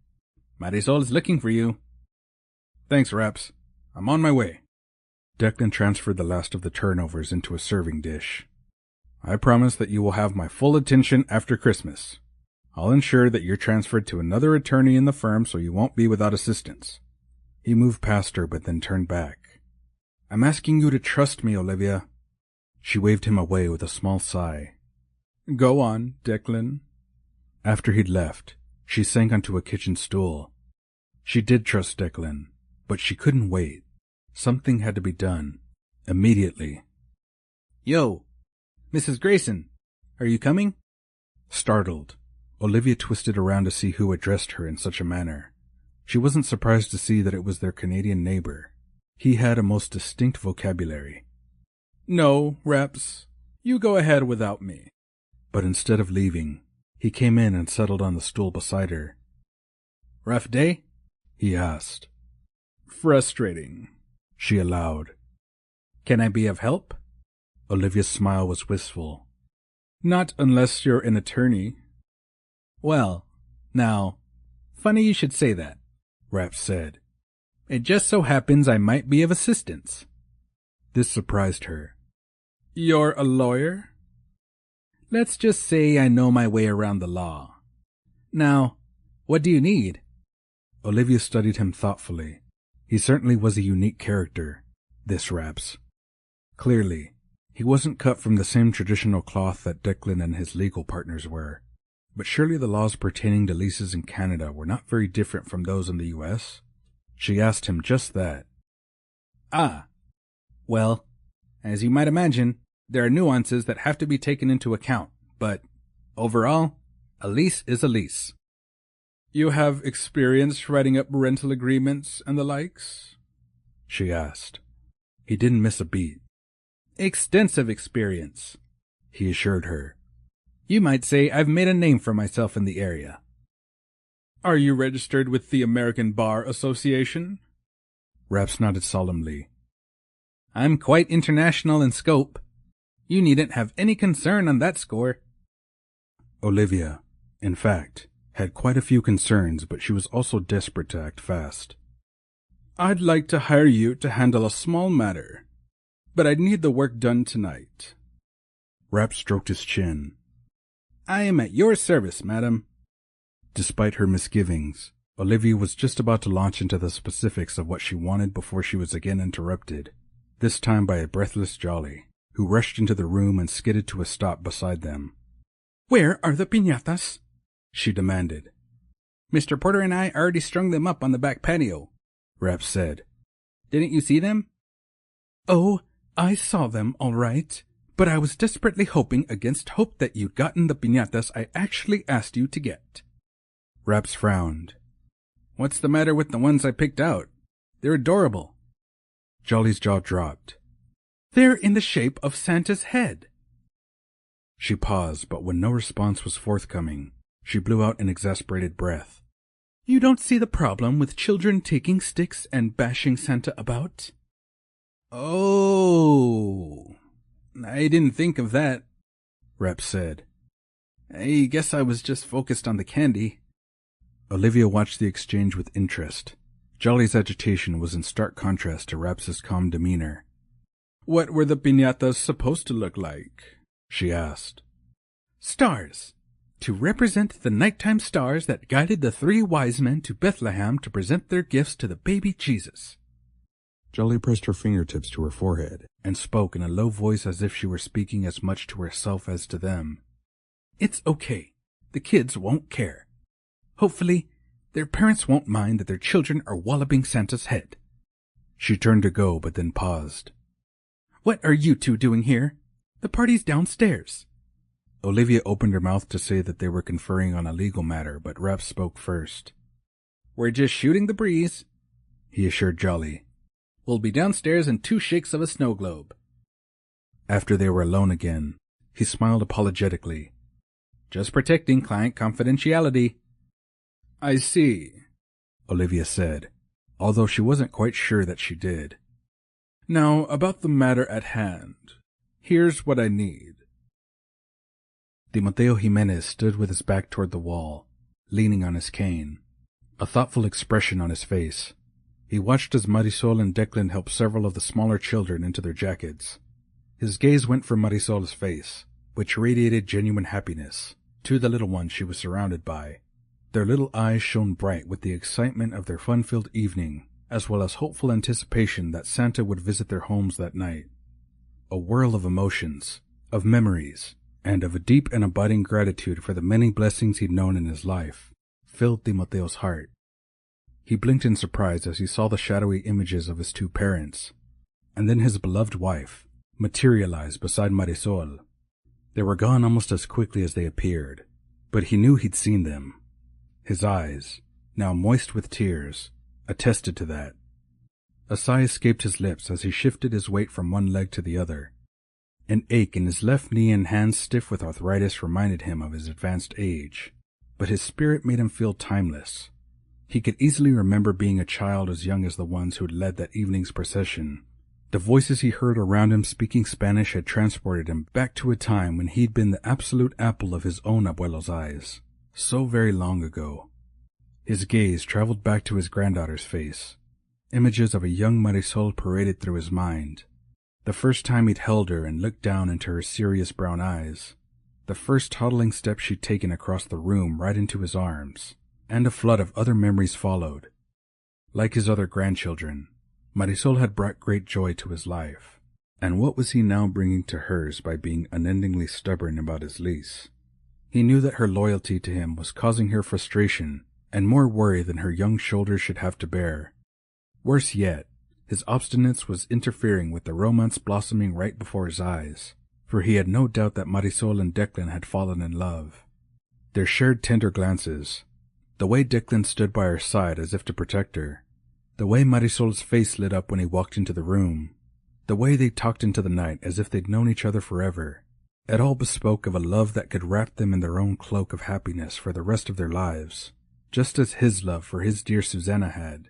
Marisol is looking for you. Thanks, Rapz. I'm on my way. Declan transferred the last of the turnovers into a serving dish. I promise that you will have my full attention after Christmas. I'll ensure that you're transferred to another attorney in the firm so you won't be without assistance. He moved past her but then turned back. I'm asking you to trust me, Olivia. She waved him away with a small sigh. Go on, Declan. After he'd left, she sank onto a kitchen stool. She did trust Declan, but she couldn't wait. Something had to be done. Immediately. Yo, Mrs. Grayson, are you coming? Startled, Olivia twisted around to see who addressed her in such a manner. She wasn't surprised to see that it was their Canadian neighbor. He had a most distinct vocabulary. No, Rapz, you go ahead without me. But instead of leaving, he came in and settled on the stool beside her. Rough day? He asked. Frustrating, she allowed. Can I be of help? Olivia's smile was wistful. Not unless you're an attorney. Well, now, funny you should say that, Rapz said. It just so happens I might be of assistance. This surprised her. You're a lawyer? Let's just say I know my way around the law. Now, what do you need? Olivia studied him thoughtfully. He certainly was a unique character, this Rapz. Clearly, he wasn't cut from the same traditional cloth that Declan and his legal partners were. But surely the laws pertaining to leases in Canada were not very different from those in the U.S.? She asked him just that. Ah, well, as you might imagine, there are nuances that have to be taken into account, but overall, a lease is a lease. You have experience writing up rental agreements and the likes? She asked. He didn't miss a beat. Extensive experience, he assured her. You might say I've made a name for myself in the area. Are you registered with the American Bar Association? Rapz nodded solemnly. I'm quite international in scope. You needn't have any concern on that score. Olivia, in fact, had quite a few concerns, but she was also desperate to act fast. I'd like to hire you to handle a small matter, but I'd need the work done tonight. Rapz stroked his chin. I am at your service, madam. Despite her misgivings, Olivia was just about to launch into the specifics of what she wanted before she was again interrupted, this time by a breathless Jolly, who rushed into the room and skidded to a stop beside them. Where are the piñatas? She demanded. Mr. Porter and I already strung them up on the back patio, Rapz said. Didn't you see them? Oh, I saw them, all right, but I was desperately hoping against hope that you'd gotten the piñatas I actually asked you to get. Rapz frowned. What's the matter with the ones I picked out? They're adorable. Jolly's jaw dropped. They're in the shape of Santa's head. She paused, but when no response was forthcoming, she blew out an exasperated breath. You don't see the problem with children taking sticks and bashing Santa about? Oh, I didn't think of that, Rapz said. I guess I was just focused on the candy. Olivia watched the exchange with interest. Jolly's agitation was in stark contrast to Rapz's calm demeanor. What were the piñatas supposed to look like? She asked. Stars, to represent the nighttime stars that guided the 3 wise men to Bethlehem to present their gifts to the baby Jesus. Jolly pressed her fingertips to her forehead and spoke in a low voice as if she were speaking as much to herself as to them. It's okay. The kids won't care. Hopefully, their parents won't mind that their children are walloping Santa's head. She turned to go, but then paused. What are you two doing here? The party's downstairs. Olivia opened her mouth to say that they were conferring on a legal matter, but Rapz spoke first. We're just shooting the breeze, he assured Jolly. We'll be downstairs in 2 shakes of a snow globe. After they were alone again, he smiled apologetically. Just protecting client confidentiality. I see, Olivia said, although she wasn't quite sure that she did. Now, about the matter at hand. Here's what I need. Timoteo Jimenez stood with his back toward the wall, leaning on his cane, a thoughtful expression on his face. He watched as Marisol and Declan helped several of the smaller children into their jackets. His gaze went from Marisol's face, which radiated genuine happiness, to the little ones she was surrounded by. Their little eyes shone bright with the excitement of their fun-filled evening, as well as hopeful anticipation that Santa would visit their homes that night. A whirl of emotions, of memories, and of a deep and abiding gratitude for the many blessings he'd known in his life, filled Timoteo's heart. He blinked in surprise as he saw the shadowy images of his 2 parents, and then his beloved wife, materialize beside Marisol. They were gone almost as quickly as they appeared, but he knew he'd seen them. His eyes, now moist with tears, attested to that. A sigh escaped his lips as he shifted his weight from one leg to the other. An ache in his left knee and hands stiff with arthritis reminded him of his advanced age, but his spirit made him feel timeless. He could easily remember being a child as young as the ones who had led that evening's procession. The voices he heard around him speaking Spanish had transported him back to a time when he'd been the absolute apple of his own abuelo's eyes, so very long ago. His gaze traveled back to his granddaughter's face. Images of a young Marisol paraded through his mind. The first time he'd held her and looked down into her serious brown eyes. The first toddling step she'd taken across the room right into his arms. And a flood of other memories followed. Like his other grandchildren, Marisol had brought great joy to his life. And what was he now bringing to hers by being unendingly stubborn about his lease? He knew that her loyalty to him was causing her frustration and more worry than her young shoulders should have to bear. Worse yet, his obstinance was interfering with the romance blossoming right before his eyes, for he had no doubt that Marisol and Declan had fallen in love. Their shared tender glances, the way Declan stood by her side as if to protect her, the way Marisol's face lit up when he walked into the room, the way they talked into the night as if they'd known each other forever, it all bespoke of a love that could wrap them in their own cloak of happiness for the rest of their lives, just as his love for his dear Susanna had.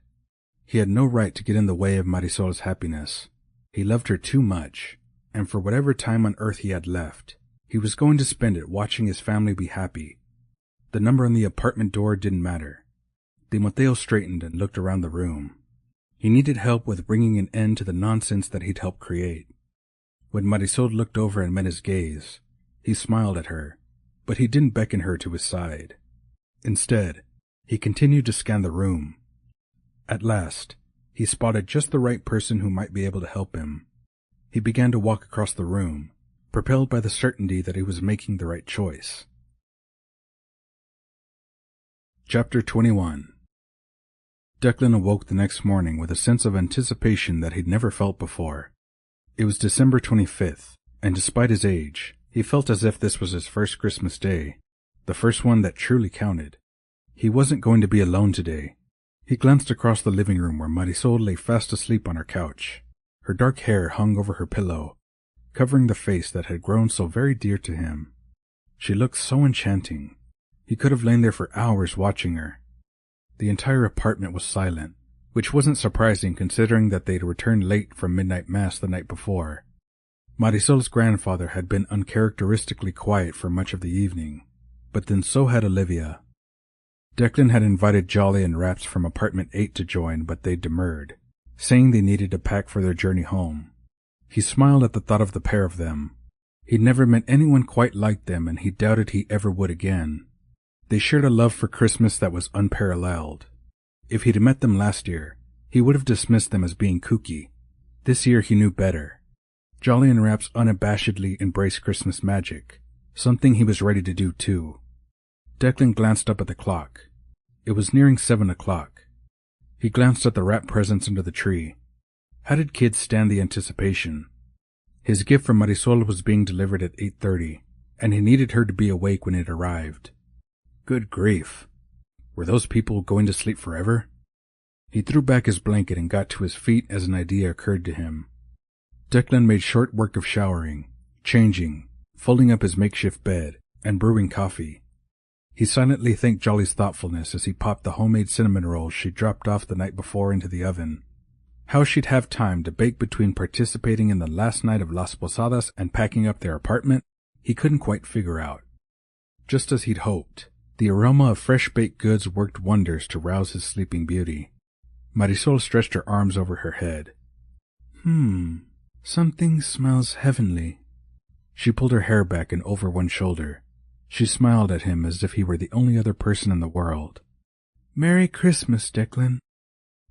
He had no right to get in the way of Marisol's happiness. He loved her too much, and for whatever time on earth he had left, he was going to spend it watching his family be happy. The number on the apartment door didn't matter. Timoteo straightened and looked around the room. He needed help with bringing an end to the nonsense that he'd helped create. When Marisol looked over and met his gaze, He smiled at her, but he didn't beckon her to his side. Instead, he continued to scan the room. At last, he spotted just the right person who might be able to help him. He began to walk across the room, propelled by the certainty that he was making the right choice. Chapter 21. Declan awoke the next morning with a sense of anticipation that he'd never felt before. It was December 25th, and despite his age, he felt as if this was his first Christmas day, the first one that truly counted. He wasn't going to be alone today. He glanced across the living room where Marisol lay fast asleep on her couch. Her dark hair hung over her pillow, covering the face that had grown so very dear to him. She looked so enchanting. He could have lain there for hours watching her. The entire apartment was silent, which wasn't surprising considering that they'd returned late from midnight mass the night before. Marisol's grandfather had been uncharacteristically quiet for much of the evening, but then so had Olivia. Declan had invited Jolly and Rapz from apartment 8 to join, but they demurred, saying they needed to pack for their journey home. He smiled at the thought of the pair of them. He'd never met anyone quite like them, and he doubted he ever would again. They shared a love for Christmas that was unparalleled. If he'd met them last year, he would have dismissed them as being kooky. This year he knew better. Jolly and Rapz unabashedly embraced Christmas magic, something he was ready to do too. Declan glanced up at the clock. It was nearing 7 o'clock. He glanced at the wrapped presents under the tree. How did kids stand the anticipation? His gift from Marisol was being delivered at 8:30, and he needed her to be awake when it arrived. Good grief. Were those people going to sleep forever? He threw back his blanket and got to his feet as an idea occurred to him. Declan made short work of showering, changing, folding up his makeshift bed, and brewing coffee. He silently thanked Jolly's thoughtfulness as he popped the homemade cinnamon rolls she dropped off the night before into the oven. How she'd have time to bake between participating in the last night of Las Posadas and packing up their apartment, he couldn't quite figure out. Just as he'd hoped, the aroma of fresh baked goods worked wonders to rouse his sleeping beauty. Marisol stretched her arms over her head. Something smells heavenly. She pulled her hair back and over one shoulder. She smiled at him as if he were the only other person in the world. Merry Christmas, Declan.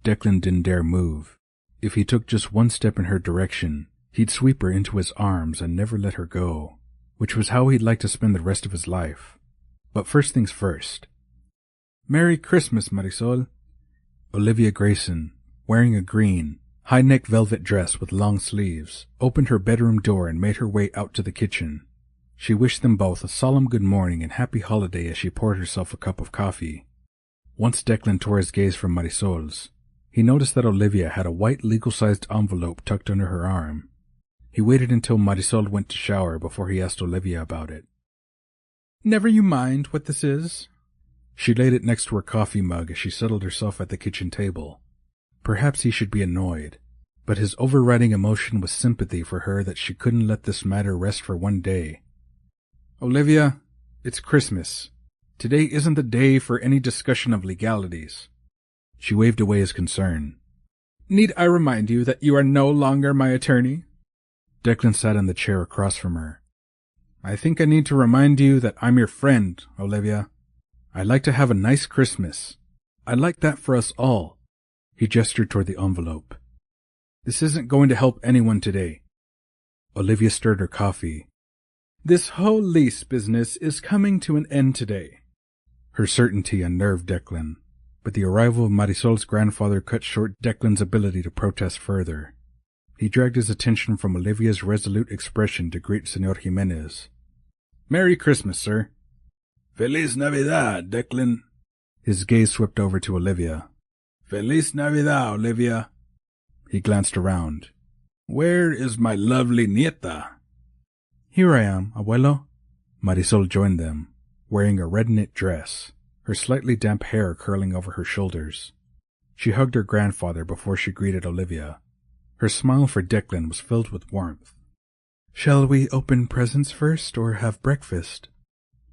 Declan didn't dare move. If he took just one step in her direction, he'd sweep her into his arms and never let her go, which was how he'd like to spend the rest of his life. But first things first. Merry Christmas, Marisol. Olivia Grayson, wearing a green, high-neck velvet dress with long sleeves, opened her bedroom door and made her way out to the kitchen. She wished them both a solemn good morning and happy holiday as she poured herself a cup of coffee. Once Declan tore his gaze from Marisol's, he noticed that Olivia had a white legal-sized envelope tucked under her arm. He waited until Marisol went to shower before he asked Olivia about it. Never you mind what this is. She laid it next to her coffee mug as she settled herself at the kitchen table. Perhaps he should be annoyed, but his overriding emotion was sympathy for her that she couldn't let this matter rest for one day. Olivia, it's Christmas. Today isn't the day for any discussion of legalities. She waved away his concern. Need I remind you that you are no longer my attorney? Declan sat in the chair across from her. I think I need to remind you that I'm your friend, Olivia. I'd like to have a nice Christmas. I'd like that for us all. He gestured toward the envelope. This isn't going to help anyone today. Olivia stirred her coffee. This whole lease business is coming to an end today. Her certainty unnerved Declan, but the arrival of Marisol's grandfather cut short Declan's ability to protest further. He dragged his attention from Olivia's resolute expression to greet Señor Jimenez. Merry Christmas, sir. Feliz Navidad, Declan. His gaze swept over to Olivia. Feliz Navidad, Olivia. He glanced around. Where is my lovely nieta? Here I am, abuelo. Marisol joined them, wearing a red knit dress, her slightly damp hair curling over her shoulders. She hugged her grandfather before she greeted Olivia. Her smile for Declan was filled with warmth. Shall we open presents first or have breakfast?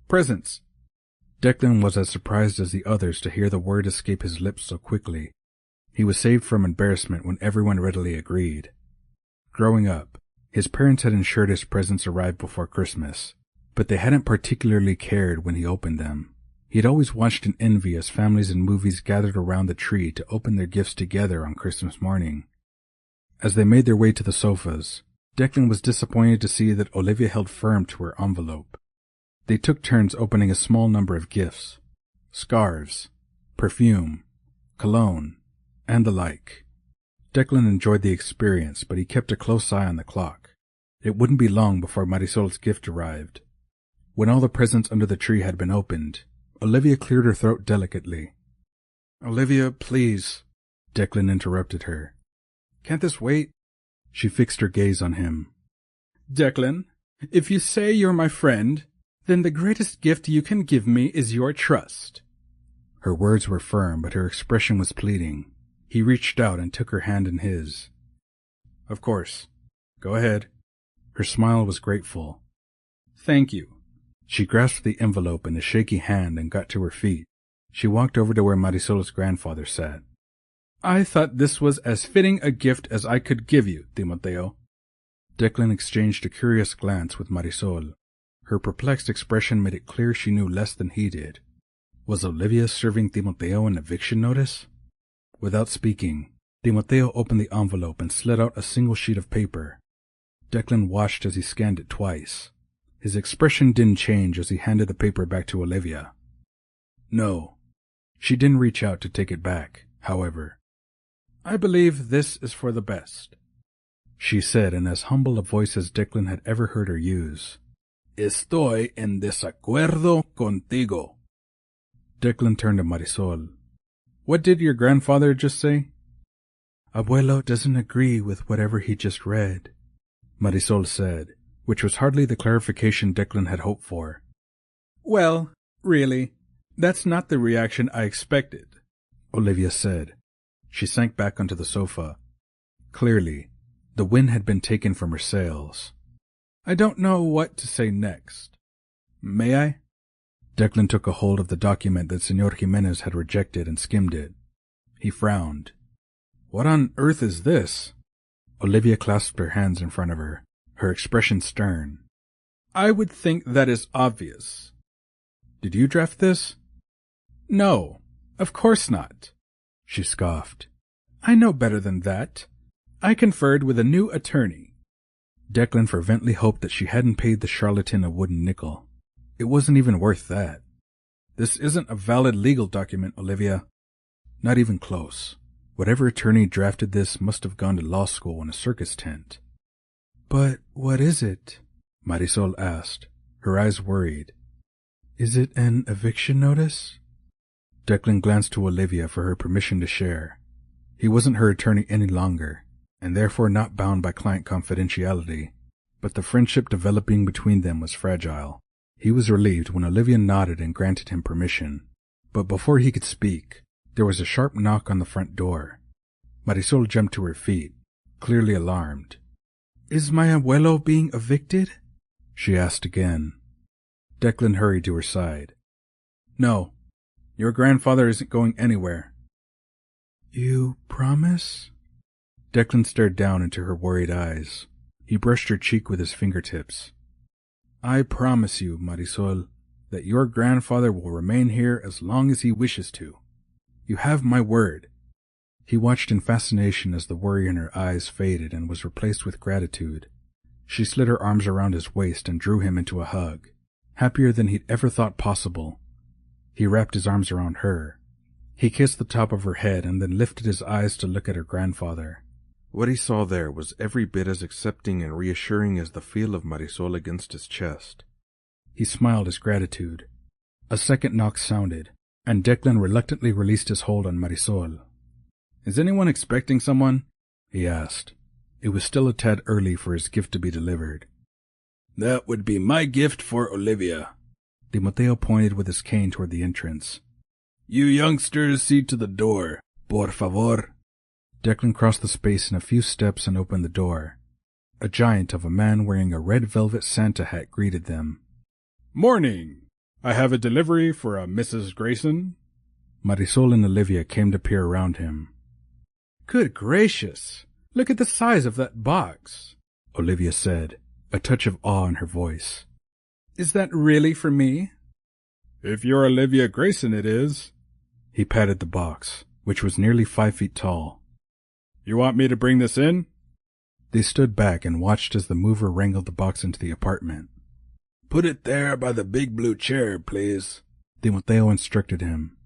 Presents. Declan was as surprised as the others to hear the word escape his lips so quickly. He was saved from embarrassment when everyone readily agreed. Growing up, his parents had ensured his presents arrived before Christmas, but they hadn't particularly cared when he opened them. He'd always watched in envy as families in movies gathered around the tree to open their gifts together on Christmas morning. As they made their way to the sofas, Declan was disappointed to see that Olivia held firm to her envelope. They took turns opening a small number of gifts: scarves, perfume, cologne, and the like. Declan enjoyed the experience, but he kept a close eye on the clock. It wouldn't be long before Marisol's gift arrived. When all the presents under the tree had been opened, Olivia cleared her throat delicately. "Olivia, please," Declan interrupted her. "Can't this wait?" She fixed her gaze on him. "Declan, if you say you're my friend, then the greatest gift you can give me is your trust." Her words were firm, but her expression was pleading. He reached out and took her hand in his. "Of course. Go ahead." Her smile was grateful. "Thank you." She grasped the envelope in a shaky hand and got to her feet. She walked over to where Marisol's grandfather sat. "I thought this was as fitting a gift as I could give you, Timoteo." Declan exchanged a curious glance with Marisol. Her perplexed expression made it clear she knew less than he did. Was Olivia serving Timoteo an eviction notice? Without speaking, Timoteo opened the envelope and slid out a single sheet of paper. Declan watched as he scanned it twice. His expression didn't change as he handed the paper back to Olivia. No. She didn't reach out to take it back, however. "I believe this is for the best," she said in as humble a voice as Declan had ever heard her use. "Estoy en desacuerdo contigo." Declan turned to Marisol. "What did your grandfather just say?" "Abuelo doesn't agree with whatever he just read," Marisol said, which was hardly the clarification Declan had hoped for. "Well, really, that's not the reaction I expected," Olivia said. She sank back onto the sofa. Clearly, the wind had been taken from her sails. "I don't know what to say next. May I?" Declan took a hold of the document that Señor Jimenez had rejected and skimmed it. He frowned. "What on earth is this?" Olivia clasped her hands in front of her, her expression stern. "I would think that is obvious." "Did you draft this?" "No, of course not," she scoffed. "I know better than that. I conferred with a new attorney." Declan fervently hoped that she hadn't paid the charlatan a wooden nickel. It wasn't even worth that. "This isn't a valid legal document, Olivia." Not even close. Whatever attorney drafted this must have gone to law school in a circus tent. "But what is it?" Marisol asked, her eyes worried. "Is it an eviction notice?" Declan glanced to Olivia for her permission to share. He wasn't her attorney any longer, and therefore not bound by client confidentiality, but the friendship developing between them was fragile. He was relieved when Olivia nodded and granted him permission. But before he could speak, there was a sharp knock on the front door. Marisol jumped to her feet, clearly alarmed. "Is my abuelo being evicted?" she asked again. Declan hurried to her side. "No, your grandfather isn't going anywhere." "You promise?" Declan stared down into her worried eyes. He brushed her cheek with his fingertips. "I promise you, Marisol, that your grandfather will remain here as long as he wishes to. You have my word." He watched in fascination as the worry in her eyes faded and was replaced with gratitude. She slid her arms around his waist and drew him into a hug, happier than he'd ever thought possible. He wrapped his arms around her. He kissed the top of her head and then lifted his eyes to look at her grandfather. What he saw there was every bit as accepting and reassuring as the feel of Marisol against his chest. He smiled his gratitude. A second knock sounded, and Declan reluctantly released his hold on Marisol. "Is anyone expecting someone?" he asked. It was still a tad early for his gift to be delivered. "That would be my gift for Olivia." Timoteo pointed with his cane toward the entrance. "You youngsters see to the door, por favor." Declan crossed the space in a few steps and opened the door. A giant of a man wearing a red velvet Santa hat greeted them. "Morning! I have a delivery for a Mrs. Grayson." Marisol and Olivia came to peer around him. "Good gracious! Look at the size of that box," Olivia said, a touch of awe in her voice. Is that really for me? If you're Olivia Grayson, it is. He patted the box, which was nearly 5 feet tall. You want me to bring this in? They stood back and watched as the mover wrangled the box into the apartment. Put it there by the big blue chair, please, Timoteo instructed him.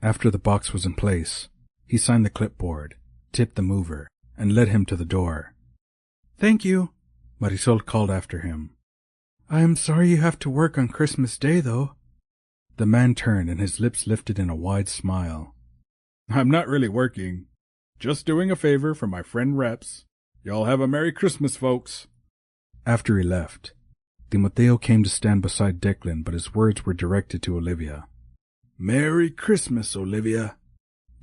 After the box was in place, he signed the clipboard, tipped the mover, and led him to the door. Thank you, Marisol called after him. I am sorry you have to work on Christmas Day, though. The man turned and his lips lifted in a wide smile. I'm not really working. Just doing a favor for my friend Rapz. Y'all have a Merry Christmas, folks. After he left, Timoteo came to stand beside Declan, but his words were directed to Olivia. Merry Christmas, Olivia.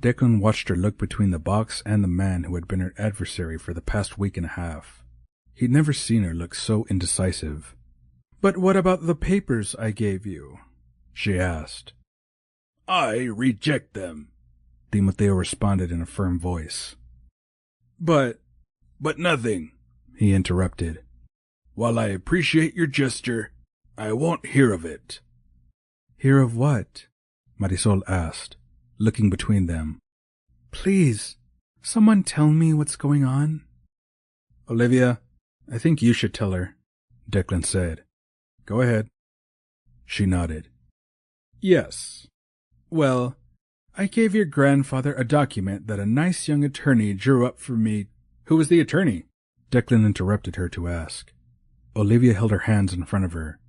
Declan watched her look between the box and the man who had been her adversary for the past week and a half. He'd never seen her look so indecisive. But what about the papers I gave you? She asked. I reject them, Timoteo responded in a firm voice. But nothing, he interrupted. While I appreciate your gesture, I won't hear of it. Hear of what? Marisol asked, looking between them. Please, someone tell me what's going on. Olivia, I think you should tell her, Declan said. Go ahead. She nodded. Yes. Well, I gave your grandfather a document that a nice young attorney drew up for me. Who was the attorney? Declan interrupted her to ask. Olivia held her hands in front of her.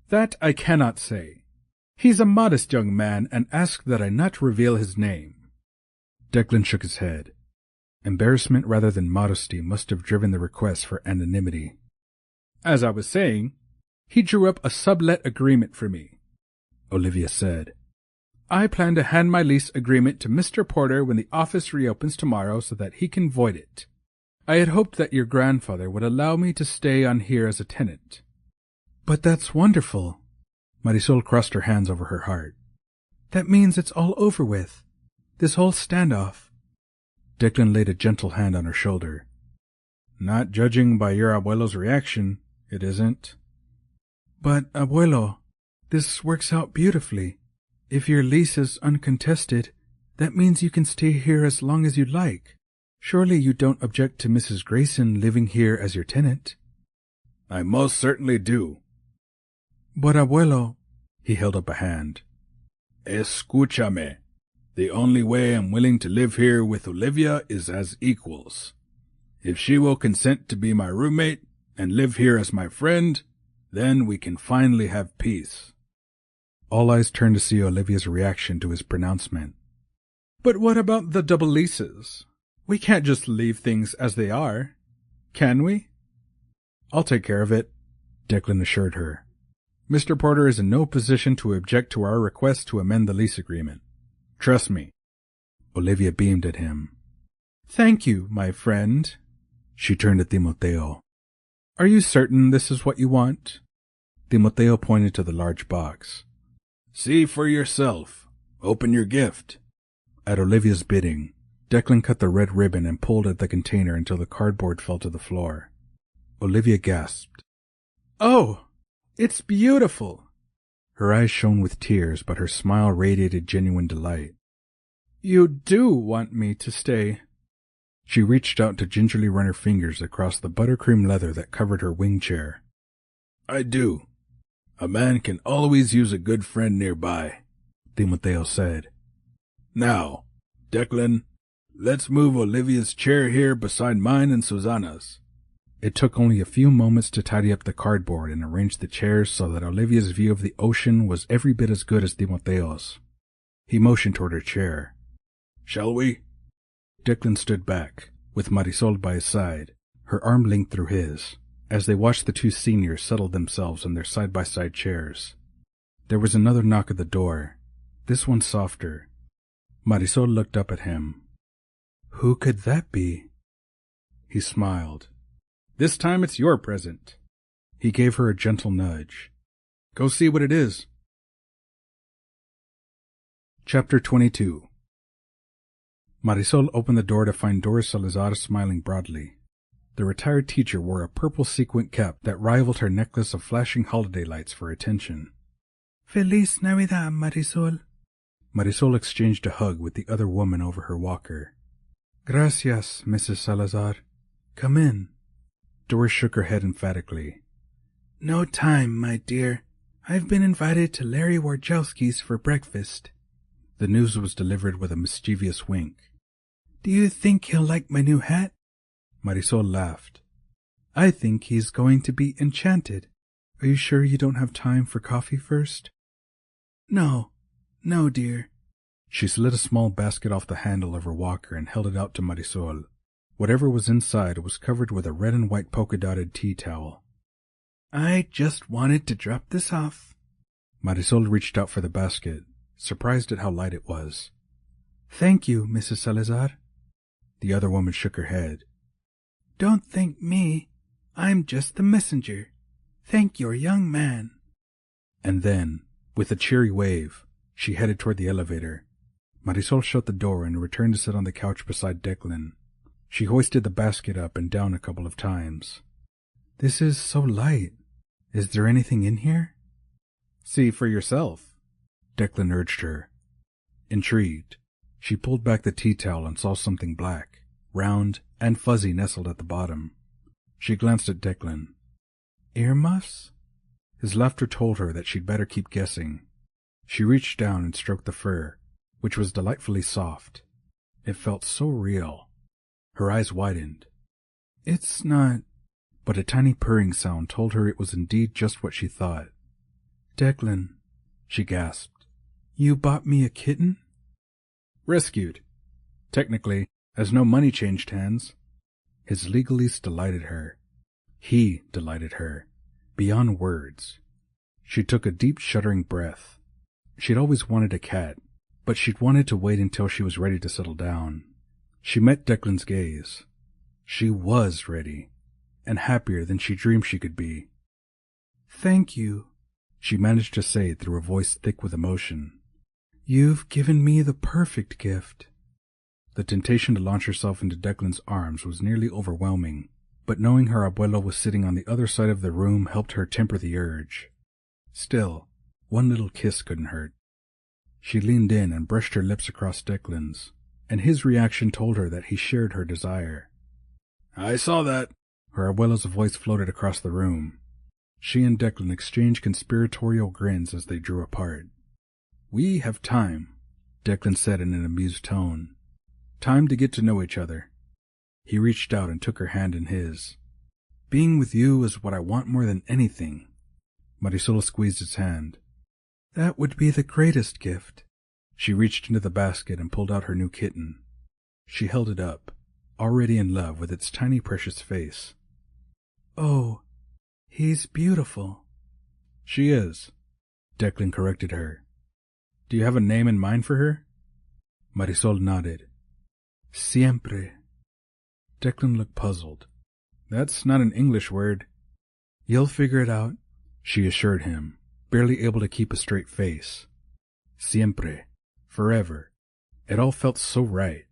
That I cannot say. He's a modest young man and asked that I not reveal his name. Declan shook his head. Embarrassment rather than modesty must have driven the request for anonymity. As I was saying, he drew up a sublet agreement for me, Olivia said. I plan to hand my lease agreement to Mr. Porter when the office reopens tomorrow so that he can void it. I had hoped that your grandfather would allow me to stay on here as a tenant. But that's wonderful. Marisol crossed her hands over her heart. That means it's all over with. This whole standoff. Declan laid a gentle hand on her shoulder. Not judging by your abuelo's reaction, it isn't. But, abuelo, this works out beautifully. If your lease is uncontested, that means you can stay here as long as you like. Surely you don't object to Mrs. Grayson living here as your tenant? I most certainly do. But, abuelo, he held up a hand. Escúchame. The only way I'm willing to live here with Olivia is as equals. If she will consent to be my roommate and live here as my friend, then we can finally have peace. All eyes turned to see Olivia's reaction to his pronouncement. But what about the double leases? We can't just leave things as they are, can we? I'll take care of it, Declan assured her. Mr. Porter is in no position to object to our request to amend the lease agreement. Trust me. Olivia beamed at him. Thank you, my friend. She turned to Timoteo. Are you certain this is what you want? Timoteo pointed to the large box. See for yourself. Open your gift. At Olivia's bidding, Declan cut the red ribbon and pulled at the container until the cardboard fell to the floor. Olivia gasped. Oh, it's beautiful. Her eyes shone with tears, but her smile radiated genuine delight. You do want me to stay. She reached out to gingerly run her fingers across the buttercream leather that covered her wing chair. I do. A man can always use a good friend nearby, Timoteo said. Now, Declan, let's move Olivia's chair here beside mine and Susanna's. It took only a few moments to tidy up the cardboard and arrange the chairs so that Olivia's view of the ocean was every bit as good as Timoteo's. He motioned toward her chair. Shall we? Declan stood back, with Marisol by his side, her arm linked through his, as they watched the two seniors settle themselves in their side-by-side chairs. There was another knock at the door, this one softer. Marisol looked up at him. Who could that be? He smiled. This time it's your present. He gave her a gentle nudge. Go see what it is. Chapter 22. Marisol opened the door to find Doris Salazar smiling broadly. The retired teacher wore a purple sequin cap that rivaled her necklace of flashing holiday lights for attention. Feliz Navidad, Marisol. Marisol exchanged a hug with the other woman over her walker. Gracias, Mrs. Salazar. Come in. Doris shook her head emphatically. No time, my dear. I've been invited to Larry Warjowski's for breakfast. The news was delivered with a mischievous wink. Do you think he'll like my new hat? Marisol laughed. I think he's going to be enchanted. Are you sure you don't have time for coffee first? No, dear. She slid a small basket off the handle of her walker and held it out to Marisol. Whatever was inside was covered with a red and white polka-dotted tea towel. I just wanted to drop this off. Marisol reached out for the basket, surprised at how light it was. Thank you, Mrs. Salazar. The other woman shook her head. Don't thank me. I'm just the messenger. Thank your young man. And then, with a cheery wave, she headed toward the elevator. Marisol shut the door and returned to sit on the couch beside Declan. She hoisted the basket up and down a couple of times. This is so light. Is there anything in here? See for yourself, Declan urged her. Intrigued, she pulled back the tea towel and saw something black, round, and fuzzy nestled at the bottom. She glanced at Declan. Earmuffs? His laughter told her that she'd better keep guessing. She reached down and stroked the fur, which was delightfully soft. It felt so real. Her eyes widened. It's not... But a tiny purring sound told her it was indeed just what she thought. Declan, she gasped. You bought me a kitten? Rescued. Technically, as no money changed hands. His legalese delighted her. He delighted her, beyond words. She took a deep, shuddering breath. She'd always wanted a cat, but she'd wanted to wait until she was ready to settle down. She met Declan's gaze. She was ready, and happier than she dreamed she could be. Thank you, she managed to say through a voice thick with emotion. You've given me the perfect gift. The temptation to launch herself into Declan's arms was nearly overwhelming, but knowing her abuelo was sitting on the other side of the room helped her temper the urge. Still, one little kiss couldn't hurt. She leaned in and brushed her lips across Declan's, and his reaction told her that he shared her desire. I saw that. Her abuela's voice floated across the room. She and Declan exchanged conspiratorial grins as they drew apart. We have time, Declan said in an amused tone. Time to get to know each other. He reached out and took her hand in his. Being with you is what I want more than anything. Marisol squeezed his hand. That would be the greatest gift. She reached into the basket and pulled out her new kitten. She held it up, already in love with its tiny precious face. Oh, he's beautiful. She is, Declan corrected her. Do you have a name in mind for her? Marisol nodded. Siempre. Declan looked puzzled. That's not an English word. You'll figure it out, she assured him, barely able to keep a straight face. Siempre. Forever. It all felt so right.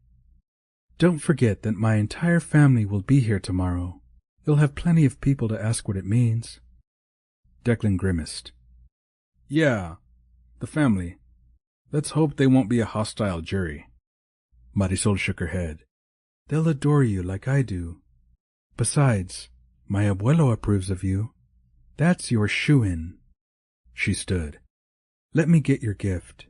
Don't forget that my entire family will be here tomorrow. You'll have plenty of people to ask what it means. Declan grimaced. Yeah, the family. Let's hope they won't be a hostile jury. Marisol shook her head. They'll adore you like I do. Besides, my abuelo approves of you. That's your shoo-in. She stood. Let me get your gift.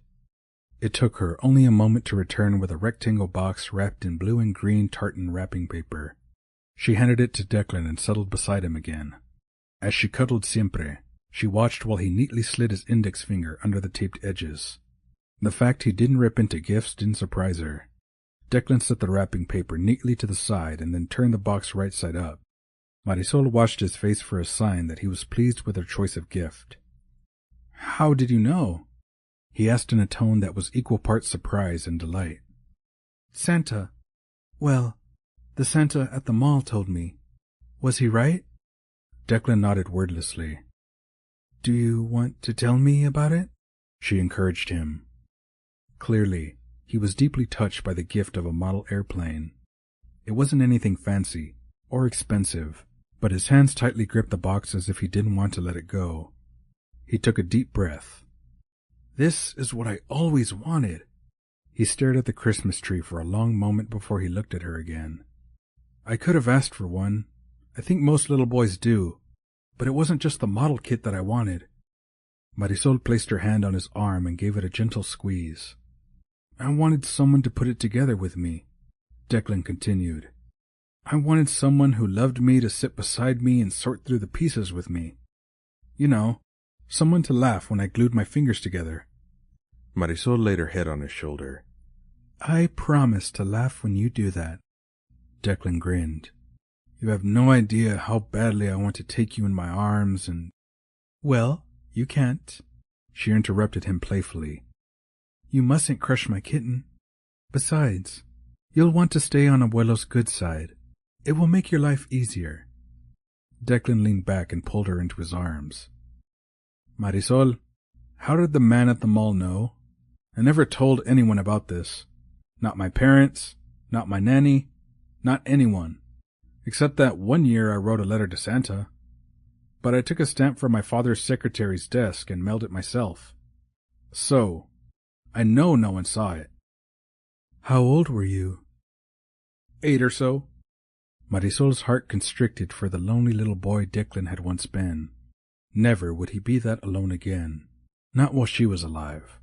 It took her only a moment to return with a rectangle box wrapped in blue and green tartan wrapping paper. She handed it to Declan and settled beside him again. As she cuddled Siempre, she watched while he neatly slid his index finger under the taped edges. The fact he didn't rip into gifts didn't surprise her. Declan set the wrapping paper neatly to the side and then turned the box right side up. Marisol watched his face for a sign that he was pleased with her choice of gift. How did you know? He asked in a tone that was equal parts surprise and delight. Santa. Well, the Santa at the mall told me. Was he right? Declan nodded wordlessly. Do you want to tell me about it? She encouraged him. Clearly, he was deeply touched by the gift of a model airplane. It wasn't anything fancy, or expensive, but his hands tightly gripped the box as if he didn't want to let it go. He took a deep breath. This is what I always wanted. He stared at the Christmas tree for a long moment before he looked at her again. I could have asked for one. I think most little boys do. But it wasn't just the model kit that I wanted. Marisol placed her hand on his arm and gave it a gentle squeeze. I wanted someone to put it together with me, Declan continued. I wanted someone who loved me to sit beside me and sort through the pieces with me. You know, someone to laugh when I glued my fingers together. Marisol laid her head on his shoulder. I promise to laugh when you do that. Declan grinned. You have no idea how badly I want to take you in my arms and... Well, you can't, she interrupted him playfully. You mustn't crush my kitten. Besides, you'll want to stay on Abuelo's good side. It will make your life easier. Declan leaned back and pulled her into his arms. Marisol, how did the man at the mall know? I never told anyone about this. Not my parents, not my nanny, not anyone. Except that one year I wrote a letter to Santa. But I took a stamp from my father's secretary's desk and mailed it myself. So, I know no one saw it. How old were you? 8 or so. Marisol's heart constricted for the lonely little boy Declan had once been. Never would he be that alone again. Not while she was alive.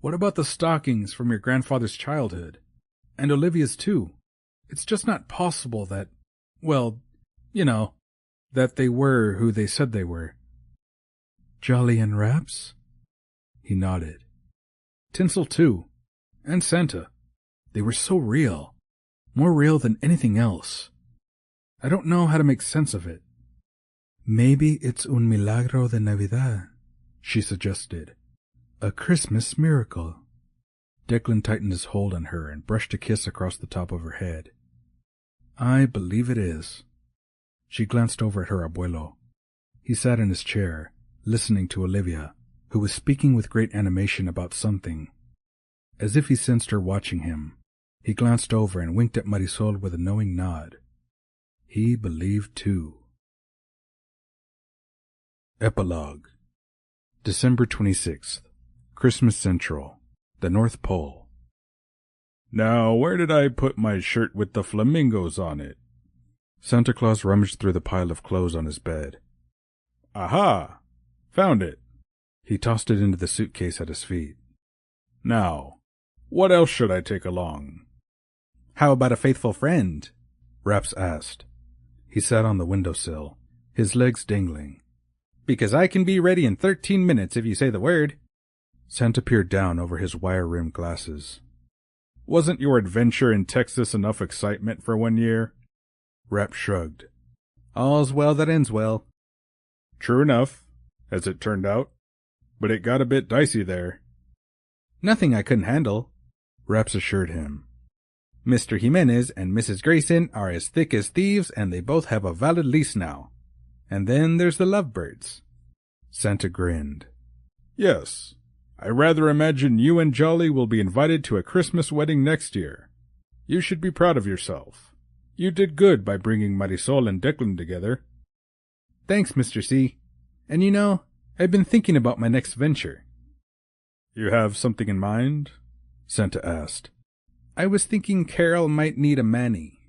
What about the stockings from your grandfather's childhood? And Olivia's too. It's just not possible that, well, you know, that they were who they said they were. Jolly and Rapz? He nodded. Tinsel too. And Santa. They were so real. More real than anything else. I don't know how to make sense of it. Maybe it's un milagro de Navidad, she suggested. A Christmas miracle. Declan tightened his hold on her and brushed a kiss across the top of her head. I believe it is. She glanced over at her abuelo. He sat in his chair, listening to Olivia, who was speaking with great animation about something. As if he sensed her watching him, he glanced over and winked at Marisol with a knowing nod. He believed too. Epilogue. December 26th. Christmas Central. The North Pole. Now, where did I put my shirt with the flamingos on it? Santa Claus rummaged through the pile of clothes on his bed. Aha! Found it. He tossed it into the suitcase at his feet. Now, what else should I take along? How about a faithful friend? Rapz asked. He sat on the windowsill, his legs dangling. Because I can be ready in 13 minutes if you say the word. Santa peered down over his wire-rimmed glasses. Wasn't your adventure in Texas enough excitement for 1 year? Rapz shrugged. All's well that ends well. True enough, as it turned out. But it got a bit dicey there. Nothing I couldn't handle, Rapz assured him. Mr. Jimenez and Mrs. Grayson are as thick as thieves, and they both have a valid lease now. And then there's the lovebirds. Santa grinned. Yes, I rather imagine you and Jolly will be invited to a Christmas wedding next year. You should be proud of yourself. You did good by bringing Marisol and Declan together. Thanks, Mr. C. And you know, I've been thinking about my next venture. You have something in mind? Santa asked. I was thinking Carol might need a manny.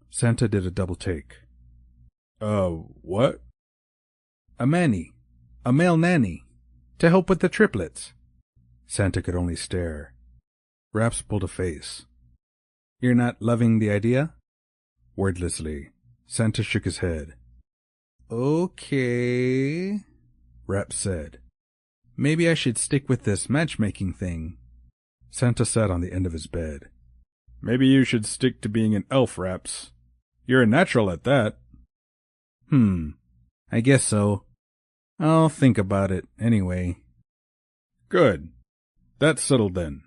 Santa did a double take. What? A manny. A male nanny. To help with the triplets. Santa could only stare. Rapz pulled a face. You're not loving the idea? Wordlessly, Santa shook his head. Okay, Rapz said. Maybe I should stick with this matchmaking thing. Santa sat on the end of his bed. Maybe you should stick to being an elf, Rapz. You're a natural at that. I guess so. I'll think about it anyway. Good. That's settled then.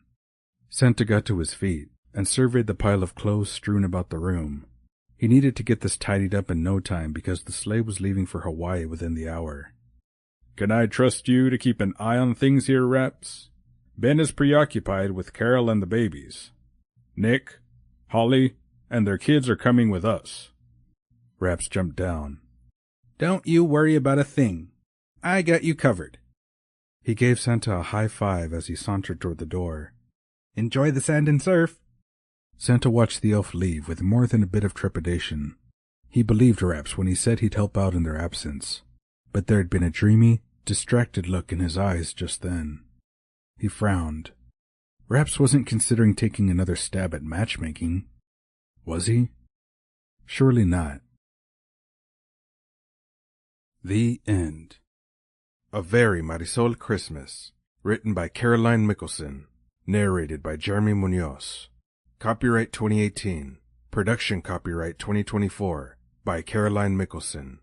Santa got to his feet and surveyed the pile of clothes strewn about the room. He needed to get this tidied up in no time because the sleigh was leaving for Hawaii within the hour. Can I trust you to keep an eye on things here, Rapz? Ben is preoccupied with Carol and the babies. Nick, Holly, and their kids are coming with us. Rapz jumped down. Don't you worry about a thing. I got you covered. He gave Santa a high five as he sauntered toward the door. Enjoy the sand and surf. Santa watched the elf leave with more than a bit of trepidation. He believed Rapz when he said he'd help out in their absence, but there had been a dreamy, distracted look in his eyes just then. He frowned. Rapz wasn't considering taking another stab at matchmaking. Was he? Surely not. The End. A Very Marisol Christmas, written by Caroline Mickelson, narrated by Jeremy Munoz. Copyright 2018, production copyright 2024, by Caroline Mickelson.